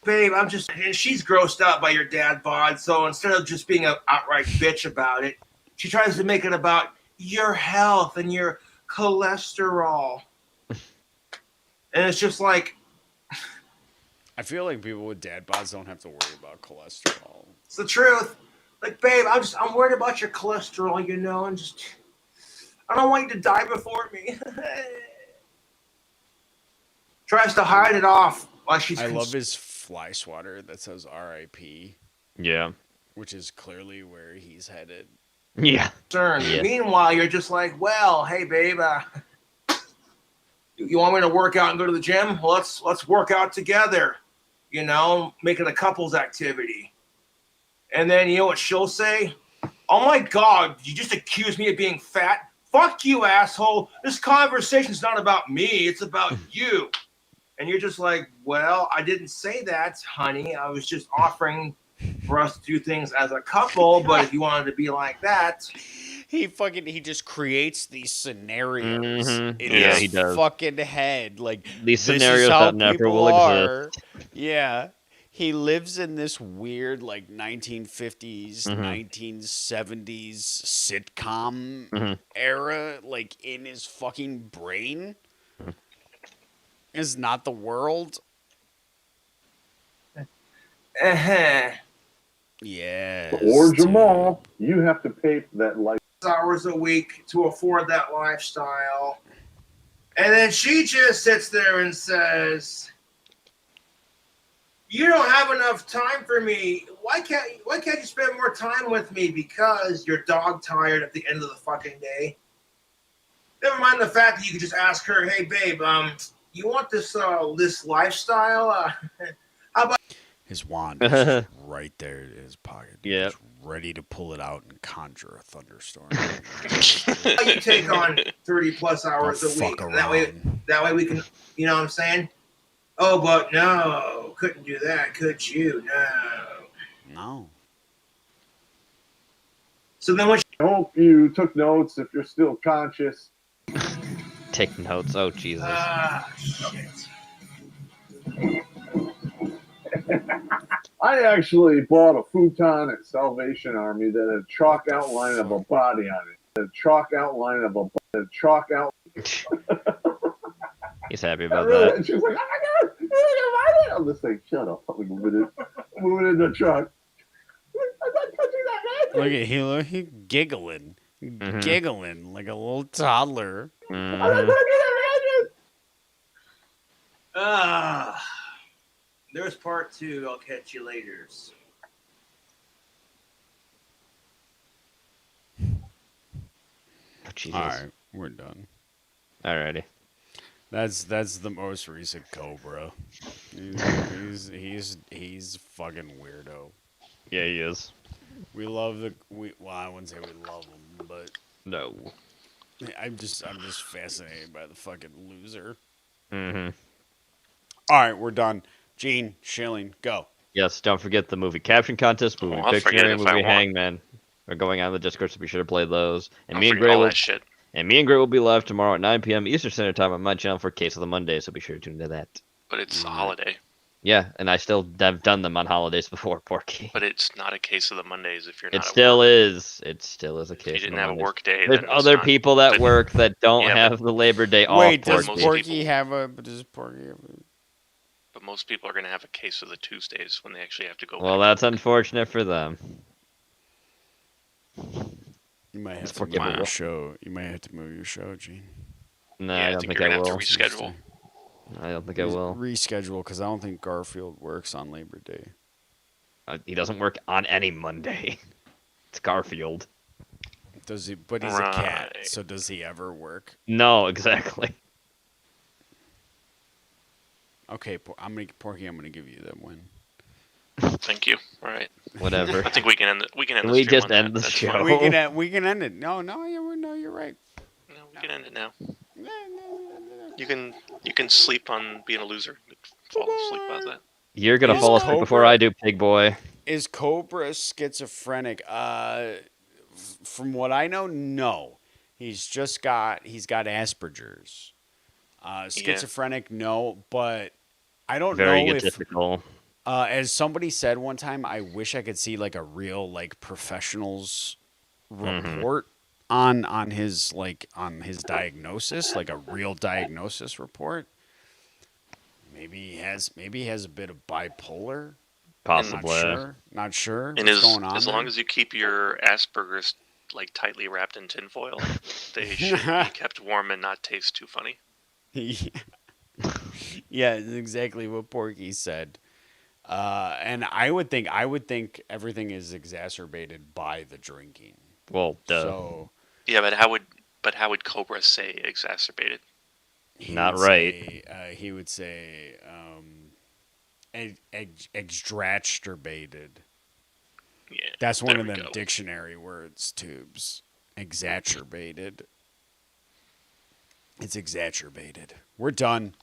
babe, I'm just, and she's grossed out by your dad bod. So instead of just being an outright bitch about it, she tries to make it about your health and your cholesterol. And it's just like, I feel like people with dad bods don't have to worry about cholesterol. it's the truth. Like, babe, I'm worried about your cholesterol, you know, and just, I don't want you to die before me. Tries to hide it off while she's. I love his fly swatter that says R.I.P., Yeah. which is clearly where he's headed. Yeah. concerned. Yeah. Meanwhile, you're just like, well, hey, babe, you want me to work out and go to the gym? Well, let's work out together. You know, make it a couples activity. And then you know what she'll say? Oh my God, you just accused me of being fat? Fuck you, asshole. This conversation's not about me. It's about you. And you're just like, well, I didn't say that, honey. I was just offering for us to do things as a couple. But if you wanted to be like that, He just creates these scenarios Mhm. in Yeah, his he does. fucking head. Like These this is scenarios how that never people will are. exist. Yeah. He lives in this weird like 1950s, Mhm. 1970s sitcom Mhm. era, like in his fucking brain. Mhm. Is not the world. Yeah. Or Jamal, you have to pay for that life. hours a week to afford that lifestyle. And then she just sits there and says, you don't have enough time for me. Why can't you spend more time with me? Because you're dog tired at the end of the fucking day. Never mind the fact that you could just ask her, hey babe, you want this lifestyle? How about His wand is just right there in his pocket. Dude. Yep. Just ready to pull it out and conjure a thunderstorm. you take on 30 plus hours Don't a week? fuck That way we can, you know what I'm saying? Oh, but no, couldn't do that, could you? No. No. So then when she, I hope you took notes if you're still conscious. Take notes. Oh Jesus. shit. I actually bought a futon at Salvation Army that had a chalk outline of a body on it. A chalk outline of a chalk out. He's happy about Really, that. and she was like, "Oh my God, you're gonna buy that?" I'm just like, "Shut up! I'm moving it in the truck." I'm not touching that, man. Look at he giggling. Giggling like a little toddler. I'm not touching that, man. There's part 2. I'll catch you later. Oh, Jesus. All right, we're done. Alrighty. That's the most recent Cobra. He's fucking weirdo. Yeah, he is. We love well, I wouldn't say we love him, but No. I'm just fascinated by the fucking loser. Mm-hmm. All right, we're done. Gene, Schilling, go. Yes, don't forget the movie caption contest, movie I'll forget Pictionary, it if I movie want. Hangman are going on the Discord, so be sure to play those. And I'll me and forget Gray all will that shit. And me and Gray will be live tomorrow at 9 p.m. Eastern Standard Time on my channel for Case of the Monday, so be sure to tune into that. But it's a holiday. Yeah, and I still have done them on holidays before, Porky. But it's not a case of the Mondays if you're not It at still work. is. It still is a case. If you of didn't the have a Mondays. work day, There's then it's other not- people that then- work that don't Yeah, have the Labor Day off. Wait, does Porky. Porky have a? Does Porky have a? But most people are going to have a case of the Tuesdays when they actually have to go. Well, back. that's unfortunate for them. You might have It's to move your forgivable. show. You might have to move your show, Gene. No, Yeah, I don't think think you're I gonna will. have to reschedule. I don't think I will. Reschedule because I don't think Garfield works on Labor Day. He doesn't work on any Monday. It's Garfield. Does he? But he's a cat, Right. so does he ever work? No, exactly. Okay, Porky. I'm gonna give you that win. Thank you. All right. Whatever. I think we can end. We can end. Can the we stream just on end that. the That's show? fine. We can end it. No, you're right. No, we can end it now. You can sleep on being a loser. Fall asleep about that. You're gonna Is fall asleep before Cobra- I do, pig boy. Is Cobra schizophrenic? From what I know, no. He's got Asperger's. Schizophrenic, no, but I don't Very know if egotistical. as somebody said one time, I wish I could see like a real like professional's report on his diagnosis, like a real diagnosis report. Maybe he has a bit of bipolar. Possibly. Not sure. And what's going on as there. long as you keep your Asperger's like tightly wrapped in tinfoil, they should be kept warm and not taste too funny. Yeah, it's exactly what Porky said. And I would think everything is exacerbated by the drinking. Well, duh. So Yeah, but how would Cobra say exacerbated? Not right. He would say exdraturbated. Yeah. That's one there of we them go. dictionary words tubes. Exacerbated. It's exacerbated. We're done.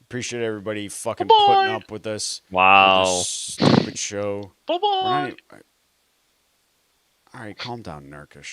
Appreciate everybody fucking putting up with us. Wow. With this stupid show. Bye bye. All right, calm down, Nurkish.